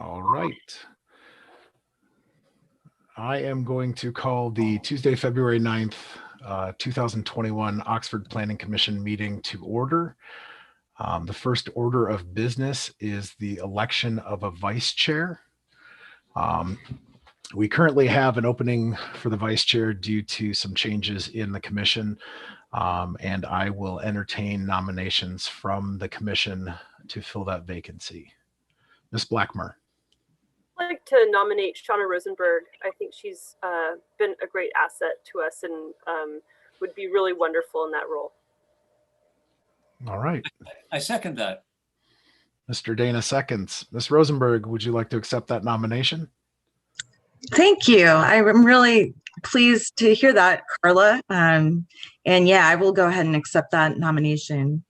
All right. I am going to call the Tuesday, February 9th, 2021 Oxford Planning Commission meeting to order. The first order of business is the election of a vice chair. We currently have an opening for the vice chair due to some changes in the commission, and I will entertain nominations from the commission to fill that vacancy. Ms. Blackmer. I'd like to nominate Shauna Rosenberg. I think she's been a great asset to us and would be really wonderful in that role. All right. I second that. Mr. Dana seconds. Ms. Rosenberg, would you like to accept that nomination? Thank you. I'm really pleased to hear that, Carla. And yeah, I will go ahead and accept that nomination.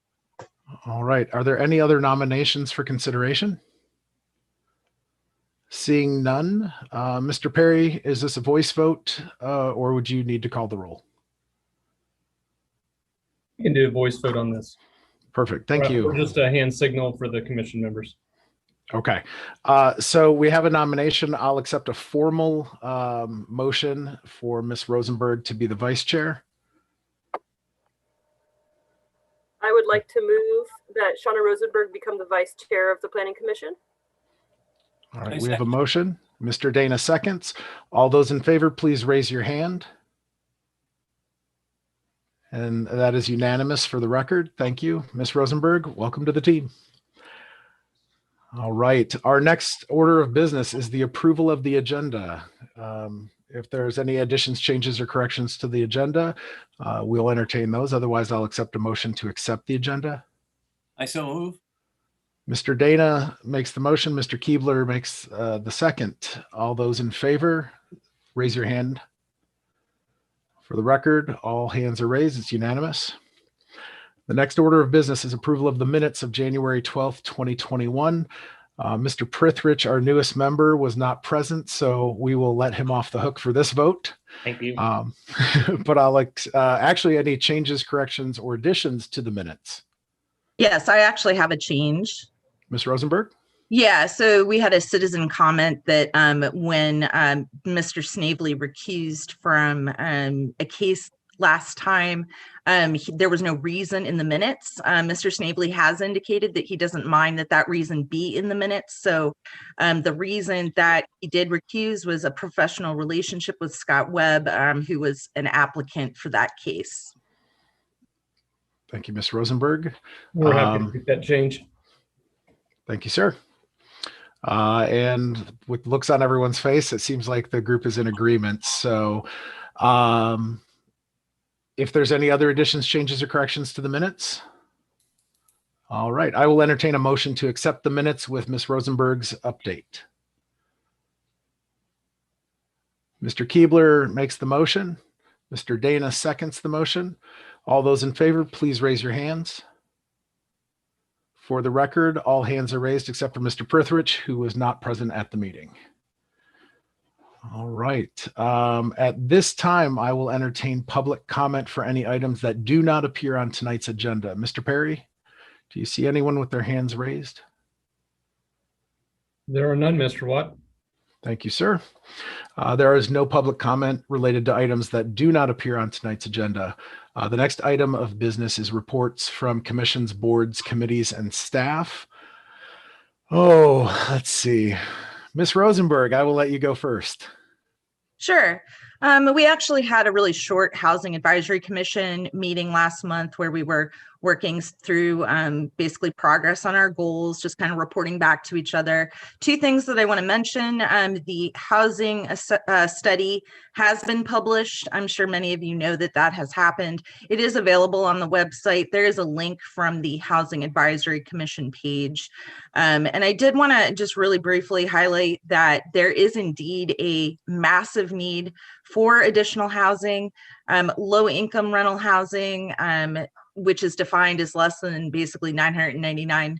All right. Are there any other nominations for consideration? Seeing none, Mr. Perry, is this a voice vote or would you need to call the roll? You can do a voice vote on this. Perfect. Thank you. Or just a hand signal for the commission members. Okay. So we have a nomination. I'll accept a formal motion for Ms. Rosenberg to be the vice chair. I would like to move that Shauna Rosenberg become the vice chair of the Planning Commission. All right, we have a motion. Mr. Dana seconds. All those in favor, please raise your hand. And that is unanimous for the record. Thank you. Ms. Rosenberg, welcome to the team. All right, our next order of business is the approval of the agenda. If there's any additions, changes, or corrections to the agenda, we'll entertain those. Otherwise, I'll accept a motion to accept the agenda. I so move. Mr. Dana makes the motion. Mr. Keebler makes the second. All those in favor, raise your hand. For the record, all hands are raised. It's unanimous. The next order of business is approval of the minutes of January 12th, 2021. Mr. Prithridge, our newest member, was not present, so we will let him off the hook for this vote. Thank you. But I'll actually any changes, corrections, or additions to the minutes. Yes, I actually have a change. Ms. Rosenberg? Yeah, so we had a citizen comment that when Mr. Snavely recused from a case last time, there was no reason in the minutes. Mr. Snavely has indicated that he doesn't mind that reason be in the minutes. So the reason that he did recuse was a professional relationship with Scott Webb, who was an applicant for that case. Thank you, Ms. Rosenberg. We're happy to make that change. Thank you, sir. And with looks on everyone's face, it seems like the group is in agreement. So if there's any other additions, changes, or corrections to the minutes, all right, I will entertain a motion to accept the minutes with Ms. Rosenberg's update. Mr. Keebler makes the motion. Mr. Dana seconds the motion. All those in favor, please raise your hands. For the record, all hands are raised except for Mr. Prithridge, who was not present at the meeting. All right. At this time, I will entertain public comment for any items that do not appear on tonight's agenda. Mr. Perry, do you see anyone with their hands raised? There are none, Mr. Watt. Thank you, sir. There is no public comment related to items that do not appear on tonight's agenda. The next item of business is reports from commissions, boards, committees, and staff. Oh, let's see. Ms. Rosenberg, I will let you go first. Sure. We actually had a really short Housing Advisory Commission meeting last month where we were working through basically progress on our goals, just kind of reporting back to each other. Two things that I want to mention. The housing study has been published. I'm sure many of you know that has happened. It is available on the website. There is a link from the Housing Advisory Commission page. And I did want to just really briefly highlight that there is indeed a massive need for additional housing, low income rental housing, which is defined as less than basically $999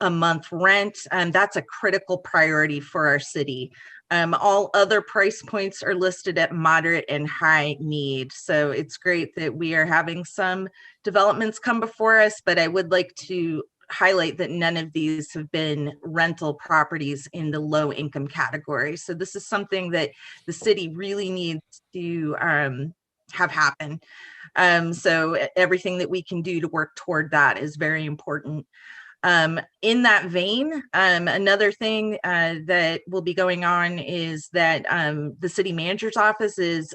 a month rent. That's a critical priority for our city. All other price points are listed at moderate and high need. So it's great that we are having some developments come before us, but I would like to highlight that none of these have been rental properties in the low income category. So this is something that the city really needs to have happen. So everything that we can do to work toward that is very important. In that vein, another thing that will be going on is that the city manager's office is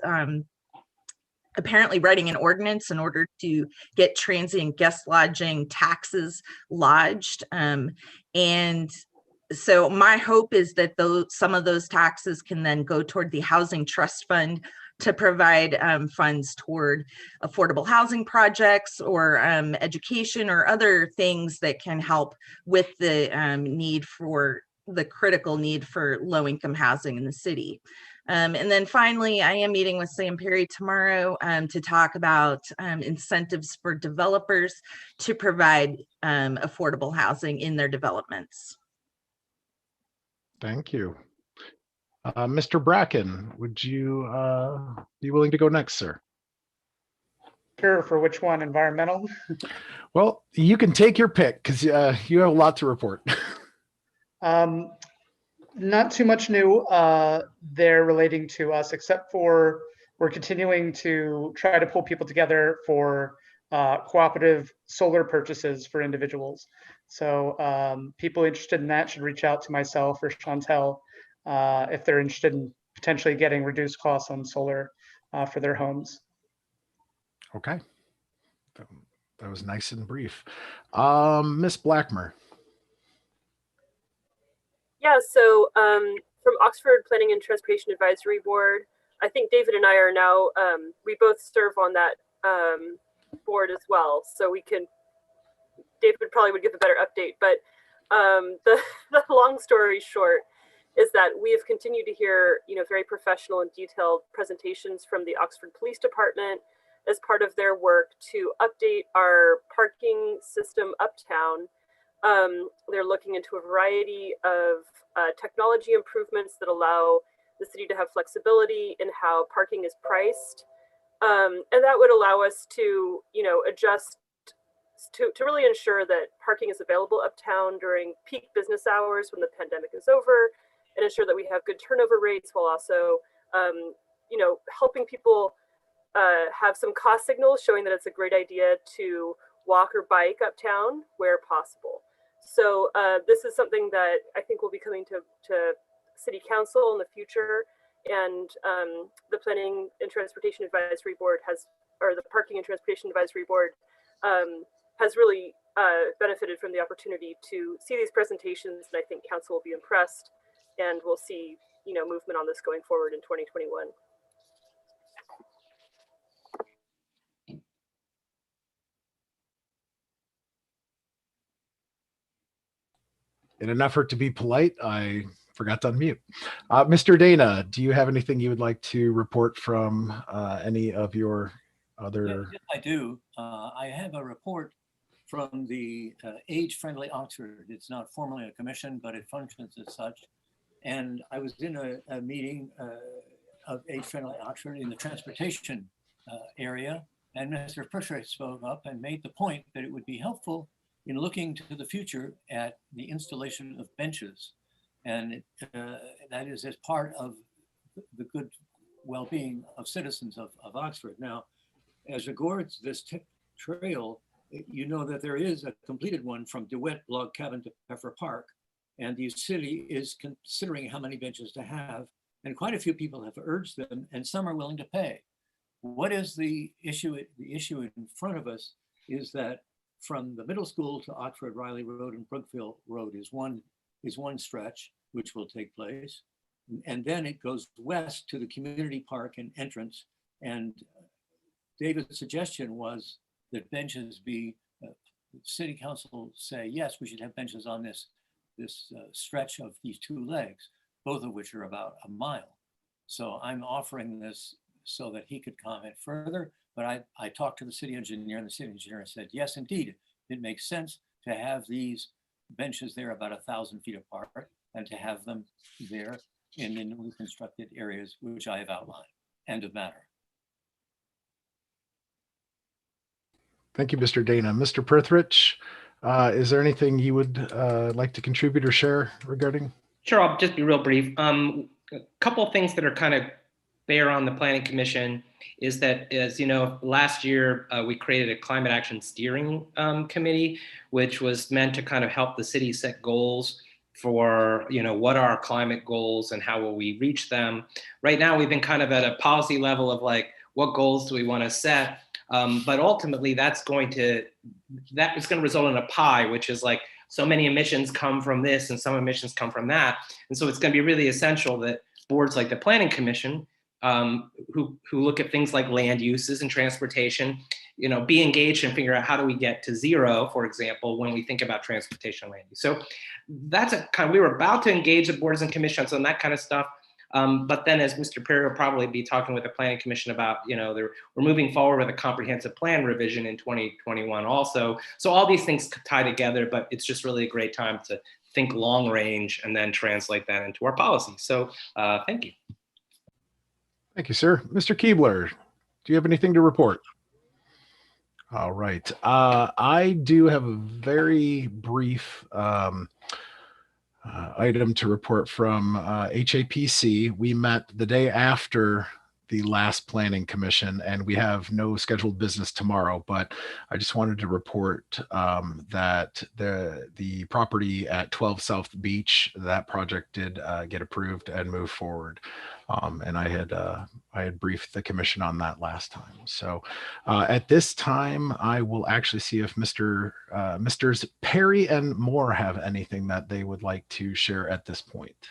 apparently writing an ordinance in order to get transient guest lodging taxes lodged. And so my hope is that some of those taxes can then go toward the Housing Trust Fund to provide funds toward affordable housing projects or education or other things that can help with the critical need for low-income housing in the city. And then finally, I am meeting with Sam Perry tomorrow to talk about incentives for developers to provide affordable housing in their developments. Thank you. Mr. Bracken, would you be willing to go next, sir? Sure, for which one? Environmental? Well, you can take your pick because you have a lot to report. Not too much new there relating to us, except for we're continuing to try to pull people together for cooperative solar purchases for individuals. So people interested in that should reach out to myself or Chantel if they're interested in potentially getting reduced costs on solar for their homes. Okay. That was nice and brief. Miss Blackmer. Yeah, so from Oxford Planning and Transportation Advisory Board, I think David and I are now, we both serve on that board as well. So we can, David probably would give a better update, but the long story short is that we have continued to hear, very professional and detailed presentations from the Oxford Police Department as part of their work to update our parking system uptown. They're looking into a variety of technology improvements that allow the city to have flexibility in how parking is priced. And that would allow us to, adjust to really ensure that parking is available uptown during peak business hours when the pandemic is over, and ensure that we have good turnover rates while also, helping people have some cost signals showing that it's a great idea to walk or bike uptown where possible. So this is something that I think will be coming to City Council in the future, and the Planning and Transportation Advisory Board the Parking and Transportation Advisory Board has really benefited from the opportunity to see these presentations, and I think Council will be impressed, and we'll see movement on this going forward in 2021. In an effort to be polite, I forgot to unmute. Mr. Dana, do you have anything you would like to report from any of your other? Yes, I do. I have a report from the Age Friendly Oxford. It's not formally a commission, but it functions as such. And I was in a meeting of Age Friendly Oxford in the transportation area, and Mr. Pritchard spoke up and made the point that it would be helpful in looking to the future at the installation of benches. And that is as part of the good well-being of citizens of Oxford. Now, as regards this trail, you know that there is a completed one from DeWitt Log Cabin to Peffer Park, and the city is considering how many benches to have, and quite a few people have urged them, and some are willing to pay. What is the issue? The issue in front of us is that from the middle school to Oxford Riley Road and Brookville Road is one stretch, which will take place. And then it goes west to the community park and entrance. And David's suggestion was that benches be, city council say, yes, we should have benches on this stretch of these two legs, both of which are about a mile. So I'm offering this so that he could comment further. But I talked to the city engineer, and the city engineer said, yes, indeed, it makes sense to have these benches there about 1,000 feet apart and to have them there in the newly constructed areas, which I have outlined. End of matter. Thank you, Mr. Dana. Mr. Prithridge, Is there anything you would like to contribute or share regarding? Sure, I'll just be real brief. A couple of things that are kind of bear on the Planning Commission is that, as you know, last year we created a climate action steering committee, which was meant to kind of help the city set goals for, what are our climate goals and how will we reach them. Right now, we've been kind of at a policy level of like, what goals do we want to set? But ultimately, that is going to result in a pie, which is like, so many emissions come from this and some emissions come from that. And so it's going to be really essential that boards like the Planning Commission, who look at things like land uses and transportation, be engaged and figure out how do we get to zero, for example, when we think about transportation and land use. So that's we were about to engage the boards and commissions on that kind of stuff. But then, as Mr. Perry will probably be talking with the Planning Commission about, we're moving forward with a comprehensive plan revision in 2021 also. So all these things tie together, but it's just really a great time to think long range and then translate that into our policy. So thank you. Thank you, sir. Mr. Keebler, do you have anything to report? All right. I do have a very brief item to report from HAPC. We met the day after the last Planning Commission, and we have no scheduled business tomorrow, but I just wanted to report that the property at 12 South Beach, that project did get approved and move forward. And I had briefed the commission on that last time. So at this time, I will actually see if Misters Perry and Moore have anything that they would like to share at this point.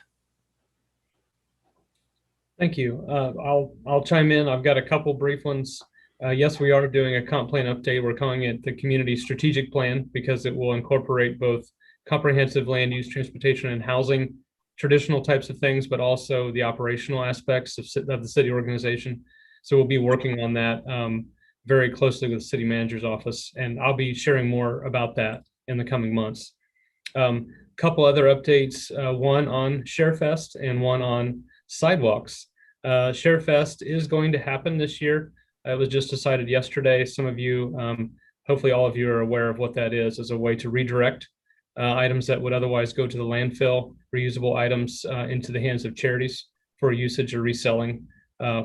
Thank you. I'll chime in. I've got a couple brief ones. Yes, we are doing a comp plan update. We're calling it the Community Strategic Plan because it will incorporate both comprehensive land use, transportation, and housing, traditional types of things, but also the operational aspects of the city organization. So we'll be working on that very closely with the city manager's office, and I'll be sharing more about that in the coming months. Couple other updates, one on ShareFest and one on sidewalks. ShareFest is going to happen this year. It was just decided yesterday. Some of you, hopefully all of you are aware of what that is as a way to redirect items that would otherwise go to the landfill, reusable items into the hands of charities for usage or reselling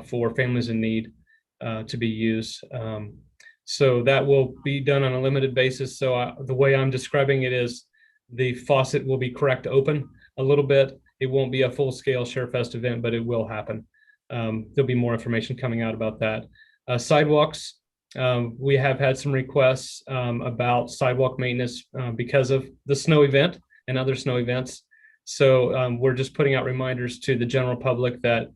for families in need to be used. So that will be done on a limited basis. So the way I'm describing it is the faucet will be cracked open a little bit. It won't be a full-scale ShareFest event, but it will happen. There'll be more information coming out about that. Sidewalks, we have had some requests about sidewalk maintenance because of the snow event and other snow events. So we're just putting out reminders to the general public that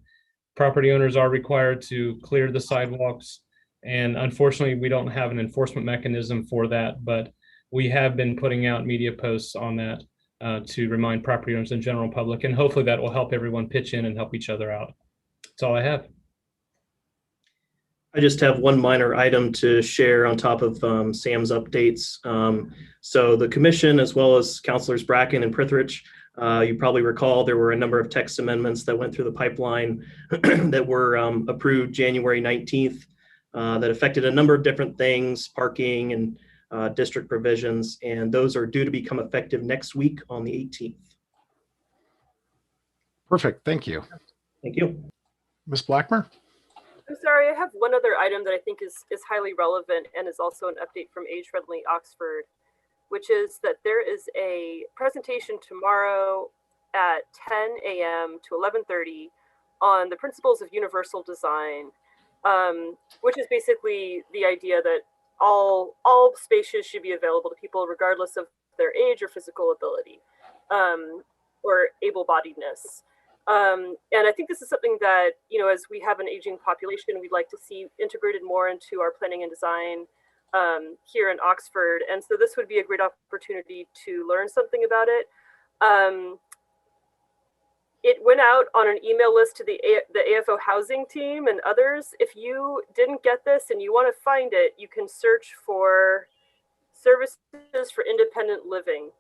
property owners are required to clear the sidewalks. And unfortunately, we don't have an enforcement mechanism for that, but we have been putting out media posts on that to remind property owners and general public, and hopefully that will help everyone pitch in and help each other out. That's all I have. I just have one minor item to share on top of Sam's updates. So the commission, as well as Councilors Bracken and Prithridge, you probably recall there were a number of text amendments that went through the pipeline that were approved January 19th that affected a number of different things, parking and district provisions, and those are due to become effective next week on the 18th. Perfect. Thank you. Thank you. Ms. Blackmer? I'm sorry, I have one other item that I think is highly relevant and is also an update from Age Friendly Oxford, which is that there is a presentation tomorrow at 10 a.m. to 11:30 on the principles of universal design, which is basically the idea that all spaces should be available to people regardless of their age or physical ability or able-bodiedness. And I think this is something that, as we have an aging population, we'd like to see integrated more into our planning and design here in Oxford. And so this would be a great opportunity to learn something about it. It went out on an email list to the AFO housing team and others. If you didn't get this and you want to find it, you can search for services for independent living,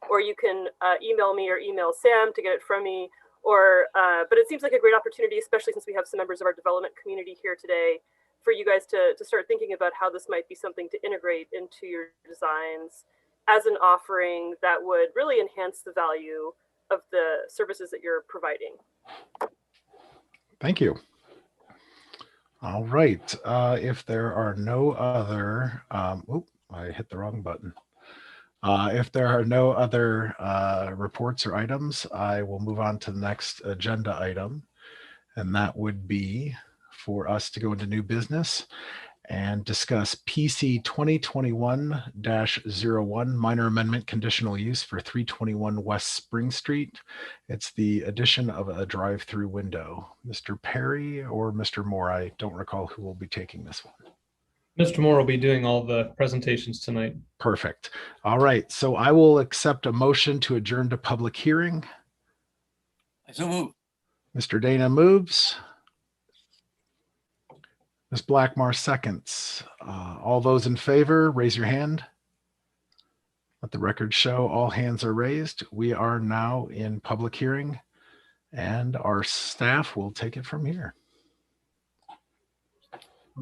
or you can email me or email Sam to get it from me. But it seems like a great opportunity, especially since we have some members of our development community here today, for you guys to start thinking about how this might be something to integrate into your designs as an offering that would really enhance the value of the services that you're providing. Thank you. All right. If there are no other, I hit the wrong button. If there are no other reports or items, I will move on to the next agenda item. And that would be for us to go into new business and discuss PC 2021-01 minor amendment conditional use for 321 West Spring Street. It's the addition of a drive-through window. Mr. Perry or Mr. Moore, I don't recall who will be taking this one. Mr. Moore will be doing all the presentations tonight. Perfect. All right, so I will accept a motion to adjourn to public hearing. I so move. Mr. Dana moves. Ms. Blackmar seconds. All those in favor, raise your hand. Let the record show all hands are raised. We are now in public hearing and our staff will take it from here.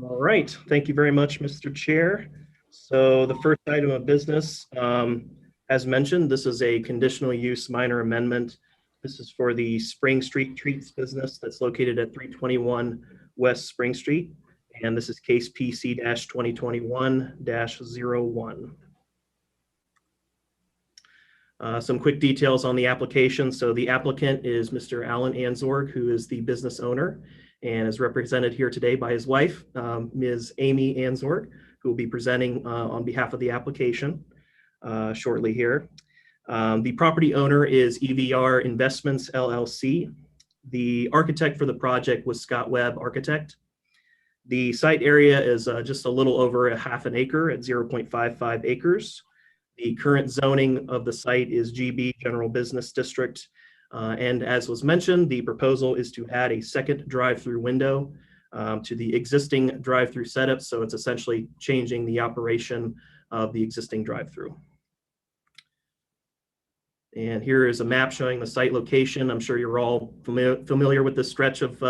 All right, thank you very much, Mr. Chair. So the first item of business, as mentioned, this is a conditional use minor amendment. This is for the Spring Street Treats business that's located at 321 West Spring Street. And this is case PC-2021-01. Some quick details on the application. So the applicant is Mr. Alan Anzorg, who is the business owner and is represented here today by his wife, Ms. Amy Anzorg, who will be presenting on behalf of the application shortly here. The property owner is EVR Investments, LLC. The architect for the project was Scott Webb Architect. The site area is just a little over a half an acre at 0.55 acres. The current zoning of the site is GB General Business District. And as was mentioned, the proposal is to add a second drive-through window to the existing drive-through setup. So it's essentially changing the operation of the existing drive-through. And here is a map showing the site location. I'm sure you're all familiar with this stretch of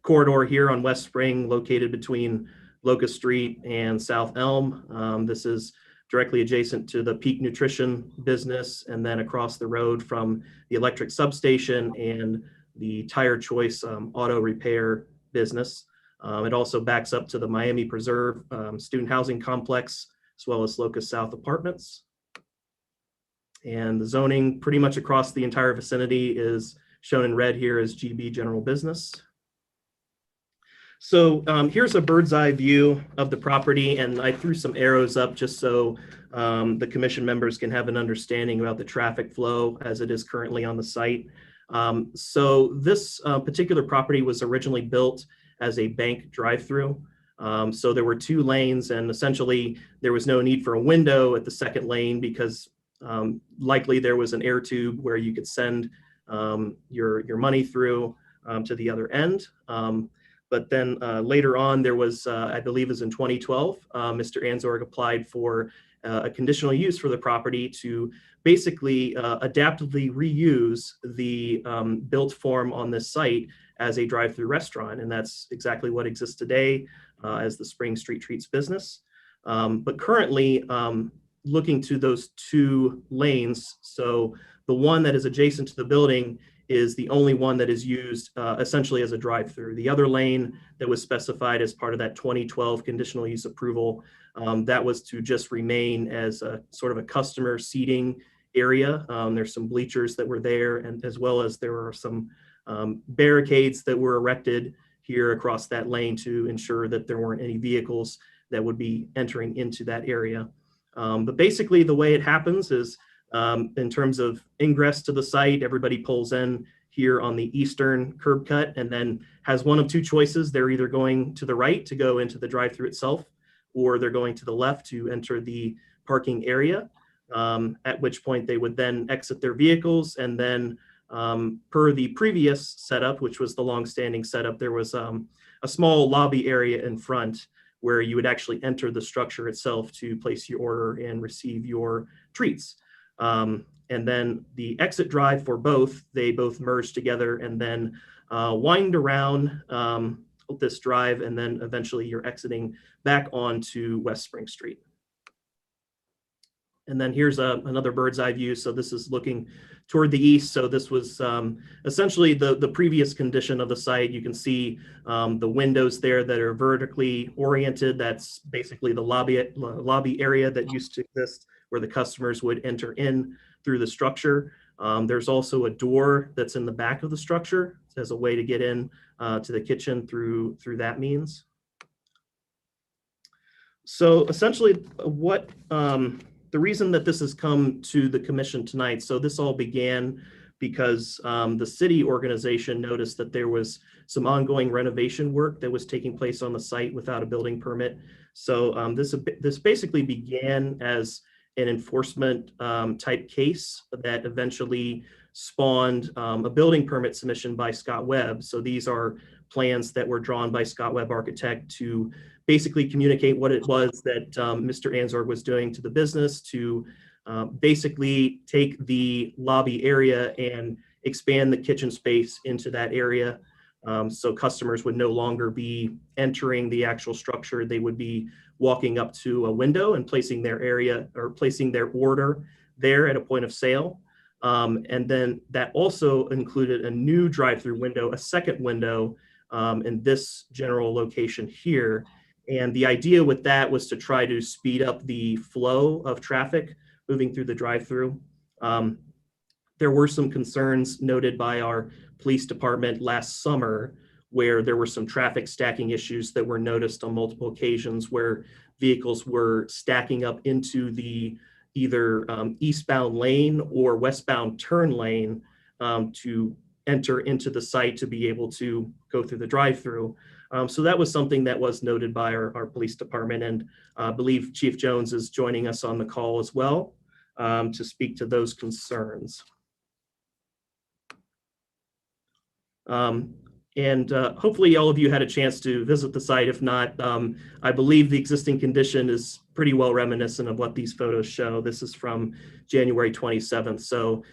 corridor here on West Spring, located between Locust Street and South Elm. This is directly adjacent to the Peak Nutrition business, and then across the road from the electric substation and the Tire Choice auto repair business. It also backs up to the Miami Preserve student housing complex, as well as Locust South Apartments. And the zoning pretty much across the entire vicinity is shown in red here as GB General Business. So here's a bird's eye view of the property, and I threw some arrows up just so the commission members can have an understanding about the traffic flow as it is currently on the site. So this particular property was originally built as a bank drive-through. So there were two lanes, and essentially there was no need for a window at the second lane because likely there was an air tube where you could send your money through to the other end. But then later on, there was, I believe it was in 2012, Mr. Anzorg applied for a conditional use for the property to basically adaptively reuse the built form on this site as a drive-through restaurant. And that's exactly what exists today as the Spring Street Treats business. But currently, looking to those two lanes, so the one that is adjacent to the building is the only one that is used essentially as a drive-through. The other lane that was specified as part of that 2012 conditional use approval, that was to just remain as a sort of a customer seating area. There's some bleachers that were there, and as well as there were some barricades that were erected here across that lane to ensure that there weren't any vehicles that would be entering into that area. But basically the way it happens is in terms of ingress to the site, everybody pulls in here on the eastern curb cut and then has one of two choices. They're either going to the right to go into the drive-through itself, or they're going to the left to enter the parking area, at which point they would then exit their vehicles. And then per the previous setup, which was the long-standing setup, there was a small lobby area in front where you would actually enter the structure itself to place your order and receive your treats. And then the exit drive for both, they both merge together and then wind around this drive, and then eventually you're exiting back onto West Spring Street. And then here's another bird's eye view. So this is looking toward the east. So this was essentially the previous condition of the site. You can see the windows there that are vertically oriented. That's basically the lobby area that used to exist where the customers would enter in through the structure. There's also a door that's in the back of the structure as a way to get in to the kitchen through that means. So essentially what the reason that this has come to the commission tonight, so this all began because the city organization noticed that there was some ongoing renovation work that was taking place on the site without a building permit. So this basically began as an enforcement type case that eventually spawned a building permit submission by Scott Webb. So these are plans that were drawn by Scott Webb Architect to basically communicate what it was that Mr. Anzorg was doing to the business to basically take the lobby area and expand the kitchen space into that area. So customers would no longer be entering the actual structure. They would be walking up to a window and placing their area or placing their order there at a point of sale. And then that also included a new drive-through window, a second window in this general location here. And the idea with that was to try to speed up the flow of traffic moving through the drive-through. There were some concerns noted by our police department last summer where there were some traffic stacking issues that were noticed on multiple occasions where vehicles were stacking up into the either eastbound lane or westbound turn lane to enter into the site to be able to go through the drive-through. So that was something that was noted by our police department, and I believe Chief Jones is joining us on the call as well to speak to those concerns. Hopefully all of you had a chance to visit the site. If not, I believe the existing condition is pretty well reminiscent of what these photos show. This is from January 27th. So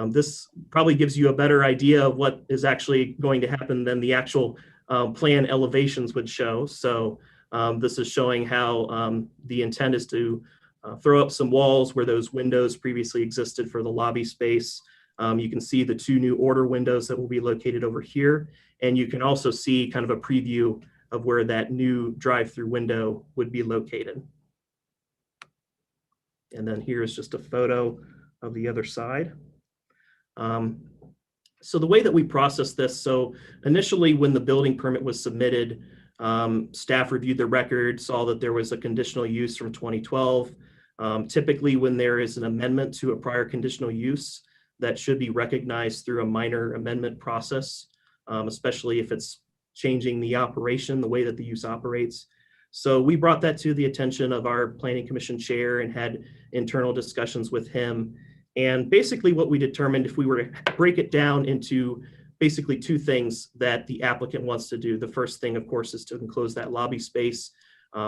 this probably gives you a better idea of what is actually going to happen than the actual plan elevations would show. So this is showing how the intent is to throw up some walls where those windows previously existed for the lobby space. You can see the two new order windows that will be located over here. And you can also see kind of a preview of where that new drive-through window would be located. And then here's just a photo of the other side. So the way that we process this, so initially when the building permit was submitted, staff reviewed the record, saw that there was a conditional use from 2012. Typically when there is an amendment to a prior conditional use, that should be recognized through a minor amendment process, especially if it's changing the operation, the way that the use operates. So we brought that to the attention of our Planning Commission chair and had internal discussions with him. And basically what we determined, if we were to break it down into basically two things that the applicant wants to do. The first thing, of course, is to enclose that lobby space.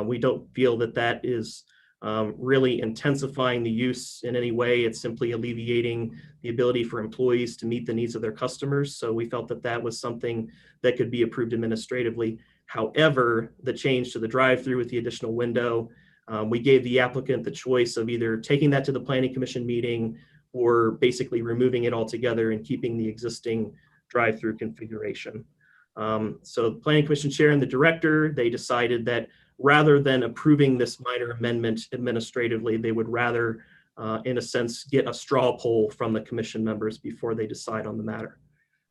We don't feel that that is really intensifying the use in any way. It's simply alleviating the ability for employees to meet the needs of their customers. So we felt that that was something that could be approved administratively. However, the change to the drive-through with the additional window, we gave the applicant the choice of either taking that to the Planning Commission meeting or basically removing it altogether and keeping the existing drive-through configuration. So the Planning Commission chair and the director, they decided that rather than approving this minor amendment administratively, they would rather, in a sense, get a straw poll from the commission members before they decide on the matter.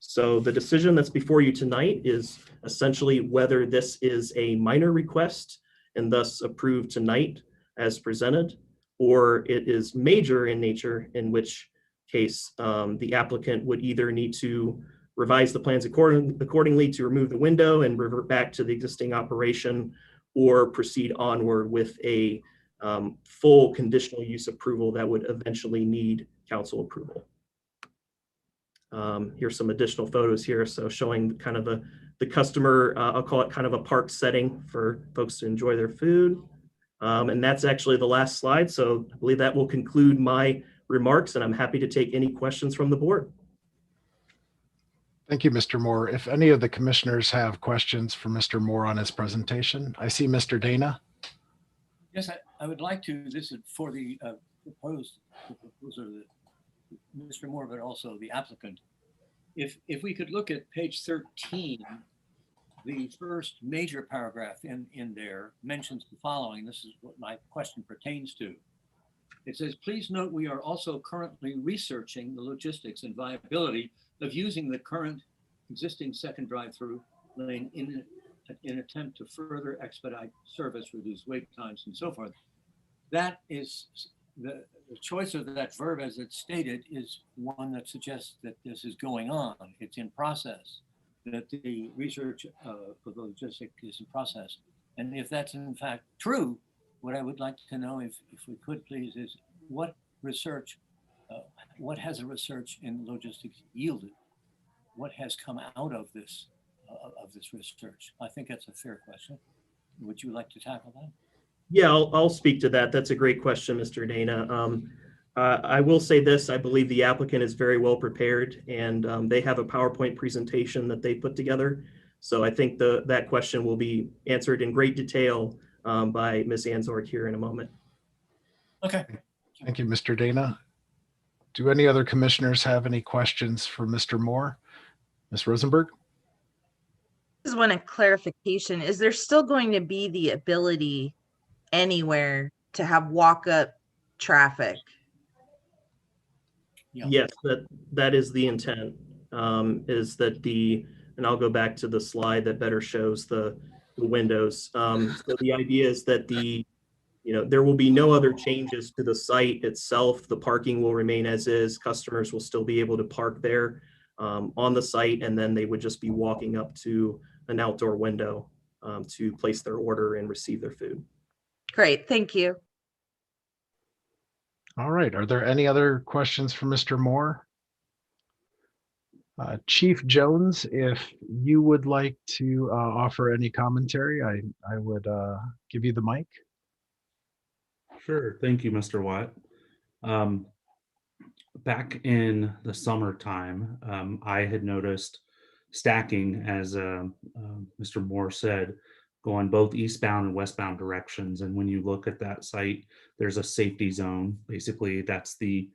So the decision that's before you tonight is essentially whether this is a minor request and thus approved tonight as presented, or it is major in nature, in which case the applicant would either need to revise the plans accordingly to remove the window and revert back to the existing operation, or proceed onward with a full conditional use approval that would eventually need council approval. Here's some additional photos here. So showing kind of the customer, I'll call it kind of a park setting for folks to enjoy their food. And that's actually the last slide. So I believe that will conclude my remarks, and I'm happy to take any questions from the board. Thank you, Mr. Moore. If any of the commissioners have questions for Mr. Moore on his presentation, I see Mr. Dana. Yes, I would like to. This is for the proposed, the proposer, Mr. Moore, but also the applicant. If we could look at page 13, the first major paragraph in there mentions the following. This is what my question pertains to. It says, please note we are also currently researching the logistics and viability of using the current existing second drive-through lane in an attempt to further expedite service, reduce wait times, and so forth. That is the choice of that verb as it's stated is one that suggests that this is going on. It's in process, that the research of the logistic is in process. And if that's in fact true, what I would like to know, if we could please, is what research, what has the research in logistics yielded? What has come out of this research? I think that's a fair question. Would you like to tackle that? Yeah, I'll speak to that. That's a great question, Mr. Dana. I will say this, I believe the applicant is very well prepared, and they have a PowerPoint presentation that they put together. So I think that question will be answered in great detail by Ms. Anzork here in a moment. Okay. Thank you, Mr. Dana. Do any other commissioners have any questions for Mr. Moore? Ms. Rosenberg? Just want a clarification. Is there still going to be the ability anywhere to have walk-up traffic? Yeah. Yes, that is the intent, is that and I'll go back to the slide that better shows the windows. So the idea is that there will be no other changes to the site itself. The parking will remain as is. Customers will still be able to park there on the site, and then they would just be walking up to an outdoor window to place their order and receive their food. Great, thank you. All right. Are there any other questions for Mr. Moore? Chief Jones, if you would like to offer any commentary, I would give you the mic. Sure. Thank you, Mr. Watt. Back in the summertime, I had noticed stacking, as Mr. Moore said, going both eastbound and westbound directions. And when you look at that site, there's a safety zone. Basically, that's the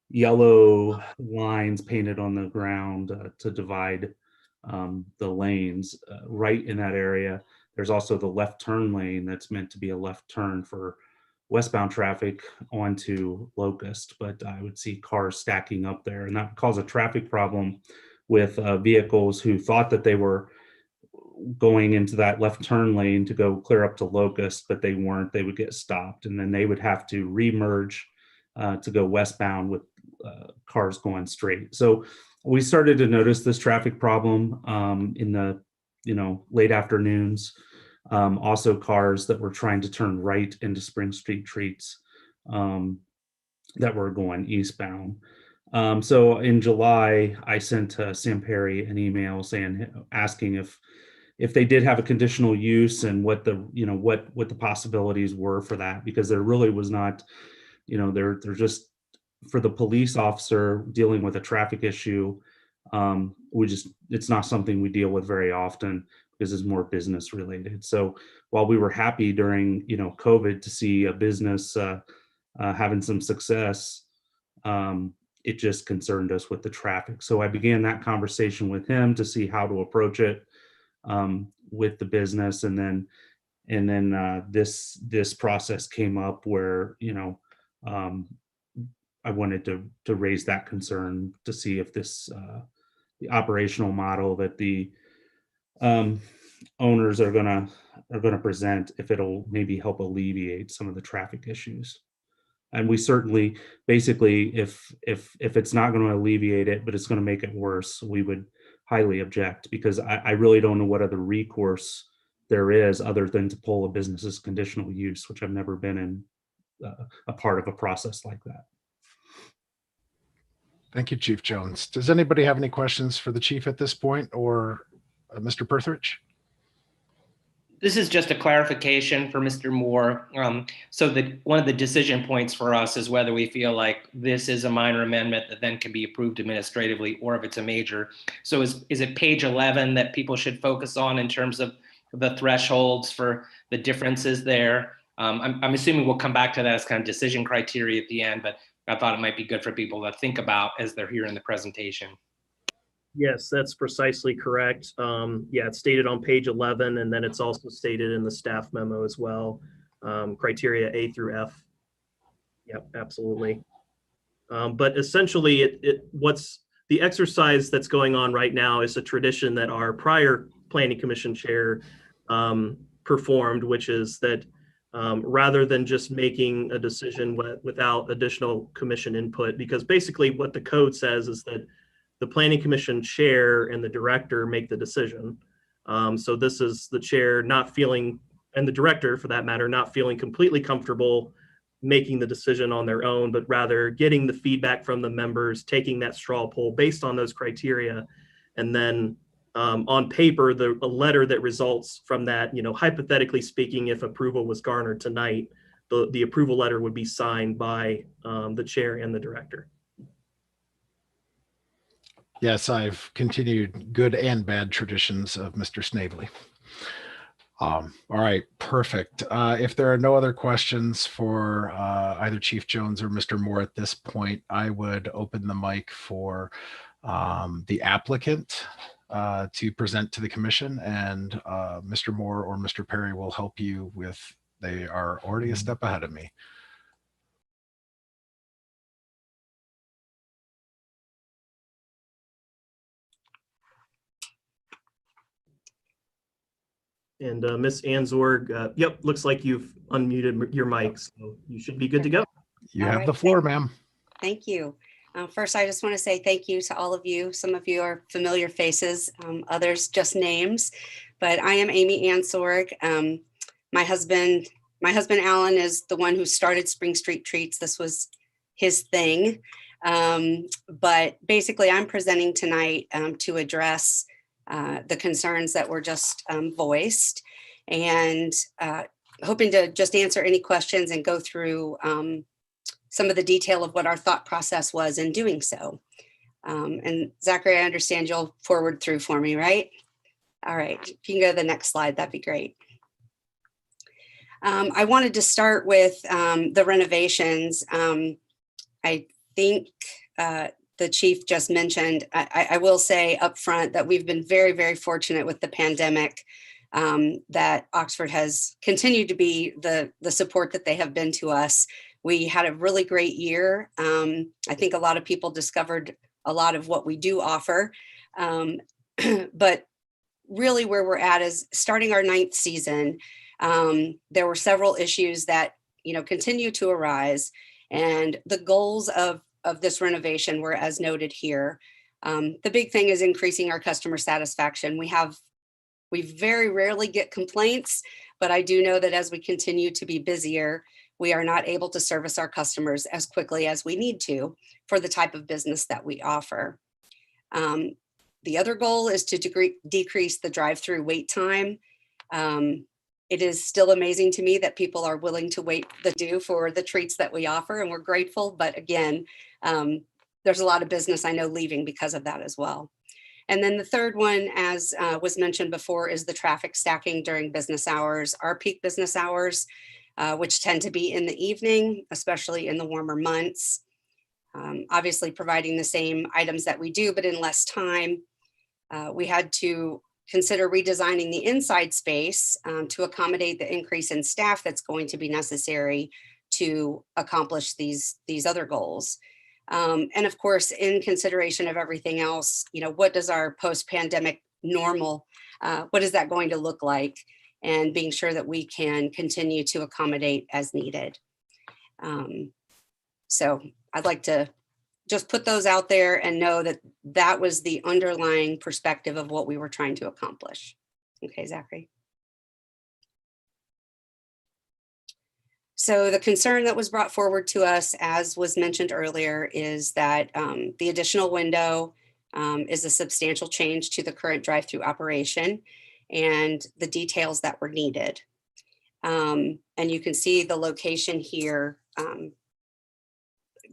yellow lines painted on the ground to divide the lanes. Right in that area, there's also the left turn lane that's meant to be a left turn for westbound traffic onto Locust, but I would see cars stacking up there, and that would cause a traffic problem with vehicles who thought that they were going into that left turn lane to go clear up to Locust, but they weren't. They would get stopped, and then they would have to re-merge to go westbound with cars going straight. So we started to notice this traffic problem in the late afternoons. Also cars that were trying to turn right into Spring Street Treats that were going eastbound. So in July, I sent Sam Perry an email asking if they did have a conditional use and what the possibilities were for that, because there really was not, they're just, for the police officer dealing with a traffic issue, it's not something we deal with very often because it's more business related. So while we were happy during COVID to see a business having some success, it just concerned us with the traffic. So I began that conversation with him to see how to approach it with the business, and then this process came up where I wanted to raise that concern to see if this the operational model that the owners are gonna present, if it'll maybe help alleviate some of the traffic issues. And we certainly, basically, if it's not going to alleviate it, but it's going to make it worse, we would highly object, because I really don't know what other recourse there is other than to pull a business's conditional use, which I've never been in a part of a process like that. Thank you, Chief Jones. Does anybody have any questions for the chief at this point, or Mr. Perthrich? This is just a clarification for Mr. Moore. So one of the decision points for us is whether we feel like this is a minor amendment that then can be approved administratively, or if it's a major. So is it page 11 that people should focus on in terms of the thresholds for the differences there? I'm assuming we'll come back to that as kind of decision criteria at the end, but I thought it might be good for people to think about as they're hearing the presentation. Yes, that's precisely correct. Yeah, it's stated on page 11, and then it's also stated in the staff memo as well. Criteria A through F. Yep, absolutely. But essentially, what's the exercise that's going on right now is a tradition that our prior Planning Commission chair performed, which is that rather than just making a decision without additional commission input, because basically what the code says is that the Planning Commission chair and the director make the decision. So this is the chair not feeling, and the director for that matter, not feeling completely comfortable making the decision on their own, but rather getting the feedback from the members, taking that straw poll based on those criteria. And then on paper, a letter that results from that, hypothetically speaking, if approval was garnered tonight, the approval letter would be signed by the chair and the director. Yes, I've continued good and bad traditions of Mr. Snavely. All right, perfect. If there are no other questions for either Chief Jones or Mr. Moore at this point, I would open the mic for the applicant to present to the commission, and Mr. Moore or Mr. Perry will help you with, they are already a step ahead of me. And Ms. Ansorg, yep, looks like you've unmuted your mic, so you should be good to go. You All have right, the floor, ma'am. Thank you. First, I just want to say thank you to all of you. Some of you are familiar faces, others just names, but I am Amy Ansorg. My husband Alan is the one who started Spring Street Treats. This was his thing. But basically I'm presenting tonight to address the concerns that were just voiced, and hoping to just answer any questions and go through some of the detail of what our thought process was in doing so. And Zachary, I understand you'll forward through for me, right? All right, if you can go to the next slide, that'd be great. I wanted to start with the renovations. I think the chief just mentioned, I will say up front that we've been very, very fortunate with the pandemic, that Oxford has continued to be the support that they have been to us. We had a really great year. I think a lot of people discovered a lot of what we do offer. But really where we're at is starting our 9th season. There were several issues that, continue to arise, and the goals of this renovation were as noted here. The big thing is increasing our customer satisfaction. We very rarely get complaints, but I do know that as we continue to be busier, we are not able to service our customers as quickly as we need to for the type of business that we offer. The other goal is to decrease the drive-through wait time. It is still amazing to me that people are willing to wait for the treats that we offer, and we're grateful. But again, there's a lot of business I know leaving because of that as well. And then the third one, as was mentioned before, is the traffic stacking during business hours, our peak business hours, which tend to be in the evening, especially in the warmer months. Obviously providing the same items that we do, but in less time. We had to consider redesigning the inside space to accommodate the increase in staff that's going to be necessary to accomplish these other goals. And of course, in consideration of everything else, what does our post-pandemic normal, what is that going to look like? And being sure that we can continue to accommodate as needed. So I'd like to just put those out there and know that that was the underlying perspective of what we were trying to accomplish. Okay, Zachary. So the concern that was brought forward to us, as was mentioned earlier, is that the additional window is a substantial change to the current drive-through operation and the details that were needed. And you can see the location here.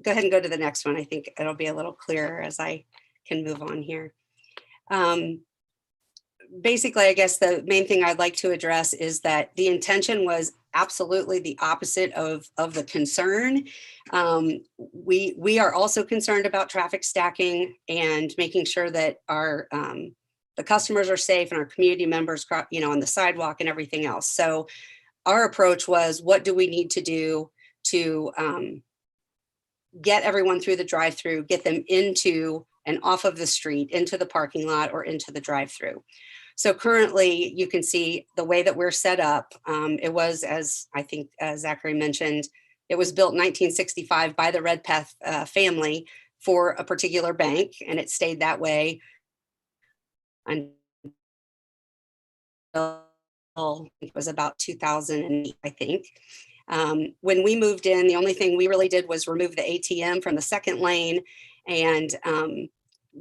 Go ahead and go to the next one. I think it'll be a little clearer as I can move on here. Basically, I guess the main thing I'd like to address is that the intention was absolutely the opposite of the concern. We are also concerned about traffic stacking and making sure that our the customers are safe and our community members, on the sidewalk and everything else. So our approach was, what do we need to do to get everyone through the drive-through, get them into and off of the street, into the parking lot or into the drive-through. So currently you can see the way that we're set up. It was, as I think Zachary mentioned, it was built in 1965 by the Redpath family for a particular bank, and it stayed that way until it was about 2008, I think. When we moved in, the only thing we really did was remove the ATM from the second lane and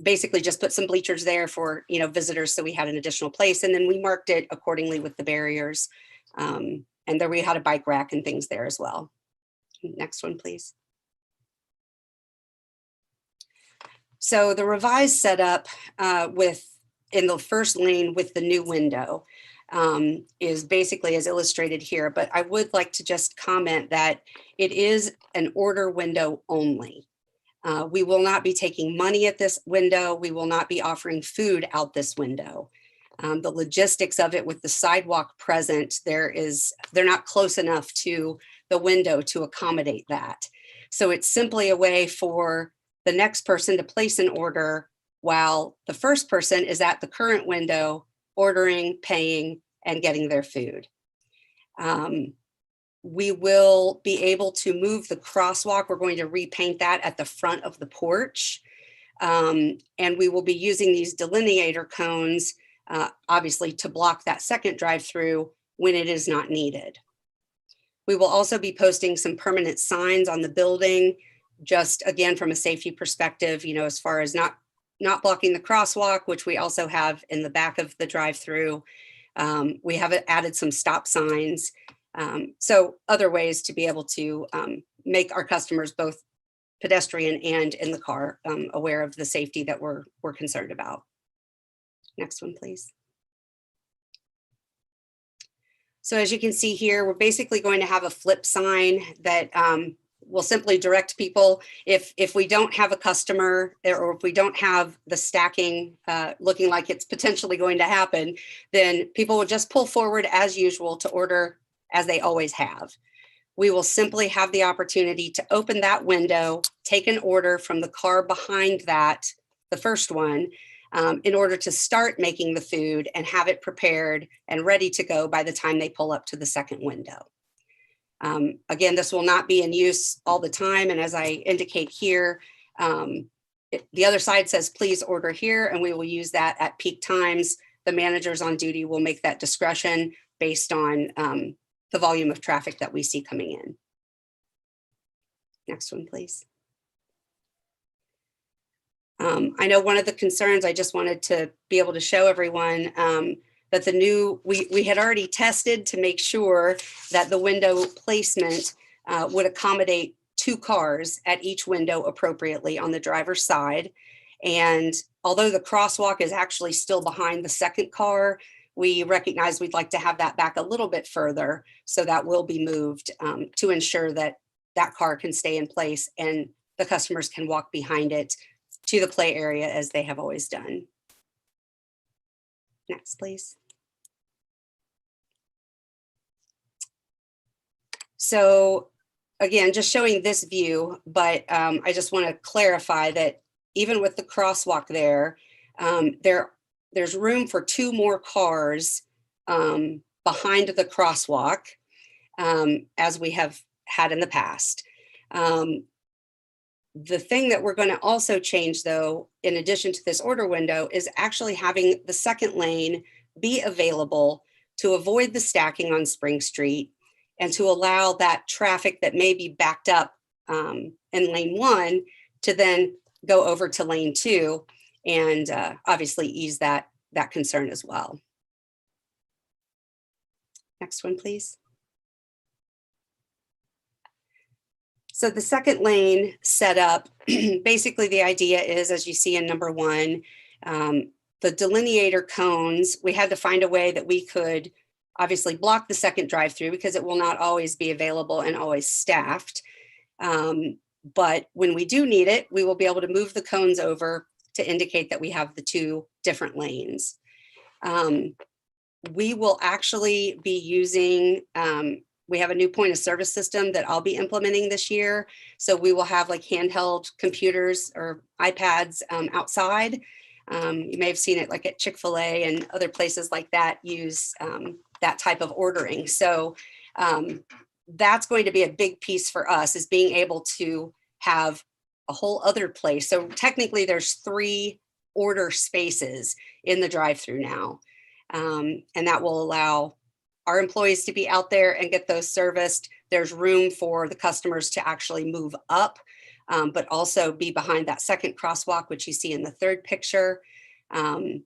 basically just put some bleachers there for visitors, so we had an additional place, and then we marked it accordingly with the barriers, and there we had a bike rack and things there as well. Next one, please. So the revised setup in the first lane with the new window is basically as illustrated here, but I would like to just comment that it is an order window only. We will not be taking money at this window. We will not be offering food out this window. The logistics of it with the sidewalk present, they're not close enough to the window to accommodate that. So it's simply a way for the next person to place an order while the first person is at the current window ordering, paying, and getting their food. We will be able to move the crosswalk. We're going to repaint that at the front of the porch. And we will be using these delineator cones, obviously, to block that second drive-through when it is not needed. We will also be posting some permanent signs on the building, just again, from a safety perspective, as far as not blocking the crosswalk, which we also have in the back of the drive-through. We have added some stop signs. So other ways to be able to make our customers, both pedestrian and in the car, aware of the safety that we're concerned about. Next one, please. So as you can see here, we're basically going to have a flip sign that will simply direct people. If we don't have a customer, or if we don't have the stacking looking like it's potentially going to happen, then people will just pull forward as usual to order as they always have. We will simply have the opportunity to open that window, take an order from the car behind that, the first one, in order to start making the food and have it prepared and ready to go by the time they pull up to the second window. Again, this will not be in use all the time. And as I indicate here, the other side says, please order here, and we will use that at peak times. The managers on duty will make that discretion based on the volume of traffic that we see coming in. Next one, please. I know one of the concerns, I just wanted to be able to show everyone that we had already tested to make sure that the window placement would accommodate 2 cars at each window appropriately on the driver's side. And although the crosswalk is actually still behind the second car, we recognize we'd like to have that back a little bit further, so that will be moved to ensure that that car can stay in place and the customers can walk behind it to the play area as they have always done. Next, please. So again, just showing this view, but I just want to clarify that even with the crosswalk there, there's room for 2 more cars behind the crosswalk, as we have had in the past. The thing that we're going to also change, though, in addition to this order window, is actually having the second lane be available to avoid the stacking on Spring Street and to allow that traffic that may be backed up in lane 1 to then go over to lane 2 and obviously ease that concern as well. Next one, please. So the second lane setup, basically the idea is, as you see in number 1, the delineator cones, we had to find a way that we could obviously block the second drive-through because it will not always be available and always staffed. But when we do need it, we will be able to move the cones over to indicate that we have the 2 different lanes. We will actually be using, we have a new point of service system that I'll be implementing this year. So we will have like handheld computers or iPads outside. You may have seen it like at Chick-fil-A and other places like that use that type of ordering. So that's going to be a big piece for us, is being able to have a whole other place. So technically there's 3 order spaces in the drive-through now. And that will allow our employees to be out there and get those serviced. There's room for the customers to actually move up, but also be behind that second crosswalk, which you see in the 3rd picture. And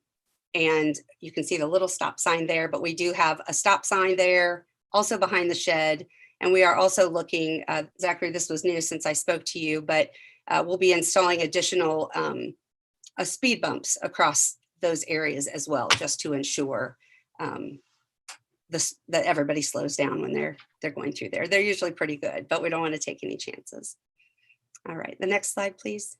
you can see the little stop sign there, but we do have a stop sign there, also behind the shed. And we are also looking, Zachary, this was new since I spoke to you, but we'll be installing additional speed bumps across those areas as well, just to ensure that everybody slows down when they're going through there. They're usually pretty good, but we don't want to take any chances. All right, the next slide, please.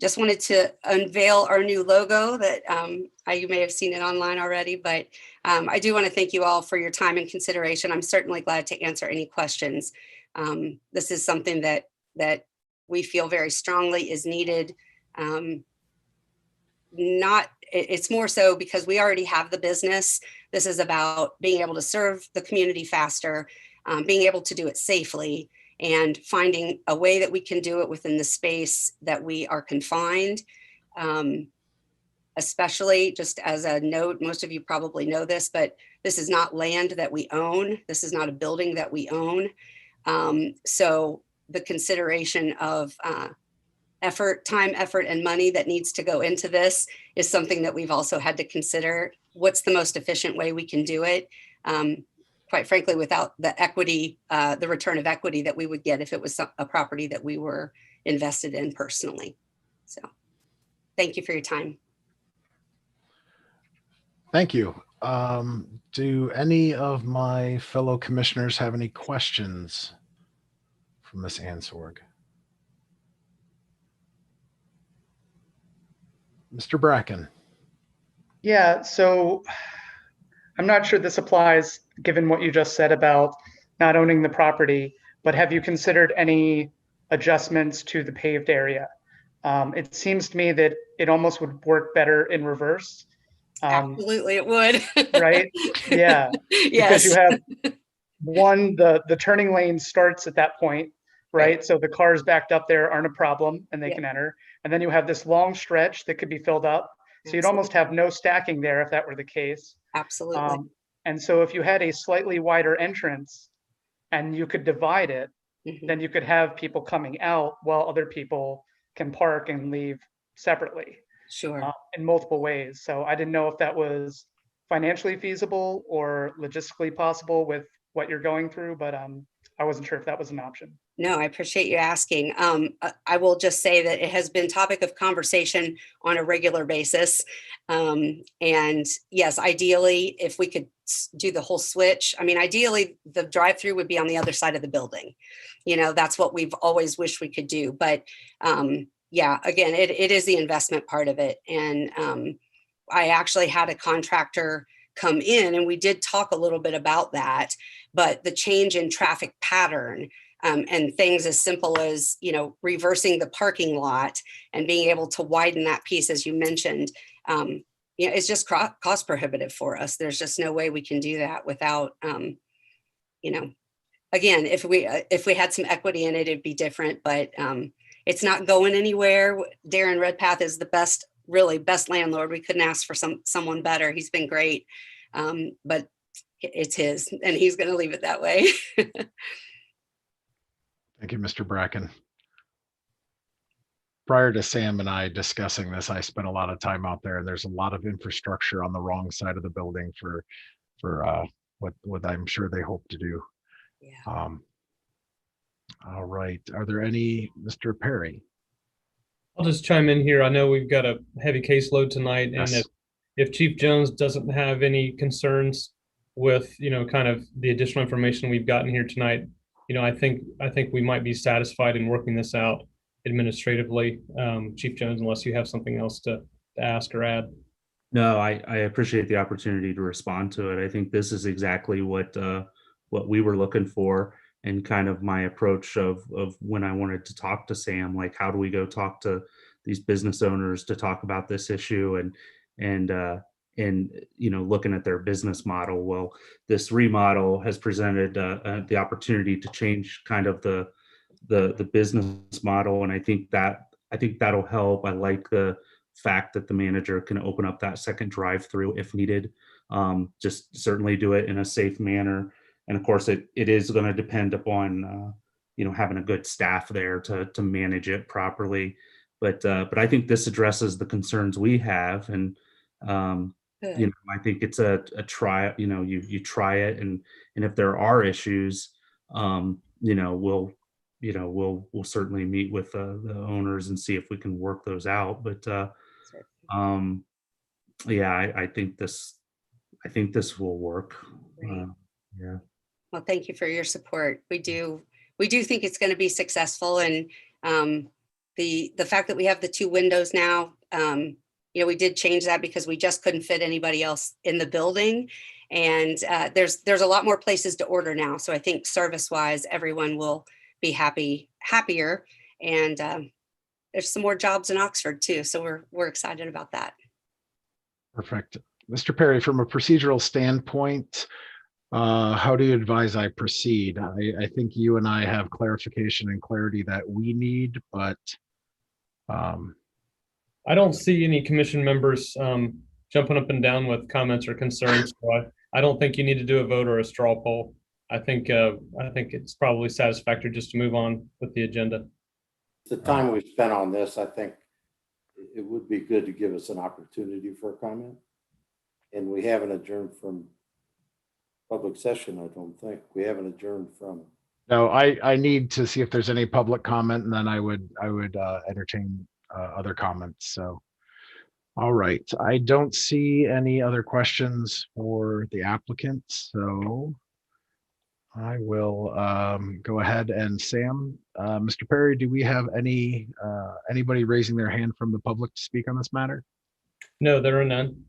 Just wanted to unveil our new logo that you may have seen it online already, but I do want to thank you all for your time and consideration. I'm certainly glad to answer any questions. This is something that we feel very strongly is needed. It's more so because we already have the business. This is about being able to serve the community faster, being able to do it safely, and finding a way that we can do it within the space that we are confined. Especially, just as a note, most of you probably know this, but this is not land that we own. This is not a building that we own. So the consideration of time, effort, and money that needs to go into this is something that we've also had to consider. What's the most efficient way we can do it? Quite frankly, without the equity, the return of equity that we would get if it was a property that we were invested in personally. So thank you for your time. Thank you. Do any of my fellow commissioners have any questions for Ms. Ansorg? Mr. Bracken. Yeah, so I'm not sure this applies given what you just said about not owning the property, but have you considered any adjustments to the paved area? It seems to me that it almost would work better in reverse. Absolutely, it would. Right? Yeah. Yes. Because you have the turning lane starts at that point, right? So the cars backed up there aren't a problem and they can enter. And then you have this long stretch that could be filled up. So you'd almost have no stacking there if that were the case. Absolutely. And so if you had a slightly wider entrance and you could divide it, then you could have people coming out while other people can park and leave separately. Sure. In multiple ways. So I didn't know if that was financially feasible or logistically possible with what you're going through, but I wasn't sure if that was an option. No, I appreciate you asking. I will just say that it has been topic of conversation on a regular basis. And yes, ideally, if we could do the whole switch, I mean, ideally, the drive-through would be on the other side of the building. You know, that's what we've always wished we could do. But yeah, again, it is the investment part of it. And I actually had a contractor come in and we did talk a little bit about that, but the change in traffic pattern and things as simple as, you know, reversing the parking lot and being able to widen that piece, as you mentioned, you know, it's just cost prohibitive for us. There's just no way we can do that without, you know, again, if we had some equity in it, it'd be different, but it's not going anywhere. Darren Redpath is the best, really best landlord. We couldn't ask for someone better. He's been great, but it's his, and he's going to leave it that way. Thank you, Mr. Bracken. Prior to Sam and I discussing this, I spent a lot of time out there, and there's a lot of infrastructure on the wrong side of the building for what I'm sure they hope to do. Yeah. All right. Are there any, Mr. Perry? I'll just chime in here. I know we've got a heavy caseload tonight, Yes. and if Chief Jones doesn't have any concerns with, kind of the additional information we've gotten here tonight, I think we might be satisfied in working this out administratively. Chief Jones, unless you have something else to ask or add. No, I appreciate the opportunity to respond to it. I think this is exactly what we were looking for, and kind of my approach of when I wanted to talk to Sam, like, how do we go talk to these business owners to talk about this issue and looking at their business model. Well, this remodel has presented the opportunity to change kind of the business model, and I think that'll help. I like the fact that the manager can open up that second drive-through if needed. Just certainly do it in a safe manner, and of course, it is going to depend upon having a good staff there to manage it properly. But I think this addresses the concerns we have, and I think it's a try. You try it, and if there are issues, we'll certainly meet with the owners and see if we can work those out. But I think this will work. Yeah. Well, thank you for your support. We do think it's going to be successful, and the fact that we have the 2 windows now, we did change that because we just couldn't fit anybody else in the building, and there's a lot more places to order now. So I think service-wise, everyone will be happier, and there's some more jobs in Oxford too. So we're excited about that. Perfect. Mr. Perry, from a procedural standpoint, how do you advise I proceed? I think you and I have clarification and clarity that we need, but I don't see any commission members jumping up and down with comments or concerns. So I don't think you need to do a vote or a straw poll. I think it's probably satisfactory just to move on with the agenda. The time we've spent on this, I think it would be good to give us an opportunity for a comment. And we haven't adjourned from public session, I don't think. We haven't adjourned from. No, I need to see if there's any public comment, and then I would entertain other comments. So, all right. I don't see any other questions for the applicant. So I will go ahead and Sam, Mr. Perry, do we have anybody raising their hand from the public to speak on this matter? No, there are none.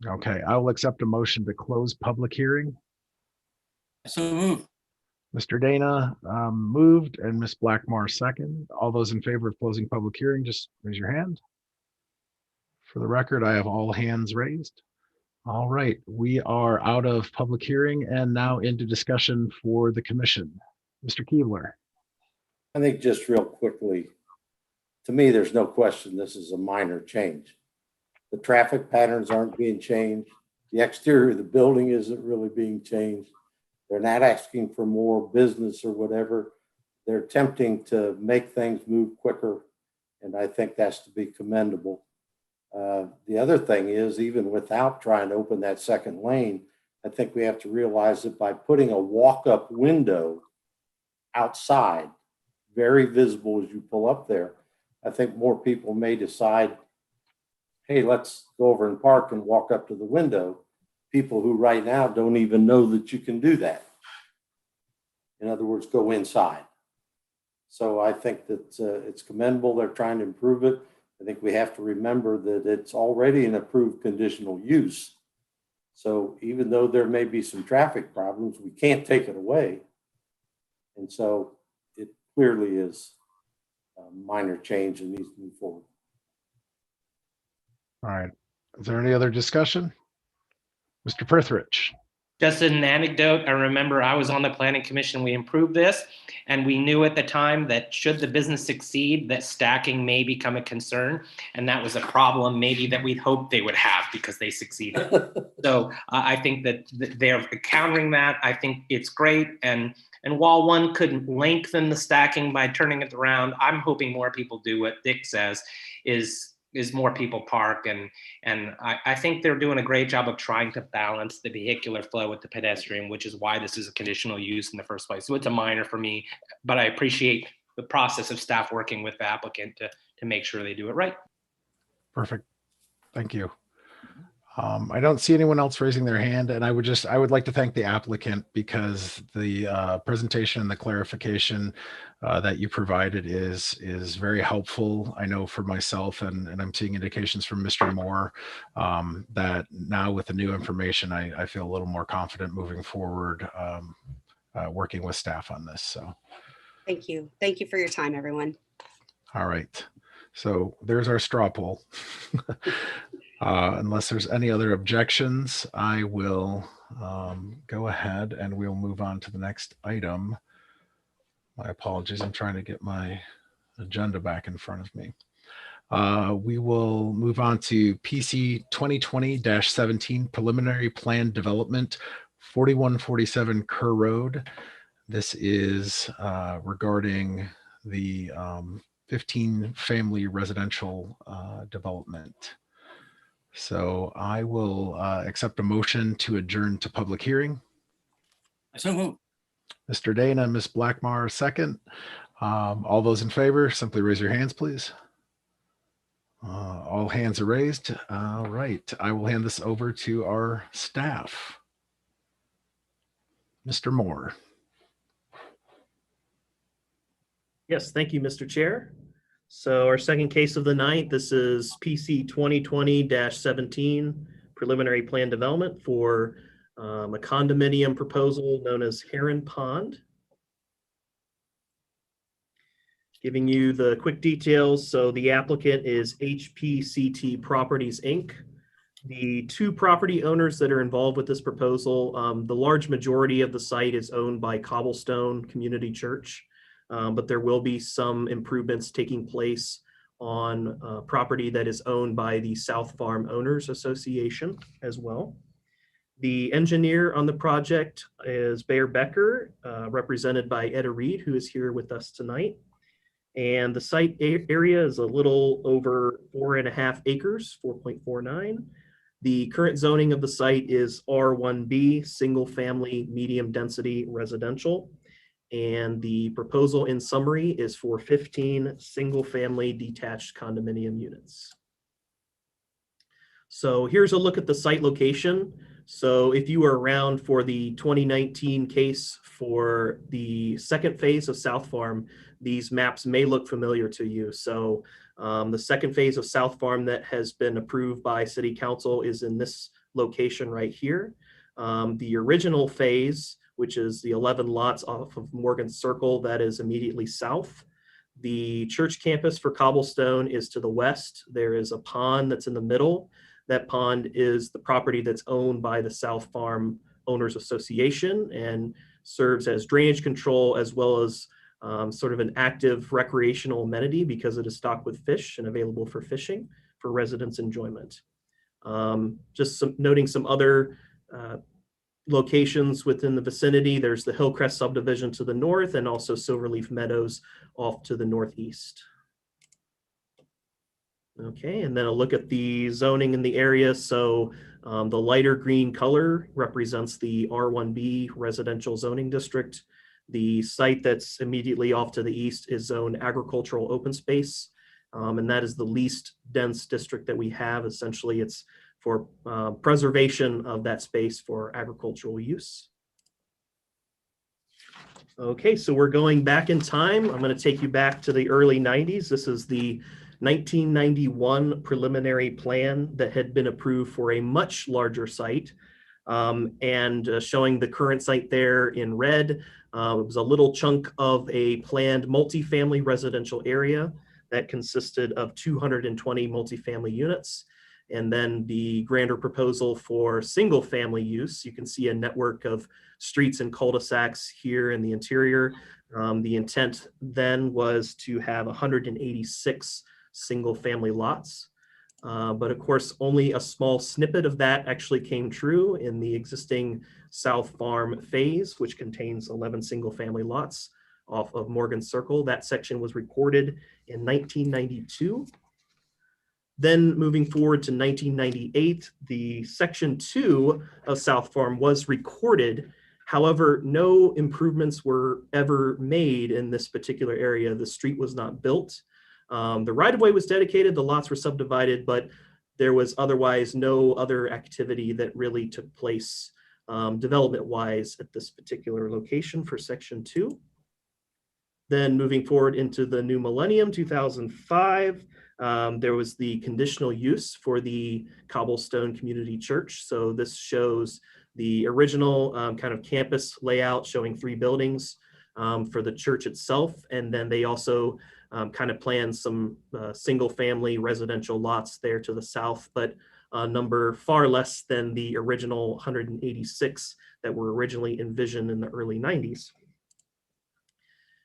Okay, I will accept a motion to close public hearing. So move. Mr. Dana moved and Ms. Blackmore second. All those in favor of closing public hearing, just raise your hand. For the record, I have all hands raised. All right, we are out of public hearing and now into discussion for the commission. Mr. Keebler. I think just real quickly, to me, there's no question this is a minor change. The traffic patterns aren't being changed. The exterior of the building isn't really being changed. They're not asking for more business or whatever. They're attempting to make things move quicker, and I think that's to be commendable. The other thing is, even without trying to open that second lane, I think we have to realize that by putting a walk-up window outside, very visible as you pull up there, I think more people may decide, hey, let's go over and park and walk up to the window. People who right now don't even know that you can do that. In other words, go inside. So I think that it's commendable. They're trying to improve it. I think we have to remember that it's already an approved conditional use. So even though there may be some traffic problems, we can't take it away. And so it clearly is a minor change and needs to move forward. All right, is there any other discussion? Mr. Prithridge. Just an anecdote, I remember I was on the planning commission, we improved this, and we knew at the time that should the business succeed, that stacking may become a concern, and that was a problem maybe that we'd hoped they would have because they succeeded. So I think that they're countering that. I think it's great, and while one could lengthen the stacking by turning it around, I'm hoping more people do what Dick says, is more people park, and I think they're doing a great job of trying to balance the vehicular flow with the pedestrian, which is why this is a conditional use in the first place. So it's a minor for me, but I appreciate the process of staff working with the applicant to make sure they do it right. Perfect. Thank you. I don't see anyone else raising their hand, and I would like to thank the applicant because the presentation and the clarification that you provided is very helpful. I know for myself, and I'm seeing indications from Mr. Moore that now with the new information, I feel a little more confident moving forward, working with staff on this. So, Thank you. Thank you for your time, everyone. all right. So there's our straw poll. Unless there's any other objections, I will go ahead and we'll move on to the next item. My apologies, I'm trying to get my agenda back in front of me. We will move on to PC 2020-17 Preliminary Plan Development, 4147 Kerr Road. This is regarding the 15-family residential development. So I will accept a motion to adjourn to public hearing. So moved. Mr. Dana and Ms. Blackmar, second. All those in favor, simply raise your hands, please. All hands are raised. All right, I will hand this over to our staff. Mr. Moore. Yes, thank you, Mr. Chair. So our second case of the night, this is PC 2020-17 Preliminary Plan Development for a condominium proposal known as Heron Pond. Giving you the quick details. So the applicant is HPCT Properties, Inc. The two property owners that are involved with this proposal, the large majority of the site is owned by Cobblestone Community Church. But there will be some improvements taking place on property that is owned by the South Farm Owners Association as well. The engineer on the project is Bayer Becker, represented by Etta Reed, who is here with us tonight. And the site area is a little over 4.5 acres, 4.49. The current zoning of the site is R1B, single family, medium density residential. And the proposal in summary is for 15 single-family detached condominium units. So here's a look at the site location. So if you were around for the 2019 case for the second phase of South Farm, these maps may look familiar to you. So the second phase of South Farm that has been approved by City Council is in this location right here. The original phase, which is the 11 lots off of Morgan Circle, that is immediately south. The church campus for Cobblestone is to the west. There is a pond that's in the middle. That pond is the property that's owned by the South Farm Owners Association and serves as drainage control as well as sort of an active recreational amenity because it is stocked with fish and available for fishing for residents' enjoyment. Just noting some other locations within the vicinity. There's the Hillcrest subdivision to the north and also Silverleaf Meadows off to the northeast. Okay, and then a look at the zoning in the area. So the lighter green color represents the R1B residential zoning district. The site that's immediately off to the east is zoned agricultural open space. And that is the least dense district that we have. Essentially, it's for preservation of that space for agricultural use. Okay, so we're going back in time. I'm going to take you back to the early 90s. This is the 1991 preliminary plan that had been approved for a much larger site. And showing the current site there in red, it was a little chunk of a planned multifamily residential area that consisted of 220 multifamily units. And then the grander proposal for single family use, you can see a network of streets and cul-de-sacs here in the interior. The intent then was to have 186 single family lots. But of course, only a small snippet of that actually came true in the existing South Farm phase, which contains 11 single family lots off of Morgan Circle. That section was recorded in 1992. Then moving forward to 1998, the section 2 of South Farm was recorded. However, no improvements were ever made in this particular area. The street was not built. The right-of-way was dedicated, the lots were subdivided, but there was otherwise no other activity that really took place development-wise at this particular location for Section 2. Then moving forward into the new millennium, 2005, there was the conditional use for the Cobblestone Community Church. So this shows the original kind of campus layout showing 3 buildings for the church itself. And then they also kind of planned some single family residential lots there to the south, but a number far less than the original 186 that were originally envisioned in the early 90s.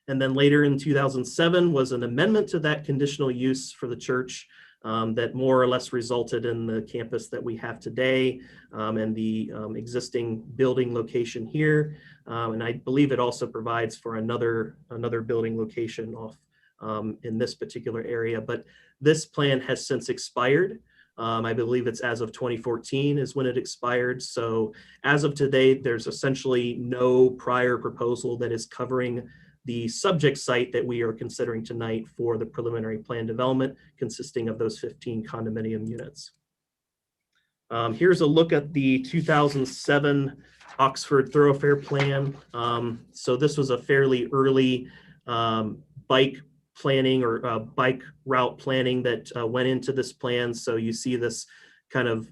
And then later in 2007 was an amendment to that conditional use for the church that more or less resulted in the campus that we have today and the existing building location here. And I believe it also provides for another building location off in this particular area. But this plan has since expired. I believe it's as of 2014 is when it expired. So as of today, there's essentially no prior proposal that is covering the subject site that we are considering tonight for the preliminary plan development, consisting of those 15 condominium units. Here's a look at the 2007 Oxford Thoroughfare Plan. So this was a fairly early bike planning or bike route planning that went into this plan. So you see this kind of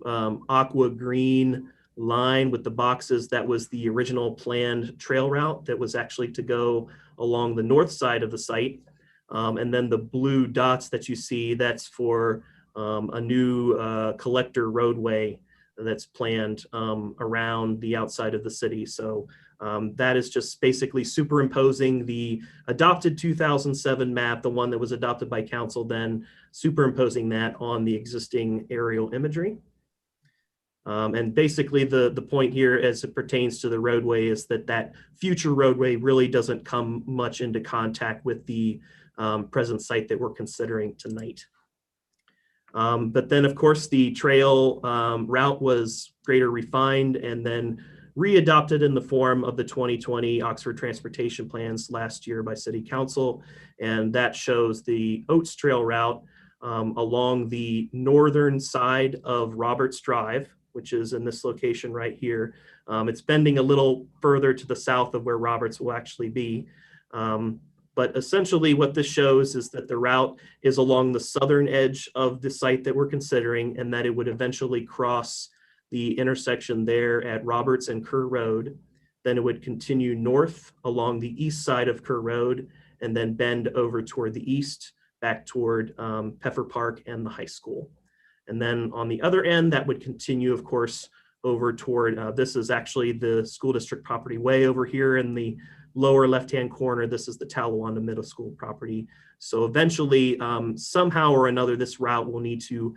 aqua green line with the boxes. That was the original planned trail route that was actually to go along the north side of the site. And then the blue dots that you see, that's for a new collector roadway that's planned around the outside of the city. So that is just basically superimposing the adopted 2007 map, the one that was adopted by council, then superimposing that on the existing aerial imagery. And basically the point here as it pertains to the roadway is that that future roadway really doesn't come much into contact with the present site that we're considering tonight. But then of course the trail route was greater refined and then readopted in the form of the 2020 Oxford Transportation Plans last year by City Council. And that shows the Oates Trail route along the northern side of Roberts Drive, which is in this location right here. It's bending a little further to the south of where Roberts will actually be. But essentially what this shows is that the route is along the southern edge of the site that we're considering, and that it would eventually cross the intersection there at Roberts and Kerr Road. Then it would continue north along the east side of Kerr Road and then bend over toward the east back toward Peffer Park and the high school. And then on the other end, that would continue, of course, over toward, this is actually the school district property way over here in the lower left-hand corner. This is the Talawanda Middle School property. So eventually, somehow or another, this route will need to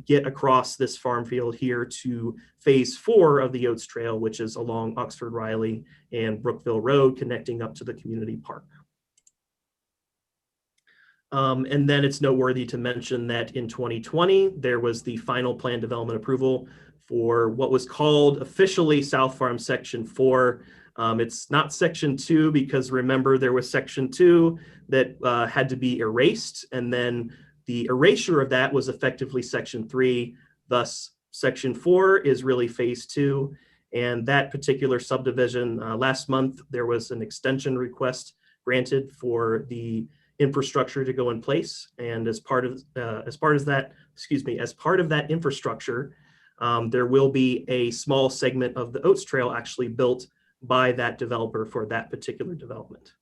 get across this farm field here to phase 4 of the Oates Trail, which is along Oxford Riley and Brookville Road, connecting up to the community park. And then it's noteworthy to mention that in 2020, there was the final plan development approval for what was called officially South Farm Section 4. It's not Section 2 because remember there was Section 2 that had to be erased, and then the erasure of that was effectively Section 3. Thus, Section 4 is really Phase 2. And that particular subdivision, last month, there was an extension request granted for the infrastructure to go in place. And as part of that infrastructure, there will be a small segment of the Oates Trail actually built by that developer for that particular development.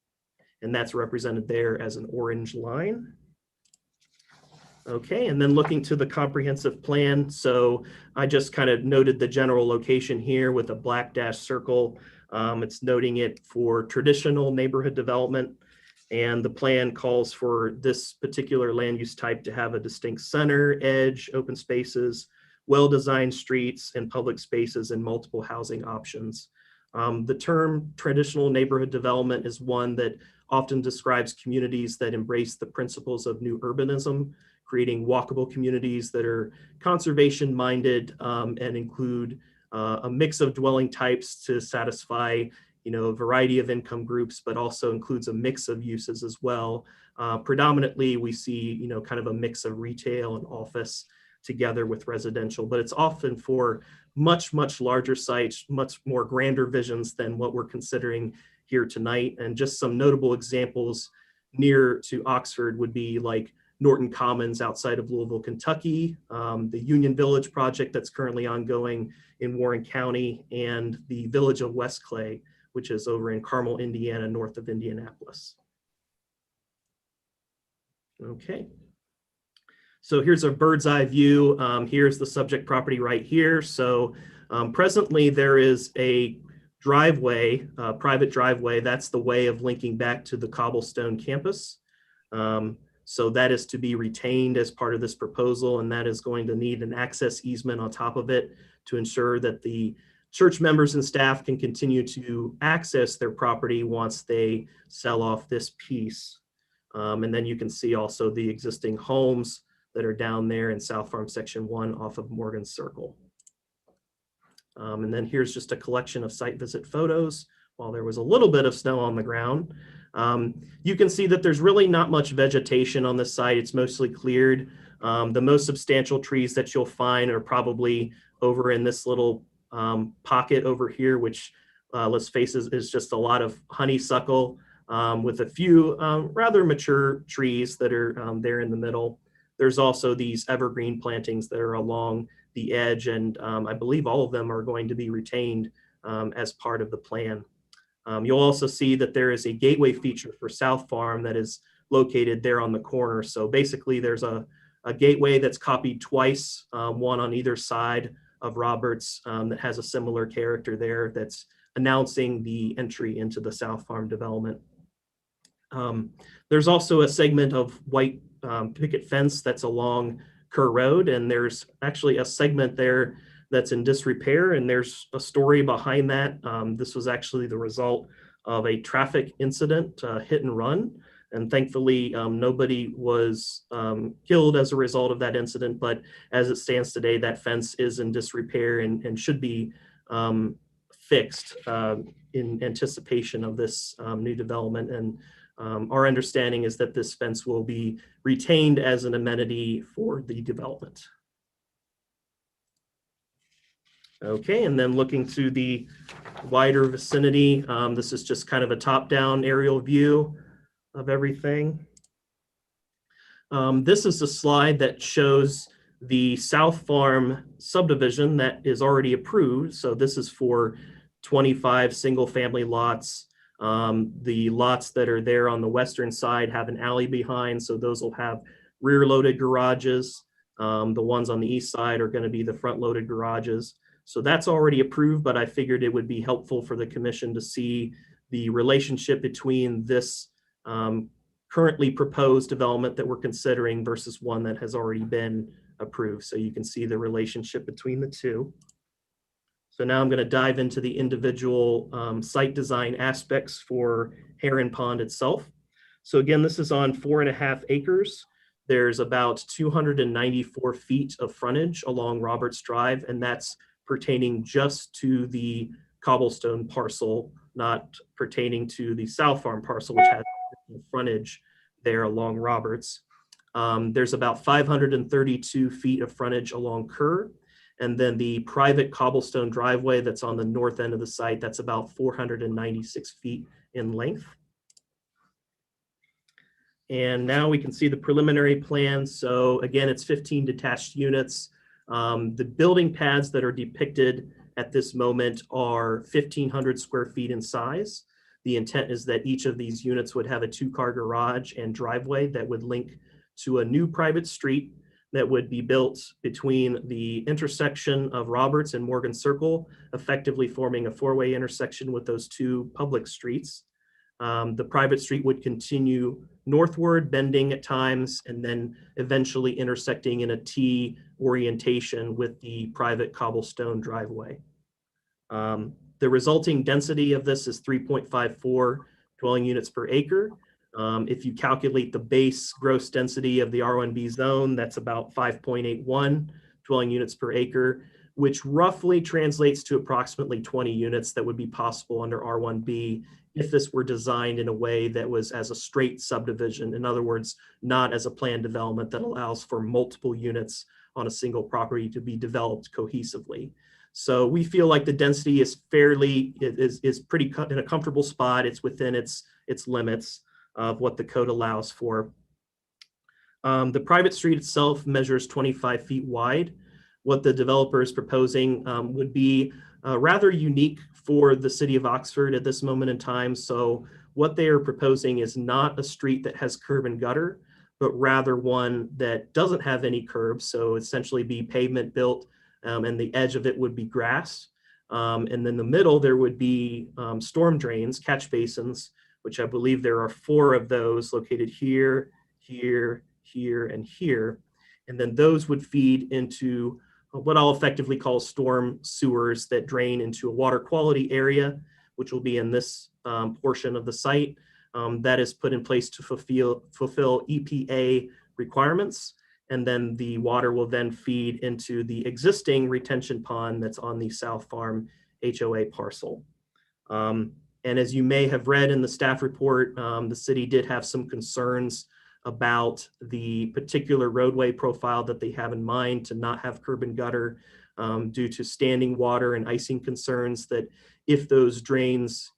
And that's represented there as an orange line. Okay, and then looking to the comprehensive plan. So I just kind of noted the general location here with a black dash circle. It's noting it for traditional neighborhood development. And the plan calls for this particular land use type to have a distinct center, edge, open spaces, well-designed streets, and public spaces and multiple housing options. The term traditional neighborhood development is one that often describes communities that embrace the principles of new urbanism, creating walkable communities that are conservation-minded and include a mix of dwelling types to satisfy a variety of income groups, but also includes a mix of uses as well. Predominantly, we see, kind of a mix of retail and office together with residential, but it's often for much, much larger sites, much more grander visions than what we're considering here tonight. And just some notable examples near to Oxford would be like Norton Commons outside of Louisville, Kentucky, the Union Village project that's currently ongoing in Warren County, and the Village of West Clay, which is over in Carmel, Indiana, north of Indianapolis. Okay. So here's a bird's eye view. Here's the subject property right here. So presently there is a driveway, private driveway. That's the way of linking back to the Cobblestone campus. So that is to be retained as part of this proposal, and that is going to need an access easement on top of it to ensure that the church members and staff can continue to access their property once they sell off this piece. And then you can see also the existing homes that are down there in South Farm Section 1 off of Morgan Circle. And then here's just a collection of site visit photos while there was a little bit of snow on the ground. You can see that there's really not much vegetation on this site. It's mostly cleared. The most substantial trees that you'll find are probably over in this little pocket over here, which let's face it, is just a lot of honeysuckle with a few rather mature trees that are there in the middle. There's also these evergreen plantings that are along the edge, and I believe all of them are going to be retained as part of the plan. You'll also see that there is a gateway feature for South Farm that is located there on the corner. So basically there's a gateway that's copied twice, one on either side of Roberts that has a similar character there that's announcing the entry into the South Farm development. There's also a segment of white picket fence that's along Kerr Road, and there's actually a segment there that's in disrepair, and there's a story behind that. This was actually the result of a traffic incident, hit and run, and thankfully nobody was killed as a result of that incident, but as it stands today, that fence is in disrepair and should be fixed in anticipation of this new development. And our understanding is that this fence will be retained as an amenity for the development. Okay, and then looking to the wider vicinity, this is just kind of a top-down aerial view of everything. This is a slide that shows the South Farm subdivision that is already approved. So this is for 25 single-family lots. The lots that are there on the western side have an alley behind, so those will have rear-loaded garages. The ones on the east side are going to be the front-loaded garages. So that's already approved, but I figured it would be helpful for the commission to see the relationship between this currently proposed development that we're considering versus one that has already been approved. So you can see the relationship between the two. So now I'm going to dive into the individual site design aspects for Heron Pond itself. So again, this is on 4.5 acres. There's about 294 feet of frontage along Roberts Drive, and that's pertaining just to the Cobblestone parcel, not pertaining to the South Farm parcel, which has frontage there along Roberts. There's about 532 feet of frontage along Kerr, and then the private cobblestone driveway that's on the north end of the site, that's about 496 feet in length. And now we can see the preliminary plan. So again, it's 15 detached units. The building pads that are depicted at this moment are 1,500 square feet in size. The intent is that each of these units would have a 2-car garage and driveway that would link to a new private street that would be built between the intersection of Roberts and Morgan Circle, effectively forming a 4-way intersection with those two public streets. The private street would continue northward, bending at times, and then eventually intersecting in a T orientation with the private cobblestone driveway. The resulting density of this is 3.54 dwelling units per acre. If you calculate the base gross density of the R1B zone, that's about 5.81 dwelling units per acre. which roughly translates to approximately 20 units that would be possible under R1B if this were designed in a way that was as a straight subdivision. In other words, not as a planned development that allows for multiple units on a single property to be developed cohesively. So we feel like the density is is pretty in a comfortable spot. It's within its limits of what the code allows for. The private street itself measures 25 feet wide. What the developer is proposing would be rather unique for the city of Oxford at this moment in time. So what they are proposing is not a street that has curb and gutter, but rather one that doesn't have any curbs. So essentially be pavement built, and the edge of it would be grass. And then the middle, there would be storm drains, catch basins, which I believe there are 4 of those located here, here, here, and here. And then those would feed into what I'll effectively call storm sewers that drain into a water quality area, which will be in this portion of the site. That is put in place to fulfill EPA requirements. And then the water will then feed into the existing retention pond that's on the South Farm HOA parcel. And as you may have read in the staff report, the city did have some concerns about the particular roadway profile that they have in mind to not have curb and gutter due to standing water and icing concerns, that if those drains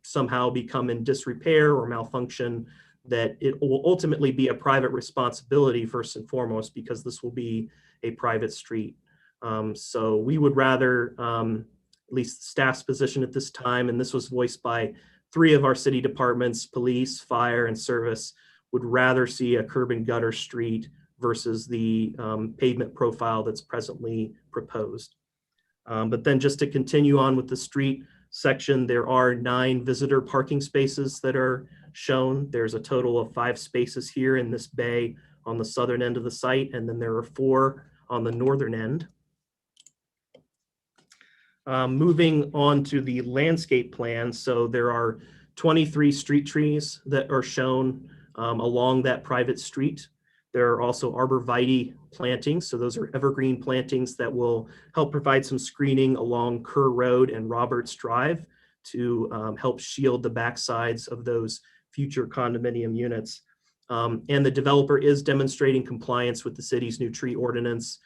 somehow become in disrepair or malfunction, that it will ultimately be a private responsibility first and foremost, because this will be a private street. So we would rather, at least staff's position at this time, and this was voiced by 3 of our city departments, police, fire, and service, would rather see a curb and gutter street versus the pavement profile that's presently proposed. But then just to continue on with the street section, there are 9 visitor parking spaces that are shown. There's a total of 5 spaces here in this bay on the southern end of the site, and then there are 4 on the northern end. Moving on to the landscape plan. So there are 23 street trees that are shown along that private street. There are also arborvitae plantings. So those are evergreen plantings that will help provide some screening along Kerr Road and Roberts Drive to help shield the backsides of those future condominium units. And the developer is demonstrating compliance with the city's new tree ordinance.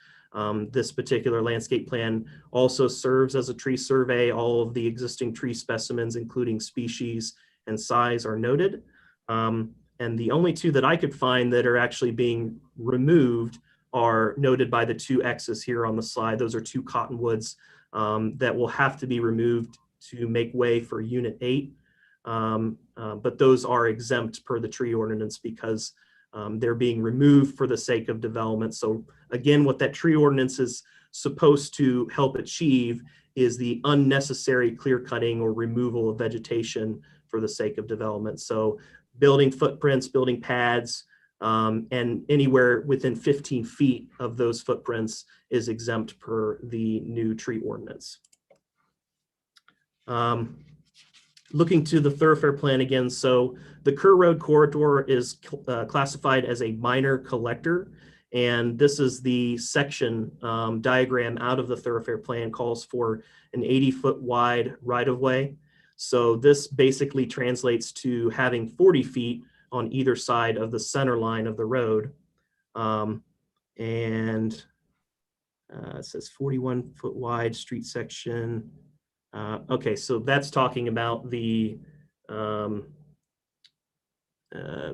This particular landscape plan also serves as a tree survey. All of the existing tree specimens, including species and size, are noted. And the only 2 that I could find that are actually being removed are noted by the 2 X's here on the slide. Those are 2 cottonwoods that will have to be removed to make way for Unit 8. But those are exempt per the tree ordinance because they're being removed for the sake of development. So again, what that tree ordinance is supposed to help achieve is the unnecessary clear cutting or removal of vegetation for the sake of development. So building footprints, building pads, and anywhere within 15 feet of those footprints is exempt per the new tree ordinance. Looking to the thoroughfare plan again, so the Kerr Road corridor is classified as a minor collector, and this is the section diagram out of the thoroughfare plan calls for an 80-foot wide right-of-way. So this basically translates to having 40 feet on either side of the center line of the road. It says 41-foot wide street section. Okay, so that's talking about the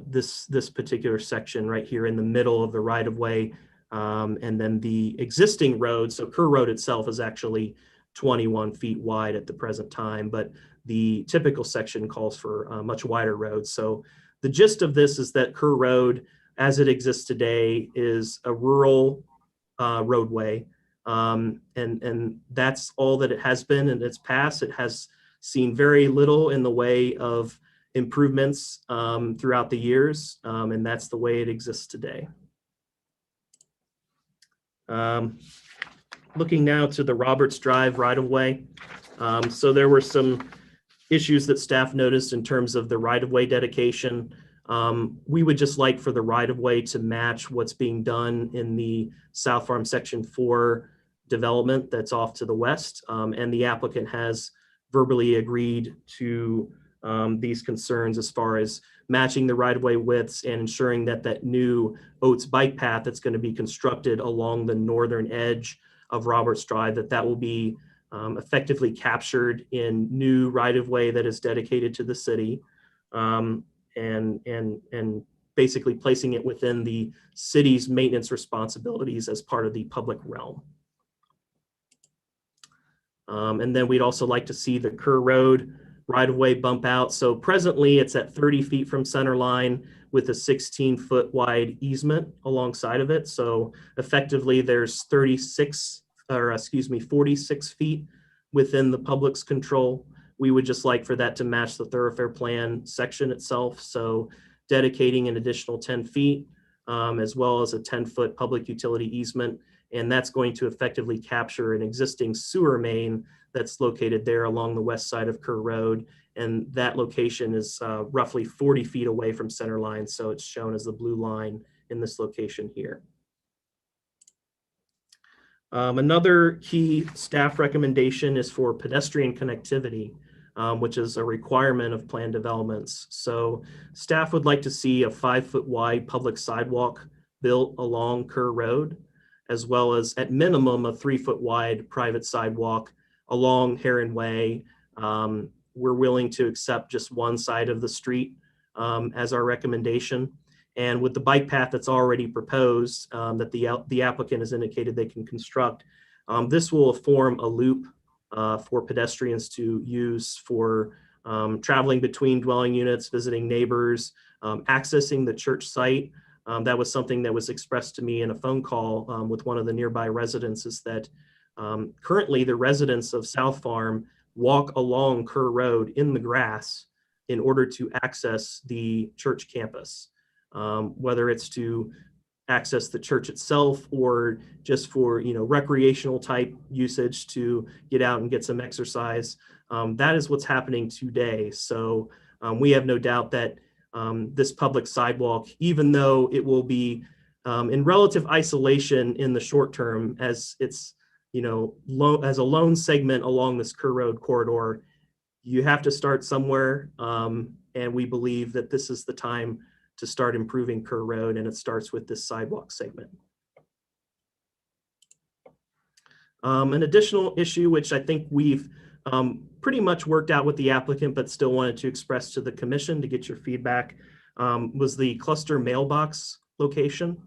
this particular section right here in the middle of the right-of-way, and then the existing road. So Kerr Road itself is actually 21 feet wide at the present time, but the typical section calls for a much wider road. So the gist of this is that Kerr Road, as it exists today, is a rural roadway. And that's all that it has been in its past. It has seen very little in the way of improvements throughout the years, and that's the way it exists today. Looking now to the Roberts Drive right-of-way. So there were some issues that staff noticed in terms of the right-of-way dedication. We would just like for the right-of-way to match what's being done in the South Farm Section 4 development that's off to the west, and the applicant has verbally agreed to these concerns as far as matching the right-of-way widths and ensuring that that new Oates bike path that's going to be constructed along the northern edge of Roberts Drive, that will be effectively captured in new right-of-way that is dedicated to the city, and basically placing it within the city's maintenance responsibilities as part of the public realm. And then we'd also like to see the Kerr Road right-of-way bump out. So presently it's at 30 feet from center line with a 16-foot wide easement alongside of it. So effectively there's 46 feet within the public's control. We would just like for that to match the thoroughfare plan section itself. So dedicating an additional 10 feet, as well as a 10-foot public utility easement. And that's going to effectively capture an existing sewer main that's located there along the west side of Kerr Road. And that location is roughly 40 feet away from center line. So it's shown as the blue line in this location here. Another key staff recommendation is for pedestrian connectivity, which is a requirement of planned developments. So staff would like to see a 5-foot wide public sidewalk built along Kerr Road, as well as at minimum a 3-foot wide private sidewalk along Heron Way. We're willing to accept just one side of the street as our recommendation. And with the bike path that's already proposed, that the applicant has indicated they can construct, this will form a loop for pedestrians to use for traveling between dwelling units, visiting neighbors, accessing the church site. That was something that was expressed to me in a phone call with one of the nearby residents, is that currently the residents of South Farm walk along Kerr Road in the grass in order to access the church campus, whether it's to access the church itself or just for recreational type usage to get out and get some exercise. That is what's happening today. So we have no doubt that this public sidewalk, even though it will be in relative isolation in the short term, as it's as a lone segment along this Kerr Road corridor, you have to start somewhere, and we believe that this is the time to start improving Kerr Road, and it starts with this sidewalk segment. An additional issue, which I think we've pretty much worked out with the applicant, but still wanted to express to the commission to get your feedback, was the cluster mailbox location.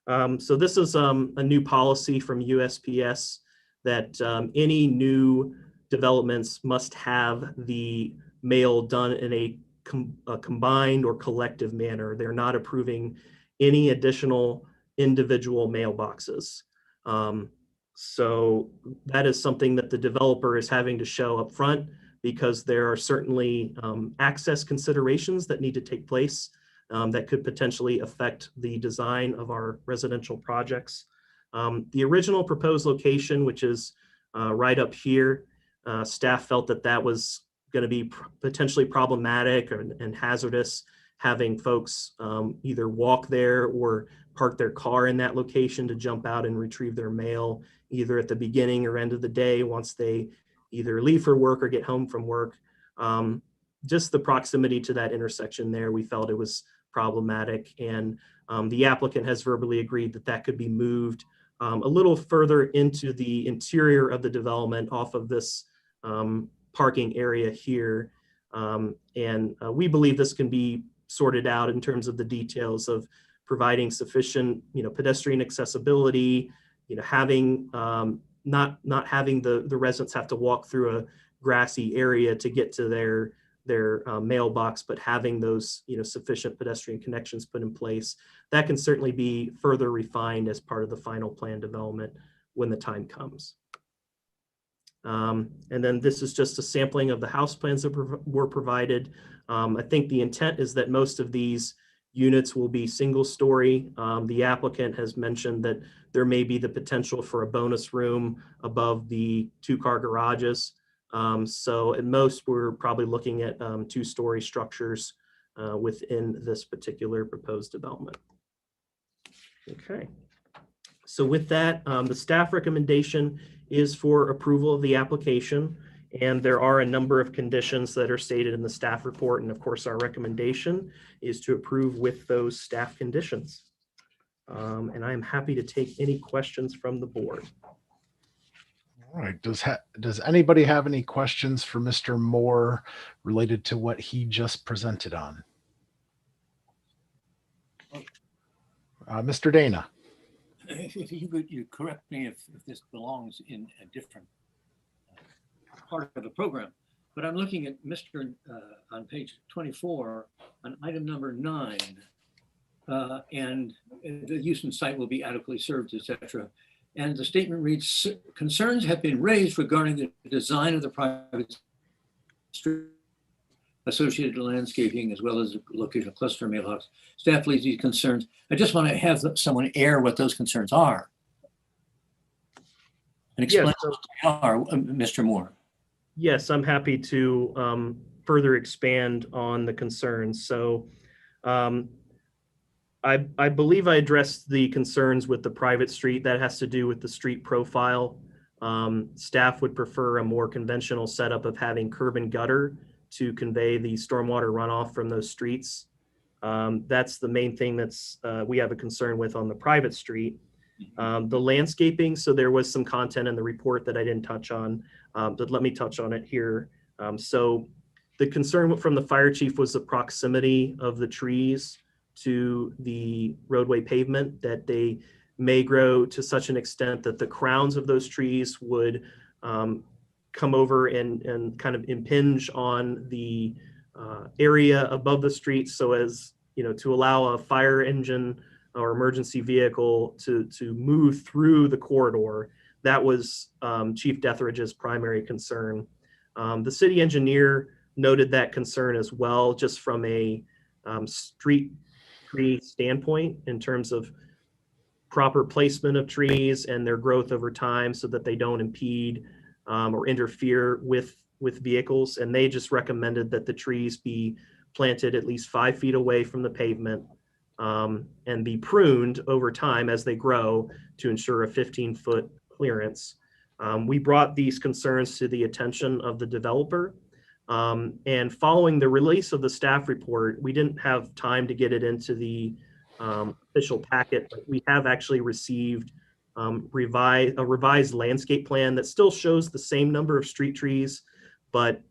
So this is a new policy from USPS that any new developments must have the mail done in a combined or collective manner. They're not approving any additional individual mailboxes. So that is something that the developer is having to show up front, because there are certainly access considerations that need to take place that could potentially affect the design of our residential projects. The original proposed location, which is right up here, staff felt that that was going to be potentially problematic and hazardous, having folks either walk there or park their car in that location to jump out and retrieve their mail, either at the beginning or end of the day once they either leave for work or get home from work. Just the proximity to that intersection there, we felt it was problematic, and the applicant has verbally agreed that that could be moved a little further into the interior of the development off of this parking area here. And we believe this can be sorted out in terms of the details of providing sufficient, pedestrian accessibility, having not having the residents have to walk through a grassy area to get to their mailbox, but having those sufficient pedestrian connections put in place. That can certainly be further refined as part of the final plan development when the time comes. And then this is just a sampling of the house plans that were provided. I think the intent is that most of these units will be single story. The applicant has mentioned that there may be the potential for a bonus room above the 2-car garages. So at most, we're probably looking at 2-story structures within this particular proposed development. Okay. So with that, the staff recommendation is for approval of the application. And there are a number of conditions that are stated in the staff report. And of course, our recommendation is to approve with those staff conditions. And I am happy to take any questions from the board. All right. Does anybody have any questions for Mr. Moore related to what he just presented on? Mr. Dana. If you could, you correct me if this belongs in a different part of the program, but I'm looking at Mr. On page 24 on item number 9, and the use and site will be adequately served, etc. And the statement reads, concerns have been raised regarding the design of the private street, associated landscaping, as well as the location of cluster mailbox. Staff leaves these concerns. I just want to have someone air what those concerns are and explain Yes, what they are, Mr. Moore. Yes, I'm happy to further expand on the concerns. So I believe I addressed the concerns with the private street. That has to do with the street profile. Staff would prefer a more conventional setup of having curb and gutter to convey the stormwater runoff from those streets. That's the main thing that's we have a concern with on the private street. The landscaping, so there was some content in the report that I didn't touch on, but let me touch on it here. So the concern from the fire chief was the proximity of the trees to the roadway pavement, that they may grow to such an extent that the crowns of those trees would come over and kind of impinge on the area above the street, so as, you know, to allow a fire engine or emergency vehicle to move through the corridor. That was Chief Deathridge's primary concern. The city engineer noted that concern as well, just from a street tree standpoint in terms of proper placement of trees and their growth over time so that they don't impede or interfere with vehicles. And they just recommended that the trees be planted at least 5 feet away from the pavement and be pruned over time as they grow to ensure a 15-foot clearance. We brought these concerns to the attention of the developer. And following the release of the staff report, we didn't have time to get it into the official packet, but we have actually received a revised landscape plan that still shows the same number of street trees, but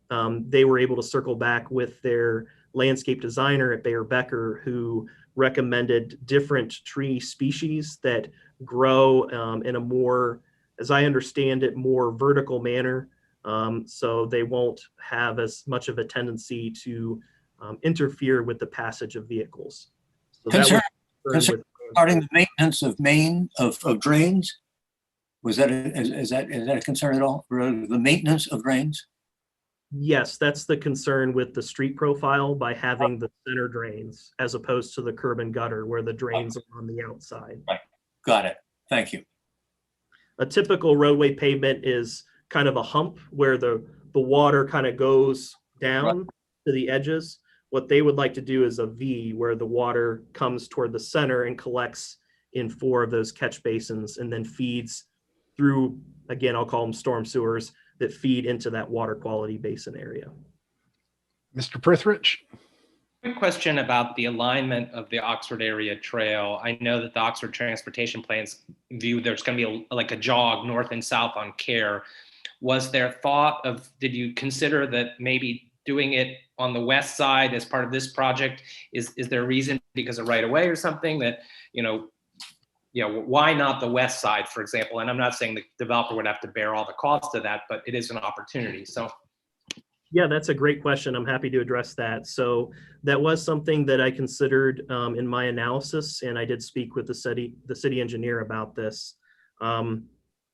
they were able to circle back with their landscape designer at Bayer Becker, who recommended different tree species that grow in a more, as I understand it, more vertical manner. So they won't have as much of a tendency to interfere with the passage of vehicles. So Concern with regarding the maintenance of drains, was that is that a concern at all? The maintenance of drains? Yes, that's the concern with the street profile by having the center drains as opposed to the curb and gutter where the drains are on the outside. Right. Got it. Thank you. A typical roadway pavement is kind of a hump where the water kind of goes down to the edges. What they would like to do is a V where the water comes toward the center and collects in 4 of those catch basins and then feeds through, again, I'll call them storm sewers that feed into that water quality basin area. Mr. Prithridge? Quick question about the alignment of the Oxford area trail. I know that the Oxford Transportation Plans view there's going to be like a jog north and south on Care. Was there thought of, did you consider that maybe doing it on the west side as part of this project? Is there a reason because of right of way or something that, why not the west side, for example? And I'm not saying the developer would have to bear all the cost of that, but it is an opportunity. So. Yeah, that's a great question. I'm happy to address that. So that was something that I considered in my analysis, and I did speak with the city engineer about this.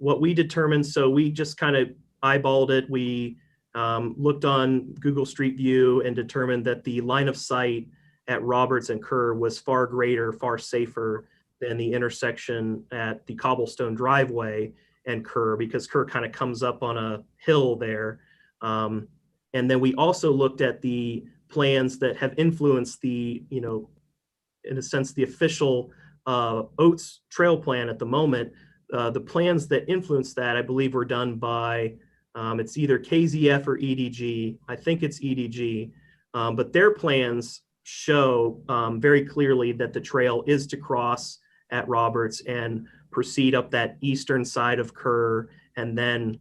What we determined, so we just kind of eyeballed it. We looked on Google Street View and determined that the line of sight at Roberts and Kerr was far greater, far safer than the intersection at the cobblestone driveway and Kerr, because Kerr kind of comes up on a hill there. And then we also looked at the plans that have influenced the, in a sense, the official Oates Trail Plan at the moment, the plans that influence that, I believe, were done by, it's either KZF or EDG. I think it's EDG, but their plans show very clearly that the trail is to cross at Roberts and proceed up that eastern side of Kerr and then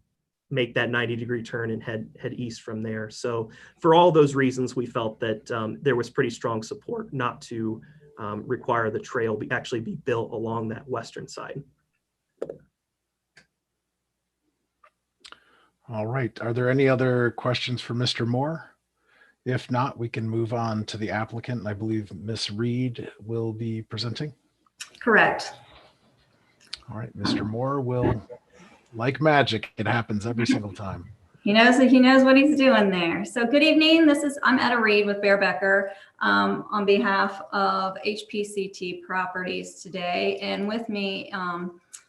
make that 90-degree turn and head east from there. So for all those reasons, we felt that there was pretty strong support not to require the trail actually be built along that western side. All right. Are there any other questions for Mr. Moore? If not, we can move on to the applicant. I believe Ms. Reed will be presenting. Correct. All right, Mr. Moore will, like magic, it happens every single time. He knows what he's doing there. So good evening. I'm Etta Reed with Bear Becker on behalf of HPCT Properties today. And with me,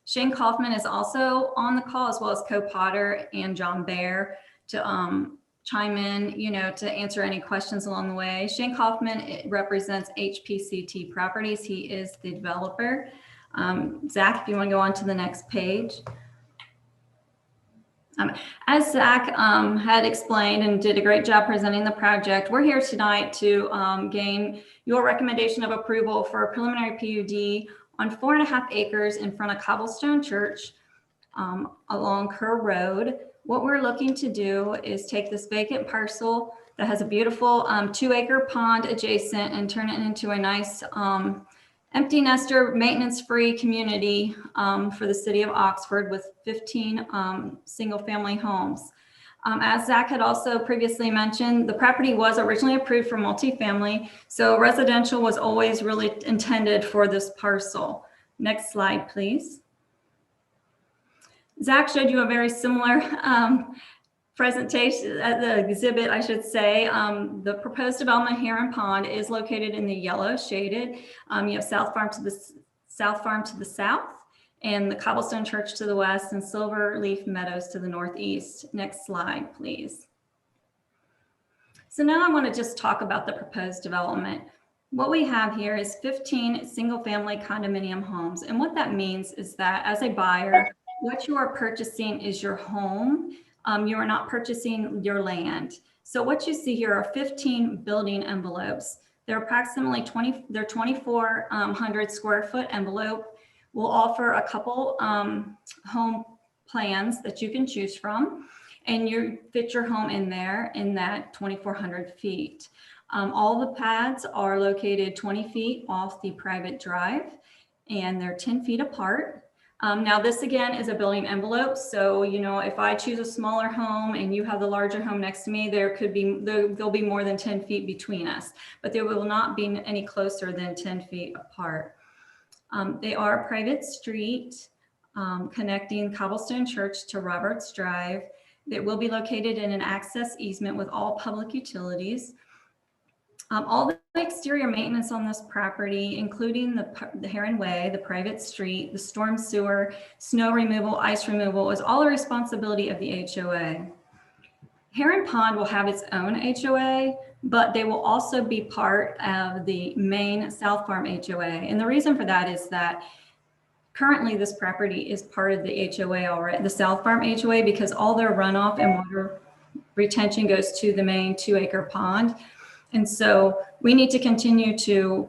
Shane Kaufman is also on the call, as well as Co Potter and John Bear to chime in, to answer any questions along the way. Shane Kaufman represents HPCT Properties. He is the developer. Zach, if you want to go on to the next page. As Zach had explained and did a great job presenting the project, we're here tonight to gain your recommendation of approval for a preliminary PUD on 4.5 acres in front of Cobblestone Church along Kerr Road. What we're looking to do is take this vacant parcel that has a beautiful 2-acre pond adjacent and turn it into a nice empty nester, maintenance-free community for the city of Oxford with 15 single-family homes. As Zach had also previously mentioned, the property was originally approved for multifamily, so residential was always really intended for this parcel. Next slide, please. Zach showed you a very similar presentation at the exhibit, I should say. The proposed development Heron Pond is located in the yellow shaded. You have South Farm to the south, and the Cobblestone Church to the west, and Silverleaf Meadows to the northeast. Next slide, please. So now I want to just talk about the proposed development. What we have here is 15 single-family condominium homes, and what that means is that as a buyer, what you are purchasing is your home. You are not purchasing your land. So what you see here are 15 building envelopes. They're approximately 2,400 square foot envelope. We'll offer a couple home plans that you can choose from, and you fit your home in there in that 2,400 feet. All the pads are located 20 feet off the private drive, and they're 10 feet apart. Now this again is a building envelope. So, if I choose a smaller home and you have the larger home next to me, there'll be more than 10 feet between us, but there will not be any closer than 10 feet apart. They are a private street connecting Cobblestone Church to Roberts Drive. It will be located in an access easement with all public utilities. All the exterior maintenance on this property, including the Heron Way, the private street, the storm sewer, snow removal, ice removal, is all a responsibility of the HOA. Heron Pond will have its own HOA, but they will also be part of the main South Farm HOA. And the reason for that is that currently this property is part of the HOA already, the South Farm HOA, because all their runoff and water retention goes to the main 2-acre pond. And so we need to continue to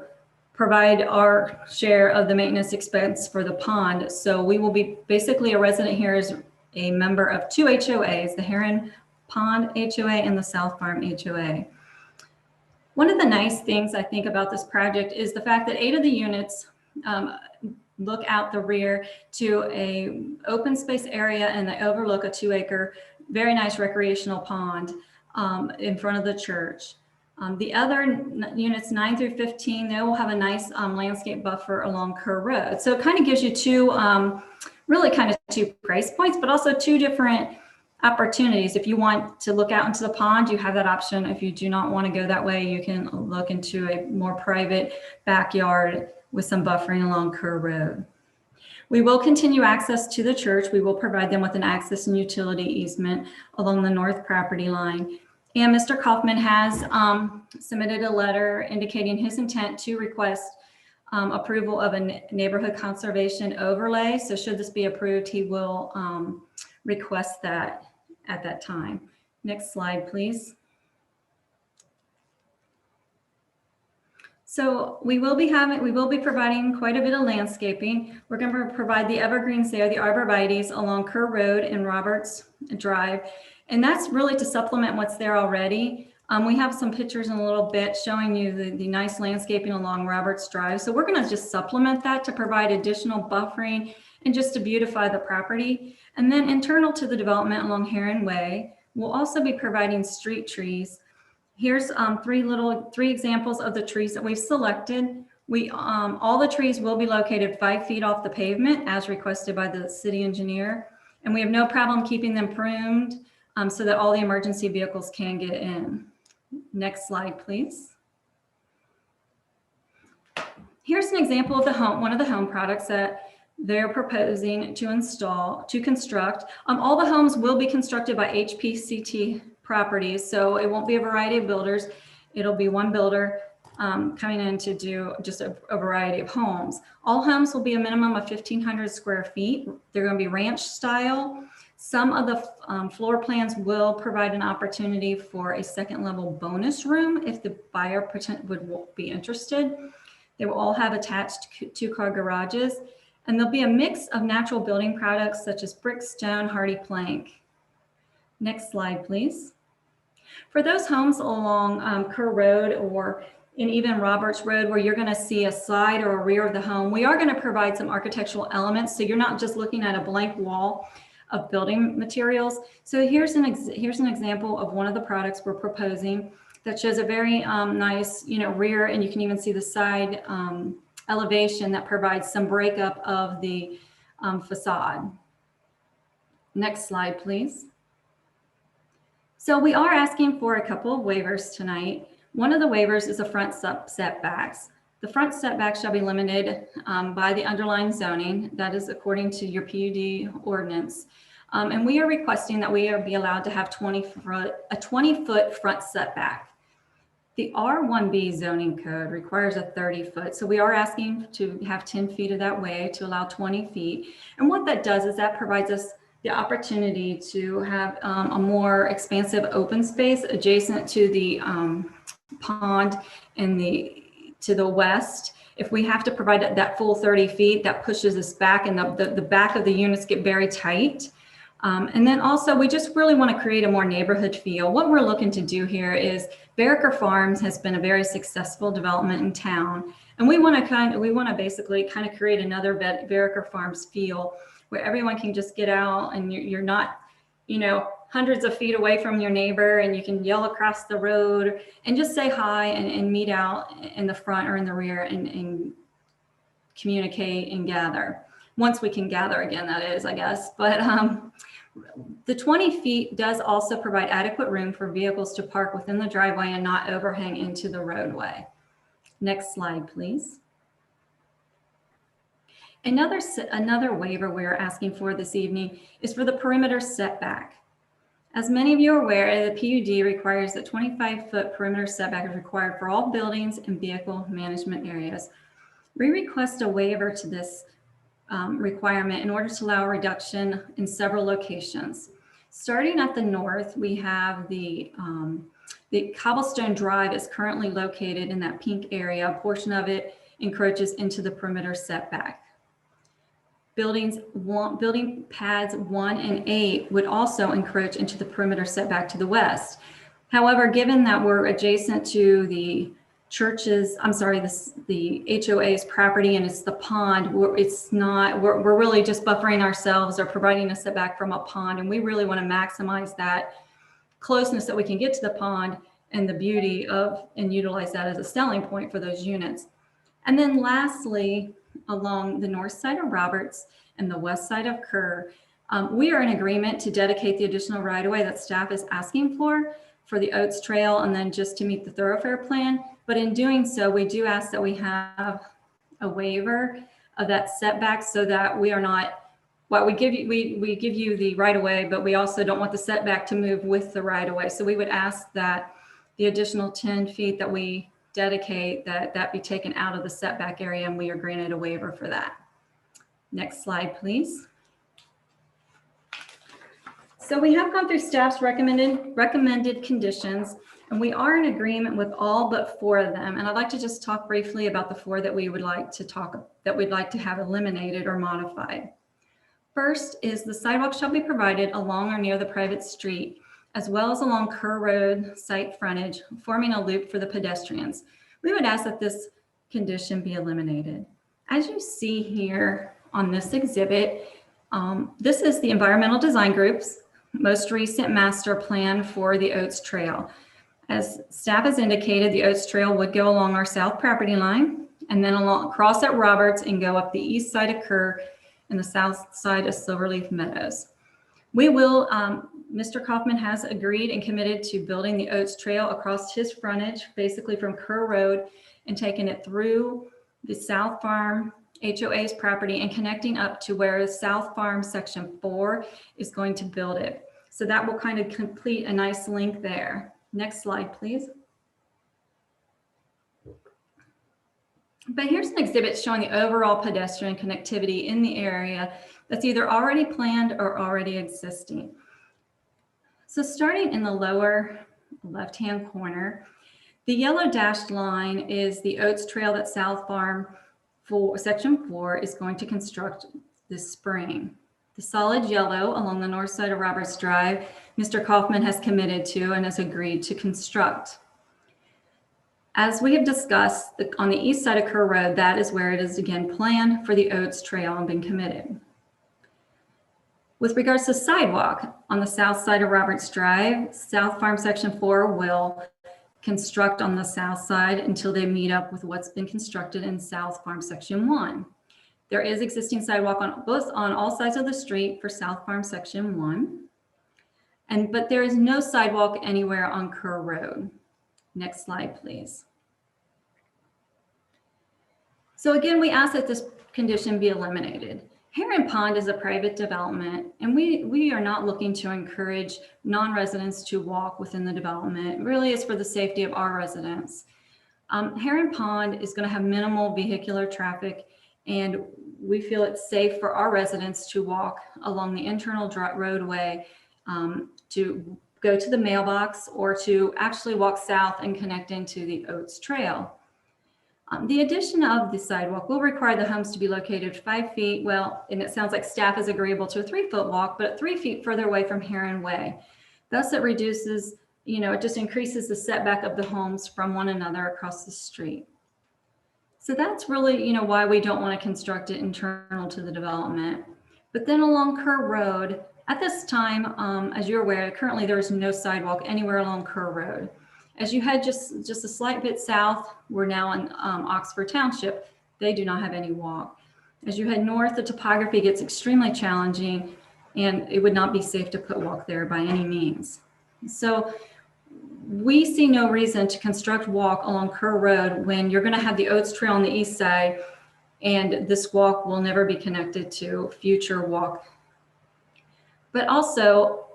provide our share of the maintenance expense for the pond. So we will be basically, a resident here is a member of 2 HOAs, the Heron Pond HOA and the South Farm HOA. One of the nice things I think about this project is the fact that 8 of the units look out the rear to a open space area, and they overlook a 2-acre, very nice recreational pond in front of the church. The other units 9 through 15, they will have a nice landscape buffer along Kerr Road. So it kind of gives you two price points, but also 2 different opportunities. If you want to look out into the pond, you have that option. If you do not want to go that way, you can look into a more private backyard with some buffering along Kerr Road. We will continue access to the church. We will provide them with an access and utility easement along the north property line. And Mr. Kaufman has submitted a letter indicating his intent to request approval of a neighborhood conservation overlay. So should this be approved, he will request that at that time. Next slide, please. So we will be providing quite a bit of landscaping. We're going to provide the evergreens there, the arborvitaes along Kerr Road and Roberts Drive. And that's really to supplement what's there already. We have some pictures in a little bit showing you the nice landscaping along Roberts Drive. So we're going to just supplement that to provide additional buffering and just to beautify the property. And then internal to the development along Heron Way, we'll also be providing street trees. Here's three examples of the trees that we've selected. All the trees will be located 5 feet off the pavement as requested by the city engineer. And we have no problem keeping them pruned so that all the emergency vehicles can get in. Next slide, please. Here's an example of one of the home products that they're proposing to construct. All the homes will be constructed by HPCT properties, so it won't be a variety of builders. It'll be one builder coming in to do just a variety of homes. All homes will be a minimum of 1,500 square feet. They're going to be ranch style. Some of the floor plans will provide an opportunity for a second level bonus room if the buyer would be interested. They will all have attached 2-car garages, and there'll be a mix of natural building products such as brick, stone, hardy plank. Next slide, please. For those homes along Kerr Road or in even Roberts Road, where you're going to see a side or a rear of the home, we are going to provide some architectural elements. So you're not just looking at a blank wall of building materials. So here's an example of one of the products we're proposing that shows a very nice, rear, and you can even see the side elevation that provides some breakup of the facade. Next slide, please. So we are asking for a couple of waivers tonight. One of the waivers is the front setbacks. The front setbacks shall be limited by the underlying zoning. That is according to your PUD ordinance. And we are requesting that we be allowed to have a 20-foot front setback. The R1B zoning code requires a 30-foot. So we are asking to have 10 feet of that way to allow 20 feet. And what that does is that provides us the opportunity to have a more expansive open space adjacent to the pond to the west. If we have to provide that full 30 feet, that pushes us back, and the back of the units get very tight. And then also, we just really want to create a more neighborhood feel. What we're looking to do here is Barraker Farms has been a very successful development in town, and we want to basically kind of create another Barraker Farms feel where everyone can just get out and you're not, hundreds of feet away from your neighbor, and you can yell across the road and just say hi and meet out in the front or in the rear and communicate and gather. Once we can gather again, that is, I guess. But the 20 feet does also provide adequate room for vehicles to park within the driveway and not overhang into the roadway. Next slide, please. Another waiver we're asking for this evening is for the perimeter setback. As many of you are aware, the PUD requires that 25-foot perimeter setback is required for all buildings and vehicle management areas. We request a waiver to this requirement in order to allow a reduction in several locations. Starting at the north, we have the Cobblestone Drive is currently located in that pink area. A portion of it encroaches into the perimeter setback. Building pads 1 and 8 would also encroach into the perimeter setback to the west. However, given that we're adjacent to the the HOA's property and it's the pond, we're really just buffering ourselves or providing a setback from a pond, and we really want to maximize that closeness that we can get to the pond and the beauty of and utilize that as a selling point for those units. And then lastly, along the north side of Roberts and the west side of Kerr, we are in agreement to dedicate the additional right-of-way that staff is asking for the Oates Trail, and then just to meet the thoroughfare plan. But in doing so, we do ask that we have a waiver of that setback so that we are not, well, we give you the right-of-way, but we also don't want the setback to move with the right-of-way. So we would ask that the additional 10 feet that we dedicate that that be taken out of the setback area, and we are granted a waiver for that. Next slide, please. So we have gone through staff's recommended conditions, and we are in agreement with all but 4 of them. And I'd like to just talk briefly about the 4 that we'd like to have eliminated or modified. First is the sidewalk shall be provided along or near the private street, as well as along Kerr Road site frontage, forming a loop for the pedestrians. We would ask that this condition be eliminated. As you see here on this exhibit, this is the Environmental Design Group's most recent master plan for the Oates Trail. As staff has indicated, the Oates Trail would go along our south property line and then across at Roberts and go up the east side of Kerr and the south side of Silverleaf Meadows. We will, Mr. Kaufman has agreed and committed to building the Oates Trail across his frontage, basically from Kerr Road, and taking it through the South Farm HOA's property and connecting up to where South Farm Section 4 is going to build it. So that will kind of complete a nice link there. Next slide, please. But here's an exhibit showing the overall pedestrian connectivity in the area that's either already planned or already existing. So starting in the lower left-hand corner, the yellow dashed line is the Oates Trail that South Farm Section 4 is going to construct this spring. The solid yellow along the north side of Roberts Drive, Mr. Kaufman has committed to and has agreed to construct. As we have discussed, on the east side of Kerr Road, that is where it is again planned for the Oates Trail and been committed. With regards to sidewalk, on the south side of Roberts Drive, South Farm Section 4 will construct on the south side until they meet up with what's been constructed in South Farm Section 1. There is existing sidewalk on all sides of the street for South Farm Section 1, but there is no sidewalk anywhere on Kerr Road. Next slide, please. So again, we ask that this condition be eliminated. Heron Pond is a private development, and we are not looking to encourage non-residents to walk within the development. It really is for the safety of our residents. Heron Pond is going to have minimal vehicular traffic, and we feel it's safe for our residents to walk along the internal roadway to go to the mailbox or to actually walk south and connect into the Oates Trail. The addition of the sidewalk will require the homes to be located 5 feet, well, and it sounds like staff is agreeable to a 3-foot walk, but 3 feet further away from Heron Way. Thus it reduces, it just increases the setback of the homes from one another across the street. So that's really, why we don't want to construct it internal to the development. But then along Kerr Road, at this time, as you're aware, currently there is no sidewalk anywhere along Kerr Road. As you head just a slight bit south, we're now in Oxford Township. They do not have any walk. As you head north, the topography gets extremely challenging, and it would not be safe to put walk there by any means. So we see no reason to construct walk along Kerr Road when you're going to have the Oates Trail on the east side, and this walk will never be connected to future walk. But also,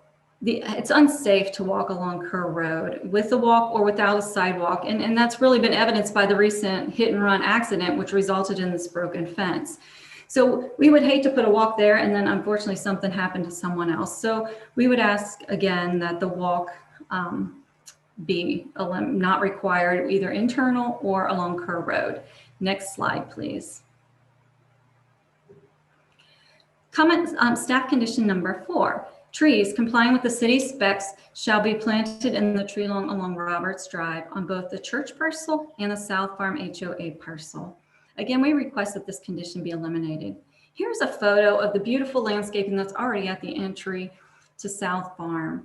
it's unsafe to walk along Kerr Road with a walk or without a sidewalk. And that's really been evidenced by the recent hit and run accident, which resulted in this broken fence. So we would hate to put a walk there and then unfortunately something happened to someone else. So we would ask again that the walk be not required either internal or along Kerr Road. Next slide, please. Comment staff condition number 4. Trees complying with the city specs shall be planted in the tree lawn along Roberts Drive on both the church parcel and the South Farm HOA parcel. Again, we request that this condition be eliminated. Here's a photo of the beautiful landscaping that's already at the entry to South Farm.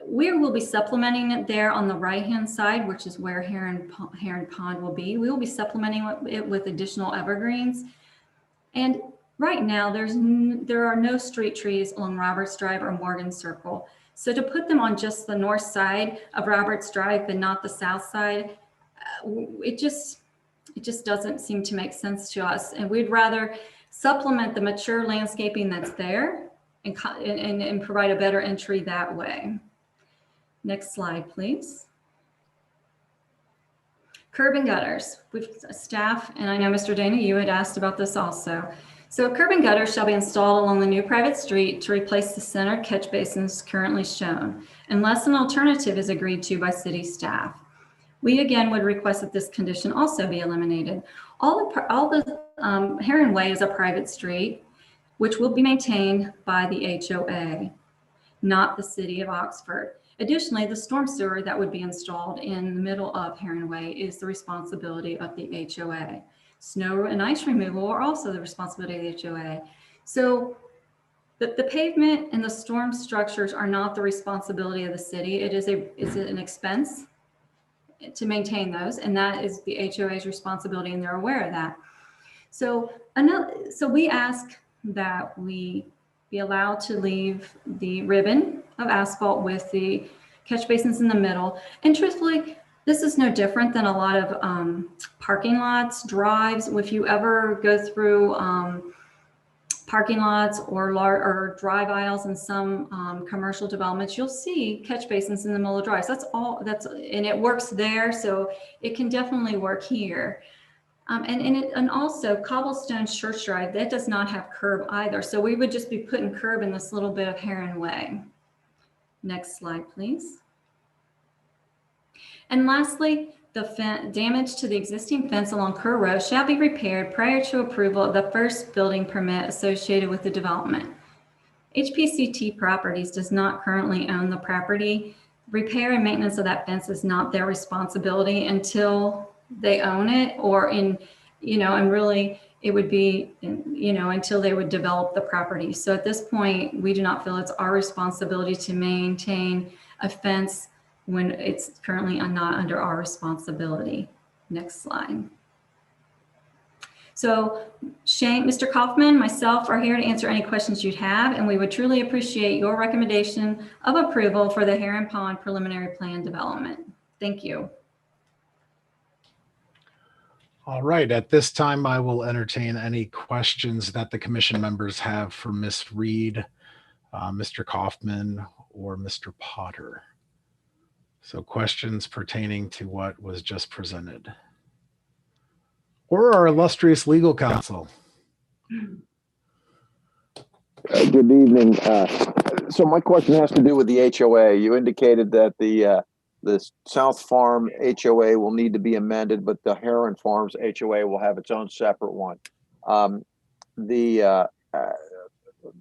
We will be supplementing it there on the right-hand side, which is where Heron Pond will be. We will be supplementing it with additional evergreens. And right now, there are no street trees along Roberts Drive or Morgan Circle. So to put them on just the north side of Roberts Drive, but not the south side, it just doesn't seem to make sense to us. And we'd rather supplement the mature landscaping that's there and provide a better entry that way. Next slide, please. Curb and gutters. We've staff, and I know Mr. Dana, you had asked about this also. So curb and gutters shall be installed along the new private street to replace the centered catch basins currently shown, unless an alternative is agreed to by city staff. We again would request that this condition also be eliminated. All the Heron Way is a private street, which will be maintained by the HOA, not the city of Oxford. Additionally, the storm sewer that would be installed in the middle of Heron Way is the responsibility of the HOA. Snow and ice removal are also the responsibility of the HOA. So the pavement and the storm structures are not the responsibility of the city. It is an expense to maintain those, and that is the HOA's responsibility, and they're aware of that. So we ask that we be allowed to leave the ribbon of asphalt with the catch basins in the middle. And truthfully, this is no different than a lot of parking lots, drives. If you ever go through parking lots or drive aisles in some commercial developments, you'll see catch basins in the middle of drives. And it works there, so it can definitely work here. And also Cobblestone Church Drive, that does not have curb either. So we would just be putting curb in this little bit of Heron Way. Next slide, please. And lastly, the damage to the existing fence along Kerr Road shall be repaired prior to approval of the first building permit associated with the development. HPCT Properties does not currently own the property. Repair and maintenance of that fence is not their responsibility until they own it, and really it would be, until they would develop the property. So at this point, we do not feel it's our responsibility to maintain a fence when it's currently not under our responsibility. Next slide. So Shane, Mr. Kaufman, myself are here to answer any questions you'd have, and we would truly appreciate your recommendation of approval for the Heron Pond preliminary plan development. Thank you. All right, at this time, I will entertain any questions that the commission members have for Ms. Reed, Mr. Kaufman, or Mr. Potter. So questions pertaining to what was just presented. Or our illustrious legal counsel. Good evening. So my question has to do with the HOA. You indicated that the South Farm HOA will need to be amended, but the Heron Farms HOA will have its own separate one.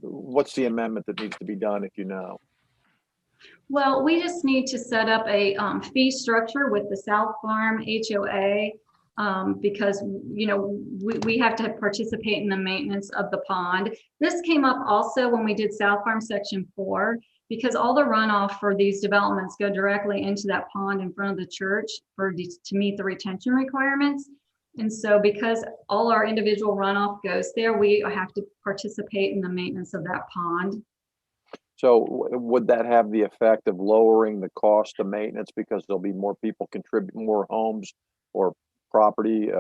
What's the amendment that needs to be done, if you know? Well, we just need to set up a fee structure with the South Farm HOA because, we have to participate in the maintenance of the pond. This came up also when we did South Farm Section 4, because all the runoff for these developments go directly into that pond in front of the church to meet the retention requirements. And so because all our individual runoff goes there, we have to participate in the maintenance of that pond. So would that have the effect of lowering the cost of maintenance because there'll be more people contribute, more homes or property?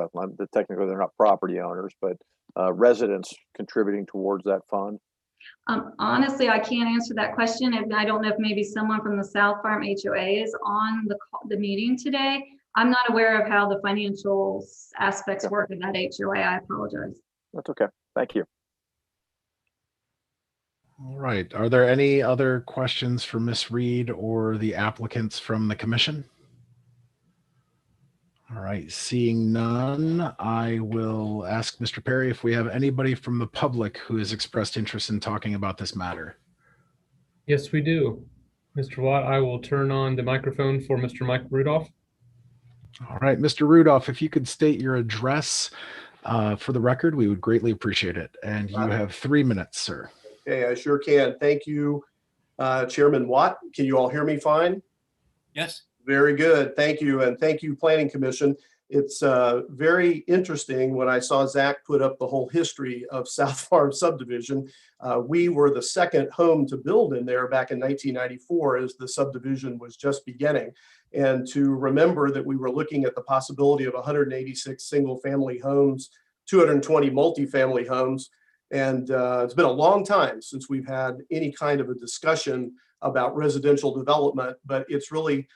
Technically, they're not property owners, but residents contributing towards that fund? Honestly, I can't answer that question. And I don't know if maybe someone from the South Farm HOA is on the meeting today. I'm not aware of how the financial aspects work of that HOA. I apologize. That's okay. Thank you. All right. Are there any other questions for Ms. Reed or the applicants from the commission? All right. Seeing none, I will ask Mr. Perry if we have anybody from the public who has expressed interest in talking about this matter. Yes, we do. Mr. Watt, I will turn on the microphone for Mr. Mike Rudolph. All right. Mr. Rudolph, if you could state your address for the record, we would greatly appreciate it. And you have 3 minutes, sir. Okay, I sure can. Thank you, Chairman Watt. Can you all hear me fine? Yes. Very good. Thank you. And thank you, Planning Commission. It's very interesting when I saw Zach put up the whole history of South Farm subdivision. We were the second home to build in there back in 1994 as the subdivision was just beginning. And to remember that we were looking at the possibility of 186 single family homes, 220 multifamily homes. And it's been a long time since we've had any kind of a discussion about residential development, but it's really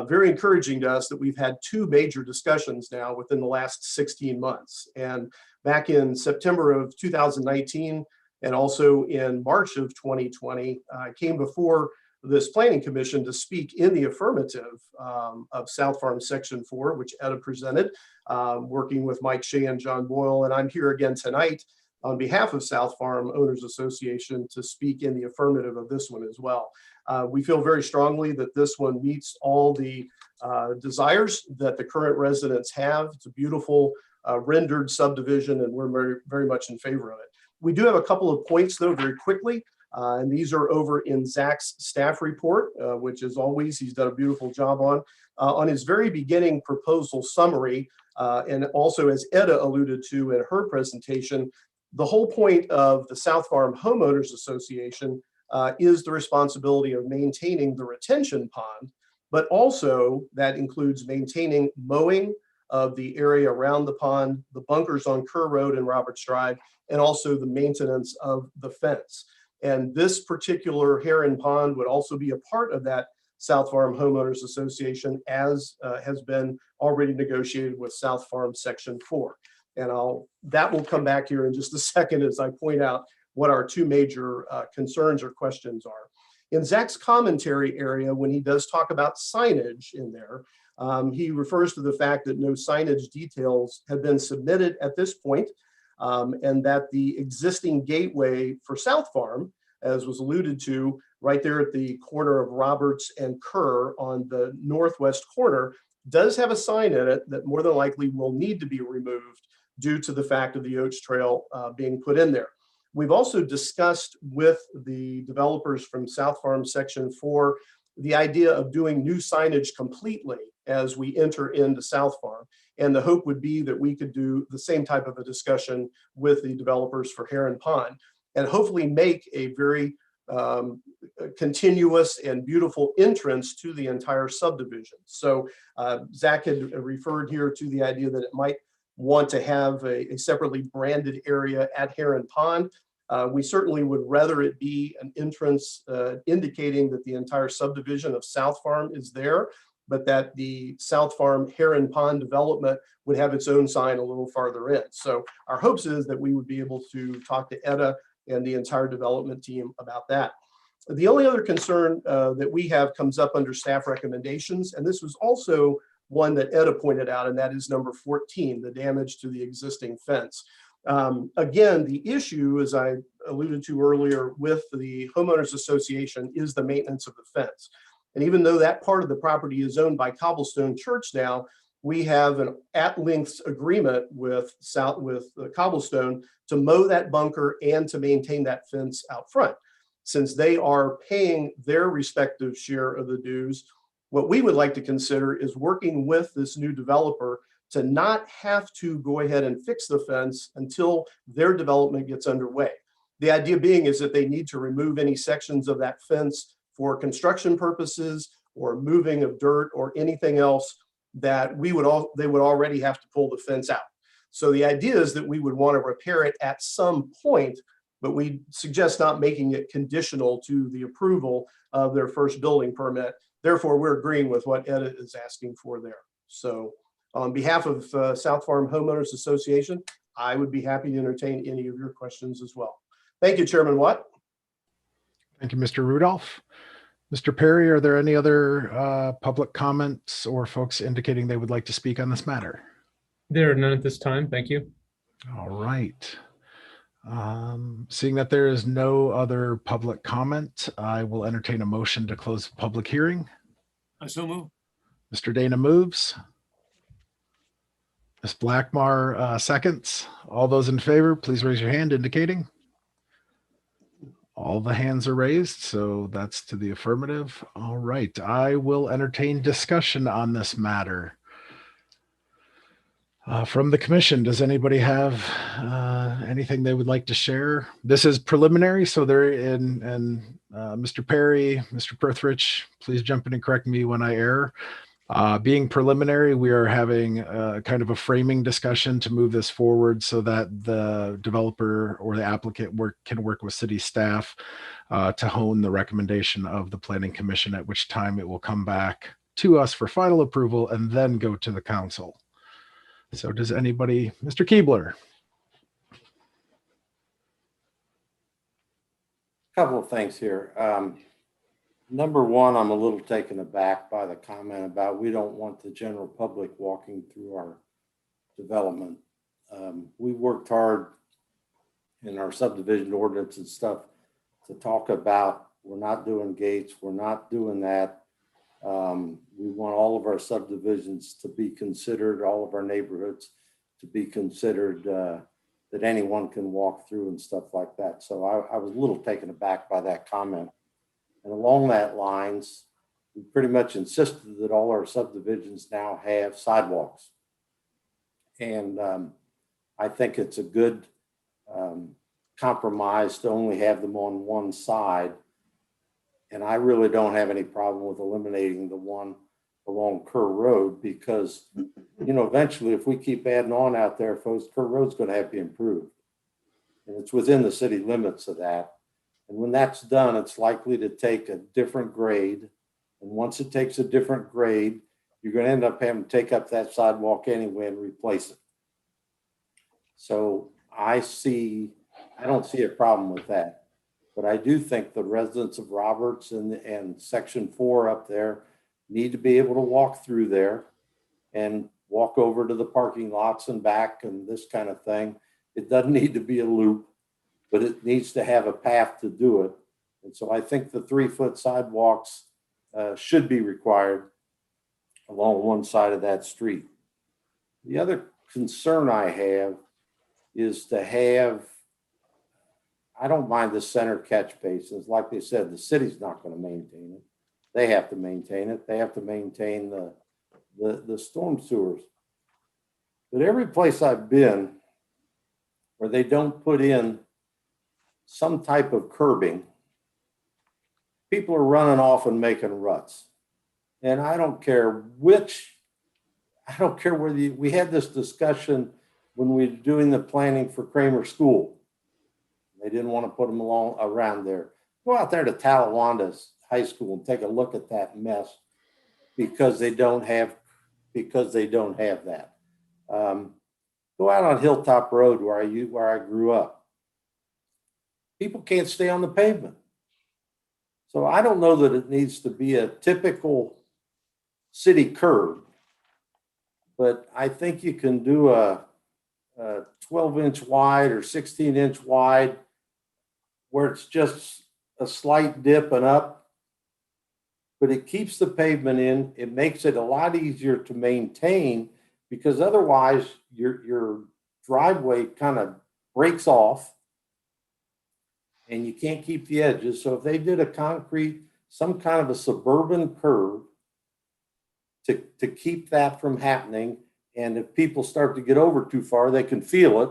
very encouraging to us that we've had two major discussions now within the last 16 months. And back in September of 2019 and also in March of 2020, I came before this planning commission to speak in the affirmative of South Farm Section 4, which Etta presented, working with Mike Shea and John Boyle. And I'm here again tonight on behalf of South Farm Owners Association to speak in the affirmative of this one as well. We feel very strongly that this one meets all the desires that the current residents have. It's a beautiful rendered subdivision, and we're very, very much in favor of it. We do have a couple of points, though, very quickly. And these are over in Zach's staff report, which as always, he's done a beautiful job on his very beginning proposal summary. And also, as Etta alluded to in her presentation, the whole point of the South Farm Homeowners Association is the responsibility of maintaining the retention pond, but also that includes maintaining mowing of the area around the pond, the bunkers on Kerr Road and Roberts Drive, and also the maintenance of the fence. And this particular Heron Pond would also be a part of that South Farm Homeowners Association, as has been already negotiated with South Farm Section 4. And that will come back here in just a second as I point out what our two major concerns or questions are. In Zach's commentary area, when he does talk about signage in there, he refers to the fact that no signage details have been submitted at this point, and that the existing gateway for South Farm, as was alluded to, right there at the corner of Roberts and Kerr on the northwest corner, does have a sign in it that more than likely will need to be removed due to the fact of the Oats Trail being put in there. We've also discussed with the developers from South Farm Section 4 the idea of doing new signage completely as we enter into South Farm. And the hope would be that we could do the same type of a discussion with the developers for Heron Pond and hopefully make a very continuous and beautiful entrance to the entire subdivision. So Zach had referred here to the idea that it might want to have a separately branded area at Heron Pond. We certainly would rather it be an entrance indicating that the entire subdivision of South Farm is there, but that the South Farm Heron Pond development would have its own sign a little farther in. So our hopes is that we would be able to talk to Etta and the entire development team about that. The only other concern that we have comes up under staff recommendations, and this was also one that Etta pointed out, and that is number 14, the damage to the existing fence. Again, the issue, as I alluded to earlier with the Homeowners Association, is the maintenance of the fence. And even though that part of the property is owned by Cobblestone Church now, we have an at-length agreement with Cobblestone to mow that bunker and to maintain that fence out front. Since they are paying their respective share of the dues, what we would like to consider is working with this new developer to not have to go ahead and fix the fence until their development gets underway. The idea being is that they need to remove any sections of that fence for construction purposes or moving of dirt or anything else that they would already have to pull the fence out. So the idea is that we would want to repair it at some point, but we suggest not making it conditional to the approval of their first building permit. Therefore, we're agreeing with what Etta is asking for there. So on behalf of South Farm Homeowners Association, I would be happy to entertain any of your questions as well. Thank you, Chairman Watt. Thank you, Mr. Rudolph. Mr. Perry, are there any other public comments or folks indicating they would like to speak on this matter? There are none at this time. Thank you. All right. Seeing that there is no other public comment, I will entertain a motion to close the public hearing. I so move. Mr. Dana moves. Ms. Blackmar seconds. All those in favor, please raise your hand indicating. All the hands are raised, so that's to the affirmative. All right, I will entertain discussion on this matter. From the commission, does anybody have anything they would like to share? This is preliminary, so they're in, and Mr. Perry, Mr. Prithridge, please jump in and correct me when I err. Being preliminary, we are having kind of a framing discussion to move this forward so that the developer or the applicant can work with city staff to hone the recommendation of the Planning Commission, at which time it will come back to us for final approval and then go to the council. So does anybody, Mr. Keebler? Couple of things here. Number one, I'm a little taken aback by the comment about we don't want the general public walking through our development. We worked hard in our subdivision ordinance and stuff to talk about, we're not doing gates, we're not doing that. We want all of our subdivisions to be considered, all of our neighborhoods to be considered that anyone can walk through and stuff like that. So I was a little taken aback by that comment. And along that lines, we pretty much insisted that all our subdivisions now have sidewalks. And I think it's a good compromise to only have them on one side. And I really don't have any problem with eliminating the one along Kerr Road because, you know, eventually if we keep adding on out there, folks, Kerr Road's going to have to be improved. And it's within the city limits of that. And when that's done, it's likely to take a different grade. And once it takes a different grade, you're going to end up having to take up that sidewalk anyway and replace it. So I don't see a problem with that. But I do think the residents of Roberts and Section 4 up there need to be able to walk through there and walk over to the parking lots and back and this kind of thing. It doesn't need to be a loop, but it needs to have a path to do it. And so I think the 3-foot sidewalks should be required along one side of that street. The other concern I have is to have, I don't mind the center catch basins. Like they said, the city's not going to maintain it. They have to maintain it. They have to maintain the storm sewers. But every place I've been where they don't put in some type of curbing, people are running off and making ruts. And I don't care whether we had this discussion when we were doing the planning for Kramer School. They didn't want to put them around there. Go out there to Talawanda High School and take a look at that mess because they don't have that. Go out on Hilltop Road where I grew up. People can't stay on the pavement. So I don't know that it needs to be a typical city curb, but I think you can do a 12-inch wide or 16-inch wide where it's just a slight dip and up, but it keeps the pavement in. It makes it a lot easier to maintain because otherwise your driveway kind of breaks off and you can't keep the edges. So if they did a concrete, some kind of a suburban curb to keep that from happening, and if people start to get over too far, they can feel it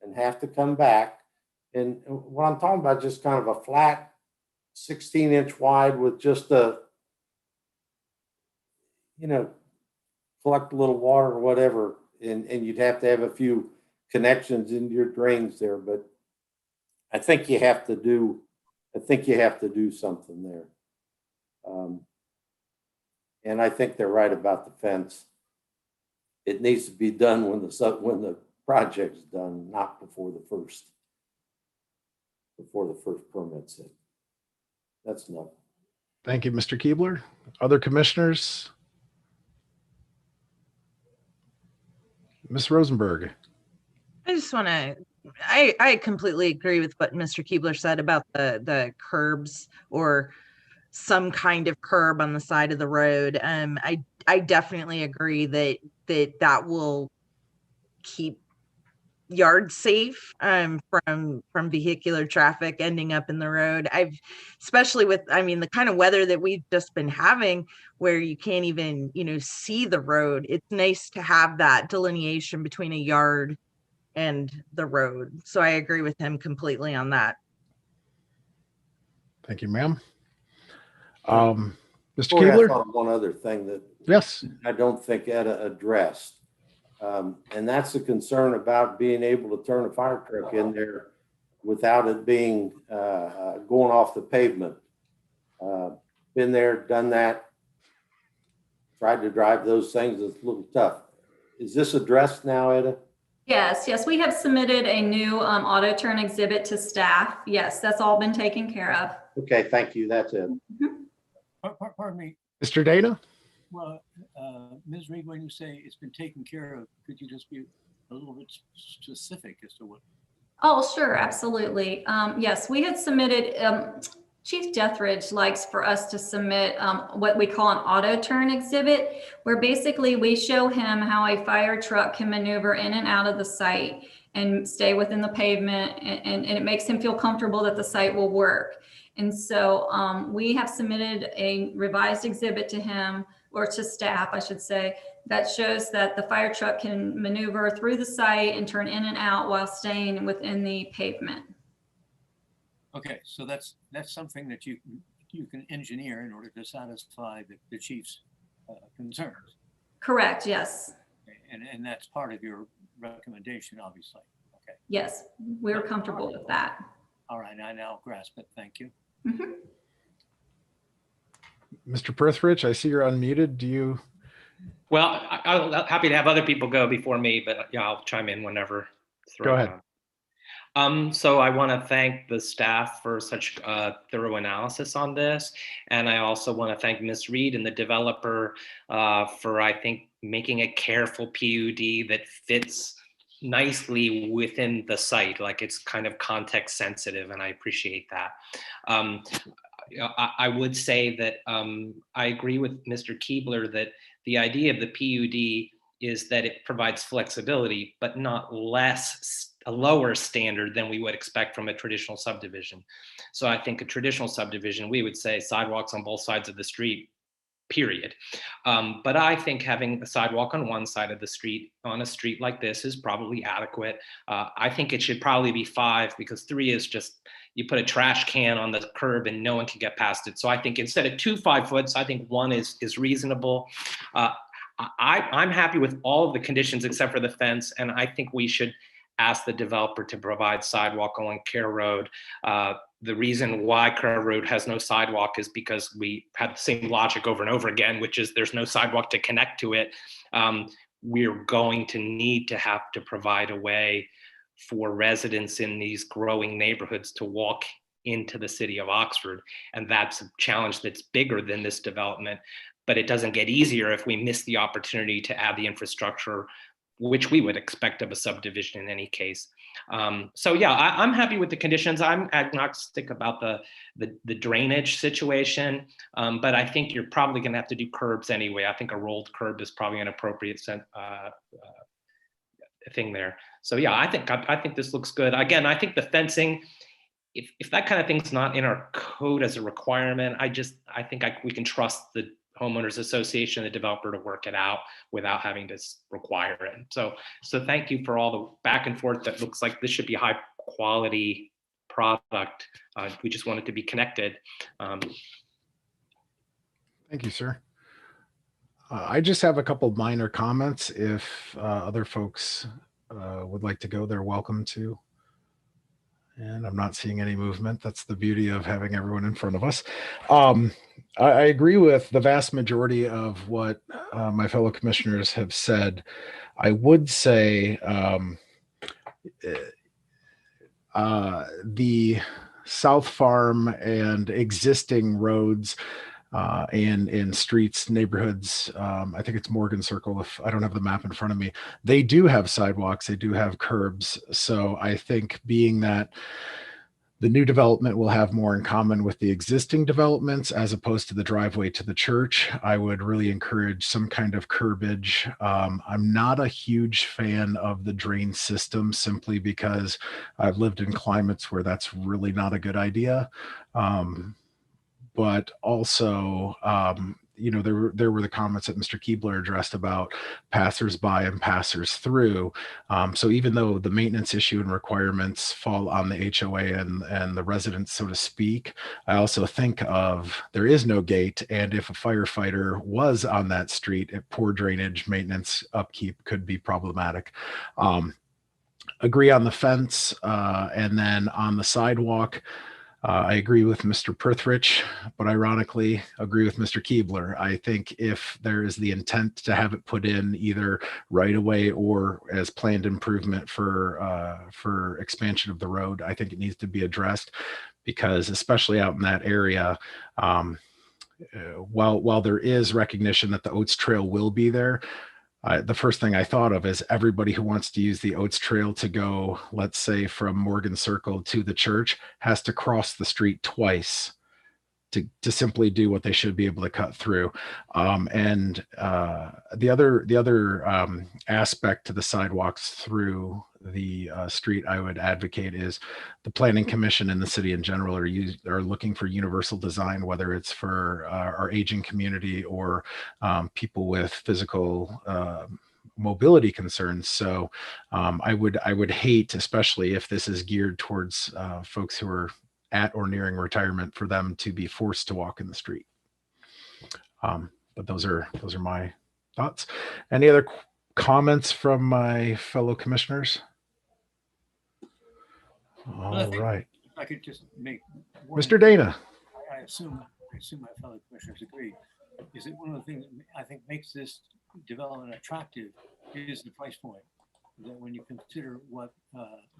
and have to come back. And what I'm talking about, just kind of a flat 16-inch wide with just a, collect a little water or whatever. And you'd have to have a few connections into your drains there. But I think you have to do something there. And I think they're right about the fence. It needs to be done when the project's done, not before the first permit's in. That's enough. Thank you, Mr. Keebler. Other commissioners? Ms. Rosenberg. I just want to, I completely agree with what Mr. Keebler said about the curbs or some kind of curb on the side of the road. I definitely agree that will keep yards safe from vehicular traffic ending up in the road. Especially with, the kind of weather that we've just been having where you can't even, see the road. It's nice to have that delineation between a yard and the road. So I agree with him completely on that. Thank you, ma'am. Mr. Corey, I Keebler? thought of one other thing that Yes. I don't think Etta addressed. And that's the concern about being able to turn a fire truck in there without it being going off the pavement. Been there, done that. tried to drive those things. It's a little tough. Is this addressed now, Etta? Yes, we have submitted a new auto turn exhibit to staff. Yes, that's all been taken care of. Okay, thank you. That's it. Pardon me. Mr. Dana? Well, Ms. Reed, when you say it's been taken care of, could you just be a little bit specific as to what? Oh, sure, absolutely. Yes, we had submitted, Chief Deathridge likes for us to submit what we call an auto turn exhibit, where basically we show him how a fire truck can maneuver in and out of the site and stay within the pavement, and it makes him feel comfortable that the site will work. And so we have submitted a revised exhibit to him, or to staff, I should say, that shows that the fire truck can maneuver through the site and turn in and out while staying within the pavement. Okay, so that's something that you can engineer in order to satisfy the chief's concerns. Correct, yes. And that's part of your recommendation, obviously. Okay. Yes, we're comfortable with that. All right, I now grasp it. Thank you. Mm-hmm. Mr. Prithridge, I see you're unmuted. Do you? Well, I'm happy to have other people go before me, but yeah, I'll chime in whenever. Go ahead. So I want to thank the staff for such thorough analysis on this. And I also want to thank Ms. Reed and the developer for, I think, making a careful PUD that fits nicely within the site, like it's kind of context sensitive, and I appreciate that. I would say that I agree with Mr. Keebler that the idea of the PUD is that it provides flexibility, but not a lower standard than we would expect from a traditional subdivision. So I think a traditional subdivision, we would say sidewalks on both sides of the street, period. But I think having a sidewalk on one side of the street on a street like this is probably adequate. I think it should probably be 5, because 3 is just, you put a trash can on the curb and no one can get past it. So I think instead of 2 5-foots, I think 1 is reasonable. I'm happy with all of the conditions except for the fence, and I think we should ask the developer to provide sidewalk along Kerr Road. The reason why Kerr Road has no sidewalk is because we had the same logic over and over again, which is there's no sidewalk to connect to it. We're going to need to have to provide a way for residents in these growing neighborhoods to walk into the city of Oxford. And that's a challenge that's bigger than this development, but it doesn't get easier if we miss the opportunity to add the infrastructure, which we would expect of a subdivision in any case. So yeah, I'm happy with the conditions. I'm agnostic about the drainage situation, but I think you're probably gonna have to do curbs anyway. I think a rolled curb is probably an appropriate thing there. So yeah, I think this looks good. Again, I think the fencing, if that kind of thing's not in our code as a requirement, I think we can trust the homeowners association, the developer, to work it out without having to require it. So thank you for all the back and forth. That looks like this should be a high quality product. We just want it to be connected. Thank you, sir. I just have a couple minor comments. If other folks would like to go, they're welcome to. And I'm not seeing any movement. That's the beauty of having everyone in front of us. I agree with the vast majority of what my fellow commissioners have said. I would say the South Farm and existing roads and in streets, neighborhoods, I think it's Morgan Circle, if I don't have the map in front of me, they do have sidewalks, they do have curbs. So I think being that the new development will have more in common with the existing developments as opposed to the driveway to the church, I would really encourage some kind of curbage. I'm not a huge fan of the drain system simply because I've lived in climates where that's really not a good idea. But also, you know, there were the comments that Mr. Keebler addressed about passersby and passers through. So even though the maintenance issue and requirements fall on the HOA and the residents, so to speak, I also think of there is no gate. And if a firefighter was on that street, poor drainage, maintenance, upkeep could be problematic. Agree on the fence, and then on the sidewalk, I agree with Mr. Prithridge, but ironically agree with Mr. Keebler. I think if there is the intent to have it put in either right away or as planned improvement for expansion of the road, I think it needs to be addressed, because especially out in that area, while there is recognition that the Oats Trail will be there, the first thing I thought of is everybody who wants to use the Oats Trail to go, let's say, from Morgan Circle to the church has to cross the street twice to simply do what they should be able to cut through. And the other aspect to the sidewalks through the street I would advocate is the Planning Commission and the city in general are looking for universal design, whether it's for our aging community or people with physical mobility concerns. So I would hate, especially if this is geared towards folks who are at or nearing retirement, for them to be forced to walk in the street. But those are my thoughts. Any other comments from my fellow commissioners? All right. If I could just make Mr. Dana. I assume my fellow commissioners agree, is that one of the things that I think makes this development attractive is the price point. That when you consider what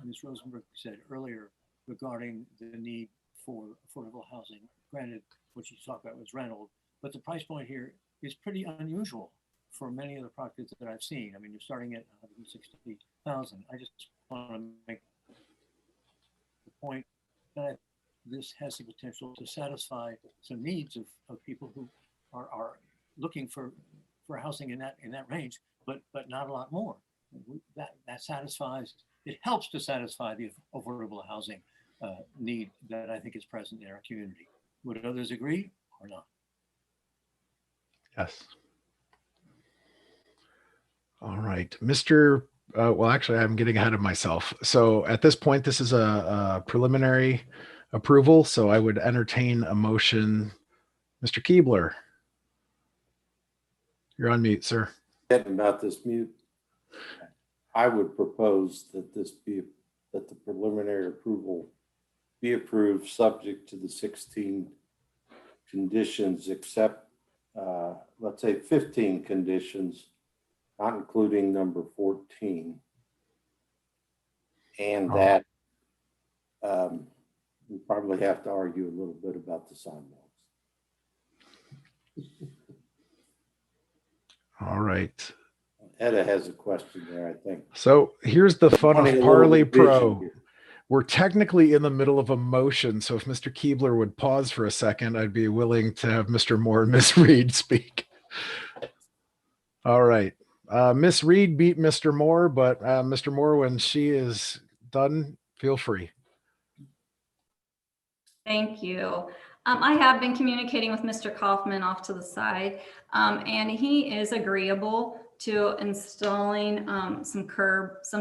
Ms. Rosenberg said earlier regarding the need for affordable housing, granted what she talked about was rental, but the price point here is pretty unusual for many of the projects that I've seen. I mean, you're starting at 160,000. I just want to make the point that this has the potential to satisfy some needs of people who are looking for housing in that range, but not a lot more. That satisfies, it helps to satisfy the affordable housing need that I think is present in our community. Would others agree or not? Yes. All right, Mr. Well, actually, I'm getting ahead of myself. So at this point, this is a preliminary approval. So I would entertain a motion. Mr. Keebler, you're on mute, sir. About this mute, I would propose that that the preliminary approval be approved subject to the 16 conditions, except let's say 15 conditions, not including number 14. And that we probably have to argue a little bit about the sidewalks. All right. Etta has a question there, I think. So here's the fun Wanting of a little Parley revision Pro. here. We're technically in the middle of a motion. So if Mr. Keebler would pause for a second, I'd be willing to have Mr. Moore and Ms. Reed speak. All right. Ms. Reed beat Mr. Moore, but Mr. Moore, when she is done, feel free. Thank you. I have been communicating with Mr. Kaufman off to the side, and he is agreeable to installing some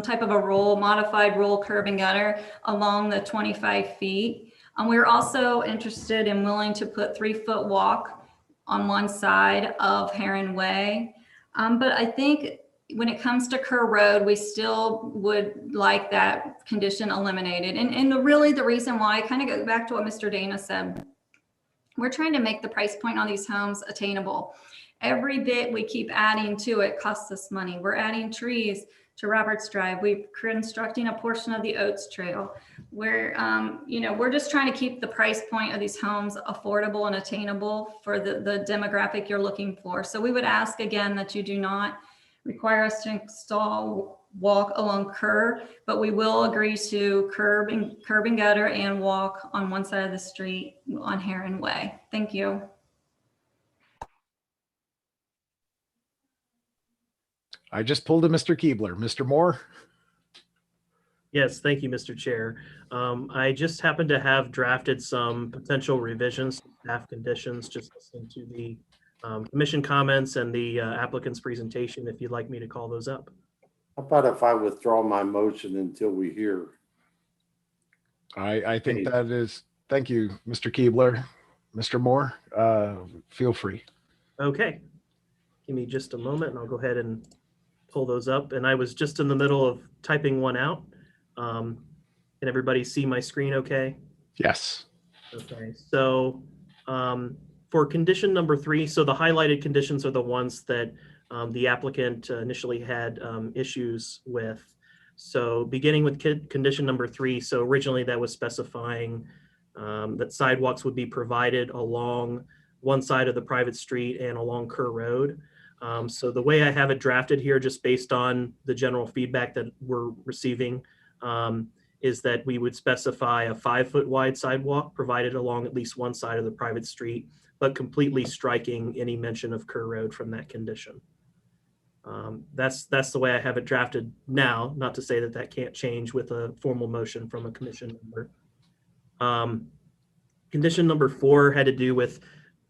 type of a modified roll curb and gutter along the 25 feet. We're also interested and willing to put 3-foot walk on one side of Heron Way. But I think when it comes to Kerr Road, we still would like that condition eliminated. And really the reason why, I kind of go back to what Mr. Dana said, we're trying to make the price point on these homes attainable. Every bit we keep adding to it costs us money. We're adding trees to Roberts Drive. We're constructing a portion of the Oats Trail. We're just trying to keep the price point of these homes affordable and attainable for the demographic you're looking for. So we would ask again that you do not require us to install walk along Kerr, but we will agree to curb and gutter and walk on one side of the street on Heron Way. Thank you. I just pulled a Mr. Keebler. Mr. Moore? Yes, thank you, Mr. Chair. I just happened to have drafted some potential revisions to staff conditions, just listening to the commission comments and the applicant's presentation, if you'd like me to call those up. How about if I withdraw my motion until we hear? I think that is, thank you, Mr. Keebler. Mr. Moore, feel free. Okay, give me just a moment and I'll go ahead and pull those up. And I was just in the middle of typing one out. Can everybody see my screen okay? Yes. Okay, so for condition number 3, so the highlighted conditions are the ones that the applicant initially had issues with. So beginning with condition number 3, so originally that was specifying that sidewalks would be provided along one side of the private street and along Kerr Road. So the way I have it drafted here, just based on the general feedback that we're receiving, is that we would specify a 5-foot wide sidewalk provided along at least one side of the private street, but completely striking any mention of Kerr Road from that condition. That's the way I have it drafted now, not to say that that can't change with a formal motion from a commission member. Condition number 4 had to do with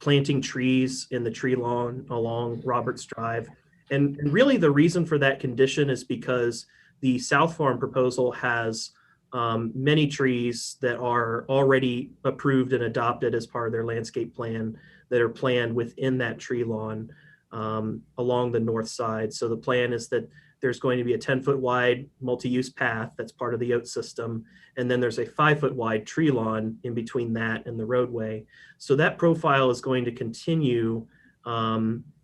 planting trees in the tree lawn along Roberts Drive. And really the reason for that condition is because the South Farm proposal has many trees that are already approved and adopted as part of their landscape plan that are planned within that tree lawn along the north side. So the plan is that there's going to be a 10-foot wide multi-use path that's part of the Oat system. And then there's a 5-foot wide tree lawn in between that and the roadway. So that profile is going to continue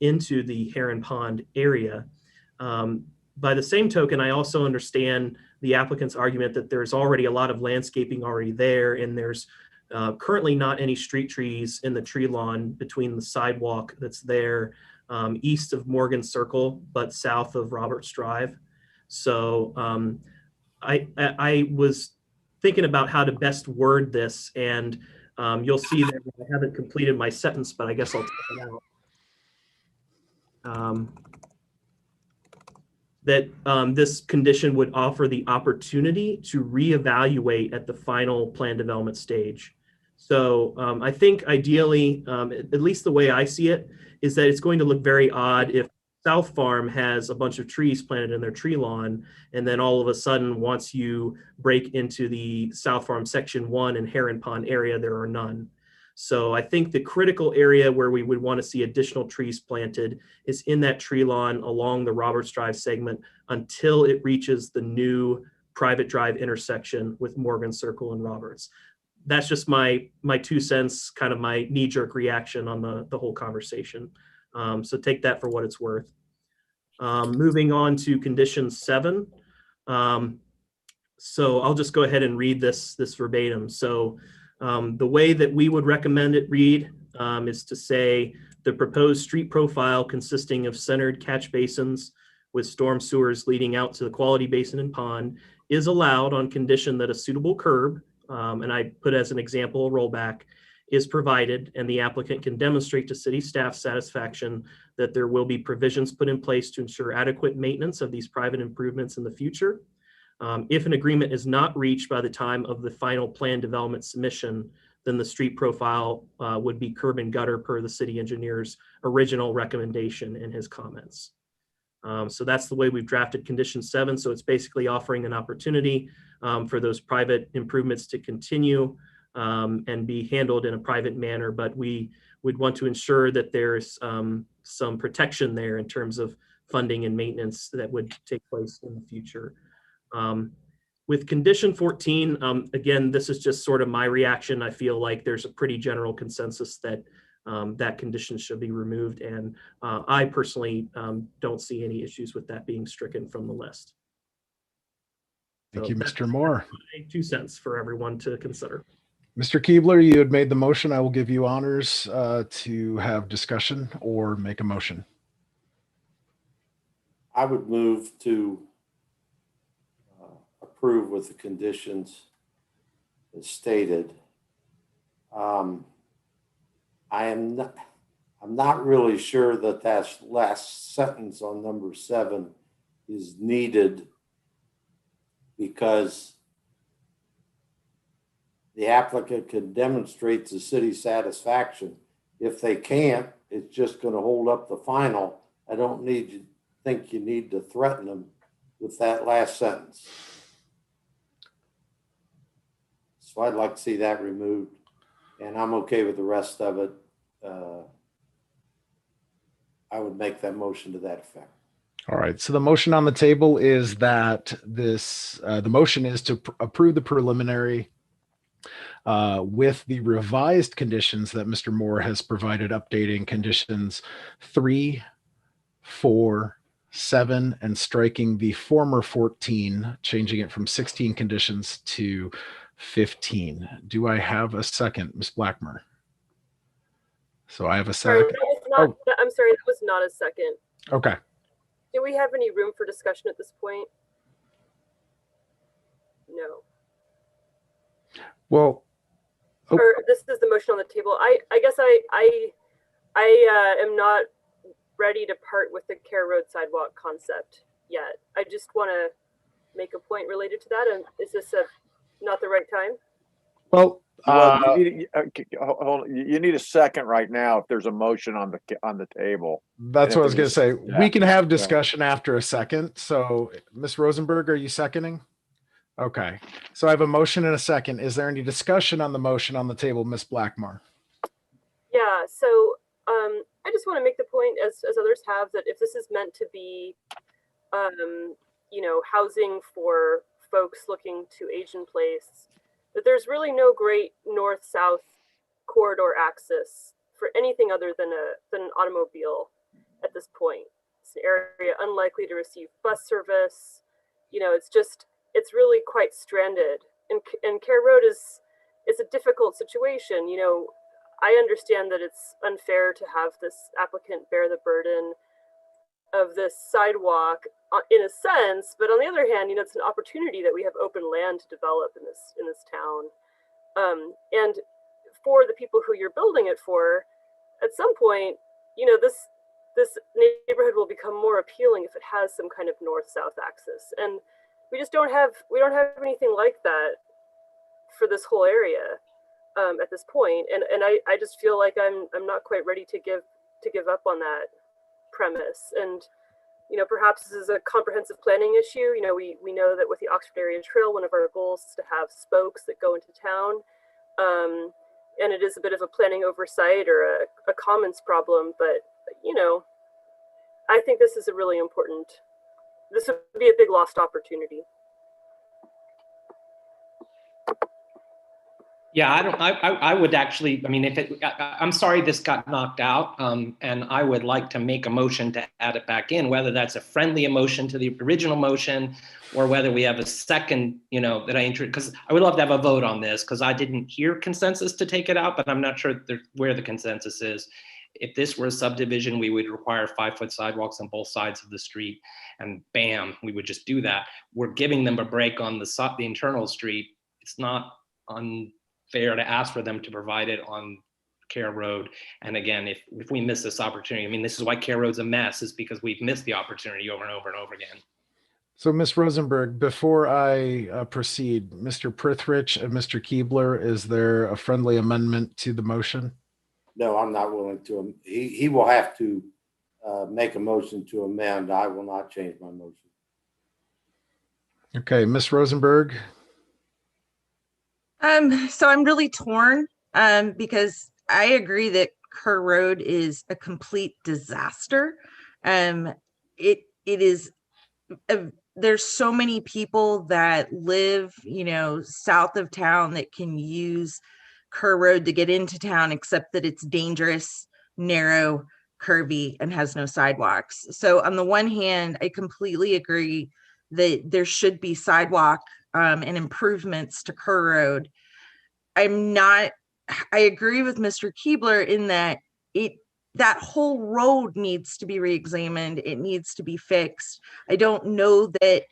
into the Heron Pond area. By the same token, I also understand the applicant's argument that there's already a lot of landscaping already there, and there's currently not any street trees in the tree lawn between the sidewalk that's there east of Morgan Circle, but south of Roberts Drive. So I was thinking about how to best word this, and you'll see that I haven't completed my sentence, but I guess I'll take it out. That this condition would offer the opportunity to reevaluate at the final plan development stage. So I think ideally, at least the way I see it, is that it's going to look very odd if South Farm has a bunch of trees planted in their tree lawn, and then all of a sudden, once you break into the South Farm Section 1 and Heron Pond area, there are none. So I think the critical area where we would want to see additional trees planted is in that tree lawn along the Roberts Drive segment until it reaches the new private drive intersection with Morgan Circle and Roberts. That's just my 2 cents, kind of my knee-jerk reaction on the whole conversation. So take that for what it's worth. Moving on to condition 7. So I'll just go ahead and read this verbatim. So the way that we would recommend it read is to say the proposed street profile consisting of centered catch basins with storm sewers leading out to the quality basin and pond is allowed on condition that a suitable curb, and I put as an example a rollback, is provided, and the applicant can demonstrate to city staff satisfaction that there will be provisions put in place to ensure adequate maintenance of these private improvements in the future. If an agreement is not reached by the time of the final plan development submission, then the street profile would be curb and gutter per the city engineer's original recommendation in his comments. So that's the way we've drafted condition 7. So it's basically offering an opportunity for those private improvements to continue and be handled in a private manner, but we would want to ensure that there's some protection there in terms of funding and maintenance that would take place in the future. With condition 14, again, this is just sort of my reaction. I feel like there's a pretty general consensus that that condition should be removed, and I personally don't see any issues with that being stricken from the list. Thank you, Mr. Moore. 2 cents for everyone to consider. Mr. Keebler, you had made the motion. I will give you honors to have discussion or make a motion. I would move to approve with the conditions as stated. I'm not really sure that that last sentence on number 7 is needed, because the applicant can demonstrate to city satisfaction. If they can't, it's just going to hold up the final. I don't think you need to threaten them with that last sentence. So I'd like to see that removed, and I'm okay with the rest of it. I would make that motion to that effect. All right. So the motion on the table is that the motion is to approve the preliminary with the revised conditions that Mr. Moore has provided, updating conditions 3, 4, 7, and striking the former 14, changing it from 16 conditions to 15. Do I have a second, Ms. Blackmer? So I have a Sorry, second. that was not, I'm sorry, that was not a second. Okay. Do we have any room for discussion at this point? No. Well, Or this is the motion on the table. I guess I am not ready to part with the Care Road sidewalk concept yet. I just want to make a point related to that. And is this not the right time? well, You need a second right now if there's a motion on the table. that's what I was going to say. Yeah. We can have discussion after a second. So, Ms. Rosenberg, are you seconding? Okay. So I have a motion and a second. Is there any discussion on the motion on the table, Ms. Blackmore? Yeah. So I just want to make the point, as others have, that if this is meant to be, housing for folks looking to age in place, that there's really no great north-south corridor access for anything other than an automobile at this point. It's an area unlikely to receive bus service. It's really quite stranded. And Care Road is a difficult situation. I understand that it's unfair to have this applicant bear the burden of this sidewalk in a sense, but on the other hand, it's an opportunity that we have open land to develop in this town. And for the people who you're building it for, at some point, this neighborhood will become more appealing if it has some kind of north-south axis. And we don't have anything like that for this whole area at this point. And I just feel like I'm not quite ready to give up on that premise. And perhaps this is a comprehensive planning issue. We know that with the Oxford Area Trail, one of our goals is to have spokes that go into town. And it is a bit of a planning oversight or a commons problem, but I think this is this would be a big lost opportunity. Yeah, I would actually, I'm sorry this got knocked out, and I would like to make a motion to add it back in, whether that's a friendly motion to the original motion or whether we have a second, that I introduce, because I would love to have a vote on this because I didn't hear consensus to take it out, but I'm not sure where the consensus is. If this were a subdivision, we would require 5-foot sidewalks on both sides of the street, and bam, we would just do that. We're giving them a break on the internal street. It's not unfair to ask for them to provide it on Care Road. And again, if we miss this opportunity, this is why Care Road's a mess, is because we've missed the opportunity over and over and over again. So, Ms. Rosenberg, before I proceed, Mr. Prithridge and Mr. Keebler, is there a friendly amendment to the motion? No, I'm not willing to. He will have to make a motion to amend. I will not change my motion. Okay, Ms. Rosenberg. So I'm really torn because I agree that Kerr Road is a complete disaster. It is. There's so many people that live, south of town that can use Kerr Road to get into town, except that it's dangerous, narrow, curvy, and has no sidewalks. So on the one hand, I completely agree that there should be sidewalk and improvements to Kerr Road. I agree with Mr. Keebler in that that whole road needs to be reexamined. It needs to be fixed. I don't know that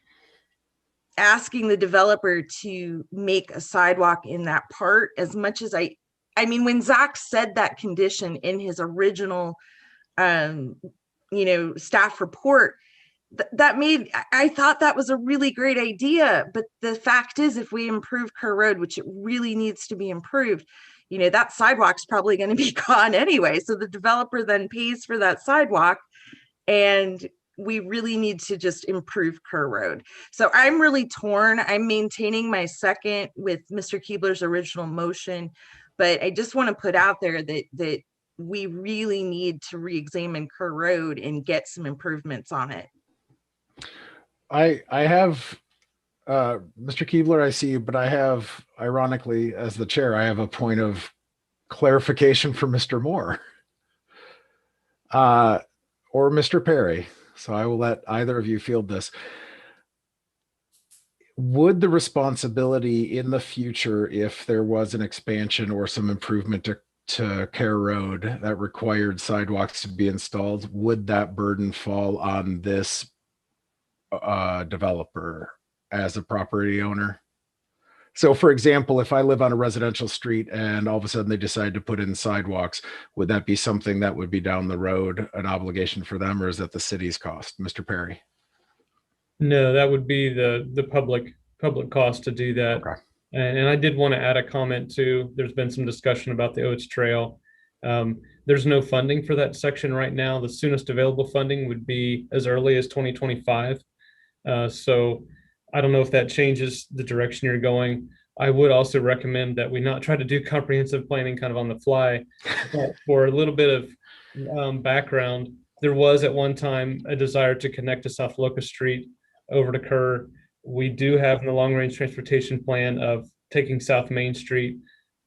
asking the developer to make a sidewalk in that part, as much as when Zach said that condition in his original staff report, I thought that was a really great idea. But the fact is, if we improve Kerr Road, which it really needs to be improved, that sidewalk's probably going to be gone anyway. So the developer then pays for that sidewalk, and we really need to just improve Kerr Road. So I'm really torn. I'm maintaining my second with Mr. Keebler's original motion, but I just want to put out there that we really need to re-examine Kerr Road and get some improvements on it. I have Mr. Keebler, I see you, but I have, ironically, as the chair, I have a point of clarification for Mr. Moore. Or Mr. Perry. So I will let either of you field this. Would the responsibility in the future, if there was an expansion or some improvement to Care Road that required sidewalks to be installed, would that burden fall on this developer as a property owner? So for example, if I live on a residential street and all of a sudden they decide to put in sidewalks, would that be something that would be down the road, an obligation for them, or is that the city's cost? Mr. Perry? No, that would be the public cost to do that. Okay. And I did want to add a comment too. There's been some discussion about the Oates Trail. There's no funding for that section right now. The soonest available funding would be as early as 2025. So I don't know if that changes the direction you're going. I would also recommend that we not try to do comprehensive planning kind of on the fly. But for a little bit of background, there was at one time a desire to connect to South Locust Street over to Kerr. We do have in the long range transportation plan of taking South Main Street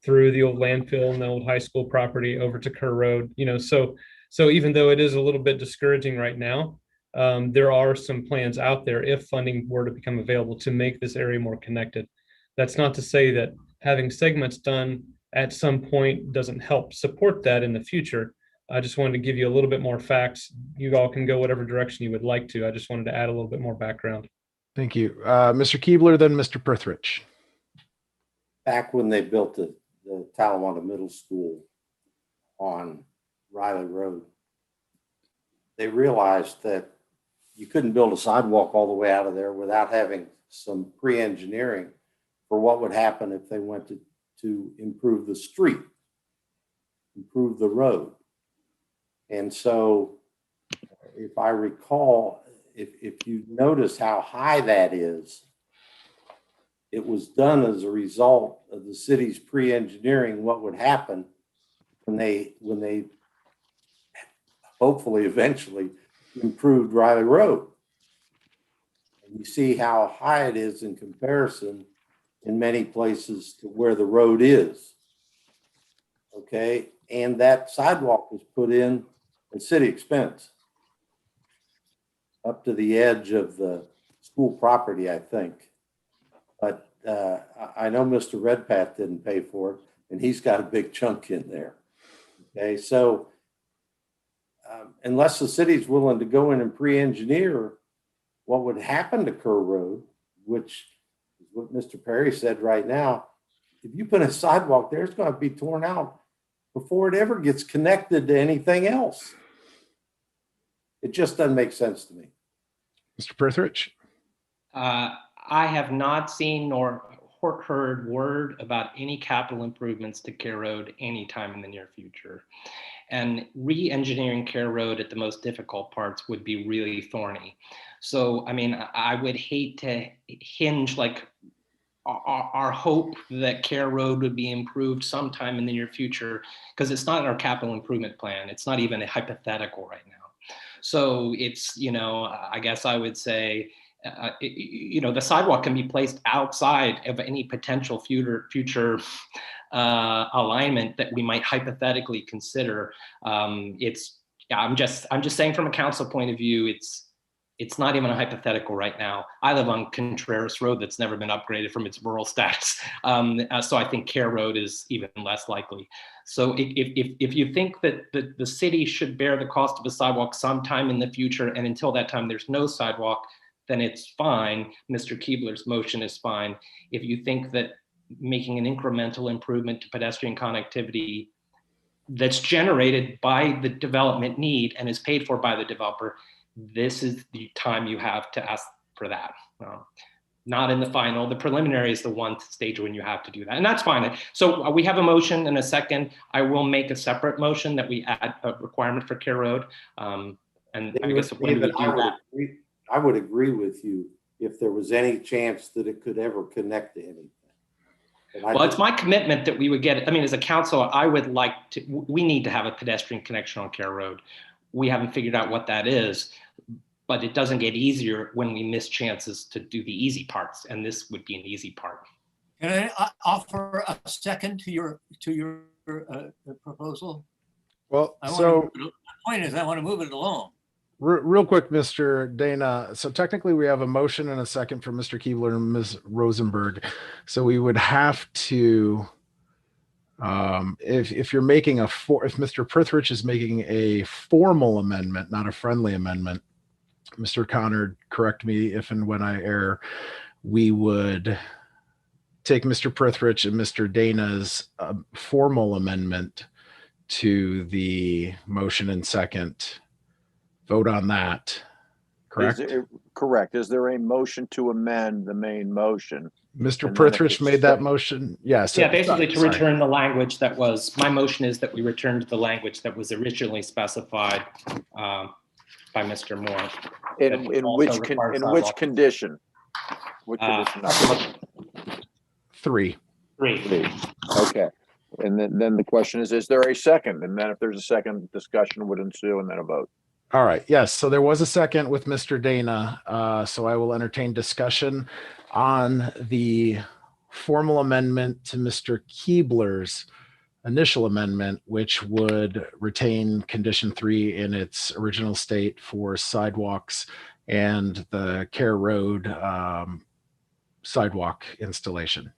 through the old landfill and the old high school property over to Kerr Road. So even though it is a little bit discouraging right now, there are some plans out there if funding were to become available to make this area more connected. That's not to say that having segments done at some point doesn't help support that in the future. I just wanted to give you a little bit more facts. You all can go whatever direction you would like to. I just wanted to add a little bit more background. Thank you. Mr. Keebler, then Mr. Prithridge. Back when they built the Talawanda Middle School on Riley Road, they realized that you couldn't build a sidewalk all the way out of there without having some pre-engineering for what would happen if they went to improve the street, improve the road. And so if I recall, if you notice how high that is, it was done as a result of the city's pre-engineering what would happen when they hopefully eventually improved Riley Road. And you see how high it is in comparison in many places to where the road is. Okay, and that sidewalk was put in at city expense up to the edge of the school property, I think. But I know Mr. Redpath didn't pay for it, and he's got a big chunk in there. Okay, so unless the city's willing to go in and pre-engineer what would happen to Kerr Road, which is what Mr. Perry said right now, if you put a sidewalk there, it's going to be torn out before it ever gets connected to anything else. It just doesn't make sense to me. Mr. Prithridge? I have not seen nor heard word about any capital improvements to Care Road anytime in the near future. And re-engineering Care Road at the most difficult parts would be really thorny. So, I mean, I would hate to hinge like our hope that Care Road would be improved sometime in the near future, because it's not in our capital improvement plan. It's not even a hypothetical right now. So it's, I guess I would say, the sidewalk can be placed outside of any potential future alignment that we might hypothetically consider. I'm just saying from a council point of view, it's not even a hypothetical right now. I live on Contreras Road that's never been upgraded from its rural status. So I think Care Road is even less likely. So if you think that the city should bear the cost of a sidewalk sometime in the future, and until that time there's no sidewalk, then it's fine. Mr. Keebler's motion is fine. If you think that making an incremental improvement to pedestrian connectivity that's generated by the development need and is paid for by the developer, this is the time you have to ask for that. Not in the final. The preliminary is the one stage when you have to do that, and that's fine. So we have a motion and a second. I will make a separate motion that we add a requirement for Care Road. And I guess when we do that, I would agree with you if there was any chance that it could ever connect to anything. Well, it's my commitment that we would get it. I mean, as a council, I would like to, we need to have a pedestrian connection on Care Road. We haven't figured out what that is, but it doesn't get easier when we miss chances to do the easy parts, and this would be an easy part. Can I offer a second to your proposal? Well, I so want to, the point is, I want to move it along. real quick, Mr. Dana. So technically we have a motion and a second for Mr. Keebler and Ms. Rosenberg. So we would have to, if you're making if Mr. Prithridge is making a formal amendment, not a friendly amendment, Mr. Connor, correct me if and when I err, we would take Mr. Prithridge and Mr. Dana's formal amendment to the motion and second, vote on that, correct? Correct. Is there a motion to amend the main motion? Mr. And then if Prithridge it's made that second- motion. Yes. Yeah, basically to Sorry. return the language that was, my motion is that we return to the language that was originally specified by Mr. Moore. In That also which requires in which sidewalk. condition? Which condition? Three. Three. Okay. And then the question is there a second? And then if there's a second, discussion would ensue and then a vote. All right. Yes. So there was a second with Mr. Dana. So I will entertain discussion on the formal amendment to Mr. Keebler's initial amendment, which would retain condition 3 in its original state for sidewalks and the Care Road sidewalk installation.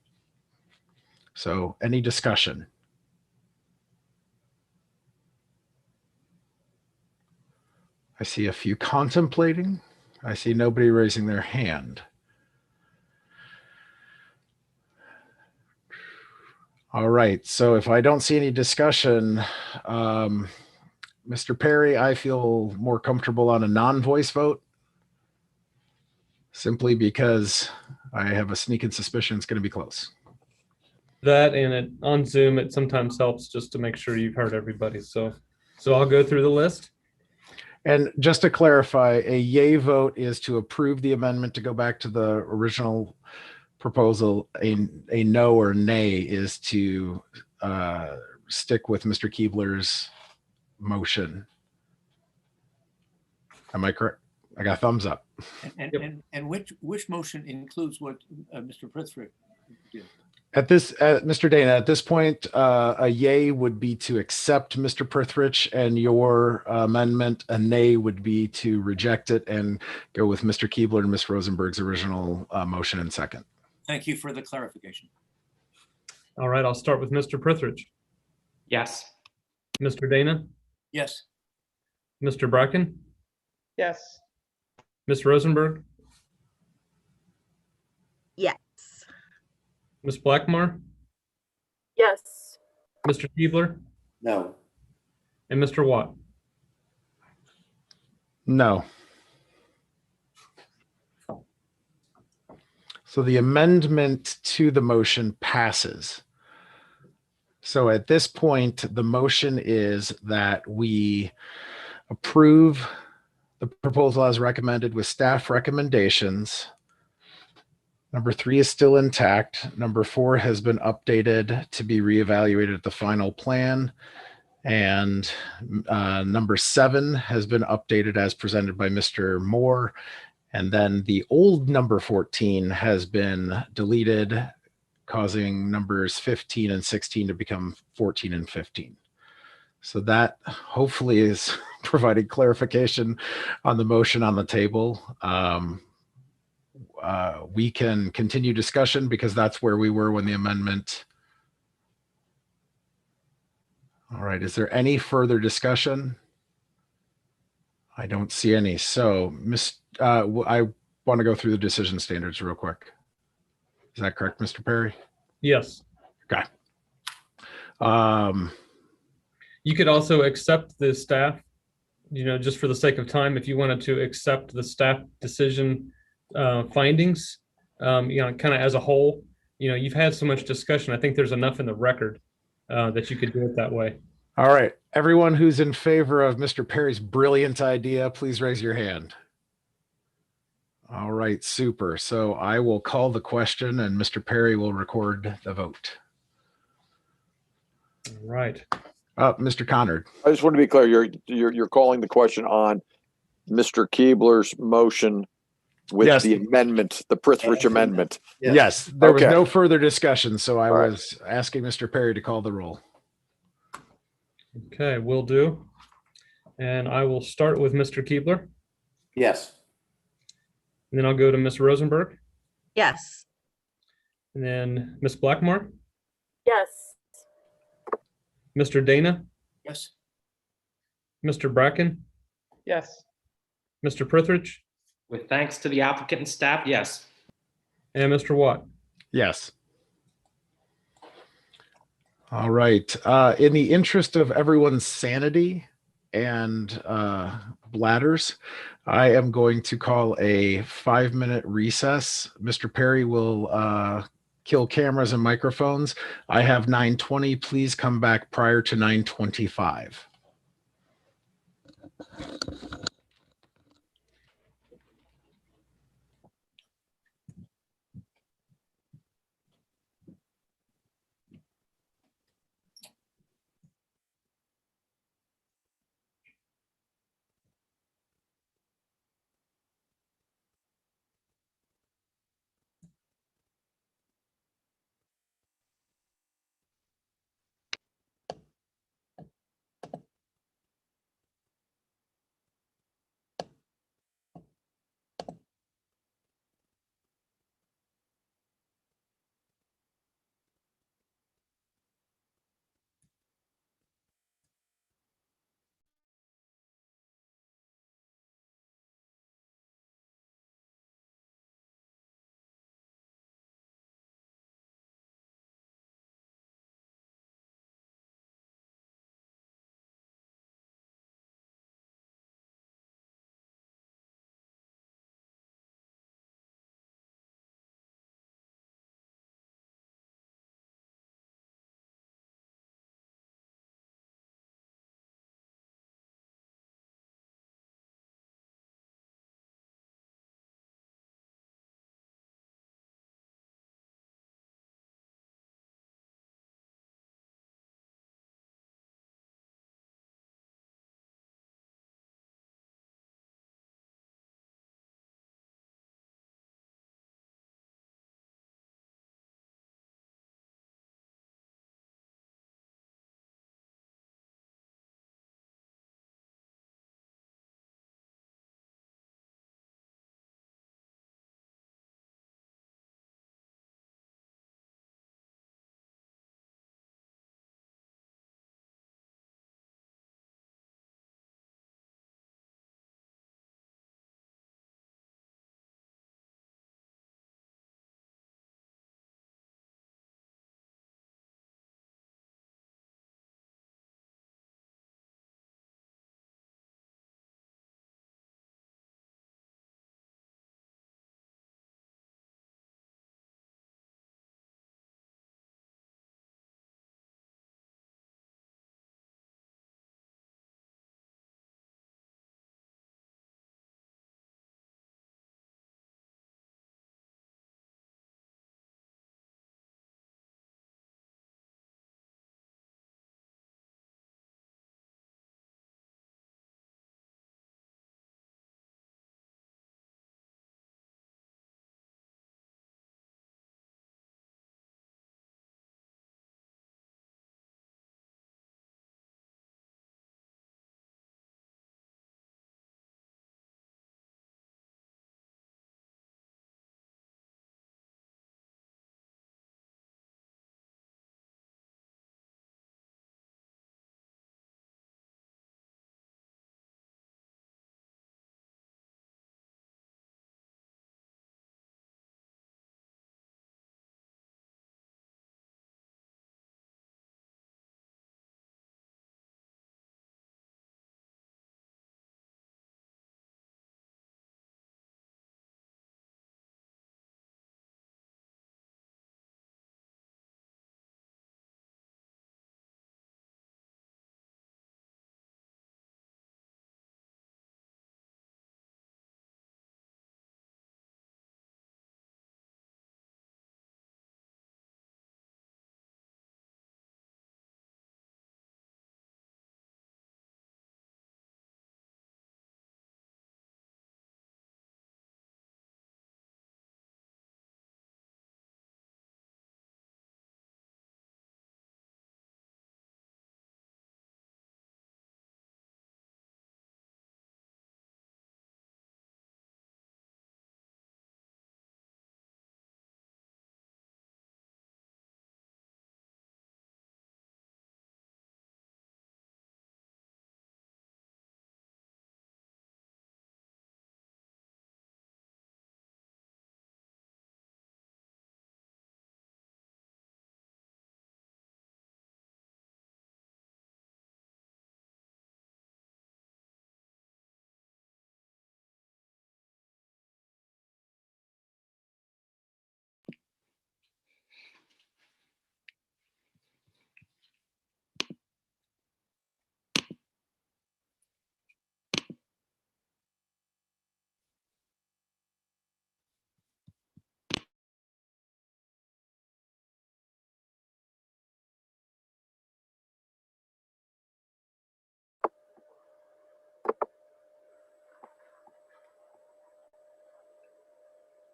So any discussion? I see a few contemplating. I see nobody raising their hand. All right, so if I don't see any discussion, Mr. Perry, I feel more comfortable on a non-voice vote, simply because I have a sneaking suspicion it's going to be close. That and it on Zoom, it sometimes helps just to make sure you've heard everybody. So I'll go through the list. And just to clarify, a yay vote is to approve the amendment to go back to the original proposal. A no or nay is to stick with Mr. Keebler's motion. Am I correct? I got a thumbs up. And which motion includes what Mr. Prithridge did? At this, Mr. Dana, at this point, a yay would be to accept Mr. Prithridge and your amendment. A nay would be to reject it and go with Mr. Keebler and Ms. Rosenberg's original motion and second. Thank you for the clarification. All right, I'll start with Mr. Prithridge. Yes. Mr. Dana, Yes. Mr. Bracken, Yes. Ms. Rosenberg, Yes. Ms. Blackmore, Yes. Mr. Keebler, No. and Mr. Watt. No. So the amendment to the motion passes. So at this point, the motion is that we approve the proposal as recommended with staff recommendations. Number 3 is still intact. Number 4 has been updated to be reevaluated at the final plan. And number 7 has been updated as presented by Mr. Moore. And then the old number 14 has been deleted, causing numbers 15 and 16 to become 14 and 15. So that hopefully is providing clarification on the motion on the table. We can continue discussion because that's where we were when the amendment. All right, is there any further discussion? I don't see any. So I want to go through the decision standards real quick. Is that correct, Mr. Perry? Yes. Okay. You could also accept the staff, just for the sake of time, if you wanted to accept the staff decision findings, kind of as a whole. You've had so much discussion. I think there's enough in the record that you could do it that way. All right. Everyone who's in favor of Mr. Perry's brilliant idea, please raise your hand. All right, super. So I will call the question and Mr. Perry will record the vote. All right. Mr. Connard. I just want to be clear, you're calling the question on Mr. Keebler's motion with Yes. the amendment, the Prithridge amendment. Yes, there was Okay. no further discussion, so I All right. was asking Mr. Perry to call the roll. Okay, will do. And I will start with Mr. Keebler, Yes. and then I'll go to Ms. Rosenberg, Yes. and then Ms. Blackmore, Yes. Mr. Dana, Yes. Mr. Bracken, Yes. Mr. Prithridge, With thanks to the applicant and staff, yes. and Mr. Watt. Yes. All right. In the interest of everyone's sanity and bladders, I am going to call a 5-minute recess. Mr. Perry will kill cameras and microphones. I have 9:20. Please come back prior to 9:25.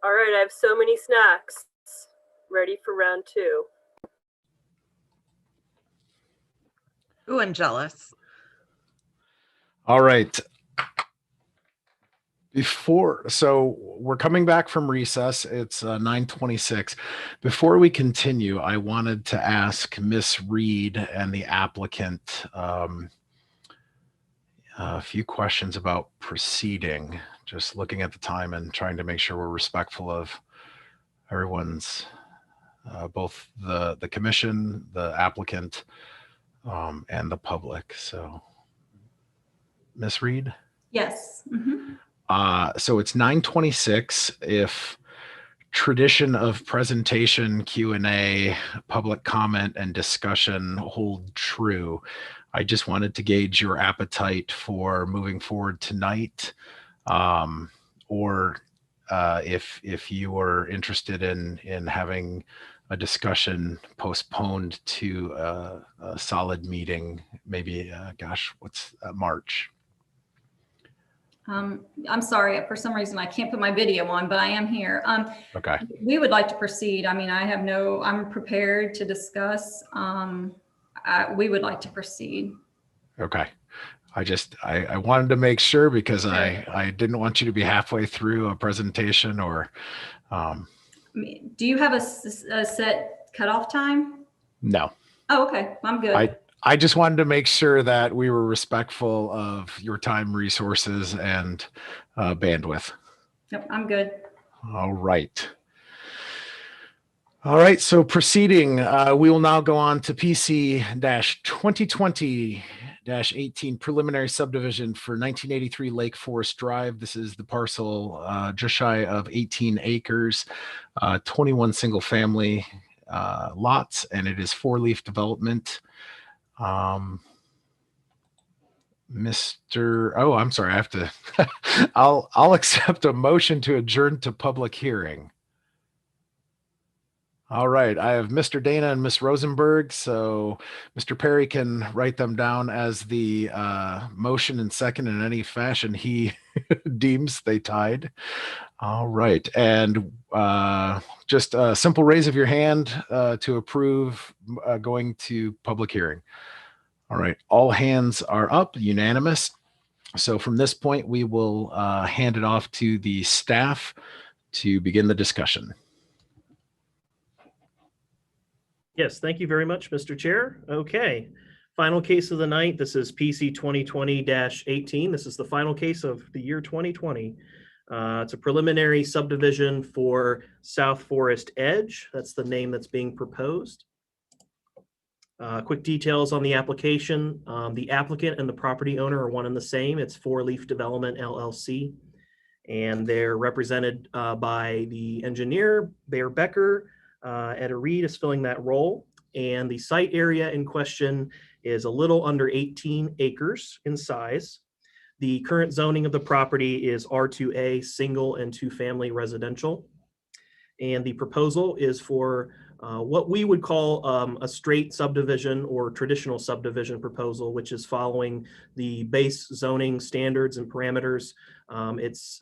All right, I have so many snacks ready for round 2. Ooh, I'm jealous. All right. So we're coming back from recess. It's 9:26. Before we continue, I wanted to ask Miss Reed and the applicant a few questions about proceeding, just looking at the time and trying to make sure we're respectful of everyone's, both the commission, the applicant, and the public. So, Miss Reed? Yes. Mhm. So it's 9:26. If tradition of presentation, Q&A, public comment, and discussion hold true, I just wanted to gauge your appetite for moving forward tonight, or if you were interested in having a discussion postponed to a solid meeting, maybe, what's March? I'm sorry, for some reason I can't put my video on, but I am here. Okay. We would like to proceed. I mean, I'm prepared to discuss. We would like to proceed. Okay. I wanted to make sure because I didn't want you to be halfway through a presentation or. Do you have a set cutoff time? No. Oh, okay. I'm good. I just wanted to make sure that we were respectful of your time, resources, and bandwidth. Yep, I'm good. All right. All right. So proceeding, we will now go on to PC-2020-18 preliminary subdivision for 1983 Lake Forest Drive. This is the parcel just shy of 18 acres, 21 single family lots, and it is 4-leaf development. I'm sorry. I have to, I'll accept a motion to adjourn to public hearing. All right. I have Mr. Dana and Ms. Rosenberg. So Mr. Perry can write them down as the motion and second in any fashion he deems they tied. All right. And just a simple raise of your hand to approve going to public hearing. All right. All hands are up, unanimous. So from this point, we will hand it off to the staff to begin the discussion. Yes, thank you very much, Mr. Chair. Okay, final case of the night. This is PC 2020-18. This is the final case of the year 2020. It's a preliminary subdivision for South Forest Edge. That's the name that's being proposed. Quick details on the application. The applicant and the property owner are one and the same. It's 4-Leaf Development LLC. And they're represented by the engineer, Bayer Becker. Etta Reed is filling that role. And the site area in question is a little under 18 acres in size. The current zoning of the property is R2A, single and 2-family residential. And the proposal is for what we would call a straight subdivision or traditional subdivision proposal, which is following the base zoning standards and parameters. It's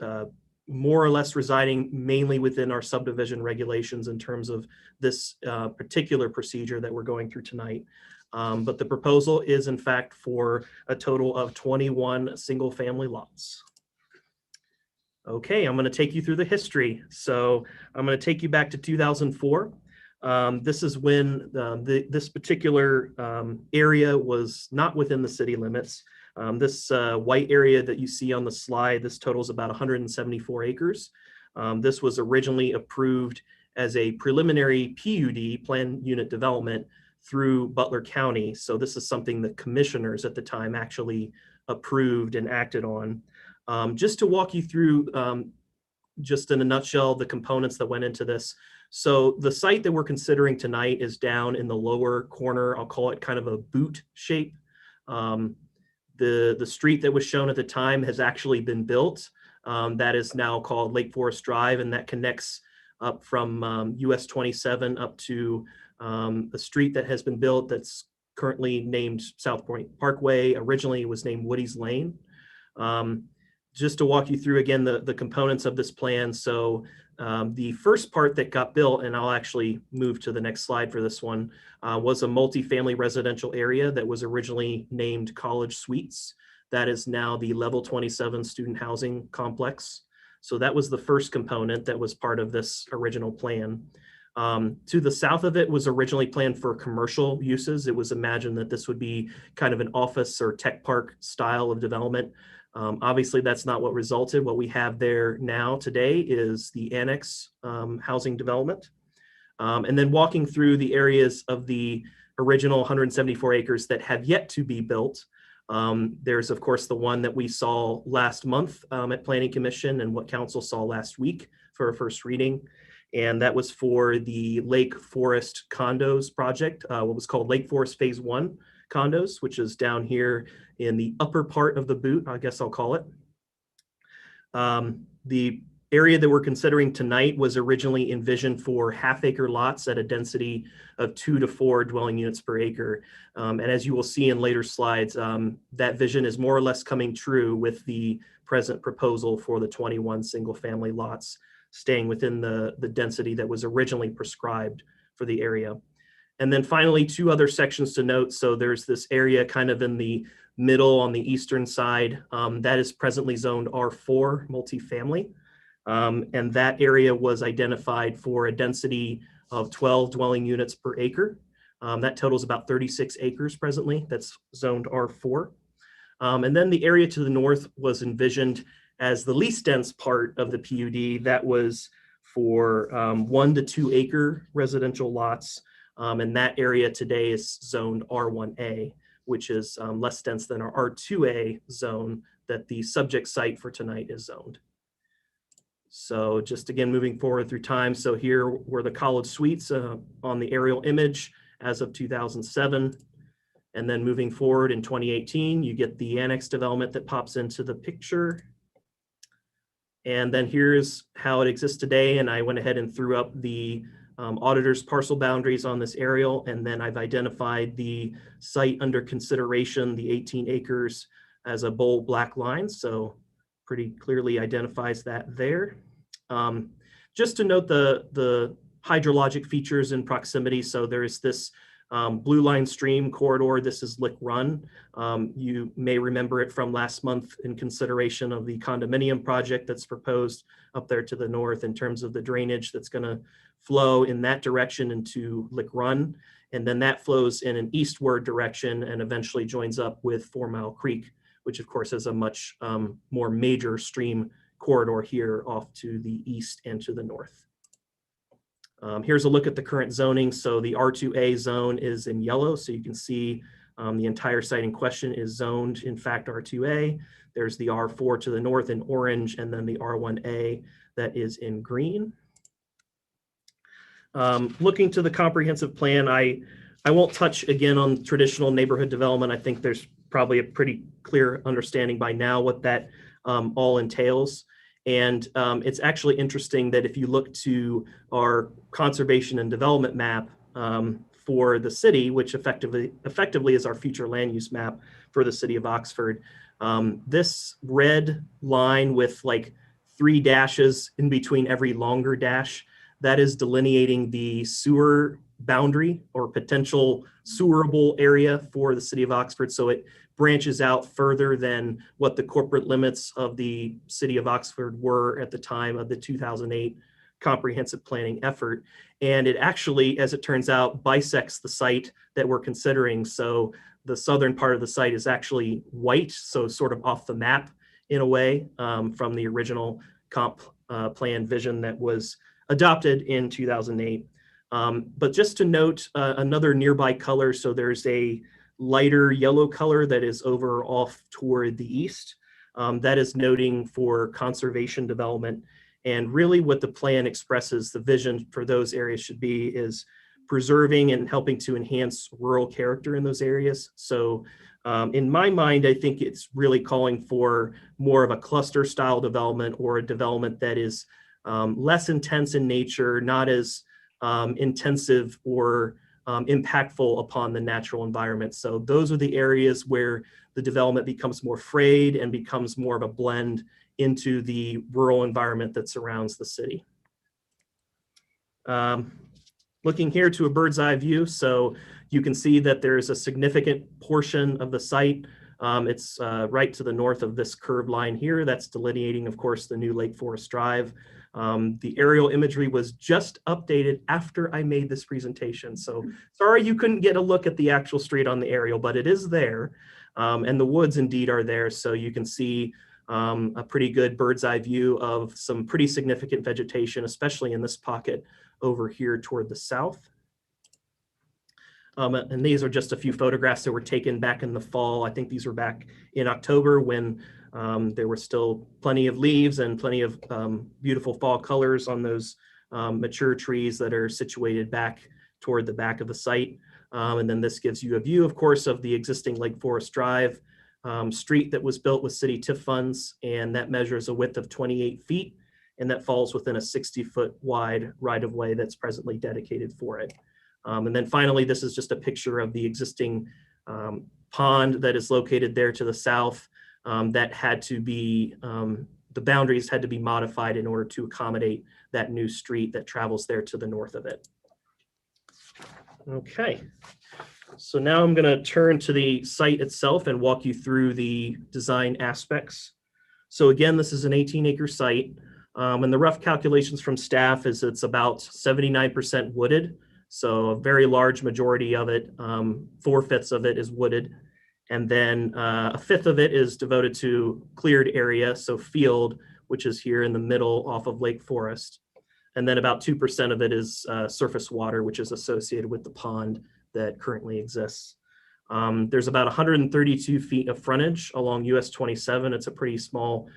more or less residing mainly within our subdivision regulations in terms of this particular procedure that we're going through tonight. But the proposal is in fact for a total of 21 single family lots. Okay, I'm going to take you through the history. So I'm going to take you back to 2004. This is when this particular area was not within the city limits. This white area that you see on the slide, this totals about 174 acres. This was originally approved as a preliminary PUD, planned unit development, through Butler County. So this is something the commissioners at the time actually approved and acted on. Just to walk you through, just in a nutshell, the components that went into this. So the site that we're considering tonight is down in the lower corner. I'll call it kind of a boot shape. The street that was shown at the time has actually been built. That is now called Lake Forest Drive, and that connects up from US 27 up to the street that has been built that's currently named South Point Parkway. Originally it was named Woody's Lane. just to walk you through again the components of this plan. So the first part that got built, and I'll actually move to the next slide for this one, was a multifamily residential area that was originally named College Suites. That is now the Level 27 student housing complex. So that was the first component that was part of this original plan. To the south of it was originally planned for commercial uses. It was imagined that this would be kind of an office or tech park style of development. Obviously, that's not what resulted. What we have there now today is the annex housing development. And then walking through the areas of the original 174 acres that have yet to be built. There's, of course, the one that we saw last month at Planning Commission and what Council saw last week for a first reading. And that was for the Lake Forest condos project, what was called Lake Forest Phase 1 condos, which is down here in the upper part of the boot, I guess I'll call it. The area that we're considering tonight was originally envisioned for half-acre lots at a density of 2 to 4 dwelling units per acre. And as you will see in later slides, that vision is more or less coming true with the present proposal for the 21 single-family lots, staying within the density that was originally prescribed for the area. And then finally, 2 other sections to note. So there's this area kind of in the middle on the eastern side that is presently zoned R4 multifamily. And that area was identified for a density of 12 dwelling units per acre. That totals about 36 acres presently. That's zoned R4. And then the area to the north was envisioned as the least dense part of the PUD. That was for 1 to 2 acre residential lots. And that area today is zoned R1A, which is less dense than our R2A zone that the subject site for tonight is zoned. So just again, moving forward through time. So here were the College Suites on the aerial image as of 2007. And then moving forward in 2018, you get the annex development that pops into the picture. And then here's how it exists today. And I went ahead and threw up the auditor's parcel boundaries on this aerial. And then I've identified the site under consideration, the 18 acres, as a bold black line. So pretty clearly identifies that there. Just to note the hydrologic features in proximity. So there's this blue line stream corridor. This is Lick Run. You may remember it from last month in consideration of the condominium project that's proposed up there to the north in terms of the drainage that's going to flow in that direction into Lick Run. And then that flows in an eastward direction and eventually joins up with 4 Mile Creek, which of course is a much more major stream corridor here off to the east and to the north. Here's a look at the current zoning. So the R2A zone is in yellow. So you can see the entire site in question is zoned, in fact, R2A. There's the R4 to the north in orange, and then the R1A that is in green. Looking to the comprehensive plan, I won't touch again on traditional neighborhood development. I think there's probably a pretty clear understanding by now what that all entails. And it's actually interesting that if you look to our conservation and development map for the city, which effectively is our future land use map for the city of Oxford, this red line with like 3 dashes in between every longer dash, that is delineating the sewer boundary or potential sewerable area for the city of Oxford. So it branches out further than what the corporate limits of the city of Oxford were at the time of the 2008 comprehensive planning effort. And it actually, as it turns out, bisects the site that we're considering. So the southern part of the site is actually white, so sort of off the map in a way from the original comp plan vision that was adopted in 2008. But just to note another nearby color, so there's a lighter yellow color that is over off toward the east. That is noting for conservation development. And really what the plan expresses, the vision for those areas should be is preserving and helping to enhance rural character in those areas. So in my mind, I think it's really calling for more of a cluster style development or a development that is less intense in nature, not as intensive or impactful upon the natural environment. So those are the areas where the development becomes more frayed and becomes more of a blend into the rural environment that surrounds the city. Looking here to a bird's eye view, so you can see that there is a significant portion of the site. It's right to the north of this curved line here. That's delineating, of course, the new Lake Forest Drive. The aerial imagery was just updated after I made this presentation. So sorry you couldn't get a look at the actual street on the aerial, but it is there. And the woods indeed are there. So you can see a pretty good bird's eye view of some pretty significant vegetation, especially in this pocket over here toward the south. And these are just a few photographs that were taken back in the fall. I think these were back in October when there were still plenty of leaves and plenty of beautiful fall colors on those mature trees that are situated back toward the back of the site. And then this gives you a view, of course, of the existing Lake Forest Drive street that was built with city TIF funds, and that measures a width of 28 feet, and that falls within a 60-foot wide right-of-way that's presently dedicated for it. And then finally, this is just a picture of the existing pond that is located there to the south that had to be, the boundaries had to be modified in order to accommodate that new street that travels there to the north of it. Okay, so now I'm going to turn to the site itself and walk you through the design aspects. So again, this is an 18-acre site, and the rough calculations from staff is it's about 79% wooded. So a very large majority of it, 4/5 of it is wooded. And then a 1/5 of it is devoted to cleared area, so field, which is here in the middle off of Lake Forest. And then about 2% of it is surface water, which is associated with the pond that currently exists. There's about 132 feet of frontage along US 27. It's a pretty small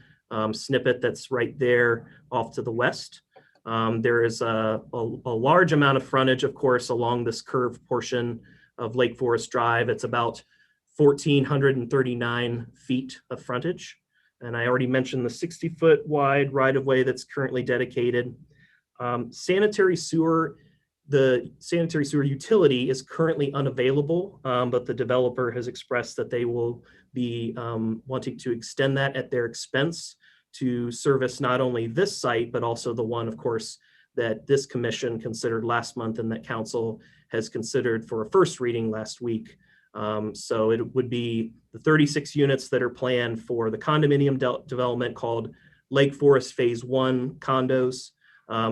snippet that's right there off to the west. There is a large amount of frontage, of course, along this curved portion of Lake Forest Drive. It's about 1,439 feet of frontage. And I already mentioned the 60-foot wide right-of-way that's currently dedicated. Sanitary sewer, the sanitary sewer utility is currently unavailable, but the developer has expressed that they will be wanting to extend that at their expense to service not only this site, but also the one, of course, that this commission considered last month and that council has considered for a first reading last week. So it would be the 36 units that are planned for the condominium development called Lake Forest Phase 1 condos.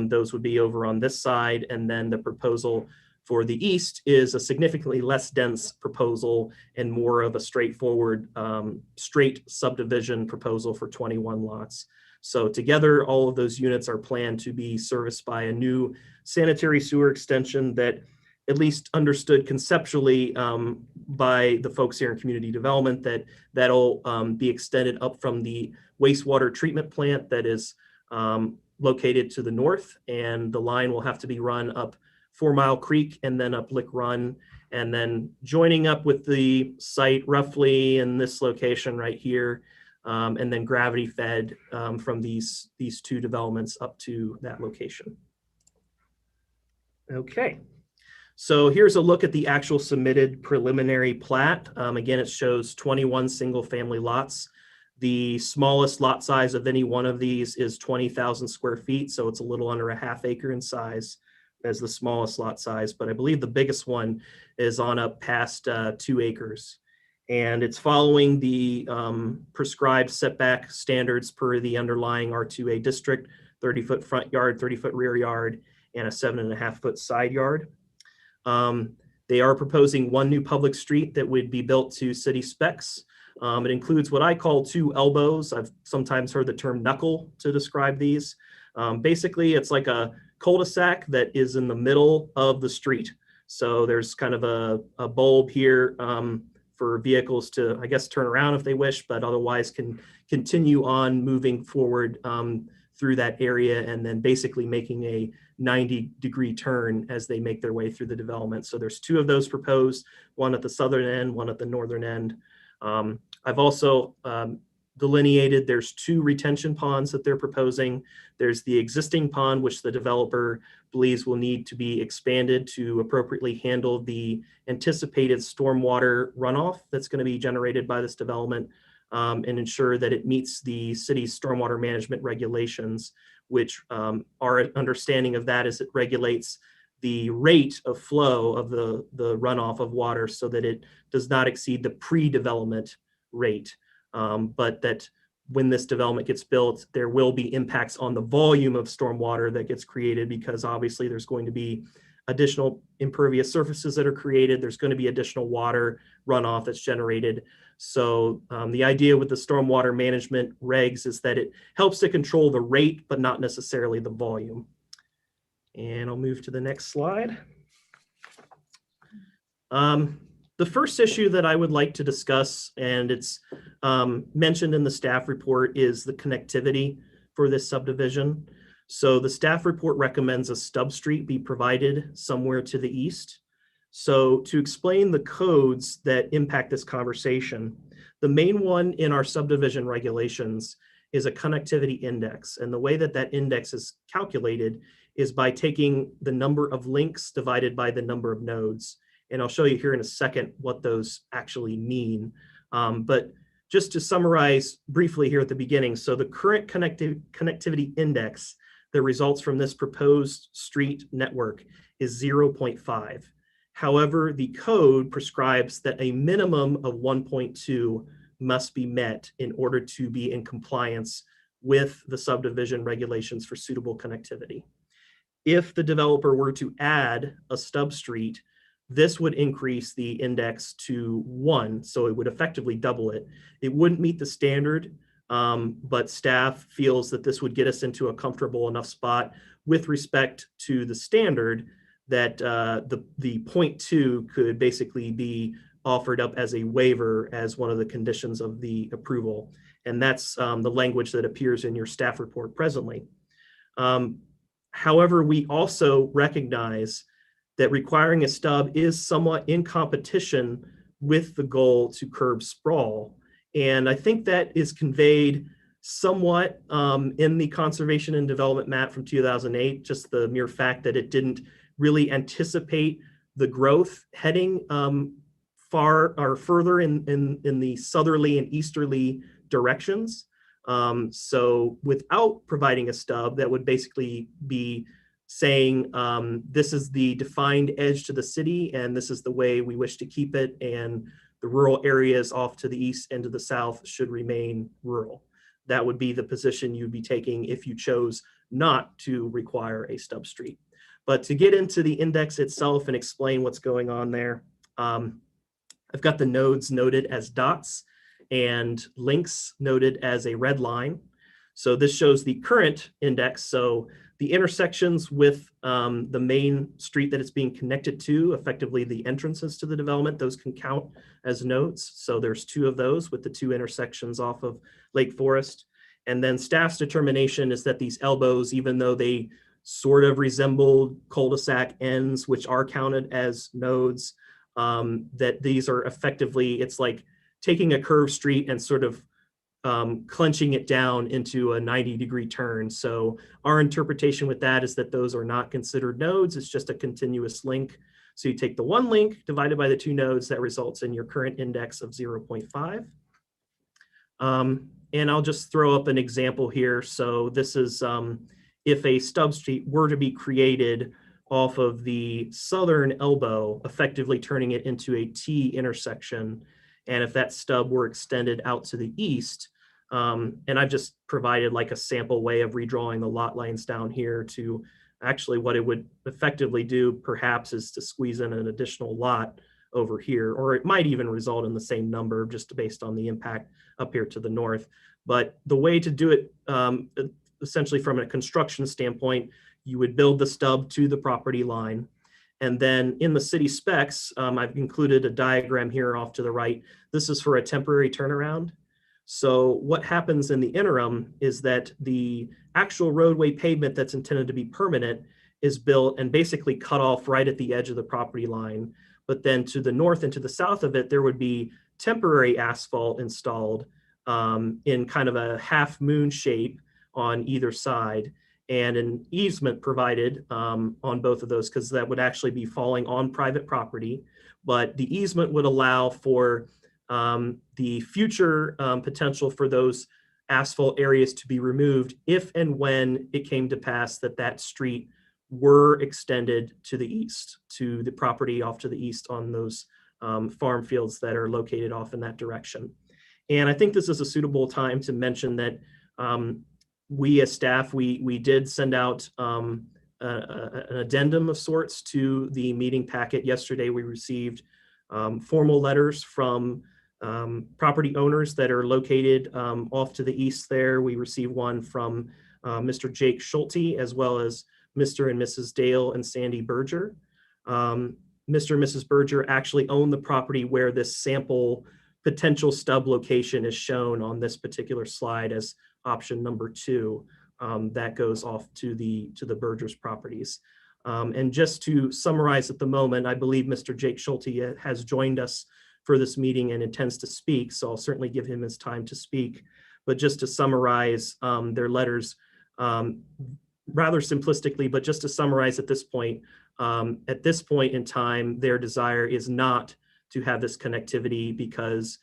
Those would be over on this side. And then the proposal for the east is a significantly less dense proposal and more of a straightforward, straight subdivision proposal for 21 lots. So together, all of those units are planned to be serviced by a new sanitary sewer extension that at least understood conceptually by the folks here in community development that that'll be extended up from the wastewater treatment plant that is located to the north, and the line will have to be run up 4 Mile Creek and then up Lick Run, and then joining up with the site roughly in this location right here, and then gravity fed from these two developments up to that location. Okay, so here's a look at the actual submitted preliminary plat. Again, it shows 21 single family lots. The smallest lot size of any one of these is 20,000 square feet, so it's a little under a ½ acre in size as the smallest lot size, but I believe the biggest one is on up past 2 acres. And it's following the prescribed setback standards per the underlying R2A district, 30-foot front yard, 30-foot rear yard, and a 7.5-foot side yard. They are proposing one new public street that would be built to city specs. It includes what I call 2 elbows. I've sometimes heard the term knuckle to describe these. Basically, it's like a cul-de-sac that is in the middle of the street. So there's kind of a bulb here for vehicles to, I guess, turn around if they wish, but otherwise can continue on moving forward through that area and then basically making a 90-degree turn as they make their way through the development. So there's 2 of those proposed, one at the southern end, one at the northern end. I've also, the delineated. There's 2 retention ponds that they're proposing. There's the existing pond, which the developer believes will need to be expanded to appropriately handle the anticipated stormwater runoff that's going to be generated by this development, and ensure that it meets the city's stormwater management regulations, which our understanding of that is it regulates the rate of flow of the runoff of water so that it does not exceed the pre-development rate. But that when this development gets built, there will be impacts on the volume of stormwater that gets created, because obviously there's going to be additional impervious surfaces that are created. There's going to be additional water runoff that's generated. So the idea with the stormwater management regs is that it helps to control the rate, but not necessarily the volume. And I'll move to the next slide. The first issue that I would like to discuss, and it's mentioned in the staff report, is the connectivity for this subdivision. So the staff report recommends a stub street be provided somewhere to the east. So to explain the codes that impact this conversation, the main one in our subdivision regulations is a connectivity index. And the way that that index is calculated is by taking the number of links divided by the number of nodes. And I'll show you here in a second what those actually mean. But just to summarize briefly here at the beginning, so the current connectivity index that results from this proposed street network is 0.5. However, the code prescribes that a minimum of 1.2 must be met in order to be in compliance with the subdivision regulations for suitable connectivity. If the developer were to add a stub street, this would increase the index to 1, so it would effectively double it. It wouldn't meet the standard, but staff feels that this would get us into a comfortable enough spot with respect to the standard that the 0.2 could basically be offered up as a waiver as one of the conditions of the approval. And that's the language that appears in your staff report presently. However, we also recognize that requiring a stub is somewhat in competition with the goal to curb sprawl. And I think that is conveyed somewhat in the conservation and development map from 2008, just the mere fact that it didn't really anticipate the growth heading far or further in the southerly and easterly directions. So without providing a stub, that would basically be saying this is the defined edge to the city and this is the way we wish to keep it, and the rural areas off to the east and to the south should remain rural. That would be the position you'd be taking if you chose not to require a stub street. But to get into the index itself and explain what's going on there, I've got the nodes noted as dots and links noted as a red line. So this shows the current index. So the intersections with the main street that it's being connected to, effectively the entrances to the development, those can count as nodes. So there's 2 of those with the 2 intersections off of Lake Forest. And then staff's determination is that these elbows, even though they sort of resemble cul-de-sac ends, which are counted as nodes, that these are effectively, it's like taking a curved street and sort of clenching it down into a 90-degree turn. So our interpretation with that is that those are not considered nodes. It's just a continuous link. So you take the 1 link divided by the 2 nodes, that results in your current index of 0.5. And I'll just throw up an example here. So this is if a stub street were to be created off of the southern elbow, effectively turning it into a T intersection. And if that stub were extended out to the east, and I've just provided like a sample way of redrawing the lot lines down here to actually what it would effectively do perhaps is to squeeze in an additional lot over here, or it might even result in the same number just based on the impact up here to the north. But the way to do it, essentially from a construction standpoint, you would build the stub to the property line. And then in the city specs, I've included a diagram here off to the right. This is for a temporary turnaround. So what happens in the interim is that the actual roadway pavement that's intended to be permanent is built and basically cut off right at the edge of the property line. But then to the north and to the south of it, there would be temporary asphalt installed in kind of a half moon shape on either side, and an easement provided on both of those, because that would actually be falling on private property. But the easement would allow for the future potential for those asphalt areas to be removed if and when it came to pass that that street were extended to the east, to the property off to the east on those farm fields that are located off in that direction. And I think this is a suitable time to mention that we as staff, we did send out an addendum of sorts to the meeting packet. Yesterday, we received formal letters from property owners that are located off to the east there. We received one from Mr. Jake Schulte, as well as Mr. and Mrs. Dale and Sandy Berger. Mr. and Mrs. Berger actually own the property where this sample potential stub location is shown on this particular slide as option number 2. That goes off to the Berger's properties. And just to summarize at the moment, I believe Mr. Jake Schulte has joined us for this meeting and intends to speak, so I'll certainly give him his time to speak. But just to summarize their letters, rather simplistically, but just to summarize at this point in time, their desire is not to have this connectivity because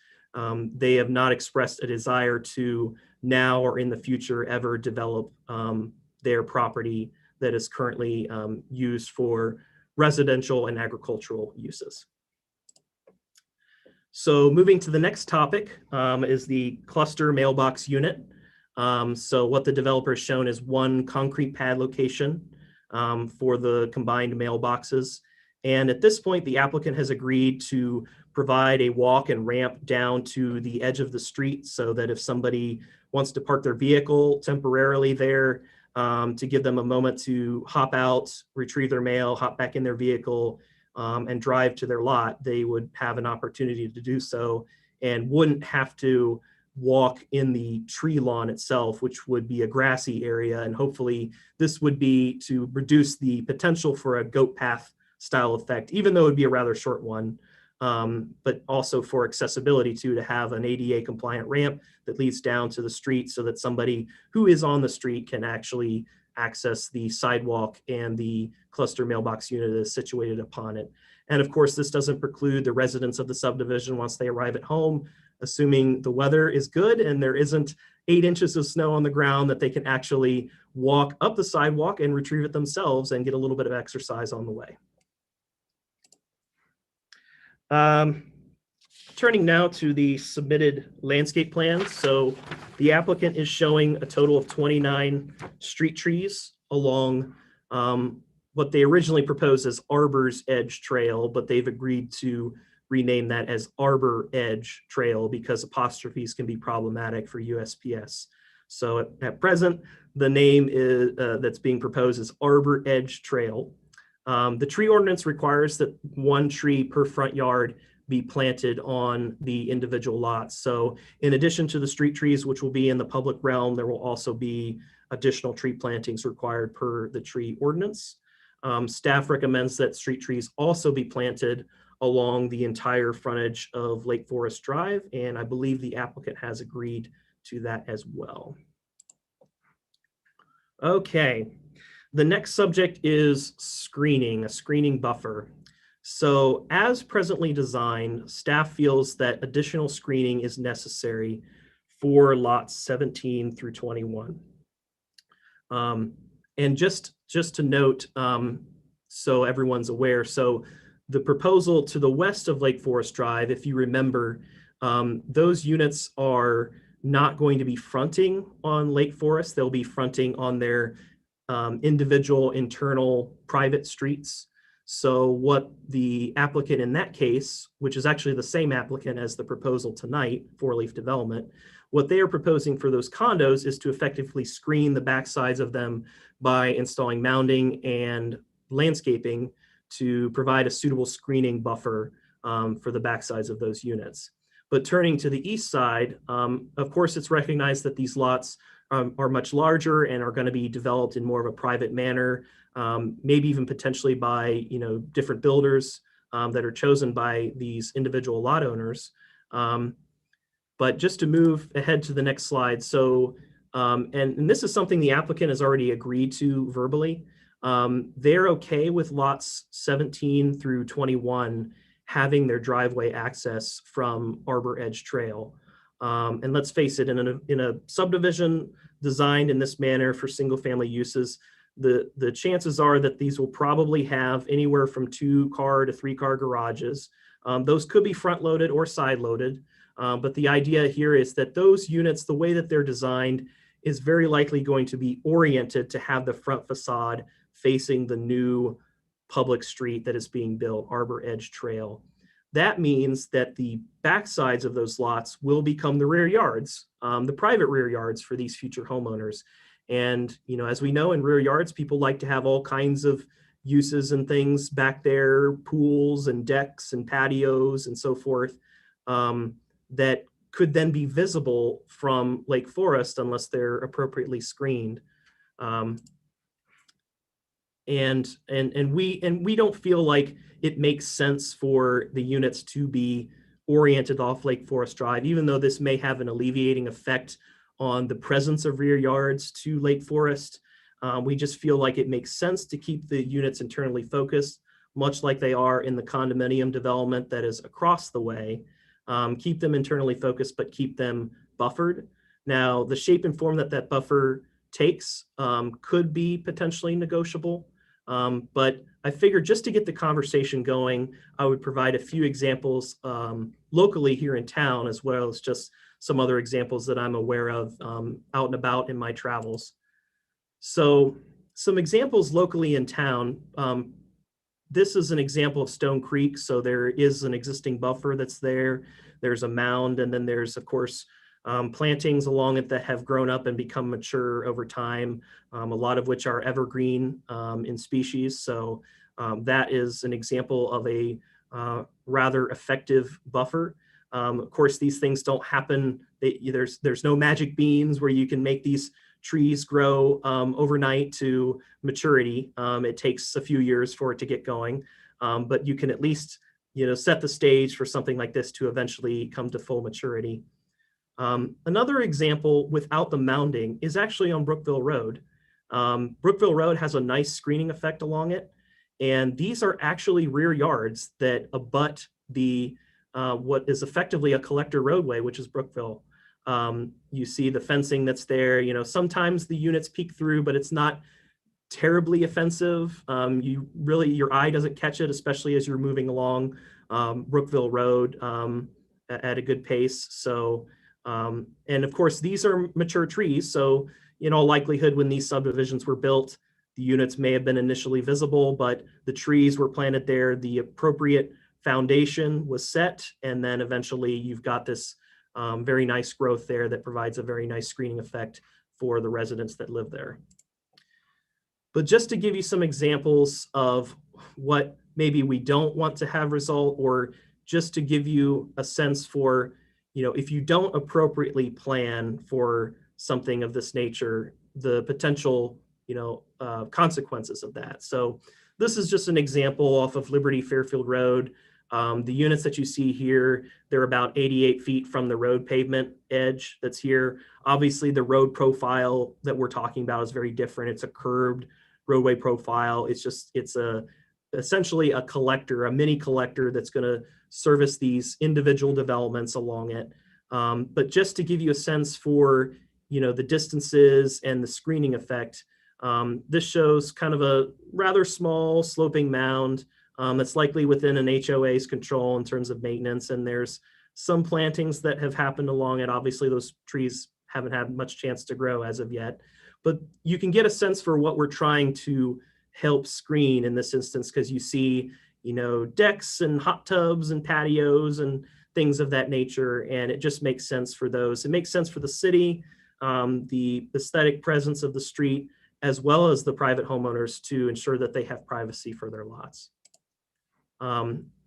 they have not expressed a desire to now or in the future ever develop their property that is currently used for residential and agricultural uses. So moving to the next topic is the cluster mailbox unit. So what the developer has shown is one concrete pad location for the combined mailboxes. And at this point, the applicant has agreed to provide a walk and ramp down to the edge of the street so that if somebody wants to park their vehicle temporarily there, to give them a moment to hop out, retrieve their mail, hop back in their vehicle, and drive to their lot, they would have an opportunity to do so and wouldn't have to walk in the tree lawn itself, which would be a grassy area. And hopefully this would be to reduce the potential for a goat path style effect, even though it would be a rather short one, but also for accessibility to have an ADA compliant ramp that leads down to the street so that somebody who is on the street can actually access the sidewalk and the cluster mailbox unit that is situated upon it. And of course, this doesn't preclude the residents of the subdivision once they arrive at home, assuming the weather is good and there isn't 8 inches of snow on the ground, that they can actually walk up the sidewalk and retrieve it themselves and get a little bit of exercise on the way. Turning now to the submitted landscape plans. So the applicant is showing a total of 29 street trees along what they originally proposed as Arbor's Edge Trail, but they've agreed to rename that as Arbor Edge Trail because apostrophes can be problematic for USPS. So at present, the name is that's being proposed is Arbor Edge Trail. The tree ordinance requires that 1 tree per front yard be planted on the individual lots. So in addition to the street trees, which will be in the public realm, there will also be additional tree plantings required per the tree ordinance. Staff recommends that street trees also be planted along the entire frontage of Lake Forest Drive, and I believe the applicant has agreed to that as well. Okay, the next subject is screening, a screening buffer. So as presently designed, staff feels that additional screening is necessary for lots 17 through 21. And just to note, so everyone's aware, so the proposal to the west of Lake Forest Drive, if you remember, those units are not going to be fronting on Lake Forest. They'll be fronting on their individual internal private streets. So what the applicant in that case, which is actually the same applicant as the proposal tonight, Four Leaf Development, what they are proposing for those condos is to effectively screen the backsides of them by installing mounding and landscaping to provide a suitable screening buffer for the backsides of those units. But turning to the east side, of course, it's recognized that these lots are much larger and are going to be developed in more of a private manner, maybe even potentially by different builders that are chosen by these individual lot owners. But just to move ahead to the next slide. So, and this is something the applicant has already agreed to verbally. They're okay with lots 17 through 21 having their driveway access from Arbor Edge Trail. And let's face it, in a subdivision designed in this manner for single family uses, the chances are that these will probably have anywhere from 2-car to 3-car garages. Those could be front loaded or side loaded. But the idea here is that those units, the way that they're designed, is very likely going to be oriented to have the front facade facing the new public street that is being built, Arbor Edge Trail. That means that the back sides of those lots will become the rear yards, the private rear yards for these future homeowners. And, you know, as we know, in rear yards, people like to have all kinds of uses and things back there, pools and decks and patios and so forth, that could then be visible from Lake Forest unless they're appropriately screened. And we don't feel like it makes sense for the units to be oriented off Lake Forest Drive, even though this may have an alleviating effect on the presence of rear yards to Lake Forest. We just feel like it makes sense to keep the units internally focused, much like they are in the condominium development that is across the way. Keep them internally focused, but keep them buffered. Now, the shape and form that that buffer takes could be potentially negotiable. But I figured just to get the conversation going, I would provide a few examples locally here in town, as well as just some other examples that I'm aware of out and about in my travels. So some examples locally in town. This is an example of Stone Creek. So there is an existing buffer that's there. There's a mound, and then there's, of course, plantings along it that have grown up and become mature over time, a lot of which are evergreen in species. So that is an example of a rather effective buffer. Of course, these things don't happen. There's no magic beans where you can make these trees grow overnight to maturity. It takes a few years for it to get going, but you can at least, you know, set the stage for something like this to eventually come to full maturity. Another example without the mounding is actually on Brookville Road. Brookville Road has a nice screening effect along it, and these are actually rear yards that abut the what is effectively a collector roadway, which is Brookville. You see the fencing that's there. You know, sometimes the units peek through, but it's not terribly offensive. Your eye doesn't catch it, especially as you're moving along Brookville Road at a good pace. So, and of course, these are mature trees. So in all likelihood, when these subdivisions were built, the units may have been initially visible, but the trees were planted there. The appropriate foundation was set, and then eventually you've got this very nice growth there that provides a very nice screening effect for the residents that live there. But just to give you some examples of what maybe we don't want to have result, or just to give you a sense for, you know, if you don't appropriately plan for something of this nature, the potential, you know, consequences of that. So this is just an example off of Liberty Fairfield Road. The units that you see here, they're about 88 feet from the road pavement edge that's here. Obviously, the road profile that we're talking about is very different. It's a curved roadway profile. It's essentially a collector, a mini collector that's going to service these individual developments along it. But just to give you a sense for, you know, the distances and the screening effect, this shows kind of a rather small sloping mound that's likely within an HOA's control in terms of maintenance. And there's some plantings that have happened along it. Obviously, those trees haven't had much chance to grow as of yet, but you can get a sense for what we're trying to help screen in this instance, because you see, you know, decks and hot tubs and patios and things of that nature. And it just makes sense for those. It makes sense for the city, the aesthetic presence of the street, as well as the private homeowners, to ensure that they have privacy for their lots.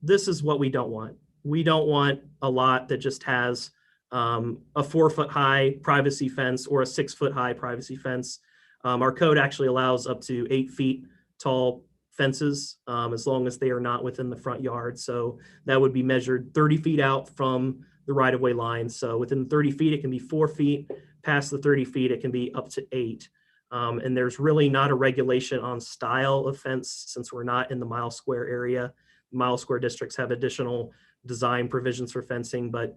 This is what we don't want. We don't want a lot that just has a 4-foot high privacy fence or a 6-foot high privacy fence. Our code actually allows up to 8 feet tall fences, as long as they are not within the front yard. So that would be measured 30 feet out from the right-of-way line. So within 30 feet, it can be 4 feet. Past the 30 feet, it can be up to 8. And there's really not a regulation on style of fence since we're not in the mile square area. Mile square districts have additional design provisions for fencing, but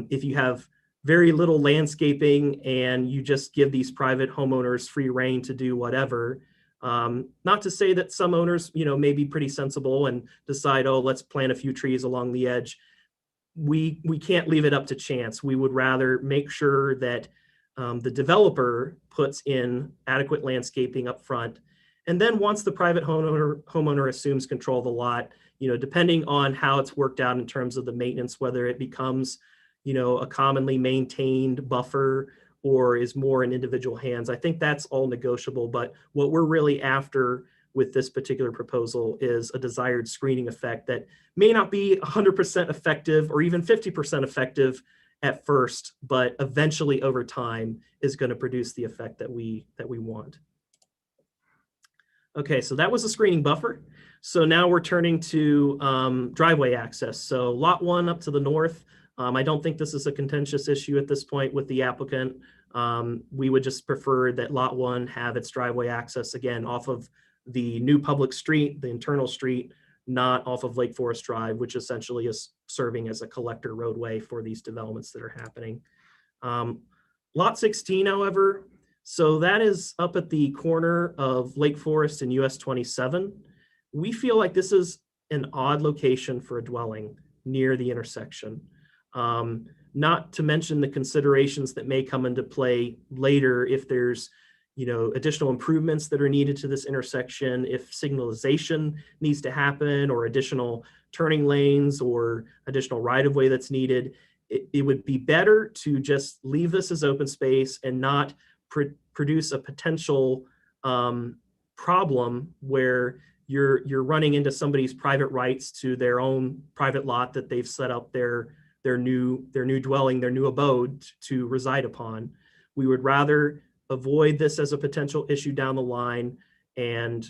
if you have very little landscaping and you just give these private homeowners free reign to do whatever, not to say that some owners, may be pretty sensible and decide, oh, let's plant a few trees along the edge. We can't leave it up to chance. We would rather make sure that the developer puts in adequate landscaping up front. And then once the private homeowner assumes control of the lot, depending on how it's worked out in terms of the maintenance, whether it becomes, a commonly maintained buffer or is more in individual hands, I think that's all negotiable. But what we're really after with this particular proposal is a desired screening effect that may not be 100% effective or even 50% effective at first, but eventually over time is going to produce the effect that we want. Okay, so that was a screening buffer. So now we're turning to driveway access. So lot 1 up to the north. I don't think this is a contentious issue at this point with the applicant. We would just prefer that lot 1 have its driveway access again off of the new public street, the internal street, not off of Lake Forest Drive, which essentially is serving as a collector roadway for these developments that are happening. Lot 16, however, so that is up at the corner of Lake Forest and US 27. We feel like this is an odd location for a dwelling near the intersection. Not to mention the considerations that may come into play later if there's additional improvements that are needed to this intersection, if signalization needs to happen or additional turning lanes or additional right-of-way that's needed. It would be better to just leave this as open space and not produce a potential problem where you're running into somebody's private rights to their own private lot that they've set up their new dwelling, their new abode to reside upon. We would rather avoid this as a potential issue down the line and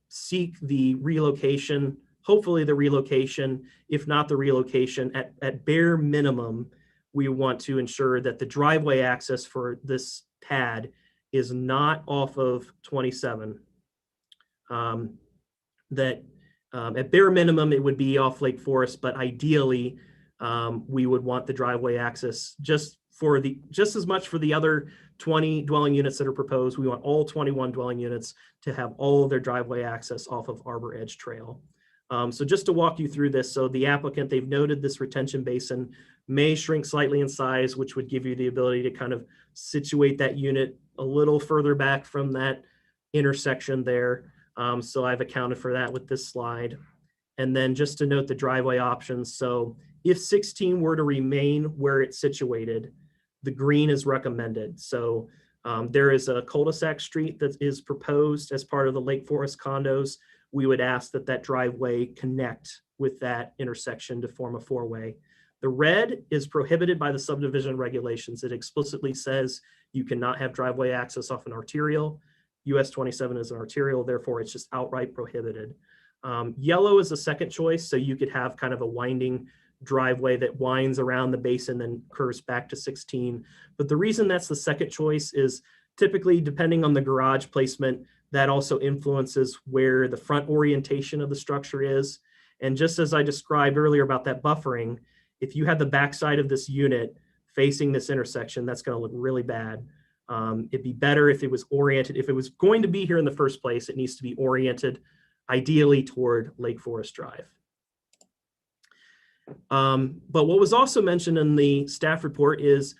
seek the relocation, hopefully the relocation, if not the relocation, at bare minimum, we want to ensure that the driveway access for this pad is not off of 27. At bare minimum, it would be off Lake Forest, but ideally, we would want the driveway access just as much for the other 20 dwelling units that are proposed. We want all 21 dwelling units to have all of their driveway access off of Arbor Edge Trail. So just to walk you through this, so the applicant, they've noted this retention basin may shrink slightly in size, which would give you the ability to kind of situate that unit a little further back from that intersection there. So I've accounted for that with this slide. And then just to note the driveway options. So if 16 were to remain where it's situated, the green is recommended. So there is a cul-de-sac street that is proposed as part of the Lake Forest condos. We would ask that driveway connect with that intersection to form a 4-way. The red is prohibited by the subdivision regulations. It explicitly says you cannot have driveway access off an arterial. US 27 is an arterial, therefore it's just outright prohibited. Yellow is the second choice, so you could have kind of a winding driveway that winds around the basin then curves back to 16. But the reason that's the second choice is typically, depending on the garage placement, that also influences where the front orientation of the structure is. And just as I described earlier about that buffering, if you had the backside of this unit facing this intersection, that's going to look really bad. It'd be better if it was oriented. If it was going to be here in the first place, it needs to be oriented ideally toward Lake Forest Drive. But what was also mentioned in the staff report is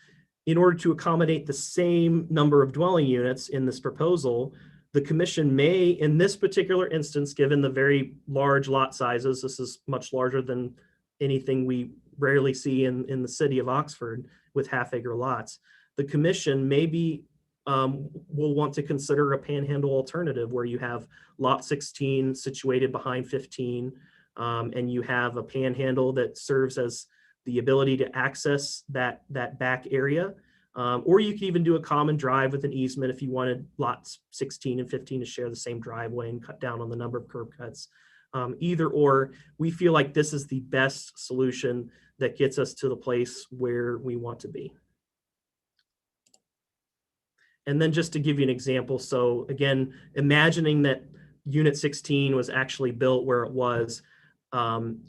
in order to accommodate the same number of dwelling units in this proposal, the commission may, in this particular instance, given the very large lot sizes, this is much larger than anything we rarely see in the city of Oxford with half-acre lots, the commission maybe will want to consider a panhandle alternative where you have lot 16 situated behind 15, and you have a panhandle that serves as the ability to access that back area. Or you could even do a common drive with an easement if you wanted lots 16 and 15 to share the same driveway and cut down on the number of curb cuts. Either or, we feel like this is the best solution that gets us to the place where we want to be. And then just to give you an example, so again, imagining that Unit 16 was actually built where it was,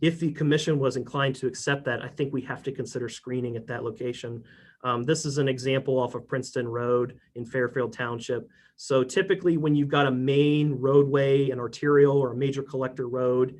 if the commission was inclined to accept that, I think we have to consider screening at that location. This is an example off of Princeton Road in Fairfield Township. So typically when you've got a main roadway, an arterial or a major collector road,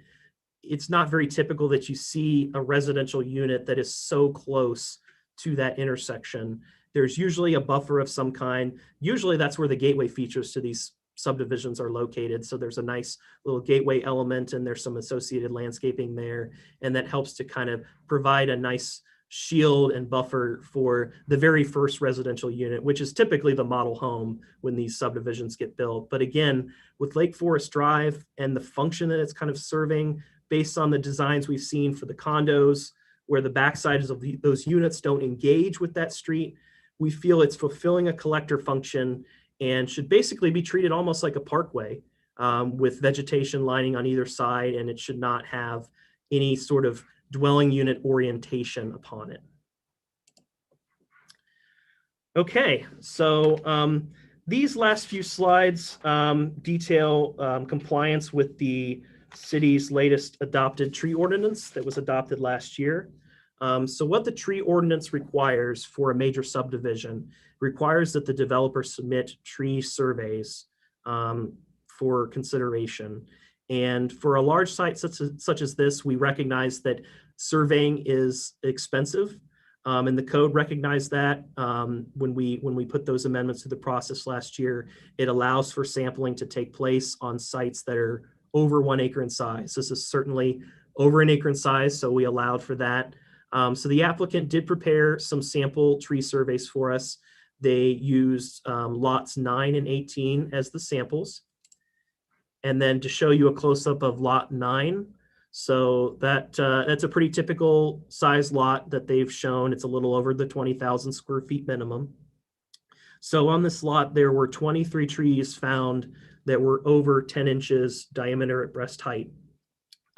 it's not very typical that you see a residential unit that is so close to that intersection. There's usually a buffer of some kind. Usually that's where the gateway features to these subdivisions are located. So there's a nice little gateway element and there's some associated landscaping there. And that helps to kind of provide a nice shield and buffer for the very first residential unit, which is typically the model home when these subdivisions get built. But again, with Lake Forest Drive and the function that it's kind of serving, based on the designs we've seen for the condos, where the backsides of those units don't engage with that street, we feel it's fulfilling a collector function and should basically be treated almost like a parkway with vegetation lining on either side, and it should not have any sort of dwelling unit orientation upon it. Okay, so these last few slides detail compliance with the city's latest adopted tree ordinance that was adopted last year. So what the tree ordinance requires for a major subdivision requires that the developer submit tree surveys for consideration. And for a large site such as this, we recognize that surveying is expensive. And the code recognized that when we put those amendments to the process last year. It allows for sampling to take place on sites that are over 1 acre in size. This is certainly over 1 acre in size, so we allowed for that. So the applicant did prepare some sample tree surveys for us. They used lots 9 and 18 as the samples. And then to show you a close-up of lot 9. So that's a pretty typical size lot that they've shown. It's a little over the 20,000 square feet minimum. So on this lot, there were 23 trees found that were over 10 inches diameter at breast height.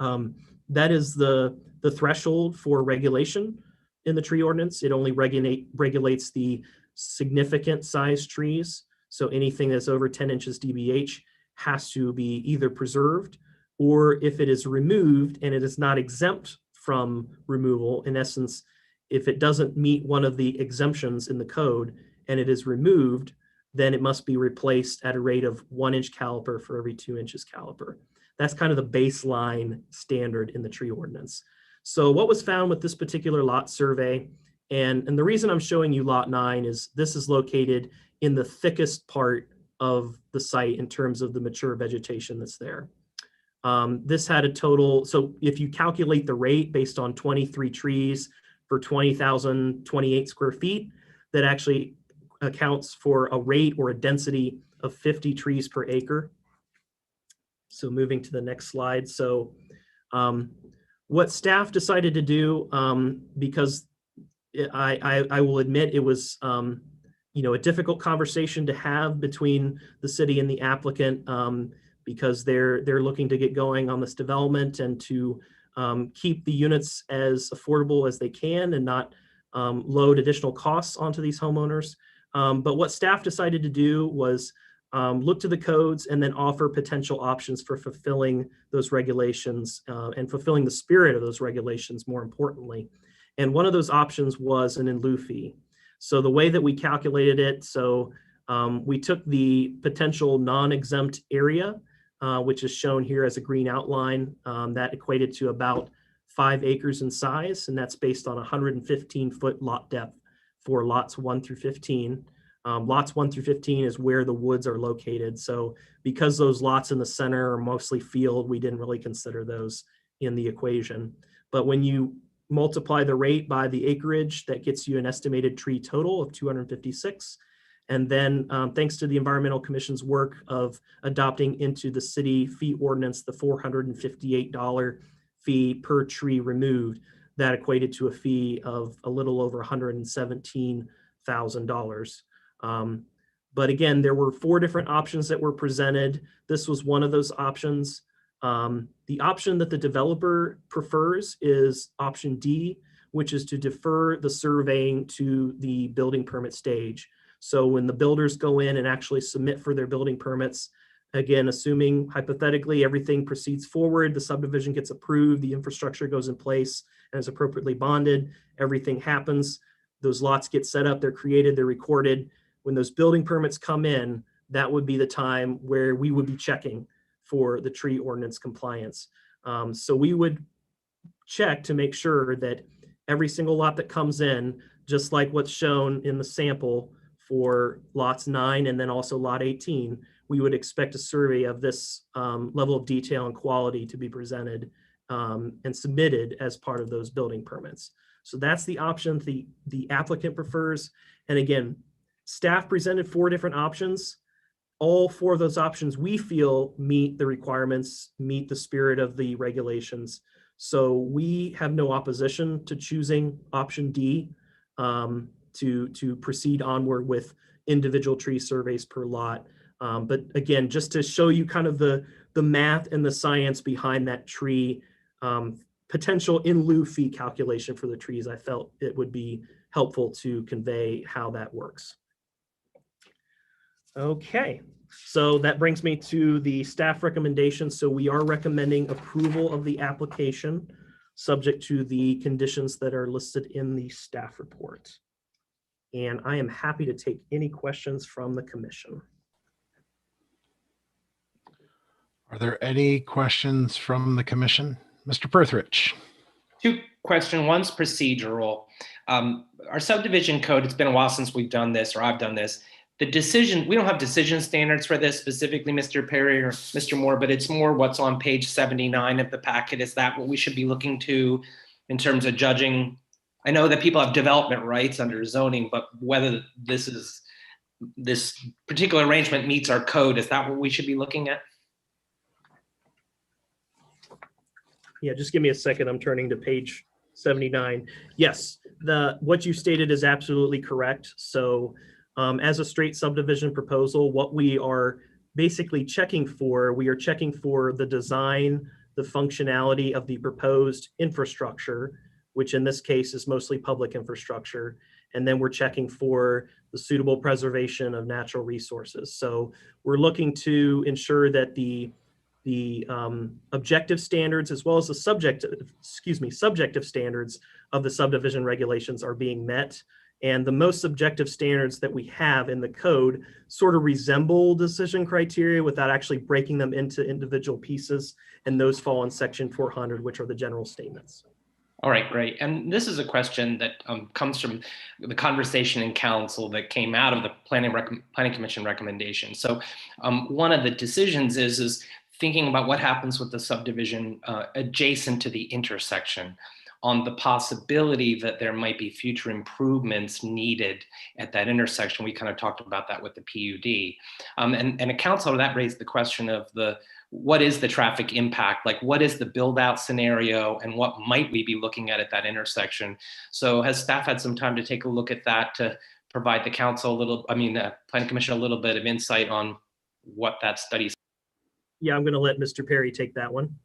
That is the threshold for regulation in the tree ordinance. It only regulates the significant size trees. So anything that's over 10 inches DBH has to be either preserved, or if it is removed and it is not exempt from removal, in essence, if it doesn't meet one of the exemptions in the code and it is removed, then it must be replaced at a rate of 1 inch caliper for every 2 inches caliper. That's kind of the baseline standard in the tree ordinance. So what was found with this particular lot survey, and the reason I'm showing you lot 9 is this is located in the thickest part of the site in terms of the mature vegetation that's there. This had a total, so if you calculate the rate based on 23 trees for 20,028 square feet, that actually accounts for a rate or a density of 50 trees per acre. So moving to the next slide. So what staff decided to do, because I will admit it was a difficult conversation to have between the city and the applicant, because they're looking to get going on this development and to keep the units as affordable as they can and not load additional costs onto these homeowners. But what staff decided to do was look to the codes and then offer potential options for fulfilling those regulations and fulfilling the spirit of those regulations, more importantly. And one of those options was an in lieu fee. So the way that we calculated it, so we took the potential non-exempt area, which is shown here as a green outline, that equated to about 5 acres in size, and that's based on 115-foot lot depth for lots 1 through 15. Lots 1 through 15 is where the woods are located. So because those lots in the center are mostly field, we didn't really consider those in the equation. But when you multiply the rate by the acreage, that gets you an estimated tree total of 256. And then thanks to the Environmental Commission's work of adopting into the city fee ordinance, the $458 fee per tree removed, that equated to a fee of a little over $117,000. But again, there were 4 different options that were presented. This was one of those options. The option that the developer prefers is option D, which is to defer the surveying to the building permit stage. So when the builders go in and actually submit for their building permits, again, assuming hypothetically everything proceeds forward, the subdivision gets approved, the infrastructure goes in place and is appropriately bonded, everything happens, those lots get set up, they're created, they're recorded. When those building permits come in, that would be the time where we would be checking for the tree ordinance compliance. So we would check to make sure that every single lot that comes in, just like what's shown in the sample for lots 9 and then also lot 18, we would expect a survey of this level of detail and quality to be presented and submitted as part of those building permits. So that's the option the applicant prefers. And again, staff presented 4 different options. All 4 of those options we feel meet the requirements, meet the spirit of the regulations. So we have no opposition to choosing option D to proceed onward with individual tree surveys per lot. But again, just to show you kind of the math and the science behind that tree potential in lieu fee calculation for the trees, I felt it would be helpful to convey how that works. Okay, so that brings me to the staff recommendation. So we are recommending approval of the application subject to the conditions that are listed in the staff report. And I am happy to take any questions from the commission. Are there any questions from the commission? Mr. Perthrich. 2 questions. One's procedural. Our subdivision code, it's been a while since we've done this, or I've done this. The decision, we don't have decision standards for this specifically, Mr. Perry or Mr. Moore, but it's more what's on page 79 of the packet. Is that what we should be looking to in terms of judging? I know that people have development rights under zoning, but whether this particular arrangement meets our code, is that what we should be looking at? Yeah, just give me a second. I'm turning to page 79. Yes, what you stated is absolutely correct. So as a straight subdivision proposal, what we are basically checking for, we are checking for the design, the functionality of the proposed infrastructure, which in this case is mostly public infrastructure. And then we're checking for the suitable preservation of natural resources. So we're looking to ensure that the objective standards as well as the subjective standards of the subdivision regulations are being met. And the most subjective standards that we have in the code sort of resemble decision criteria without actually breaking them into individual pieces. And those fall in section 400, which are the general statements. All right, great. And this is a question that comes from the conversation in council that came out of the Planning Commission recommendation. So one of the decisions is thinking about what happens with the subdivision adjacent to the intersection, on the possibility that there might be future improvements needed at that intersection. We kind of talked about that with the PUD. And a councilor that raised the question of what is the traffic impact? Like, what is the build out scenario and what might we be looking at that intersection? So has staff had some time to take a look at that to provide the council Planning Commission a little bit of insight on what that study is? Yeah, I'm going to let Mr. Perry take that one.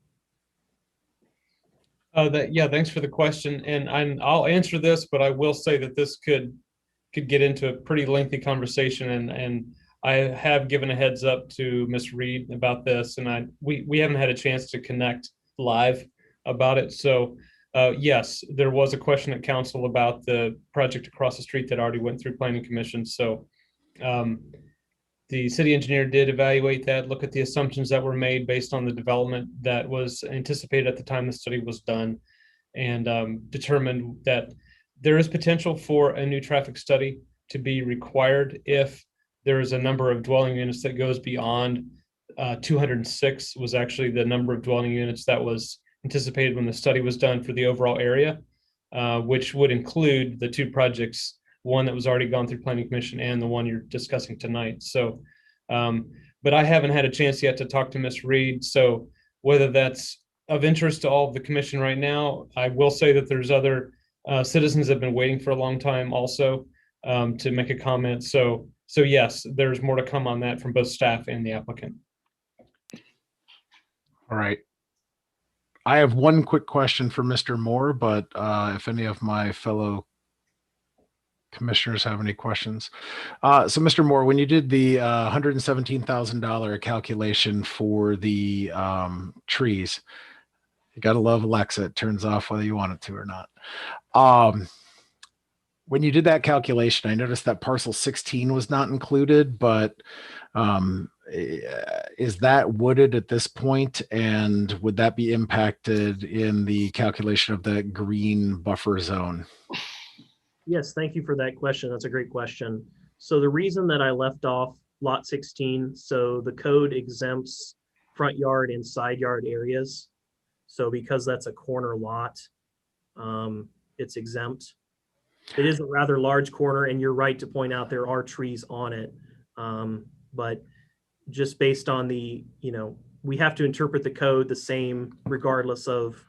Thanks for the question. And I'll answer this, but I will say that this could get into a pretty lengthy conversation. And I have given a heads up to Ms. Reed about this, and we haven't had a chance to connect live about it. So yes, there was a question at council about the project across the street that already went through Planning Commission. So the city engineer did evaluate that, look at the assumptions that were made based on the development that was anticipated at the time the study was done, and determined that there is potential for a new traffic study to be required if there is a number of dwelling units that goes beyond 206 was actually the number of dwelling units that was anticipated when the study was done for the overall area, which would include the 2 projects, one that was already gone through Planning Commission and the one you're discussing tonight. So, but I haven't had a chance yet to talk to Ms. Reed. So whether that's of interest to all of the commission right now, I will say that there's other citizens that have been waiting for a long time also to make a comment. So yes, there's more to come on that from both staff and the applicant. All right. I have one quick question for Mr. Moore, but if any of my fellow commissioners have any questions. So Mr. Moore, when you did the $117,000 calculation for the trees, you got to love Alexa. It turns off whether you want it to or not. When you did that calculation, I noticed that parcel 16 was not included, but is that wooded at this point? And would that be impacted in the calculation of the green buffer zone? Yes, thank you for that question. That's a great question. So the reason that I left off lot 16, so the code exempts front yard and side yard areas. So because that's a corner lot, it's exempt. It is a rather large corner, and you're right to point out there are trees on it. But just based on the, we have to interpret the code the same regardless of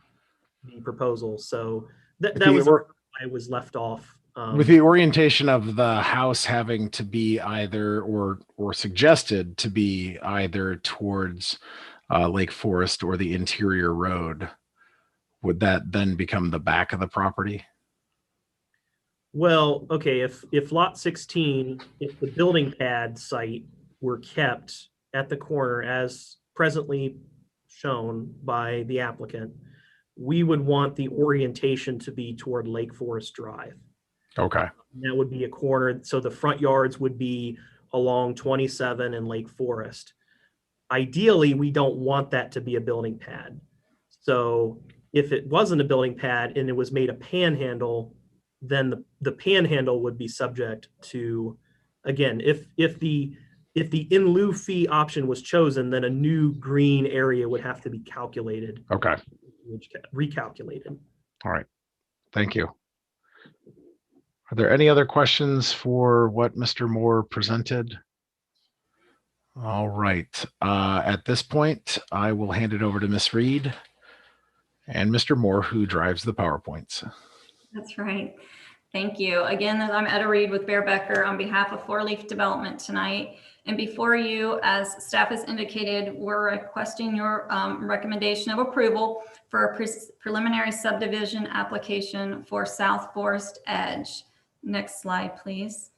the proposal. So that was why I was left off. With the orientation of the house having to be either or suggested to be either towards Lake Forest or the interior road, would that then become the back of the property? Well, okay, if lot 16, if the building pad site were kept at the corner as presently shown by the applicant, we would want the orientation to be toward Lake Forest Drive. Okay. That would be a corner. So the front yards would be along 27 and Lake Forest. Ideally, we don't want that to be a building pad. So if it wasn't a building pad and it was made a panhandle, then the panhandle would be subject to, again, if the in lieu fee option was chosen, then a new green area would have to be calculated. Okay. Recalculated. All right. Thank you. Are there any other questions for what Mr. Moore presented? All right. At this point, I will hand it over to Ms. Reed and Mr. Moore, who drives the PowerPoints. That's right. Thank you. Again, I'm Etta Reed with Bear Becker on behalf of Four Leaf Development tonight. And before you, as staff has indicated, we're requesting your recommendation of approval for a preliminary subdivision application for South Forest Edge. Next slide, please.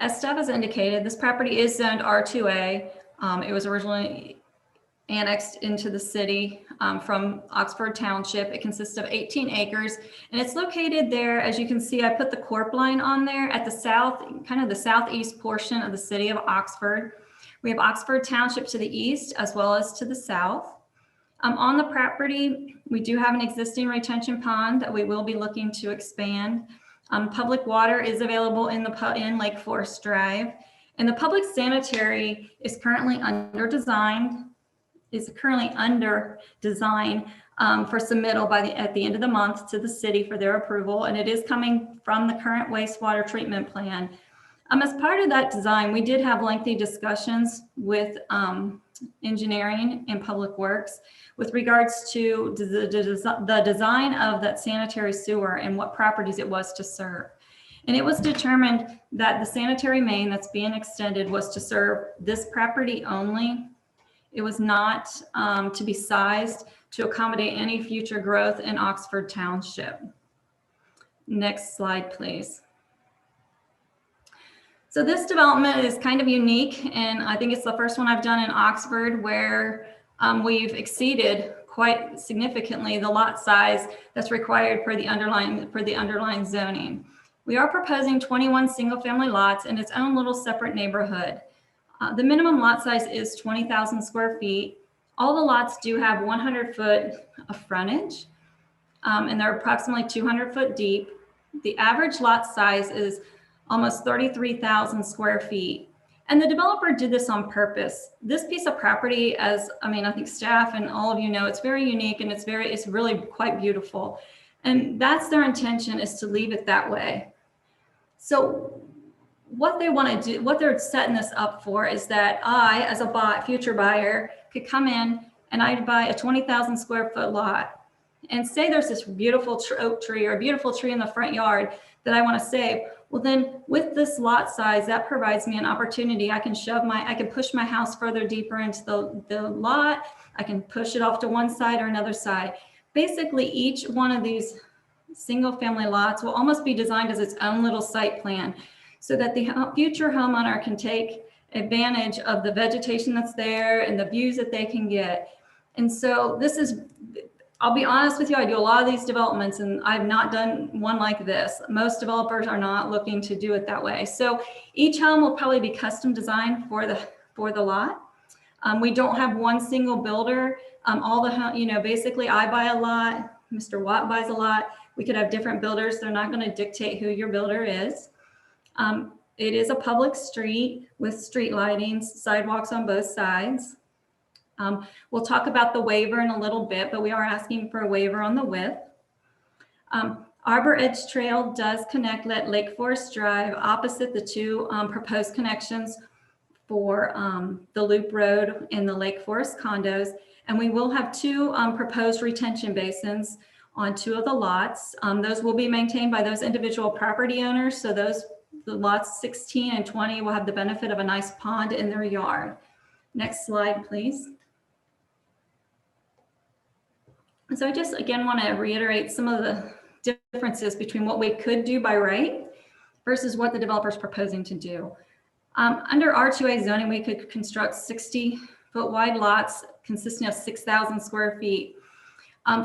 As staff has indicated, this property is zoned R2A. It was originally annexed into the city from Oxford Township. It consists of 18 acres, and it's located there. As you can see, I put the corp line on there at the south, kind of the southeast portion of the city of Oxford. We have Oxford Township to the east as well as to the south. On the property, we do have an existing retention pond that we will be looking to expand. Public water is available in Lake Forest Drive, and the public sanitary is currently under design for submittal at the end of the month to the city for their approval, and it is coming from the current wastewater treatment plan. As part of that design, we did have lengthy discussions with engineering and public works with regards to the design of that sanitary sewer and what properties it was to serve. And it was determined that the sanitary main that's being extended was to serve this property only. It was not to be sized to accommodate any future growth in Oxford Township. Next slide, please. So this development is kind of unique, and I think it's the first one I've done in Oxford where we've exceeded quite significantly the lot size that's required for the underlying zoning. We are proposing 21 single-family lots in its own little separate neighborhood. The minimum lot size is 20,000 square feet. All the lots do have 100 foot of frontage, and they're approximately 200 foot deep. The average lot size is almost 33,000 square feet. And the developer did this on purpose. This piece of property, I think staff and all of you know, it's very unique and it's really quite beautiful. And that's their intention, is to leave it that way. So what they want to do, what they're setting this up for, is that I, as a future buyer, could come in and I'd buy a 20,000 square foot lot. and say there's this beautiful oak tree or a beautiful tree in the front yard that I want to save, well then with this lot size, that provides me an opportunity. I can push my house further deeper into the lot. I can push it off to one side or another side. Basically, each one of these single family lots will almost be designed as its own little site plan so that the future homeowner can take advantage of the vegetation that's there and the views that they can get. And so this is, I'll be honest with you, I do a lot of these developments and I've not done one like this. Most developers are not looking to do it that way. So each home will probably be custom designed for the lot. We don't have one single builder. Basically I buy a lot, Mr. Watt buys a lot. We could have different builders. They're not going to dictate who your builder is. It is a public street with street lighting, sidewalks on both sides. We'll talk about the waiver in a little bit, but we are asking for a waiver on the width. Arbor Edge Trail does connect at Lake Forest Drive opposite the two proposed connections for the Loop Road and the Lake Forest condos. And we will have two proposed retention basins on two of the lots. Those will be maintained by those individual property owners. So the lots 16 and 20 will have the benefit of a nice pond in their yard. Next slide, please. So I just, again, want to reiterate some of the differences between what we could do by right versus what the developer is proposing to do. Under R2A zoning, we could construct 60-foot wide lots consisting of 6,000 square feet.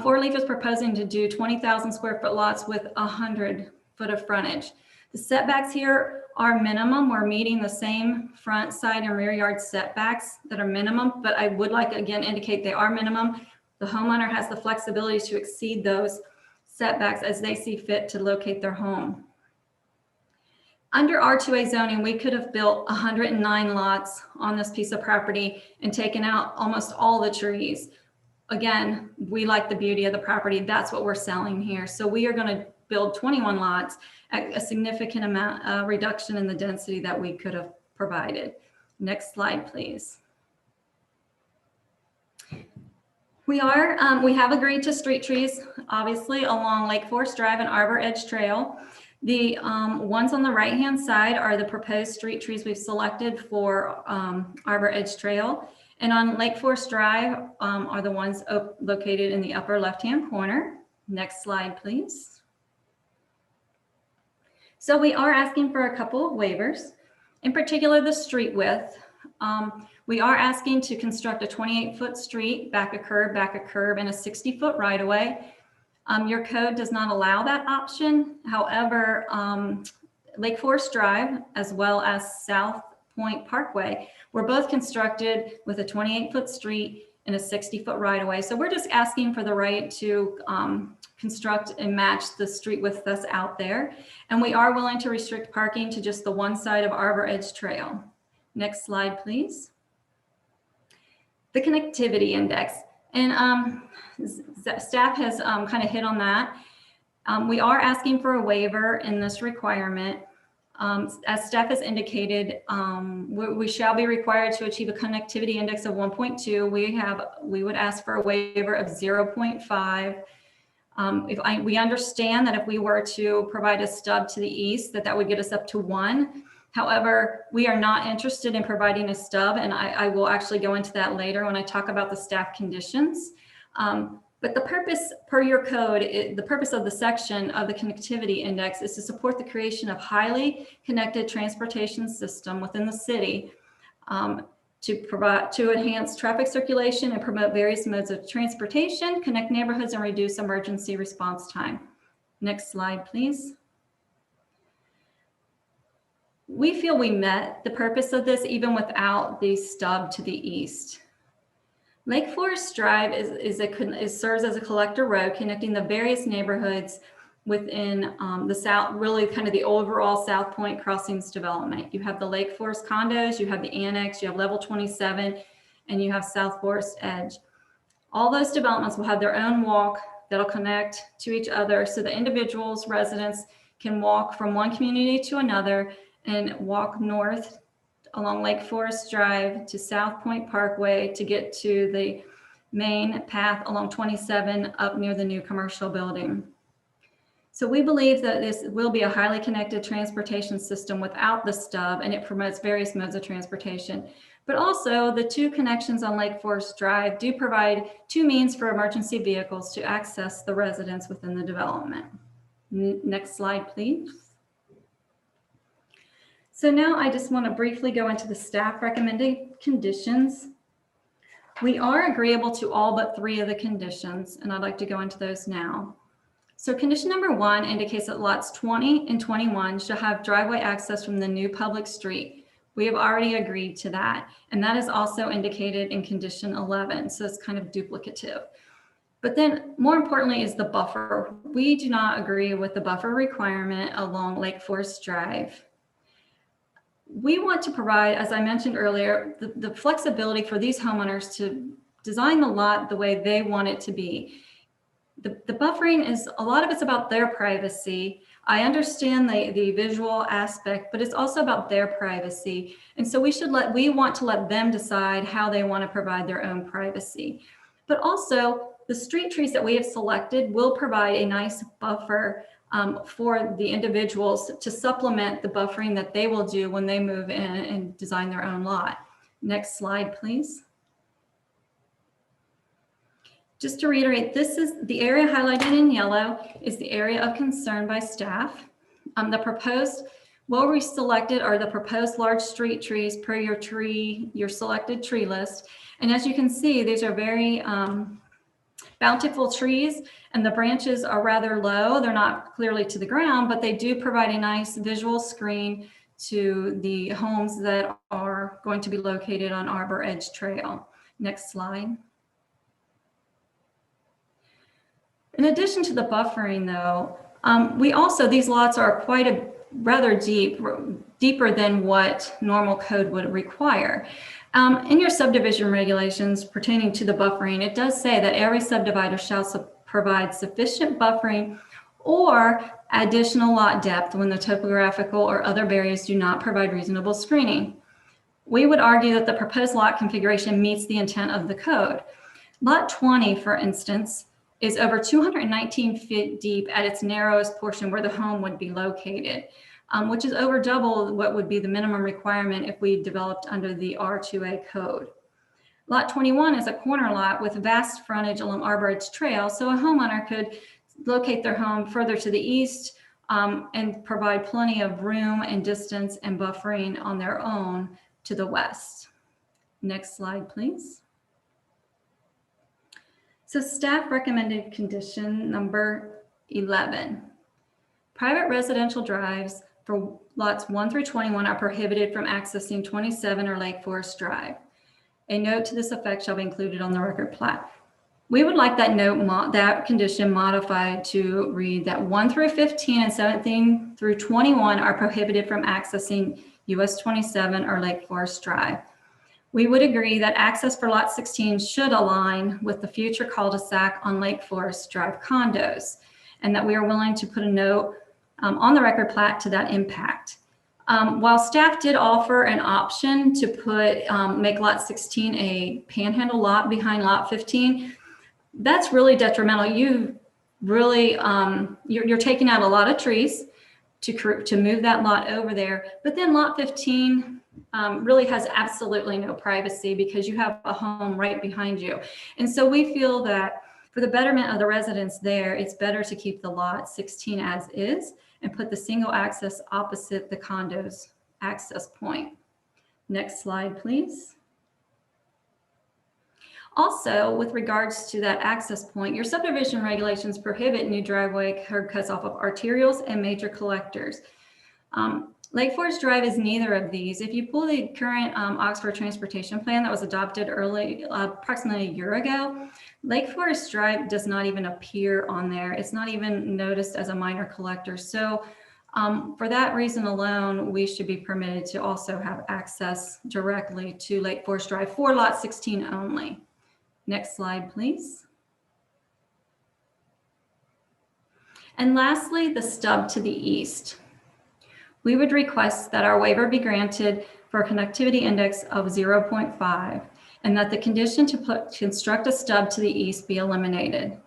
Four Leaf is proposing to do 20,000 square foot lots with 100 foot of frontage. The setbacks here are minimum. We're meeting the same front, side, and rear yard setbacks that are minimum, but I would like, again, indicate they are minimum. The homeowner has the flexibility to exceed those setbacks as they see fit to locate their home. Under R2A zoning, we could have built 109 lots on this piece of property and taken out almost all the trees. Again, we like the beauty of the property. That's what we're selling here. So we are going to build 21 lots at a significant amount reduction in the density that we could have provided. Next slide, please. We have agreed to street trees, obviously, along Lake Forest Drive and Arbor Edge Trail. The ones on the right-hand side are the proposed street trees we've selected for Arbor Edge Trail. And on Lake Forest Drive are the ones located in the upper left-hand corner. Next slide, please. So we are asking for a couple of waivers, in particular the street width. We are asking to construct a 28-foot street, back a curb, and a 60-foot right-of-way. Your code does not allow that option. However, Lake Forest Drive, as well as South Point Parkway, were both constructed with a 28-foot street and a 60-foot right-of-way. So we're just asking for the right to construct and match the street width that's out there. And we are willing to restrict parking to just the one side of Arbor Edge Trail. Next slide, please. The connectivity index. And staff has kind of hit on that. We are asking for a waiver in this requirement. As staff has indicated, we shall be required to achieve a connectivity index of 1.2. We would ask for a waiver of 0.5. We understand that if we were to provide a stub to the east, that would get us up to 1. However, we are not interested in providing a stub, and I will actually go into that later when I talk about the staff conditions. But the purpose, per your code, the purpose of the section of the connectivity index is to support the creation of highly connected transportation system within the city to enhance traffic circulation and promote various modes of transportation, connect neighborhoods, and reduce emergency response time. Next slide, please. We feel we met the purpose of this even without the stub to the east. Lake Forest Drive serves as a collector road connecting the various neighborhoods within the south, really kind of the overall South Point Crossings development. You have the Lake Forest condos, you have the annex, you have level 27, and you have South Forest Edge. All those developments will have their own walk that'll connect to each other so the individuals, residents can walk from one community to another and walk north along Lake Forest Drive to South Point Parkway to get to the main path along 27 up near the new commercial building. So we believe that this will be a highly connected transportation system without the stub, and it promotes various modes of transportation. But also the two connections on Lake Forest Drive do provide two means for emergency vehicles to access the residents within the development. Next slide, please. So now I just want to briefly go into the staff recommended conditions. We are agreeable to all but 3 of the conditions, and I'd like to go into those now. So condition number 1 indicates that lots 20 and 21 shall have driveway access from the new public street. We have already agreed to that, and that is also indicated in condition 11, so it's kind of duplicative. But then more importantly is the buffer. We do not agree with the buffer requirement along Lake Forest Drive. We want to provide, as I mentioned earlier, the flexibility for these homeowners to design the lot the way they want it to be. The buffering is, a lot of it's about their privacy. I understand the visual aspect, but it's also about their privacy. And so we want to let them decide how they want to provide their own privacy. But also the street trees that we have selected will provide a nice buffer for the individuals to supplement the buffering that they will do when they move in and design their own lot. Next slide, please. Just to reiterate, this is the area highlighted in yellow is the area of concern by staff. What we selected are the proposed large street trees per your selected tree list. And as you can see, these are very bountiful trees, and the branches are rather low. They're not clearly to the ground, but they do provide a nice visual screen to the homes that are going to be located on Arbor Edge Trail. Next slide. In addition to the buffering though, these lots are quite rather deeper than what normal code would require. In your subdivision regulations pertaining to the buffering, it does say that every subdivider shall provide sufficient buffering or additional lot depth when the topographical or other barriers do not provide reasonable screening. We would argue that the proposed lot configuration meets the intent of the code. Lot 20, for instance, is over 219 feet deep at its narrowest portion where the home would be located, which is over double what would be the minimum requirement if we developed under the R2A code. Lot 21 is a corner lot with vast frontage along Arbor Edge Trail, so a homeowner could locate their home further to the east and provide plenty of room and distance and buffering on their own to the west. Next slide, please. So staff recommended condition number 11. Private residential drives for lots 1 through 21 are prohibited from accessing 27 or Lake Forest Drive. A note to this effect shall be included on the record plat. We would like that note, that condition modified to read that 1 through 15 and 17 through 21 are prohibited from accessing US 27 or Lake Forest Drive. We would agree that access for lot 16 should align with the future cul-de-sac on Lake Forest Drive condos, and that we are willing to put a note on the record plat to that impact. While staff did offer an option to make lot 16 a panhandle lot behind lot 15, that's really detrimental. You really, you're taking out a lot of trees to move that lot over there, but then lot 15 really has absolutely no privacy because you have a home right behind you. And so we feel that for the betterment of the residents there, it's better to keep the lot 16 as is and put the single access opposite the condo's access point. Next slide, please. Also, with regards to that access point, your subdivision regulations prohibit new driveway curb cuts off of arterials and major collectors. Lake Forest Drive is neither of these. If you pull the current Oxford Transportation Plan that was adopted approximately a year ago, Lake Forest Drive does not even appear on there. It's not even noticed as a minor collector. So for that reason alone, we should be permitted to also have access directly to Lake Forest Drive for lot 16 only. Next slide, please. And lastly, the stub to the east. We would request that our waiver be granted for a connectivity index of 0.5. and that the condition to construct a stub to the east be eliminated.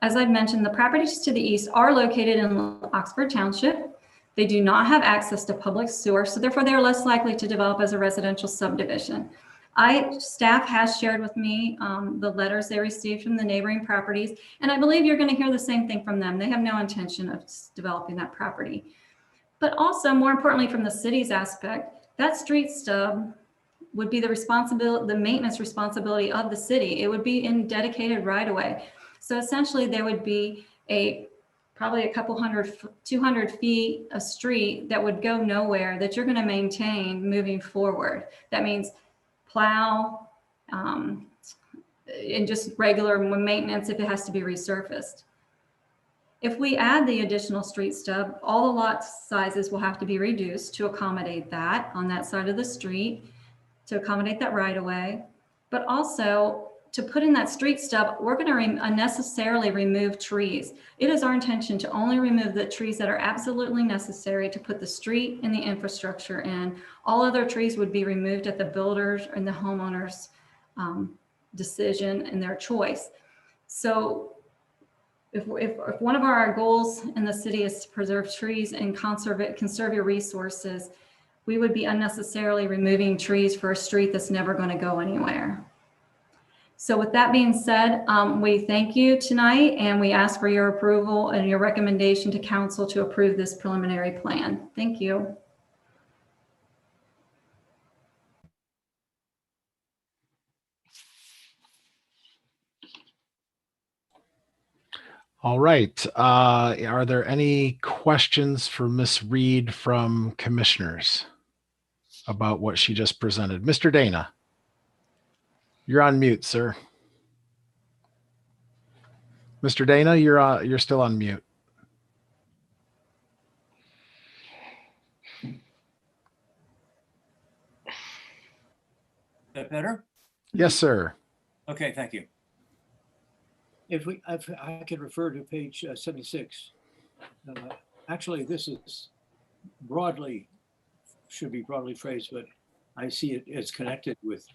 As I've mentioned, the properties to the east are located in Oxford Township. They do not have access to public sewer, so therefore they're less likely to develop as a residential subdivision. Staff has shared with me the letters they received from the neighboring properties, and I believe you're going to hear the same thing from them. They have no intention of developing that property. But also, more importantly, from the city's aspect, that street stub would be the maintenance responsibility of the city. It would be in dedicated right-of-way. So essentially, there would be probably a couple 200 feet of street that would go nowhere that you're going to maintain moving forward. That means plow and just regular maintenance if it has to be resurfaced. If we add the additional street stub, all the lot sizes will have to be reduced to accommodate that on that side of the street, to accommodate that right of way. But also to put in that street stub, we're going to unnecessarily remove trees. It is our intention to only remove the trees that are absolutely necessary to put the street and the infrastructure in. All other trees would be removed at the builder's and the homeowner's decision and their choice. So if one of our goals in the city is to preserve trees and conserve your resources, we would be unnecessarily removing trees for a street that's never going to go anywhere. So with that being said, we thank you tonight and we ask for your approval and your recommendation to council to approve this preliminary plan. Thank you. All right. Are there any questions for Ms. Reed from commissioners about what she just presented? Mr. Dana, you're on mute, sir. Mr. Dana, you're still on mute. That better? Yes, sir. Okay, thank you. If I could refer to page 76. Actually, this is should be broadly phrased, but I see it as connected with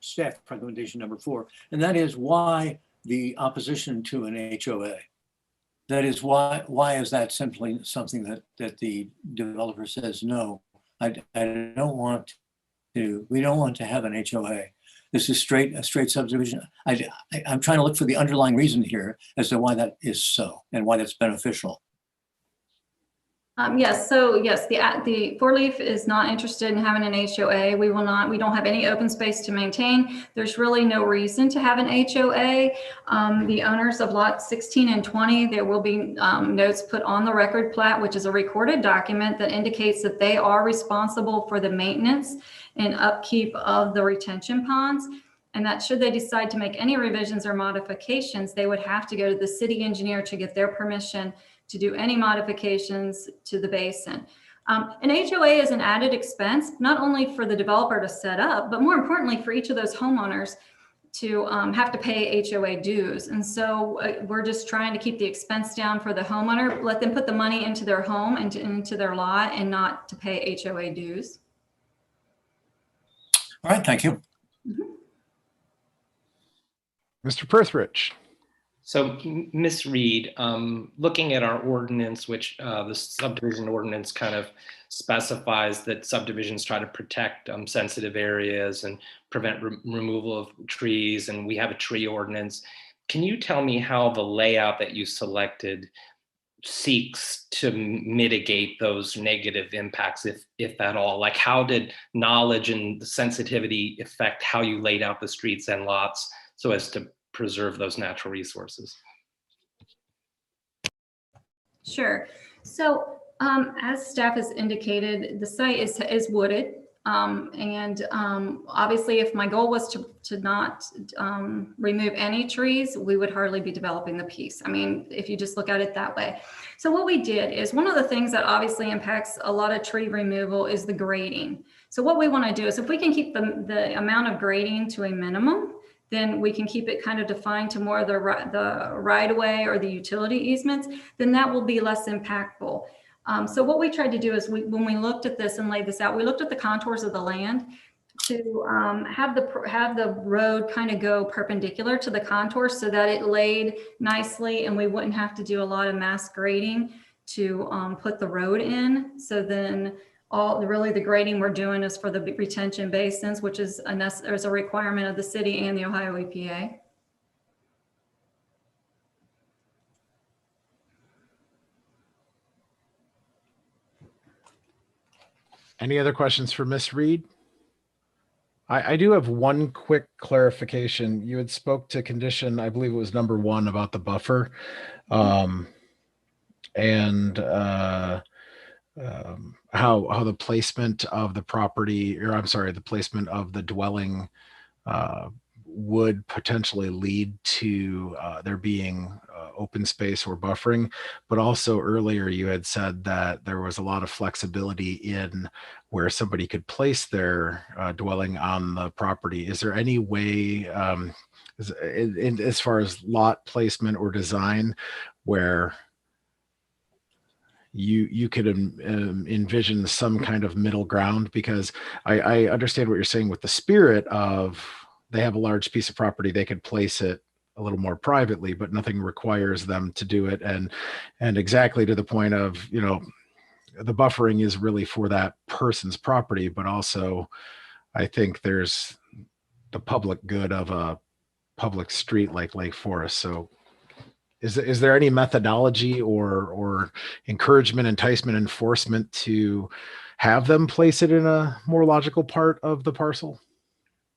staff recommendation number 4, and that is why the opposition to an HOA. That is why is that simply something that the developer says, no, I don't want to, we don't want to have an HOA. This is a straight subdivision. I'm trying to look for the underlying reason here as to why that is so and why that's beneficial. Yes, so yes, the Four Leaf is not interested in having an HOA. We don't have any open space to maintain. There's really no reason to have an HOA. The owners of lot 16 and 20, there will be notes put on the record plat, which is a recorded document that indicates that they are responsible for the maintenance and upkeep of the retention ponds. And that should they decide to make any revisions or modifications, they would have to go to the city engineer to get their permission to do any modifications to the basin. An HOA is an added expense, not only for the developer to set up, but more importantly for each of those homeowners to have to pay HOA dues. And so we're just trying to keep the expense down for the homeowner, let them put the money into their home and into their lot and not to pay HOA dues. All right, thank you. Mr. Perthrich. So, Ms. Reed, looking at our ordinance, which the subdivision ordinance kind of specifies that subdivisions try to protect sensitive areas and prevent removal of trees, and we have a tree ordinance. Can you tell me how the layout that you selected seeks to mitigate those negative impacts, if at all? Like, how did knowledge and the sensitivity affect how you laid out the streets and lots so as to preserve those natural resources? Sure. So as staff has indicated, the site is wooded. Obviously, if my goal was to not remove any trees, we would hardly be developing the piece. I mean, if you just look at it that way. So what we did is, one of the things that obviously impacts a lot of tree removal is the grading. So what we want to do is, if we can keep the amount of grading to a minimum, then we can keep it kind of defined to more of the right of way or the utility easements, then that will be less impactful. So what we tried to do is, when we looked at this and laid this out, we looked at the contours of the land. to have the road kind of go perpendicular to the contour so that it laid nicely and we wouldn't have to do a lot of mass grading to put the road in. So then really the grading we're doing is for the retention basins, which is a requirement of the city and the Ohio EPA. Any other questions for Ms. Reed? I do have one quick clarification. You had spoke to condition, I believe it was number 1 about the buffer. And how the placement of the property, or I'm sorry, the placement of the dwelling would potentially lead to there being open space or buffering. But also earlier you had said that there was a lot of flexibility in where somebody could place their dwelling on the property. Is there any way, as far as lot placement or design, where you could envision some kind of middle ground? Because I understand what you're saying with the spirit of they have a large piece of property, they could place it a little more privately, but nothing requires them to do it. And exactly to the point of, you know, the buffering is really for that person's property, but also I think there's the public good of a public street like Lake Forest. So is there any methodology or encouragement, enticement, enforcement to have them place it in a more logical part of the parcel?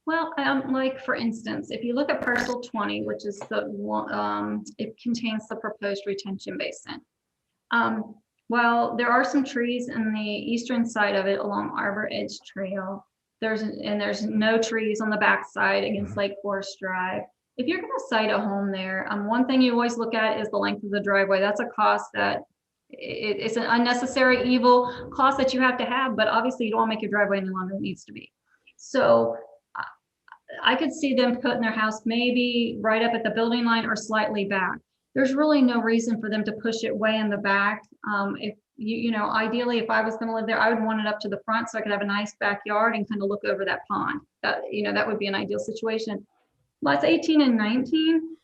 Well, like for instance, if you look at parcel 20, which is the one, it contains the proposed retention basin. Well, there are some trees in the eastern side of it along Arbor Edge Trail. There's no trees on the backside against Lake Forest Drive. If you're going to site a home there, one thing you always look at is the length of the driveway. That's a cost that it's an unnecessary evil cost that you have to have, but obviously you don't want to make your driveway any longer than it needs to be. So I could see them putting their house maybe right up at the building line or slightly back. There's really no reason for them to push it way in the back. If you know, ideally, if I was going to live there, I would want it up to the front so I could have a nice backyard and kind of look over that pond. That, you know, that would be an ideal situation. Lots 18 and 19,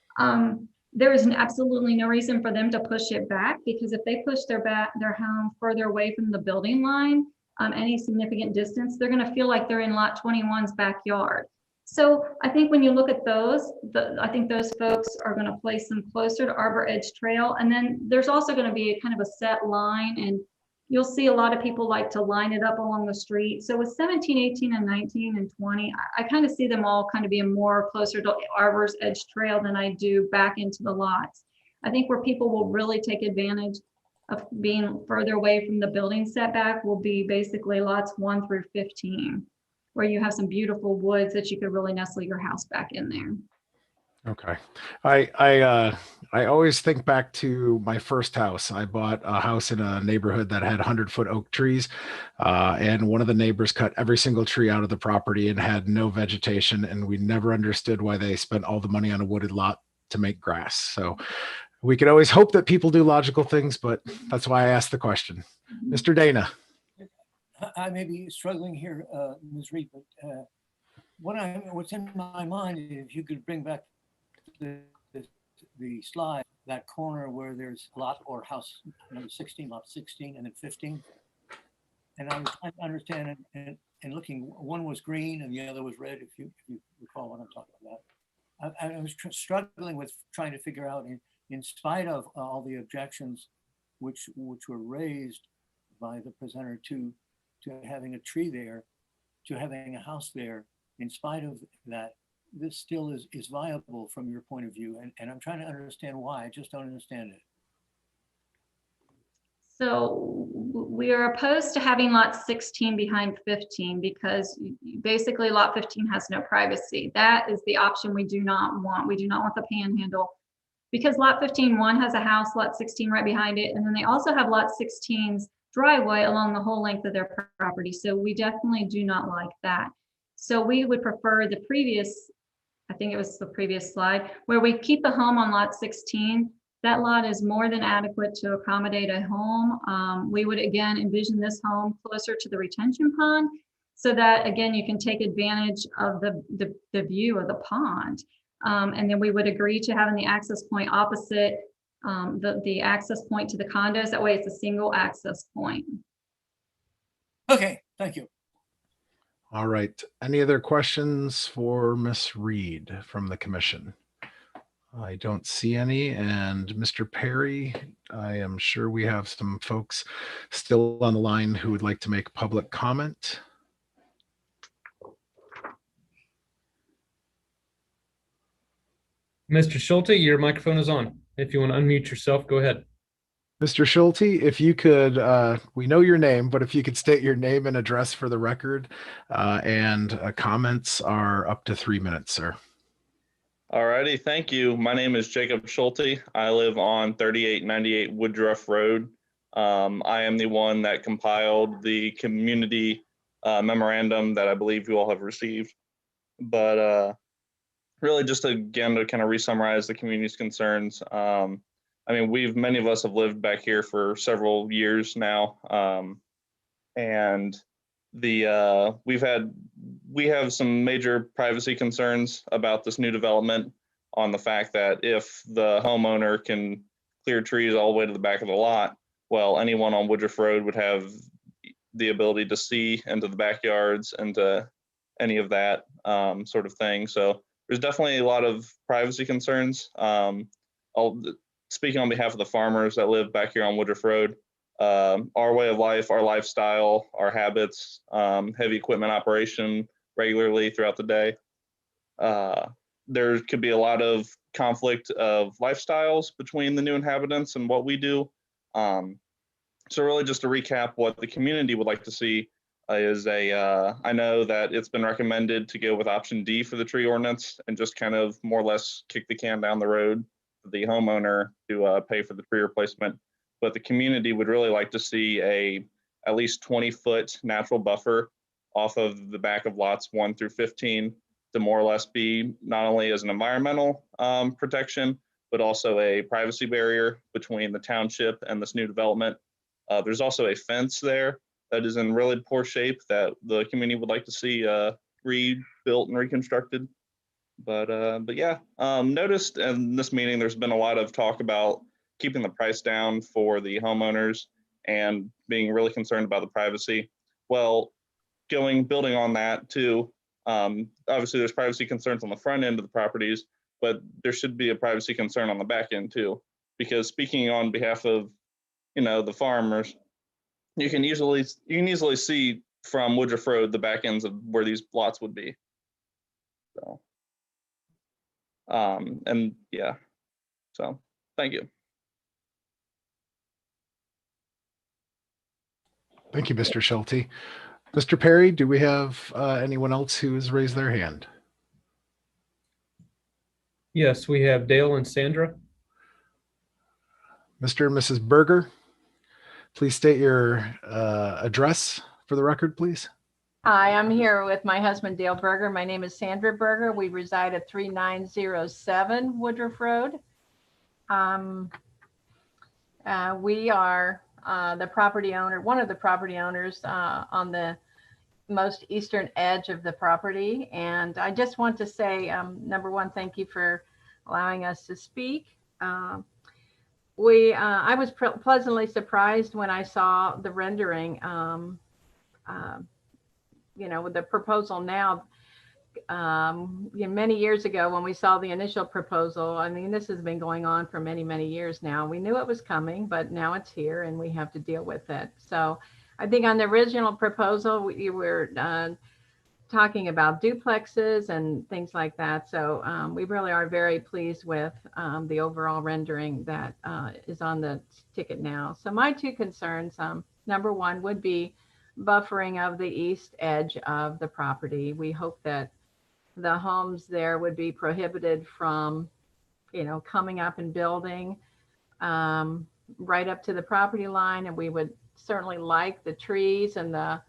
there is absolutely no reason for them to push it back, because if they push their home further away from the building line, any significant distance, they're going to feel like they're in lot 21's backyard. So I think when you look at those, I think those folks are going to place them closer to Arbor Edge Trail. And then there's also going to be a kind of a set line, and you'll see a lot of people like to line it up along the street. So with 17, 18, and 19, and 20, I kind of see them all kind of being more closer to Arbor's Edge Trail than I do back into the lots. I think where people will really take advantage of being further away from the building setback will be basically lots 1 through 15, where you have some beautiful woods that you could really nestle your house back in there. Okay. I always think back to my first house. I bought a house in a neighborhood that had 100-foot oak trees, and one of the neighbors cut every single tree out of the property and had no vegetation, and we never understood why they spent all the money on a wooded lot to make grass. So we could always hope that people do logical things, but that's why I asked the question. Mr. Dana. I may be struggling here, Ms. Reed, but what's in my mind, if you could bring back the slide, that corner where there's lot or house number 16, lot 16, and then 15. And I was trying to understand and looking, one was green and the other was red, if you recall what I'm talking about. I was struggling with trying to figure out, in spite of all the objections which were raised by the presenter to having a tree there, to having a house there, in spite of that, this still is viable from your point of view. And I'm trying to understand why. I just don't understand it. So we are opposed to having lot 16 behind 15 because basically lot 15 has no privacy. That is the option we do not want. We do not want the panhandle, because lot 15-1 has a house, lot 16 right behind it. And then they also have lot 16's driveway along the whole length of their property. So we definitely do not like that. So we would prefer the previous, I think it was the previous slide, where we keep the home on lot 16. That lot is more than adequate to accommodate a home. We would again envision this home closer to the retention pond. so that, again, you can take advantage of the view of the pond. And then we would agree to having the access point opposite the access point to the condos. That way it's a single access point. Okay, thank you. All right. Any other questions for Ms. Reed from the commission? I don't see any. And Mr. Perry, I am sure we have some folks still on the line who would like to make public comment. Mr. Schulte, your microphone is on. If you want to unmute yourself, go ahead. Mr. Schulte, if you could, we know your name, but if you could state your name and address for the record, and comments are up to 3 minutes, sir. Alrighty, thank you. My name is Jacob Schulte. I live on 3898 Woodruff Road. I am the one that compiled the community memorandum that I believe you all have received. But really just again to kind of re-summarize the community's concerns. I mean, many of us have lived back here for several years now. And we have some major privacy concerns about this new development on the fact that if the homeowner can clear trees all the way to the back of the lot, well, anyone on Woodruff Road would have the ability to see into the backyards and to any of that sort of thing. So there's definitely a lot of privacy concerns. Speaking on behalf of the farmers that live back here on Woodruff Road, our way of life, our lifestyle, our habits, heavy equipment operation regularly throughout the day. There could be a lot of conflict of lifestyles between the new inhabitants and what we do. So really just to recap what the community would like to see is I know that it's been recommended to go with option D for the tree ordinance and just kind of more or less kick the can down the road for the homeowner to pay for the tree replacement. But the community would really like to see at least 20-foot natural buffer off of the back of lots 1 through 15 to more or less be not only as an environmental protection, but also a privacy barrier between the township and this new development. There's also a fence there that is in really poor shape that the community would like to see rebuilt and reconstructed. But yeah, noticed in this meeting, there's been a lot of talk about keeping the price down for the homeowners and being really concerned about the privacy. Well, building on that too, obviously there's privacy concerns on the front end of the properties, but there should be a privacy concern on the back end too, because speaking on behalf of, the farmers, you can easily see from Woodruff Road the back ends of where these lots would be. So, and yeah, so thank you. Thank you, Mr. Schulte. Mr. Perry, do we have anyone else who has raised their hand? Yes, we have Dale and Sandra. Mr. and Mrs. Berger, please state your address for the record, please. Hi, I'm here with my husband, Dale Berger. My name is Sandra Berger. We reside at 3907 Woodruff Road. We are the property owner, one of the property owners on the most eastern edge of the property. And I just want to say, number one, thank you for allowing us to speak. I was pleasantly surprised when I saw the rendering, with the proposal now. Many years ago when we saw the initial proposal, I mean, this has been going on for many, many years now. We knew it was coming, but now it's here and we have to deal with it. So I think on the original proposal, we were talking about duplexes and things like that. So we really are very pleased with the overall rendering that is on the ticket now. So my two concerns, number one would be buffering of the east edge of the property. We hope that the homes there would be prohibited from, coming up and building right up to the property line. And we would certainly like the trees and the,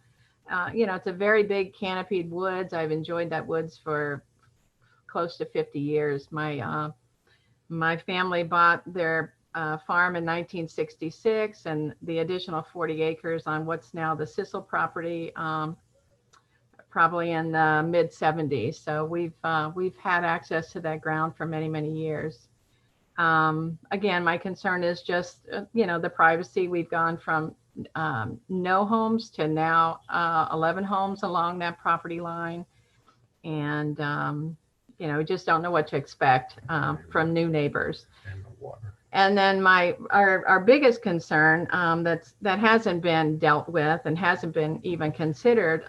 it's a very big canopied woods. I've enjoyed that woods for close to 50 years. My family bought their farm in 1966 and the additional 40 acres on what's now the Sissel property probably in the mid 70s. So we've had access to that ground for many, many years. Again, my concern is just, the privacy. We've gone from no homes to now 11 homes along that property line. And, we just don't know what to expect from new neighbors. And then our biggest concern that hasn't been dealt with and hasn't been even considered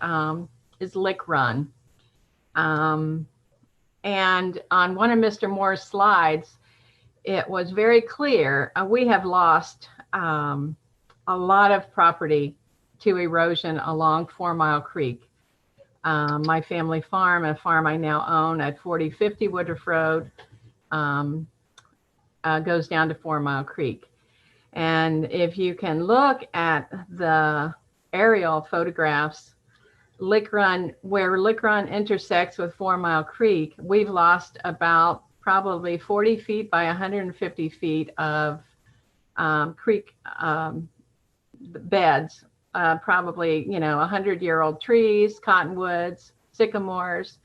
is Lick Run. And on one of Mr. Moore's slides, it was very clear we have lost a lot of property to erosion along 4 Mile Creek. My family farm, a farm I now own at 4050 Woodruff Road, goes down to 4 Mile Creek. And if you can look at the aerial photographs, where Lick Run intersects with 4 Mile Creek, we've lost about probably 40 feet by 150 feet of creek beds, probably 100-year-old trees, cottonwoods, sycamores,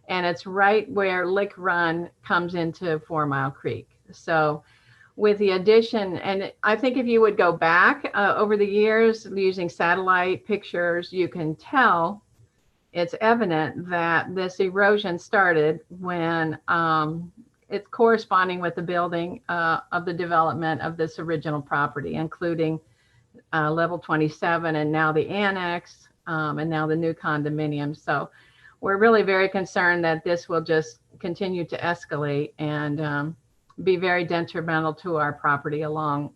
and it's right where Lick Run comes into 4 Mile Creek. So with the addition, and I think if you would go back over the years using satellite pictures, you can tell it's evident that this erosion started when it's corresponding with the building of the development of this original property, including level 27 and now the annex and now the new condominium. So we're really very concerned that this will just continue to escalate and be very detrimental to our property along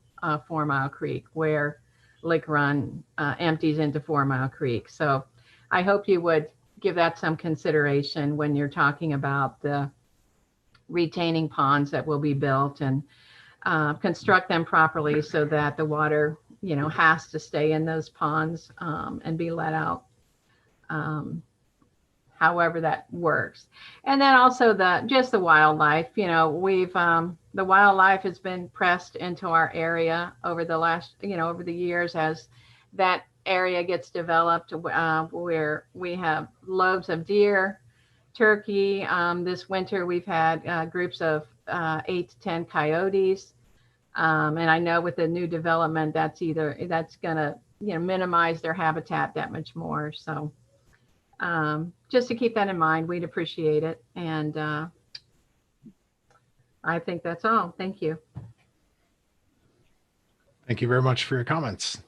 4 Mile Creek, where Lick Run empties into 4 Mile Creek. So I hope you would give that some consideration when you're talking about the retaining ponds that will be built, and construct them properly so that the water, has to stay in those ponds and be let out. However that works. And then also the wildlife, the wildlife has been pressed into our area over the last, over the years as that area gets developed, where we have loads of deer, turkey. This winter we've had groups of 8 to 10 coyotes. And I know with the new development, that's gonna, minimize their habitat that much more. So just to keep that in mind, we'd appreciate it. And I think that's all. Thank you. Thank you very much for your comments.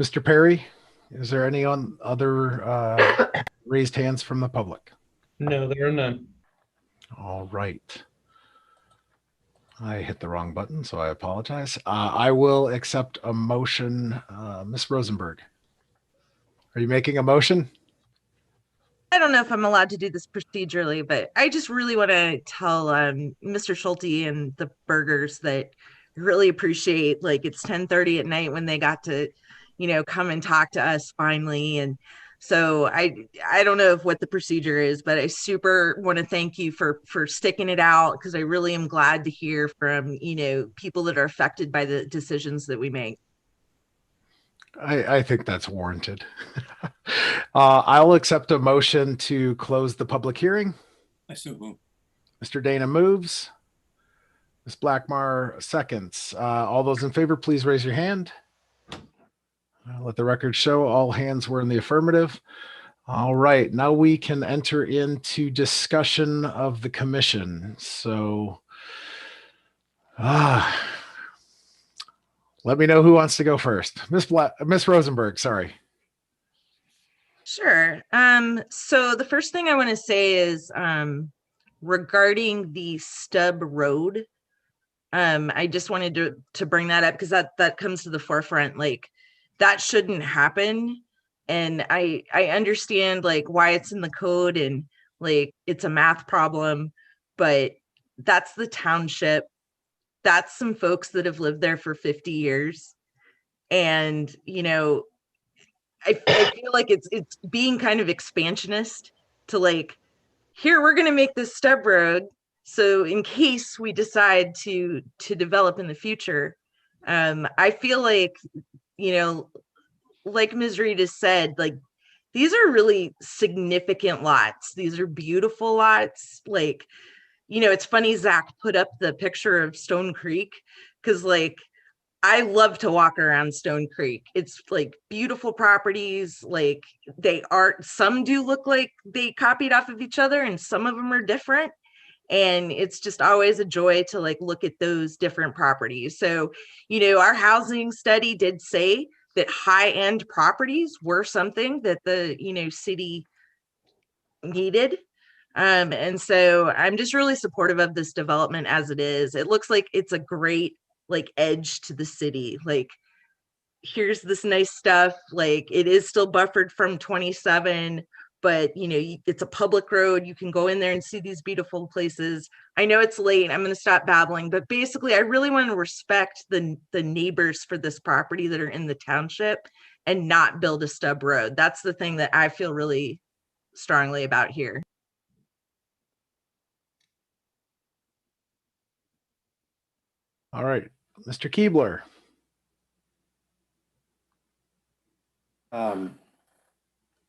Mr. Perry, is there any other raised hands from the public? No, there are none. All right. I hit the wrong button, so I apologize. I will accept a motion. Ms. Rosenberg, are you making a motion? I don't know if I'm allowed to do this procedurally, but I just really want to tell Mr. Schulte and the Burgers that I really appreciate, it's 10:30 at night when they got to, come and talk to us finally. And so I don't know what the procedure is, but I super want to thank you for sticking it out, because I really am glad to hear from, people that are affected by the decisions that we make. I think that's warranted. I'll accept a motion to close the public hearing. I so move. Mr. Dana moves. Ms. Blackmar seconds. All those in favor, please raise your hand. Let the record show all hands were in the affirmative. All right, now we can enter into discussion of the commission. So let me know who wants to go first. Ms. Rosenberg, sorry. Sure. So the first thing I want to say is regarding the stub road. I just wanted to bring that up because that comes to the forefront. That shouldn't happen. And I understand why it's in the code and it's a math problem, but that's the township. That's some folks that have lived there for 50 years. And, I feel like it's being kind of expansionist to here, we're going to make this stub road. So in case we decide to develop in the future, I feel like Ms. Reed has said, these are really significant lots. These are beautiful lots. Like, you know, it's funny Zach put up the picture of Stone Creek because like I love to walk around Stone Creek. It's like beautiful properties. Like they are, some do look like they copied off of each other and some of them are different. And it's just always a joy to like look at those different properties. So, you know, our housing study did say that high-end properties were something that the, you know, city needed. And so I'm just really supportive of this development as it is. It looks like it's a great like edge to the city. Like here's this nice stuff. Like it is still buffered from 27, but you know, it's a public road. You can go in there and see these beautiful places. I know it's late. I'm going to stop babbling, but basically I really want to respect the neighbors for this property that are in the township and not build a stub road. That's the thing that I feel really strongly about here. All right, Mr. Keebler.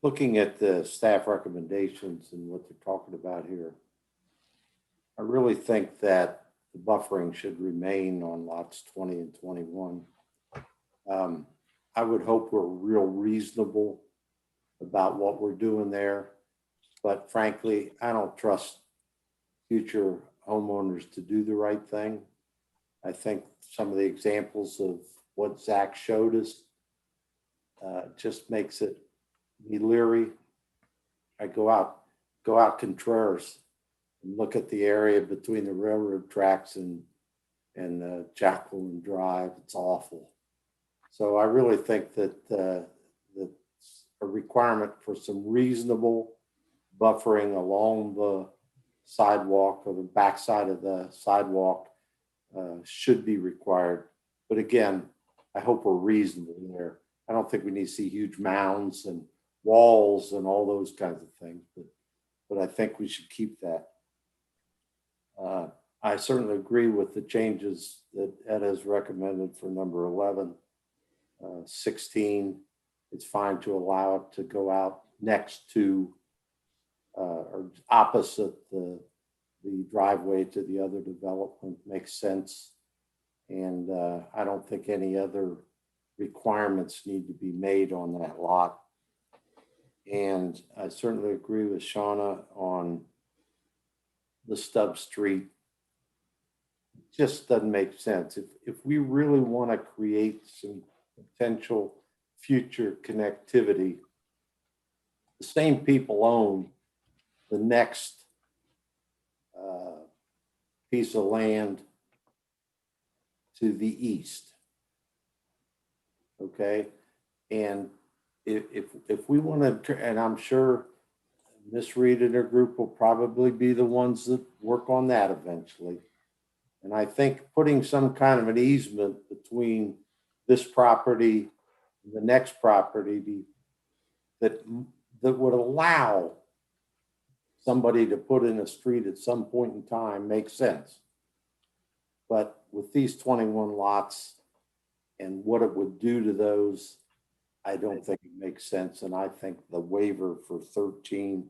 Looking at the staff recommendations and what they're talking about here, I really think that the buffering should remain on lots 20 and 21. I would hope we're real reasonable about what we're doing there, but frankly, I don't trust future homeowners to do the right thing. I think some of the examples of what Zach showed us just makes it me leery. I go out Contreras and look at the area between the railroad tracks and Jacqueline Drive. It's awful. So I really think that that's a requirement for some reasonable buffering along the sidewalk or the backside of the sidewalk should be required. But again, I hope we're reasonable there. I don't think we need to see huge mounds and walls and all those kinds of things, but I think we should keep that. I certainly agree with the changes that Ed has recommended for number 11. 16, it's fine to allow it to go out next to or opposite the driveway to the other development. Makes sense. And I don't think any other requirements need to be made on that lot. And I certainly agree with Shauna on the stub street. It just doesn't make sense. If we really want to create some potential future connectivity, the same people own the next piece of land to the east. Okay, and if we want to, and I'm sure Miss Reed and her group will probably be the ones that work on that eventually. And I think putting some kind of an easement between this property and the next property that would allow somebody to put in a street at some point in time makes sense. But with these 21 lots and what it would do to those, I don't think it makes sense. And I think the waiver for 13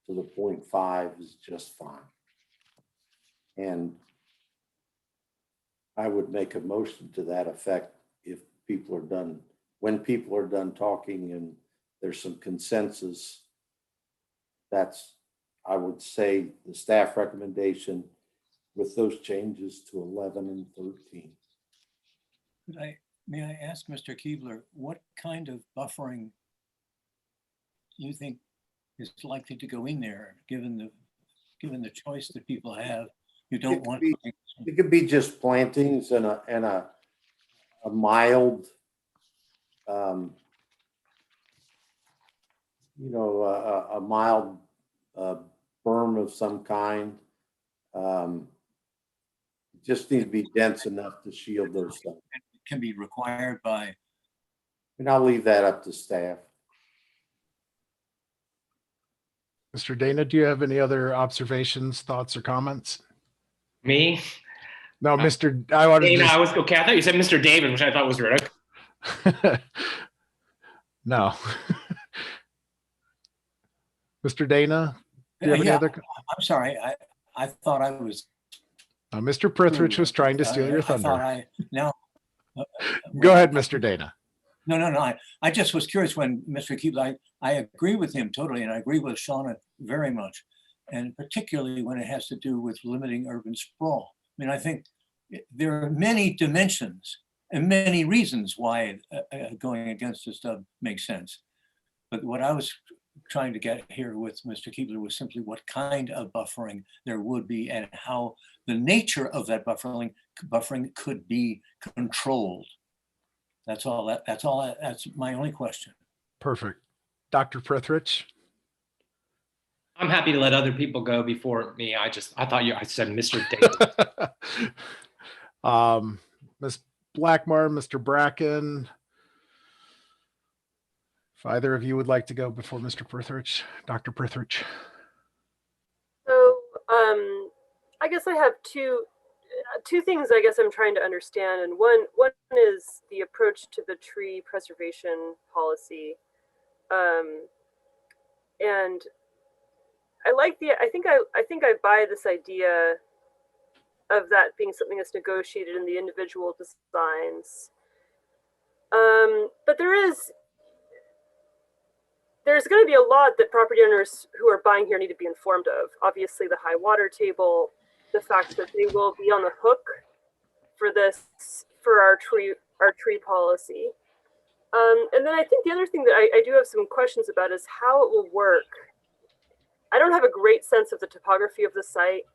to the 0.5 is just fine. And I would make a motion to that effect if people are done, when people are done talking and there's some consensus. That's, I would say, the staff recommendation with those changes to 11 and 13. May I ask Mr. Keebler, what kind of buffering you think is likely to go in there, given the choice that people have? You don't want. It could be just plantings and a mild, a mild berm of some kind. Just needs to be dense enough to shield those things. Can be required by. And I'll leave that up to staff. Mr. Dana, do you have any other observations, thoughts, or comments? Me? No, Mr. I wanted Dana, to. I was okay. I thought you said Mr. David, which I thought was rude. No. Mr. Dana, do you have any Yeah, other? I'm sorry. I thought I was. Mr. Prithridge was trying to steal your I thought thunder. no. Go ahead, Mr. Dana. No. I just was curious when Mr. Keebler, I agree with him totally, and I agree with Shauna very much, and particularly when it has to do with limiting urban sprawl. I mean, I think there are many dimensions and many reasons why going against this stuff makes sense. But what I was trying to get here with Mr. Keebler was simply what kind of buffering there would be and how the nature of that buffering could be controlled. That's all. That's my only question. Perfect. Dr. Prithridge. I'm happy to let other people go before me. I thought I said Mr. Davis. Ms. Blackmar, Mr. Bracken. If either of you would like to go before Mr. Prithridge, Dr. Prithridge. So I guess I have two things I guess I'm trying to understand. And one is the approach to the tree preservation policy. And I think I buy this idea of that being something that's negotiated in the individual designs. But there's going to be a lot that property owners who are buying here need to be informed of. Obviously, the high water table, the fact that they will be on the hook for our tree policy. And then I think the other thing that I do have some questions about is how it will work. I don't have a great sense of the topography of the site,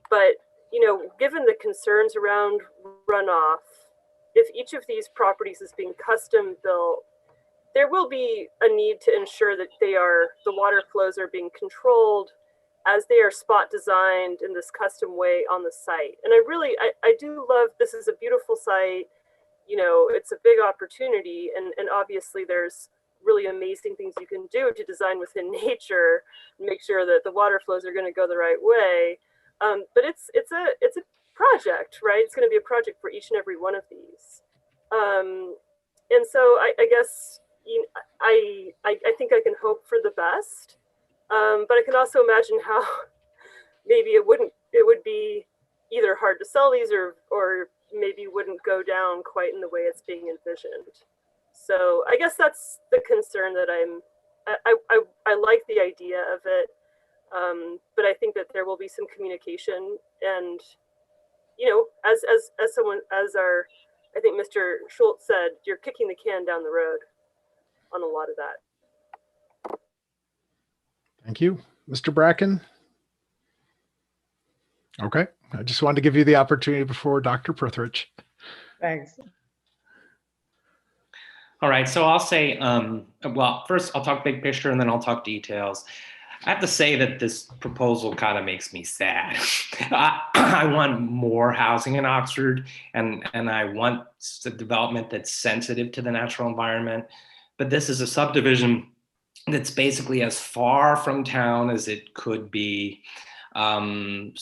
but given the concerns around runoff, if each of these properties is being custom built, there will be a need to ensure that the water flows are being controlled as they are spot designed in this custom way on the site. And I do love, this is a beautiful site, it's a big opportunity, and obviously there's really amazing things you can do to design within nature, make sure that the water flows are going to go the right way. But it's a project, right? It's going to be a project for each and every one of these. And so I guess I think I can hope for the best, but I can also imagine how maybe it would be either hard to sell these or maybe wouldn't go down quite in the way it's being envisioned. So I guess that's the concern that I like the idea of it, but I think that there will be some communication, and as I think Mr. Schultz said, you're kicking the can down the road on a lot of that. Thank you. Mr. Bracken? Okay. I just wanted to give you the opportunity before Dr. Prithridge. Thanks. All right, so I'll say, well, first I'll talk big picture and then I'll talk details. I have to say that this proposal kind of makes me sad. I want more housing in Oxford, and I want the development that's sensitive to the natural environment. But this is a subdivision that's basically as far from town as it could be. And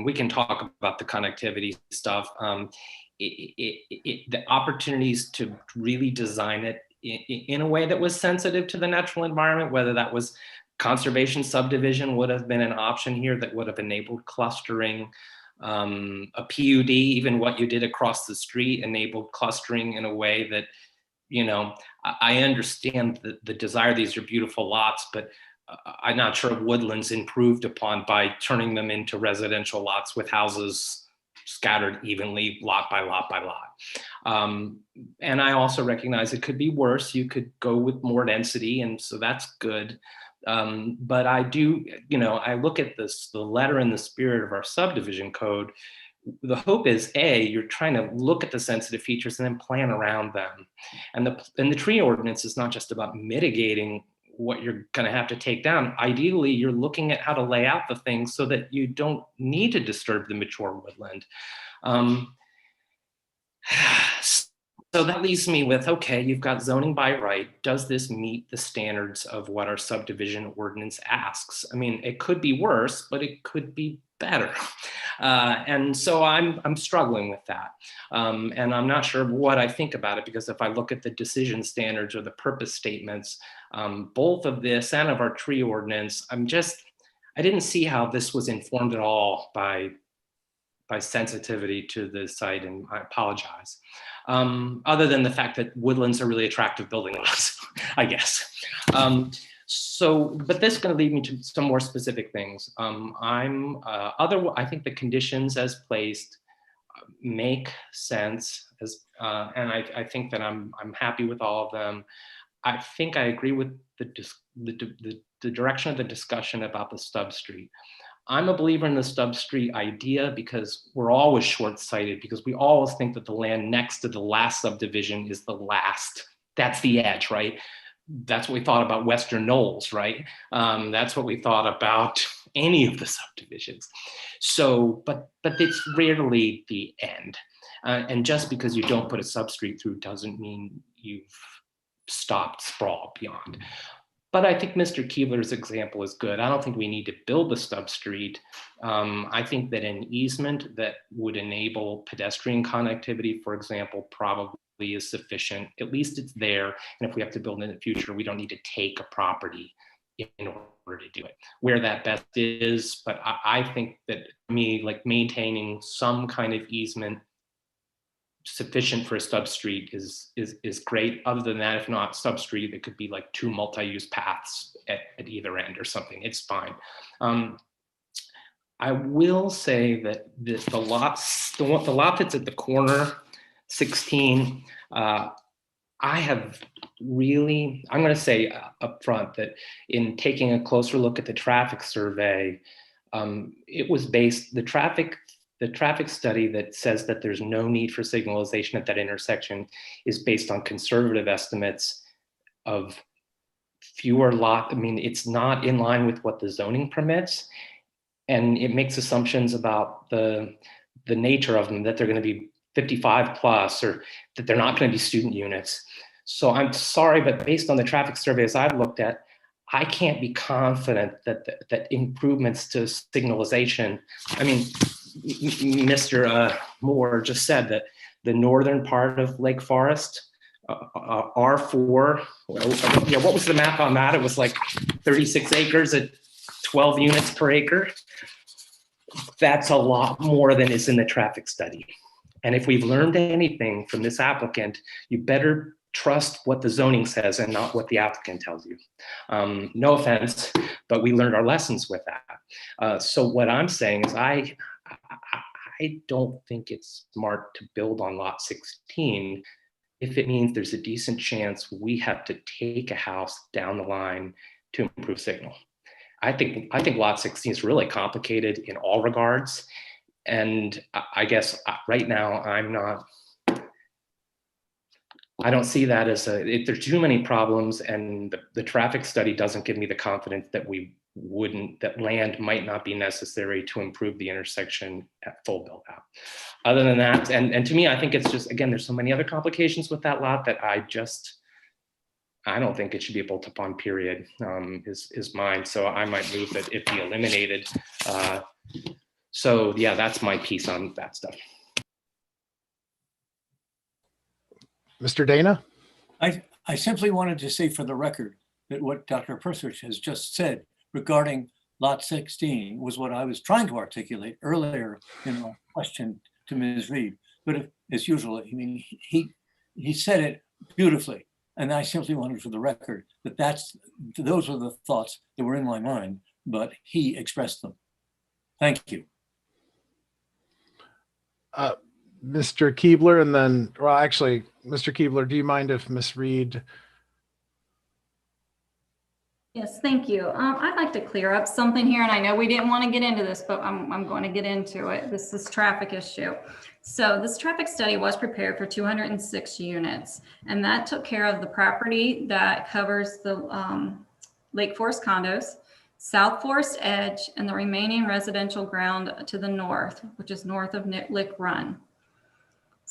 we can talk about the connectivity stuff. The opportunities to really design it in a way that was sensitive to the natural environment, whether that was conservation subdivision would have been an option here that would have enabled clustering. A PUD, even what you did across the street, enabled clustering in a way that, I understand the desire. These are beautiful lots, but I'm not sure Woodlands improved upon by turning them into residential lots with houses scattered evenly, lot by lot by lot. And I also recognize it could be worse. You could go with more density, and so that's good. But I do, I look at the letter and the spirit of our subdivision code. The hope is, you're trying to look at the sensitive features and then plan around them. And the tree ordinance is not just about mitigating what you're going to have to take down. Ideally, you're looking at how to lay out the things so that you don't need to disturb the mature woodland. So that leaves me with, okay, you've got zoning by right. Does this meet the standards of what our subdivision ordinance asks? I mean, it could be worse, but it could be better. And so I'm struggling with that. And I'm not sure what I think about it, because if I look at the decision standards or the purpose statements, both of this and of our tree ordinance, I didn't see how this was informed at all by sensitivity to the site, and I apologize. Other than the fact that woodlands are really attractive building lots, I guess. But this is going to lead me to some more specific things. I think the conditions as placed make sense, and I think that I'm happy with all of them. I think I agree with the direction of the discussion about the stub street. I'm a believer in the stub street idea because we're always short-sighted, because we always think that the land next to the last subdivision is the last. That's the edge, right? That's what we thought about Western Knolls, right? That's what we thought about any of the subdivisions. So, but it's rarely the end. And just because you don't put a substreet through doesn't mean you've stopped sprawl beyond. But I think Mr. Keebler's example is good. I don't think we need to build the stub street. I think that an easement that would enable pedestrian connectivity, for example, probably is sufficient. At least it's there. And if we have to build in the future, we don't need to take a property in order to do it. Where that best is, but I think that like maintaining some kind of easement sufficient for a stub street is great. Other than that, if not stub street, it could be like 2 multi-use paths at either end or something. It's fine. I will say that the lot that's at the corner, 16, I'm going to say up front that in taking a closer look at the traffic survey, it was based, the traffic study that says that there's no need for signalization at that intersection is based on conservative estimates of fewer lot. I mean, it's not in line with what the zoning permits, and it makes assumptions about the nature of them, that they're going to be 55 plus, or that they're not going to be student units. So I'm sorry, but based on the traffic surveys I've looked at, I can't be confident that improvements to signalization, I mean, Mr. Moore just said that the northern part of Lake Forest, R4, what was the map on that? It was like 36 acres at 12 units per acre. That's a lot more than is in the traffic study. And if we've learned anything from this applicant, you better trust what the zoning says and not what the applicant tells you. No offense, but we learned our lessons with that. So what I'm saying is I don't think it's smart to build on lot 16 if it means there's a decent chance we have to take a house down the line to improve signal. I think lot 16 is really complicated in all regards. And I guess right now I don't see that as there's too many problems, and the traffic study doesn't give me the confidence that that land might not be necessary to improve the intersection at full build out. Other than that, and to me, I think it's just, again, there's so many other complications with that lot that I don't think it should be built upon, period, is mine. So I might move that it be eliminated. So yeah, that's my piece on that stuff. Mr. Dana? I simply wanted to say for the record that what Dr. Prithridge has just said regarding lot 16 was what I was trying to articulate earlier in my question to Ms. Reed. But as usual, I mean, he said it beautifully. And I simply wanted for the record that those were the thoughts that were in my mind, but he expressed them. Thank you. Mr. Keebler, and then, well, actually, Mr. Keebler, do you mind if Ms. Reed? Yes, thank you. I'd like to clear up something here, and I know we didn't want to get into this, but I'm going to get into it. This is traffic issue. So this traffic study was prepared for 206 units, and that took care of the property that covers the Lake Forest condos, South Forest Edge, and the remaining residential ground to the north, which is north of Lick Run.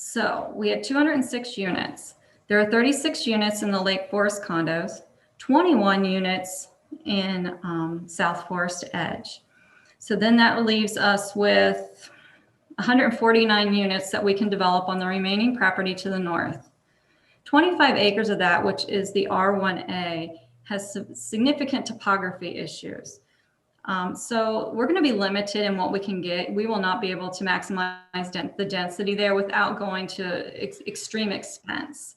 So we had 206 units. There are 36 units in the Lake Forest condos, 21 units in South Forest Edge. So then that leaves us with 149 units that we can develop on the remaining property to the north. 25 acres of that, which is the R1A, has some significant topography issues. So we're going to be limited in what we can get. We will not be able to maximize the density there without going to extreme expense.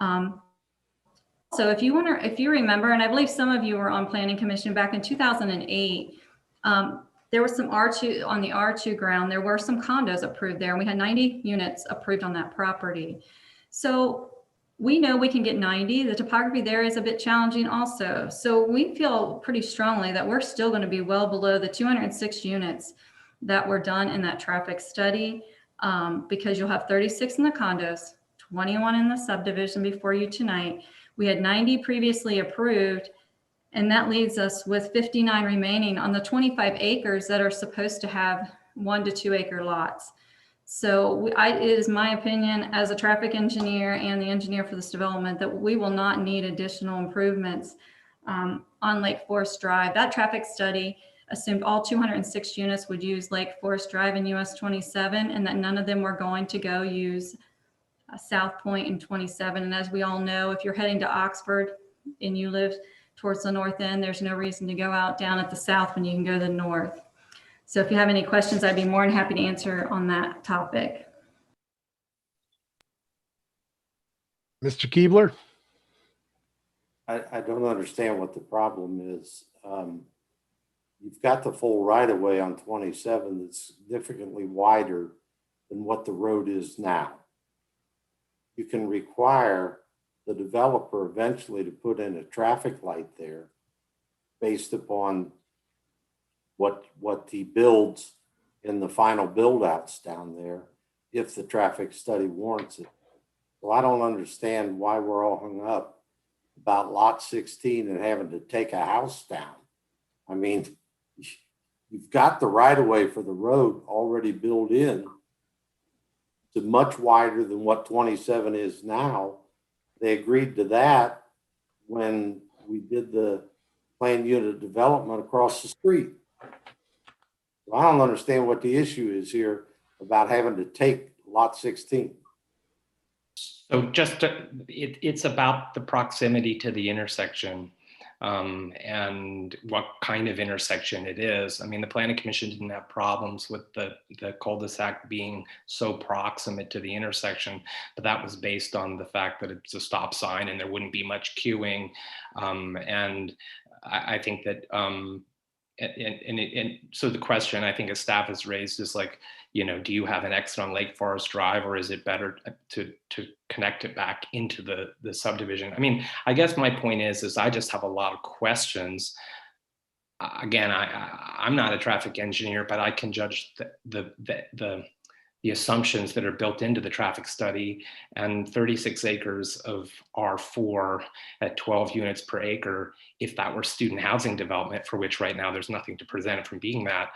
So if you remember, and I believe some of you were on Planning Commission back in 2008, there was some R2 on the R2 ground. There were some condos approved there, and we had 90 units approved on that property. So we know we can get 90. The topography there is a bit challenging also. So we feel pretty strongly that we're still going to be well below the 206 units that were done in that traffic study, because you'll have 36 in the condos, 21 in the subdivision before you tonight. We had 90 previously approved, and that leaves us with 59 remaining on the 25 acres that are supposed to have 1 to 2 acre lots. So it is my opinion as a traffic engineer and the engineer for this development that we will not need additional improvements on Lake Forest Drive. That traffic study assumed all 206 units would use Lake Forest Drive and US 27, and that none of them were going to go use South Point and 27. And as we all know, if you're heading to Oxford and you live towards the north end, there's no reason to go out down at the south when you can go to the north. So if you have any questions, I'd be more than happy to answer on that topic. Mr. Keebler? I don't understand what the problem is. You've got the full right of way on 27 that's significantly wider than what the road is now. You can require the developer eventually to put in a traffic light there based upon what he builds in the final build outs down there, if the traffic study warrants it. So I don't understand why we're all hung up about lot 16 and having to take a house down. I mean, you've got the right of way for the road already built in to much wider than what 27 is now. They agreed to that when we did the planned unit development across the street. So I don't understand what the issue is here about having to take lot 16. So it's about the proximity to the intersection and what kind of intersection it is. I mean, the Planning Commission didn't have problems with the cul-de-sac being so proximate to the intersection, but that was based on the fact that it's a stop sign and there wouldn't be much queuing. And I think that, and so the question I think a staff has raised is like, you know, do you have an exit on Lake Forest Drive, or is it better to connect it back into the subdivision? I mean, I guess my point is I just have a lot of questions. Again, I'm not a traffic engineer, but I can judge the assumptions that are built into the traffic study, and 36 acres of R4 at 12 units per acre. If that were student housing development, for which right now there's nothing to prevent it from being that,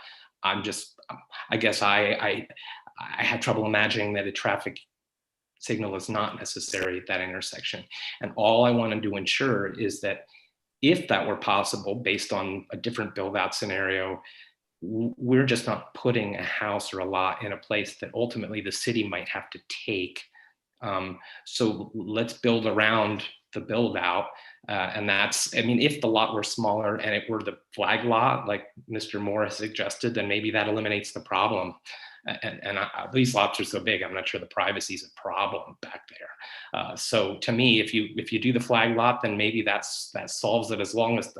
I guess I had trouble imagining that a traffic signal is not necessary at that intersection. And all I wanted to ensure is that if that were possible, based on a different build out scenario, we're just not putting a house or a lot in a place that ultimately the city might have to take. So let's build around the build out. And that's, I mean, if the lot were smaller and it were the flag lot, like Mr. Moore has suggested, then maybe that eliminates the problem. And these lots are so big, I'm not sure the privacy is a problem back there. So to me, if you do the flag lot, then maybe that solves it, as long as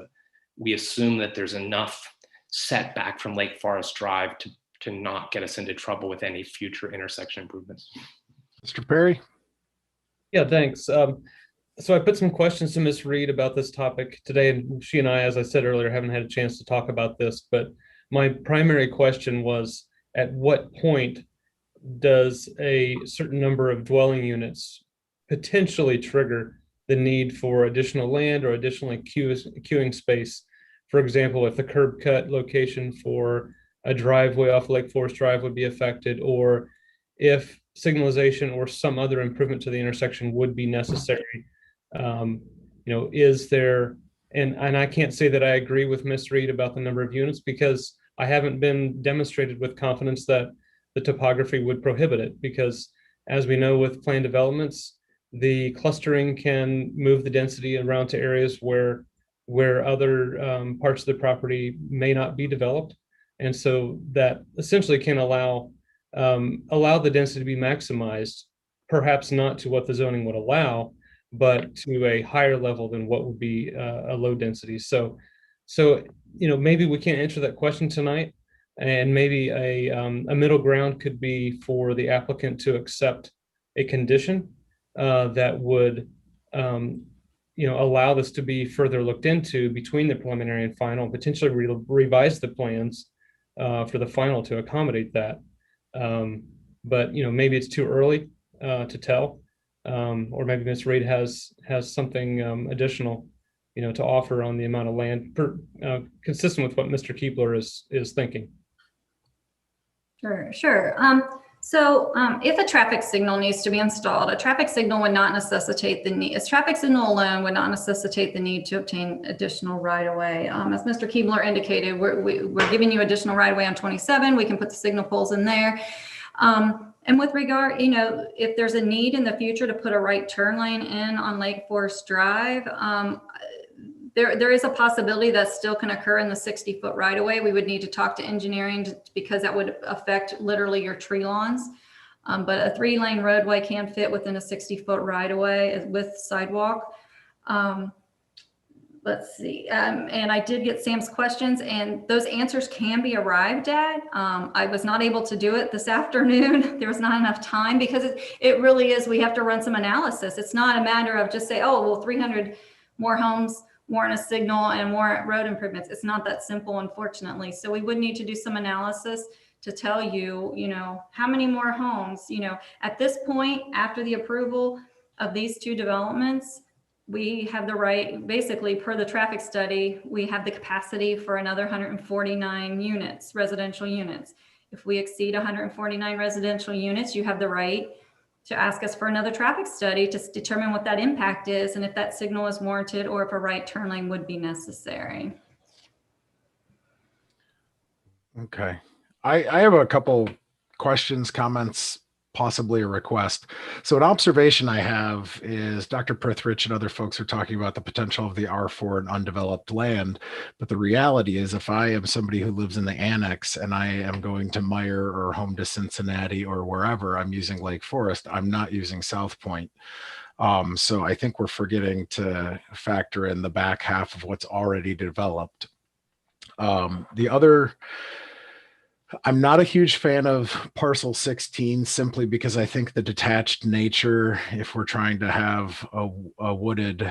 we assume that there's enough setback from Lake Forest Drive to not get us into trouble with any future intersection improvements. Mr. Perry? Yeah, thanks. So I put some questions to Ms. Reed about this topic today, and she and I, as I said earlier, haven't had a chance to talk about this, but my primary question was, at what point does a certain number of dwelling units potentially trigger the need for additional land or additional queuing space? For example, if the curb cut location for a driveway off Lake Forest Drive would be affected, or if signalization or some other improvement to the intersection would be necessary. Is there, and I can't say that I agree with Ms. Reed about the number of units, because I haven't been demonstrated with confidence that the topography would prohibit it, because as we know with planned developments, the clustering can move the density around to areas where other parts of the property may not be developed. And so that essentially can allow the density to be maximized, perhaps not to what the zoning would allow, but to a higher level than what would be a low density. So maybe we can't answer that question tonight, and maybe a middle ground could be for the applicant to accept a condition that would allow this to be further looked into between the preliminary and final, potentially revise the plans for the final to accommodate that. But maybe it's too early to tell, or maybe Ms. Reed has something additional to offer on the amount of land consistent with what Mr. Keebler is thinking. Sure. If a traffic signal needs to be installed, a traffic signal would not necessitate the need. A traffic signal alone would not necessitate the need to obtain additional right-of-way. As Mr. Keebler indicated, we're giving you additional right-of-way on 27. We can put the signal poles in there. And with regard, if there's a need in the future to put a right turn lane in on Lake Forest Drive, there is a possibility that still can occur in the 60-foot right-of-way. We would need to talk to engineering because that would affect literally your tree lawns. But a 3-lane roadway can fit within a 60-foot right-of-way with sidewalk. Let's see. And I did get Sam's questions, and those answers can be arrived at. I was not able to do it this afternoon. There was not enough time because it really is, we have to run some analysis. It's not a matter of just say, oh, well, 300 more homes warrant a signal and warrant road improvements. It's not that simple, unfortunately. So we would need to do some analysis to tell you, how many more homes, at this point, after the approval of these 2 developments, we have the right, basically per the traffic study, we have the capacity for another 149 units, residential units. If we exceed 149 residential units, you have the right to ask us for another traffic study to determine what that impact is and if that signal is warranted or if a right turn lane would be necessary. Okay. I have a couple questions, comments, possibly a request. So an observation I have is Dr. Prithridge and other folks are talking about the potential of the R4 in undeveloped land. But the reality is if I am somebody who lives in the annex and I am going to Meyer or home to Cincinnati or wherever, I'm using Lake Forest, I'm not using South Point. So I think we're forgetting to factor in the back half of what's already developed. The other, I'm not a huge fan of parcel 16 simply because I think the detached nature, if we're trying to have a wooded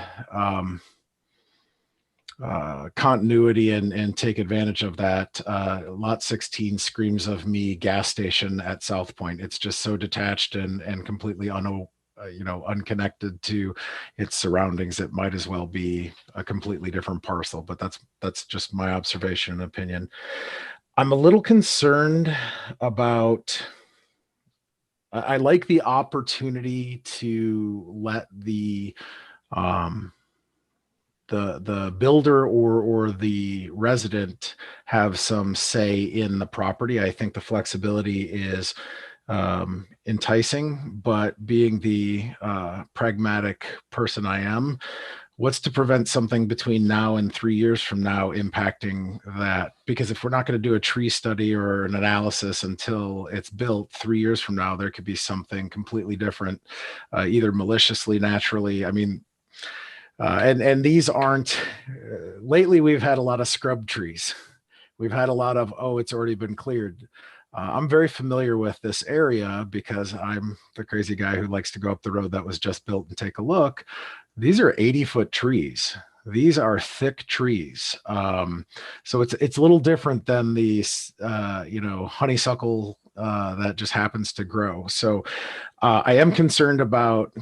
continuity and take advantage of that, lot 16 screams of me gas station at South Point. It's just so detached and completely unconnected to its surroundings. It might as well be a completely different parcel, but that's just my observation and opinion. I'm a little concerned about, I like the opportunity to let the builder or the resident have some say in the property. I think the flexibility is enticing, but being the pragmatic person I am, what's to prevent something between now and 3 years from now impacting that? Because if we're not going to do a tree study or an analysis until it's built, 3 years from now, there could be something completely different, either maliciously, naturally. I mean, and these aren't, lately we've had a lot of scrub trees. We've had a lot of, oh, it's already been cleared. I'm very familiar with this area because I'm the crazy guy who likes to go up the road that was just built and take a look. These are 80-foot trees. These are thick trees. So it's a little different than the honeysuckle that just happens to grow. So I am concerned about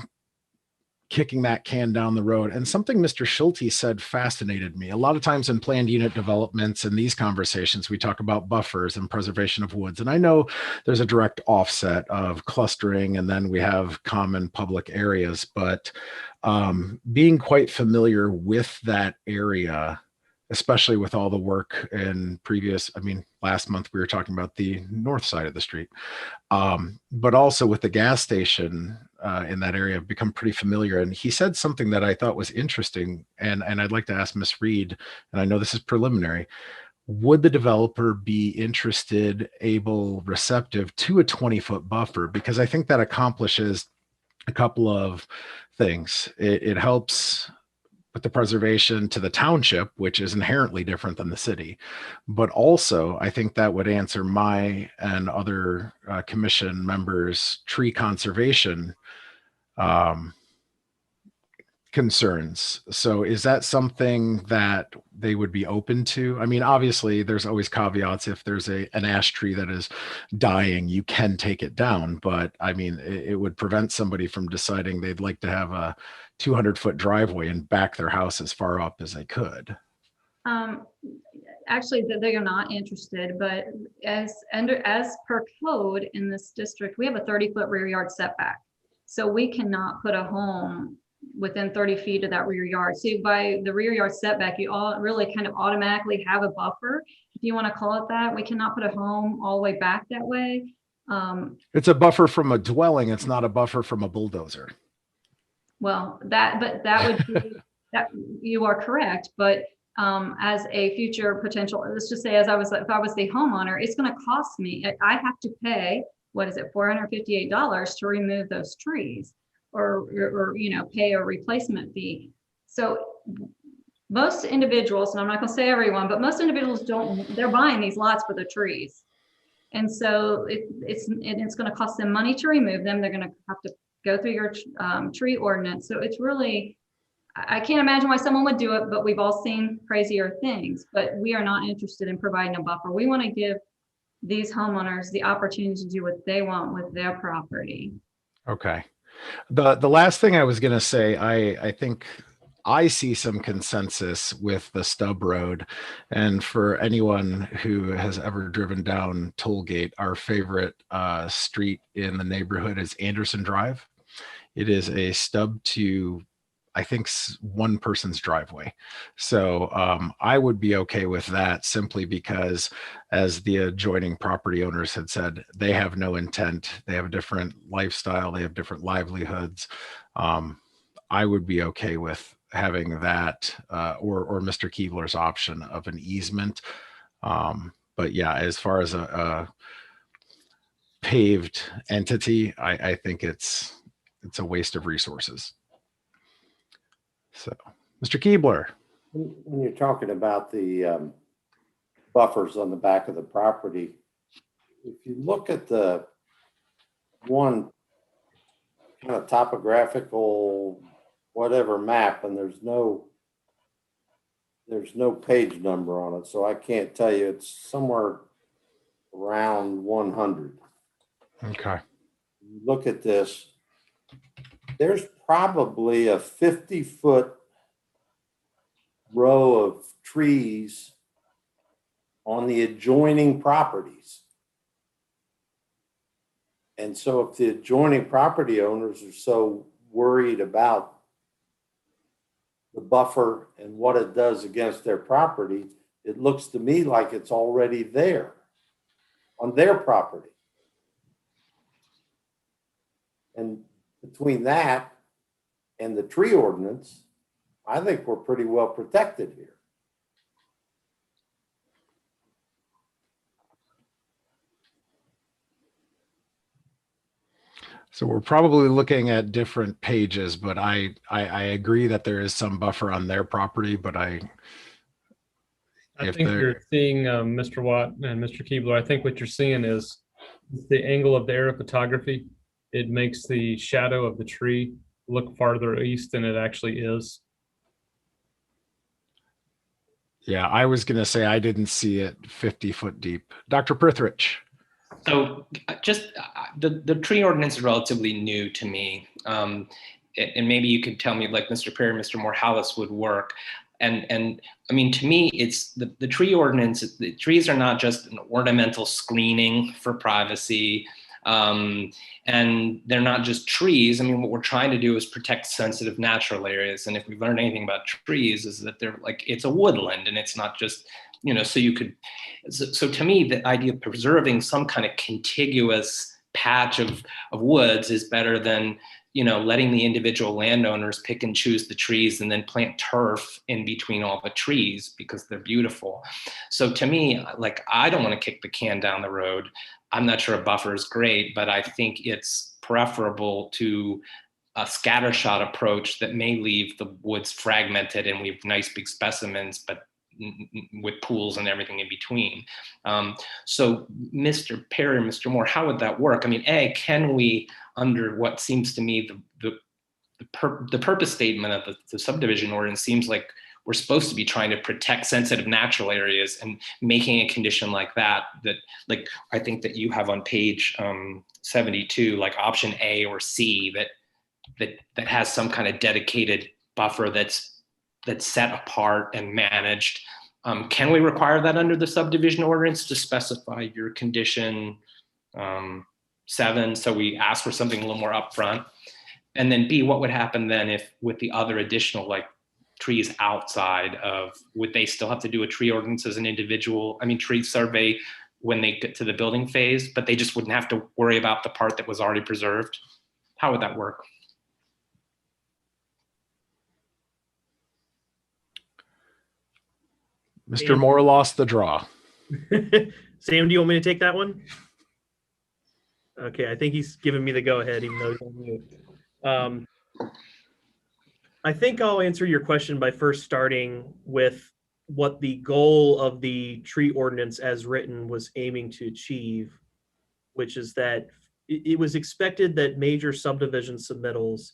kicking that can down the road. And something Mr. Schulte said fascinated me. A lot of times in planned unit developments and these conversations, we talk about buffers and preservation of woods. And I know there's a direct offset of clustering, and then we have common public areas, but being quite familiar with that area, especially with all the work in previous, I mean, last month we were talking about the north side of the street, but also with the gas station in that area, I've become pretty familiar. And he said something that I thought was interesting, and I'd like to ask Ms. Reed, and I know this is preliminary, would the developer be interested, able, receptive to a 20-foot buffer? Because I think that accomplishes a couple of things. It helps with the preservation to the township, which is inherently different than the city. But also, I think that would answer my and other commission members' tree conservation concerns. So is that something that they would be open to? I mean, obviously there's always caveats. If there's an ash tree that is dying, you can take it down. But I mean, it would prevent somebody from deciding they'd like to have a 200-foot driveway and back their house as far up as they could. Actually, they are not interested, but as per code in this district, we have a 30-foot rear yard setback. So we cannot put a home within 30 feet of that rear yard. So by the rear yard setback, you all really kind of automatically have a buffer, if you want to call it that. We cannot put a home all the way back that way. It's a buffer from a dwelling. It's not a buffer from a bulldozer. Well, that would be, that you are correct, but as a future potential, let's just say if I was the homeowner, it's going to cost me, I have to pay, what is it, $458 to remove those trees, or pay a replacement fee. So most individuals, and I'm not going to say everyone, but most individuals they're buying these lots for the trees. And so it's going to cost them money to remove them. They're going to have to go through your tree ordinance. So it's really, I can't imagine why someone would do it, but we've all seen crazier things. But we are not interested in providing a buffer. We want to give these homeowners the opportunity to do what they want with their property. Okay. The last thing I was going to say, I think I see some consensus with the stub road. And for anyone who has ever driven down Tollgate, our favorite street in the neighborhood is Anderson Drive. It is a stub to, I think, one person's driveway. So I would be okay with that, simply because, as the adjoining property owners had said, they have no intent. They have a different lifestyle. They have different livelihoods. I would be okay with having that or Mr. Keebler's option of an easement. But yeah, as far as a paved entity, I think it's a waste of resources. So, Mr. Keebler. When you're talking about the buffers on the back of the property, if you look at the one kind of topographical whatever map, and there's no page number on it, so I can't tell you. It's somewhere around 100. Okay. You look at this, there's probably a 50-foot row of trees on the adjoining properties. And so if the adjoining property owners are so worried about the buffer and what it does against their property, it looks to me like it's already there on their property. And between that and the tree ordinance, I think we're pretty well protected here. So we're probably looking at different pages, but I agree that there is some buffer on their property, but I think you're seeing, Mr. Watt and Mr. Keebler, I think what you're seeing is the angle of the aerial photography. It makes the shadow of the tree look farther east than it actually is. Yeah, I was going to say I didn't see it 50 foot deep. Dr. Prithridge. So just the tree ordinance is relatively new to me. and maybe you could tell me, like Mr. Perry, Mr. Moore, how this would work. And I mean, to me, it's the tree ordinance. The trees are not just an ornamental screening for privacy. And they're not just trees. I mean, what we're trying to do is protect sensitive natural areas. And if we've learned anything about trees, is that they're like, it's a woodland, and it's not just, you know, so you could, so to me, the idea of preserving some kind of contiguous patch of woods is better than, you know, letting the individual landowners pick and choose the trees and then plant turf in between all the trees because they're beautiful. So to me, like, I don't want to kick the can down the road. I'm not sure a buffer is great, but I think it's preferable to a scattershot approach that may leave the woods fragmented and we have nice big specimens, but with pools and everything in between. So Mr. Perry, Mr. Moore, how would that work? I mean, A, can we, under what seems to me the purpose statement of the subdivision ordinance seems like we're supposed to be trying to protect sensitive natural areas, and making a condition like that, like I think that you have on page 72, like option A or C, that has some kind of dedicated buffer that's set apart and managed. Can we require that under the subdivision ordinance to specify your condition 7? So we ask for something a little more upfront. And then B, what would happen then if with the other additional, like, trees outside of, would they still have to do a tree ordinance as an individual, tree survey when they get to the building phase, but they just wouldn't have to worry about the part that was already preserved? How would that work? Mr. Moore lost the draw. Sam, do you want me to take that one? Okay, I think he's giving me the go-ahead, even though he's on mute. I think I'll answer your question by first starting with what the goal of the tree ordinance as written was aiming to achieve, which is that it was expected that major subdivision submittals,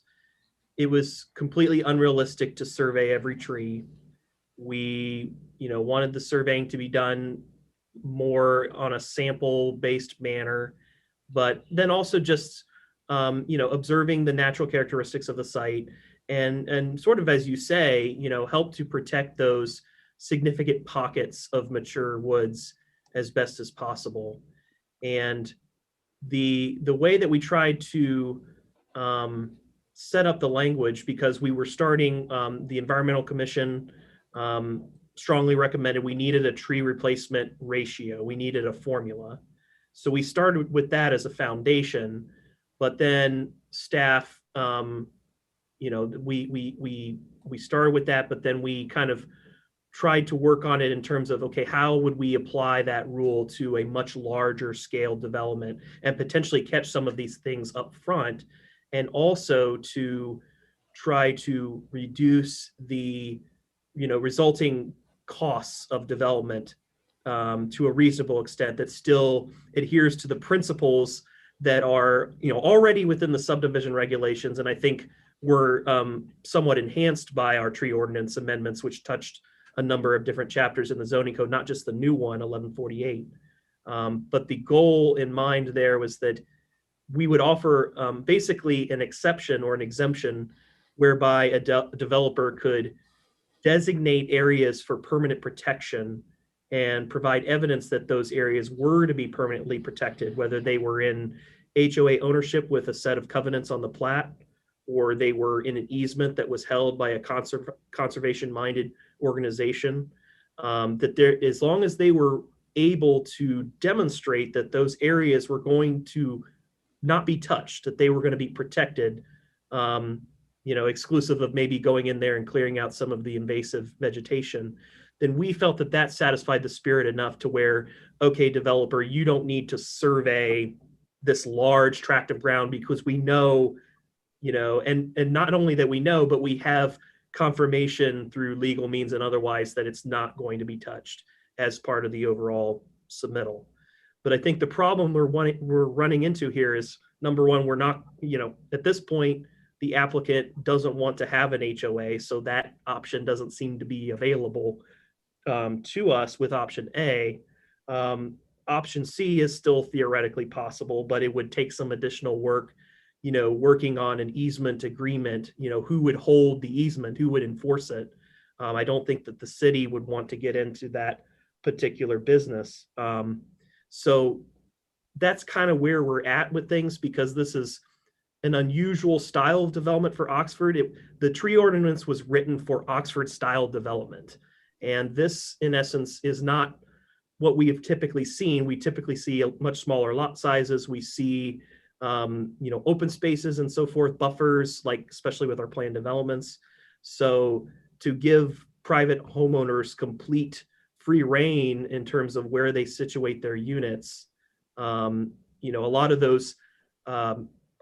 it was completely unrealistic to survey every tree. We, wanted the surveying to be done more on a sample-based manner, but then also just, observing the natural characteristics of the site and sort of, as you say, help to protect those significant pockets of mature woods as best as possible. And the way that we tried to set up the language, because we were starting, the Environmental Commission strongly recommended we needed a tree replacement ratio. We needed a formula. So we started with that as a foundation, but then staff, we started with that, but then we kind of tried to work on it in terms of, okay, how would we apply that rule to a much larger scale development and potentially catch some of these things up front, and also to try to reduce the, resulting costs of development to a reasonable extent that still adheres to the principles that are, already within the subdivision regulations. And I think were somewhat enhanced by our tree ordinance amendments, which touched a number of different chapters in the zoning code, not just the new one, 1148. But the goal in mind there was that we would offer basically an exception or an exemption whereby a developer could designate areas for permanent protection and provide evidence that those areas were to be permanently protected, whether they were in HOA ownership with a set of covenants on the plat, or they were in an easement that was held by a conservation-minded organization, that there, as long as they were able to demonstrate that those areas were going to not be touched, that they were going to be protected, exclusive of maybe going in there and clearing out some of the invasive vegetation, then we felt that that satisfied the spirit enough to where, okay, developer, you don't need to survey this large tract of ground, because we know, and not only that we know, but we have confirmation through legal means and otherwise that it's not going to be touched as part of the overall submittal. But I think the problem we're running into here is, number one, we're not, at this point, the applicant doesn't want to have an HOA, so that option doesn't seem to be available to us with option A. Option C is still theoretically possible, but it would take some additional work working on an easement agreement, who would hold the easement, who would enforce it. I don't think that the city would want to get into that particular business. So that's kind of where we're at with things, because this is an unusual style of development for Oxford. The tree ordinance was written for Oxford style development. And this, in essence, is not what we have typically seen. We typically see much smaller lot sizes. We see, open spaces and so forth, buffers, like especially with our planned developments. So to give private homeowners complete free reign in terms of where they situate their units, a lot of those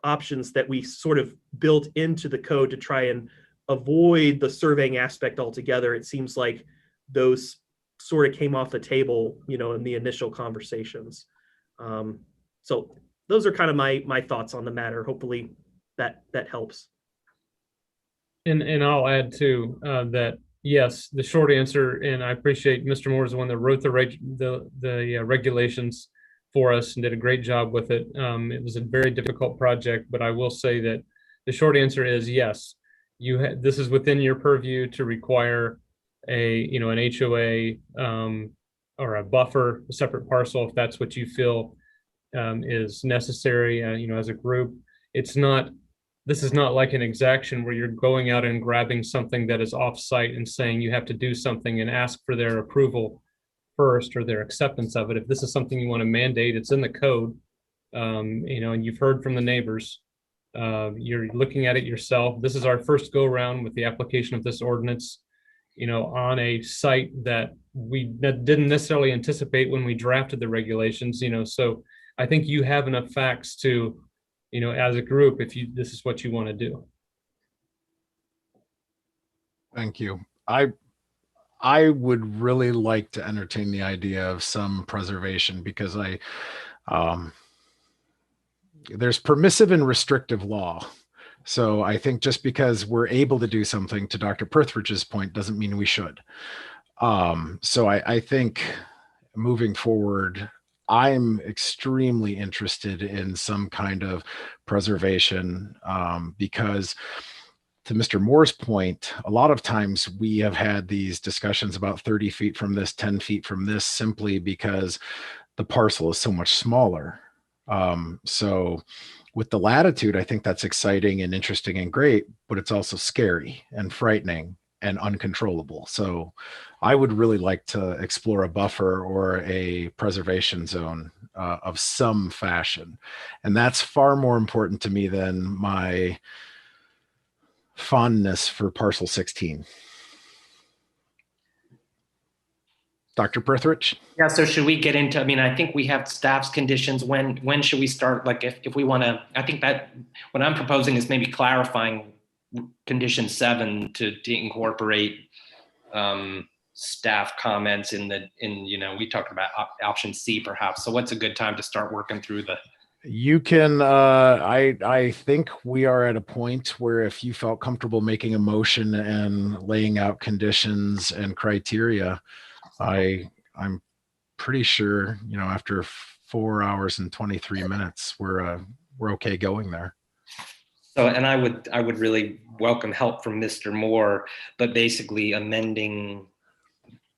options that we sort of built into the code to try and avoid the surveying aspect altogether, it seems like those sort of came off the table, in the initial conversations. So those are kind of my thoughts on the matter. Hopefully that helps. And I'll add too that yes, the short answer, and I appreciate Mr. Moore is the one that wrote the regulations for us and did a great job with it. It was a very difficult project, but I will say that the short answer is yes. This is within your purview to require an HOA or a buffer, a separate parcel, if that's what you feel is necessary. As a group, this is not like an exaction where you're going out and grabbing something that is off-site and saying you have to do something and ask for their approval first or their acceptance of it. If this is something you want to mandate, it's in the code, and you've heard from the neighbors. You're looking at it yourself. This is our first go around with the application of this ordinance, on a site that we didn't necessarily anticipate when we drafted the regulations, so I think you have enough facts to, as a group, if this is what you want to do. Thank you. I would really like to entertain the idea of some preservation, because there's permissive and restrictive law. So I think just because we're able to do something, to Dr. Prithridge's point, doesn't mean we should. So I think moving forward, I'm extremely interested in some kind of preservation, because to Mr. Moore's point, a lot of times we have had these discussions about 30 feet from this, 10 feet from this, simply because the parcel is so much smaller. So with the latitude, I think that's exciting and interesting and great, but it's also scary and frightening and uncontrollable. So I would really like to explore a buffer or a preservation zone of some fashion. And that's far more important to me than my fondness for parcel 16. Dr. Prithridge? Yeah, so should we get into, I think we have staff's conditions. When should we start? Like if we want to, I think that what I'm proposing is maybe clarifying condition 7 to incorporate staff comments we talked about option C perhaps. So what's a good time to start working through the? You can, I think we are at a point where if you felt comfortable making a motion and laying out conditions and criteria, I'm pretty sure, after 4 hours and 23 minutes, we're okay going there. So, and I would really welcome help from Mr. Moore, but basically amending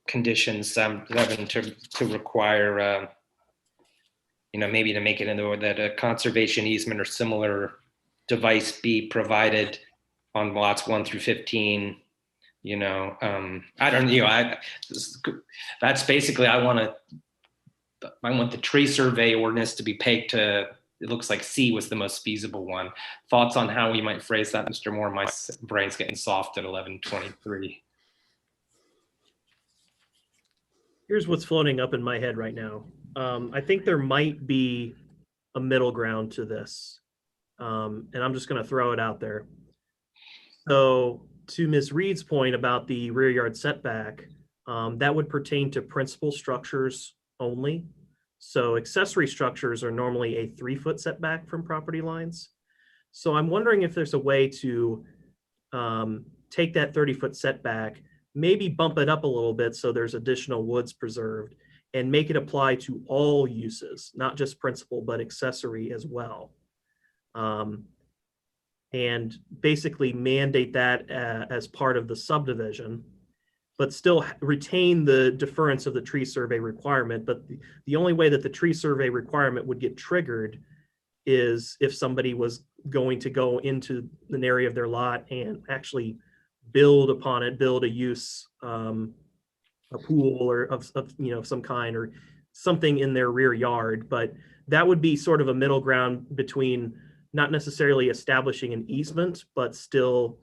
condition 7 to require, maybe to make it into that a conservation easement or similar device be provided on lots 1 through 15. That's basically, I want the tree survey ordinance to be pegged to, it looks like C was the most feasible one. Thoughts on how we might phrase that, Mr. Moore? My brain's getting soft at 11:23. Here's what's floating up in my head right now. I think there might be a middle ground to this. And I'm just going to throw it out there. So to Ms. Reed's point about the rear yard setback, that would pertain to principal structures only. So accessory structures are normally a 3-foot setback from property lines. So I'm wondering if there's a way to take that 30-foot setback, maybe bump it up a little bit so there's additional woods preserved, and make it apply to all uses, not just principal, but accessory as well. and basically mandate that as part of the subdivision, but still retain the deference of the tree survey requirement. But the only way that the tree survey requirement would get triggered is if somebody was going to go into an area of their lot and actually build upon it, build a use, a pool or of some kind, or something in their rear yard. But that would be sort of a middle ground between not necessarily establishing an easement, but still,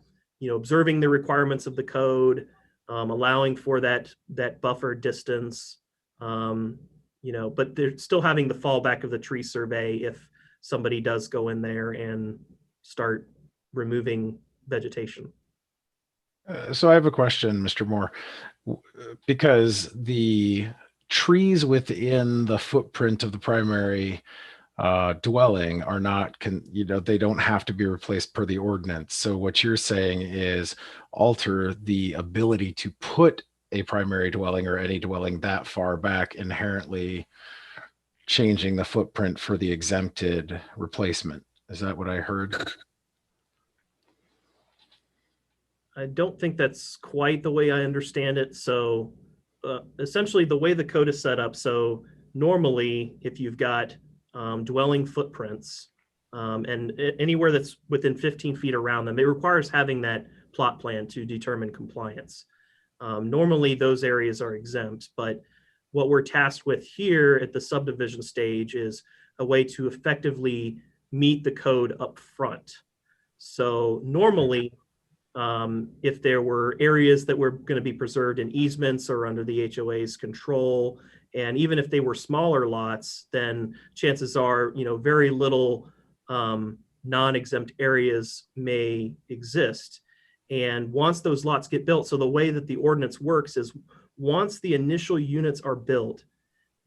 observing the requirements of the code, allowing for that buffer distance, but they're still having the fallback of the tree survey if somebody does go in there and start removing vegetation. So I have a question, Mr. Moore, because the trees within the footprint of the primary dwelling are not, they don't have to be replaced per the ordinance. So what you're saying is alter the ability to put a primary dwelling or any dwelling that far back, inherently changing the footprint for the exempted replacement. Is that what I heard? I don't think that's quite the way I understand it. So essentially the way the code is set up, so normally if you've got dwelling footprints and anywhere that's within 15 feet around them, it requires having that plot plan to determine compliance. Normally those areas are exempt, but what we're tasked with here at the subdivision stage is a way to effectively meet the code up front. So normally, if there were areas that were going to be preserved in easements or under the HOA's control, and even if they were smaller lots, then chances are, very little non-exempt areas may exist. And once those lots get built, so the way that the ordinance works is once the initial units are built,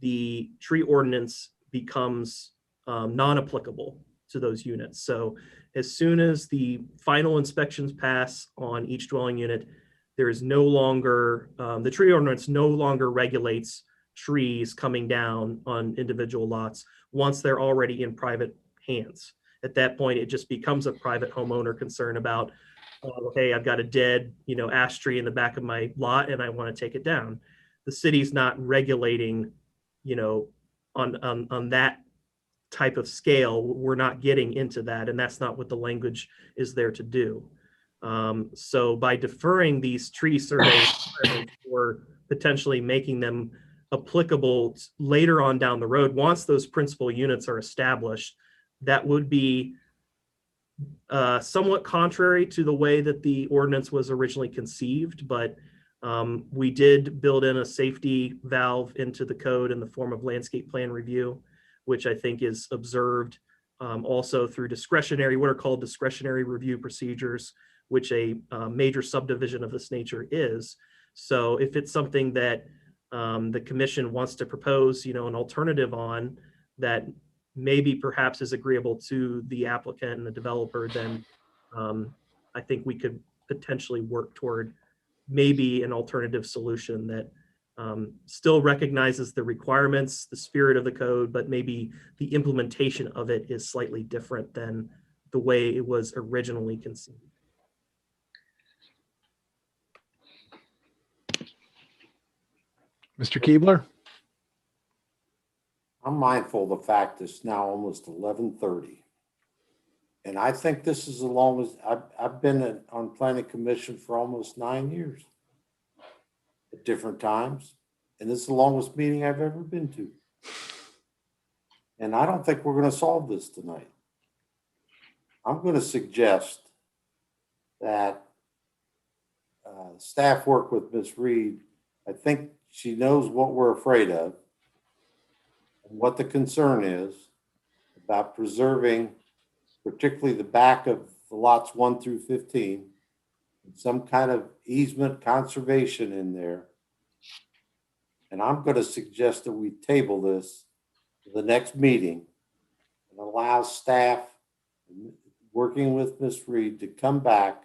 the tree ordinance becomes non-applicable to those units. So as soon as the final inspections pass on each dwelling unit, there is no longer, the tree ordinance no longer regulates trees coming down on individual lots once they're already in private hands. At that point, it just becomes a private homeowner concern about, hey, I've got a dead, ash tree in the back of my lot and I want to take it down. The city's not regulating, on that type of scale. We're not getting into that, and that's not what the language is there to do. So by deferring these tree surveys or potentially making them applicable later on down the road, once those principal units are established, that would be somewhat contrary to the way that the ordinance was originally conceived, but we did build in a safety valve into the code in the form of landscape plan review, which I think is observed also through what are called discretionary review procedures, which a major subdivision of this nature is. So if it's something that the commission wants to propose, an alternative on that maybe perhaps is agreeable to the applicant and the developer, then I think we could potentially work toward maybe an alternative solution that still recognizes the requirements, the spirit of the code, but maybe the implementation of it is slightly different than the way it was originally conceived. Mr. Keebler? I'm mindful of the fact it's now almost 11:30. And I think this is the longest, I've been on planning commission for almost 9 years at different times. And this is the longest meeting I've ever been to. And I don't think we're going to solve this tonight. I'm going to suggest that staff work with Ms. Reed. I think she knows what we're afraid of and what the concern is about preserving particularly the back of the lots 1 through 15, some kind of easement conservation in there. And I'm going to suggest that we table this to the next meeting and allow staff working with Ms. Reed to come back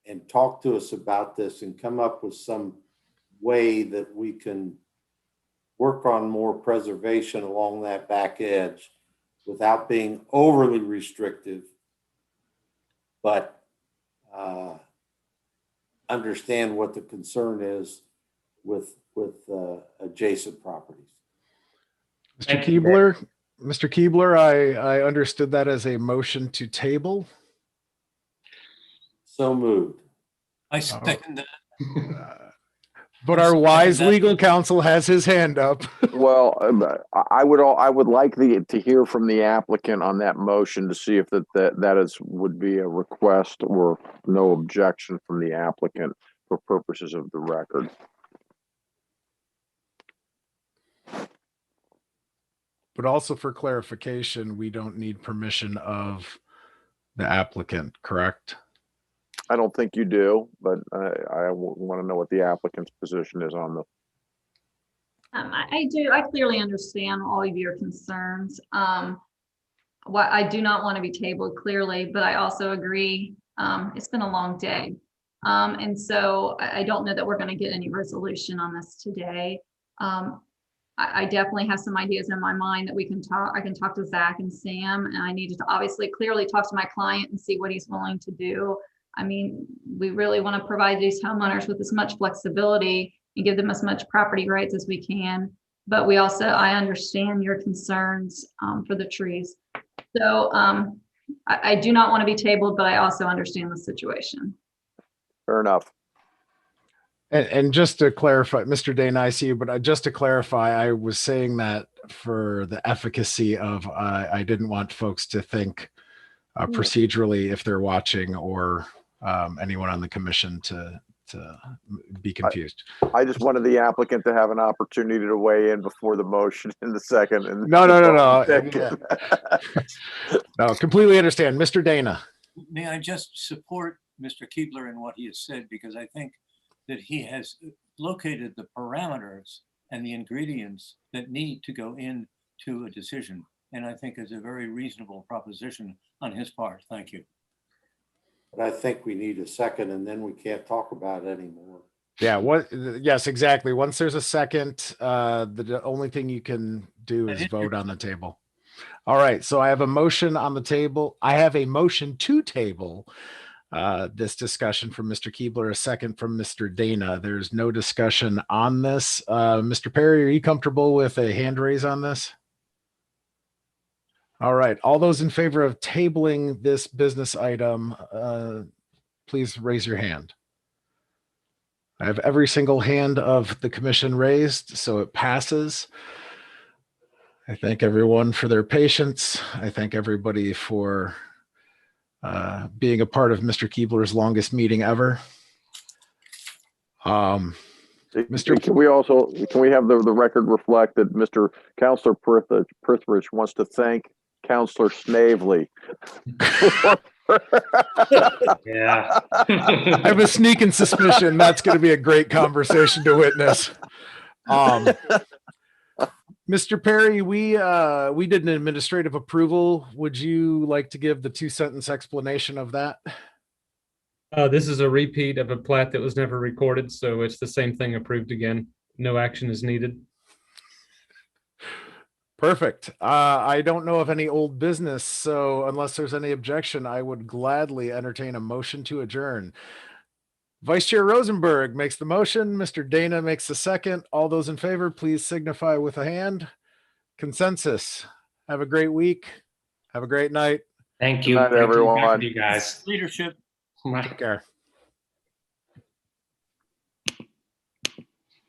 and talk to us about this and come up with some way that we can work on more preservation along that back edge without being overly restrictive but understand what the concern is with adjacent properties. Mr. Keebler, I understood that as a motion to table. So moved. I second that. But our wise legal counsel has his hand up. Well, I would like to hear from the applicant on that motion to see if would be a request or no objection from the applicant for purposes of the record. But also for clarification, we don't need permission of the applicant, correct? I don't think you do, but I want to know what the applicant's position is on the. I do. I clearly understand all of your concerns. What I do not want to be tabled clearly, but I also agree. It's been a long day. And so I don't know that we're going to get any resolution on this today. I definitely have some ideas in my mind that we can talk. I can talk to Zach and Sam, and I need to obviously clearly talk to my client and see what he's willing to do. I mean, we really want to provide these homeowners with as much flexibility and give them as much property rights as we can. But we also, I understand your concerns for the trees. So I do not want to be tabled, but I also understand the situation. Fair enough. And just to clarify, Mr. Dana, I see you, but just to clarify, I was saying that for the efficacy of, I didn't want folks to think procedurally if they're watching or anyone on the commission to be confused. I just wanted the applicant to have an opportunity to weigh in before the motion in the second. And No. No, completely understand. Mr. Dana. May I just support Mr. Keebler in what he has said, because I think that he has located the parameters and the ingredients that need to go into a decision. And I think it's a very reasonable proposition on his part. Thank you. But I think we need a second, and then we can't talk about it anymore. Yeah, yes, exactly. Once there's a second, the only thing you can do is vote on the table. All right, so I have a motion on the table. I have a motion to table this discussion from Mr. Keebler, a second from Mr. Dana. There's no discussion on this. Mr. Perry, are you comfortable with a hand raise on this? All right, all those in favor of tabling this business item, please raise your hand. I have every single hand of the commission raised, so it passes. I thank everyone for their patience. I thank everybody for being a part of Mr. Keebler's longest meeting ever. Can we have the record reflect that Mr. Counselor Prithridge wants to thank Counselor Snavely. Yeah. I have a sneaking suspicion that's going to be a great conversation to witness. Mr. Perry, we did an administrative approval. Would you like to give the 2-sentence explanation of that? This is a repeat of a plat that was never recorded, so it's the same thing approved again. No action is needed. Perfect. I don't know of any old business, so unless there's any objection, I would gladly entertain a motion to adjourn. Vice Chair Rosenberg makes the motion. Mr. Dana makes the second. All those in favor, please signify with a hand. Consensus. Have a great week. Have a great night. Thank you. Good night, everyone. You guys. Leadership. Take care.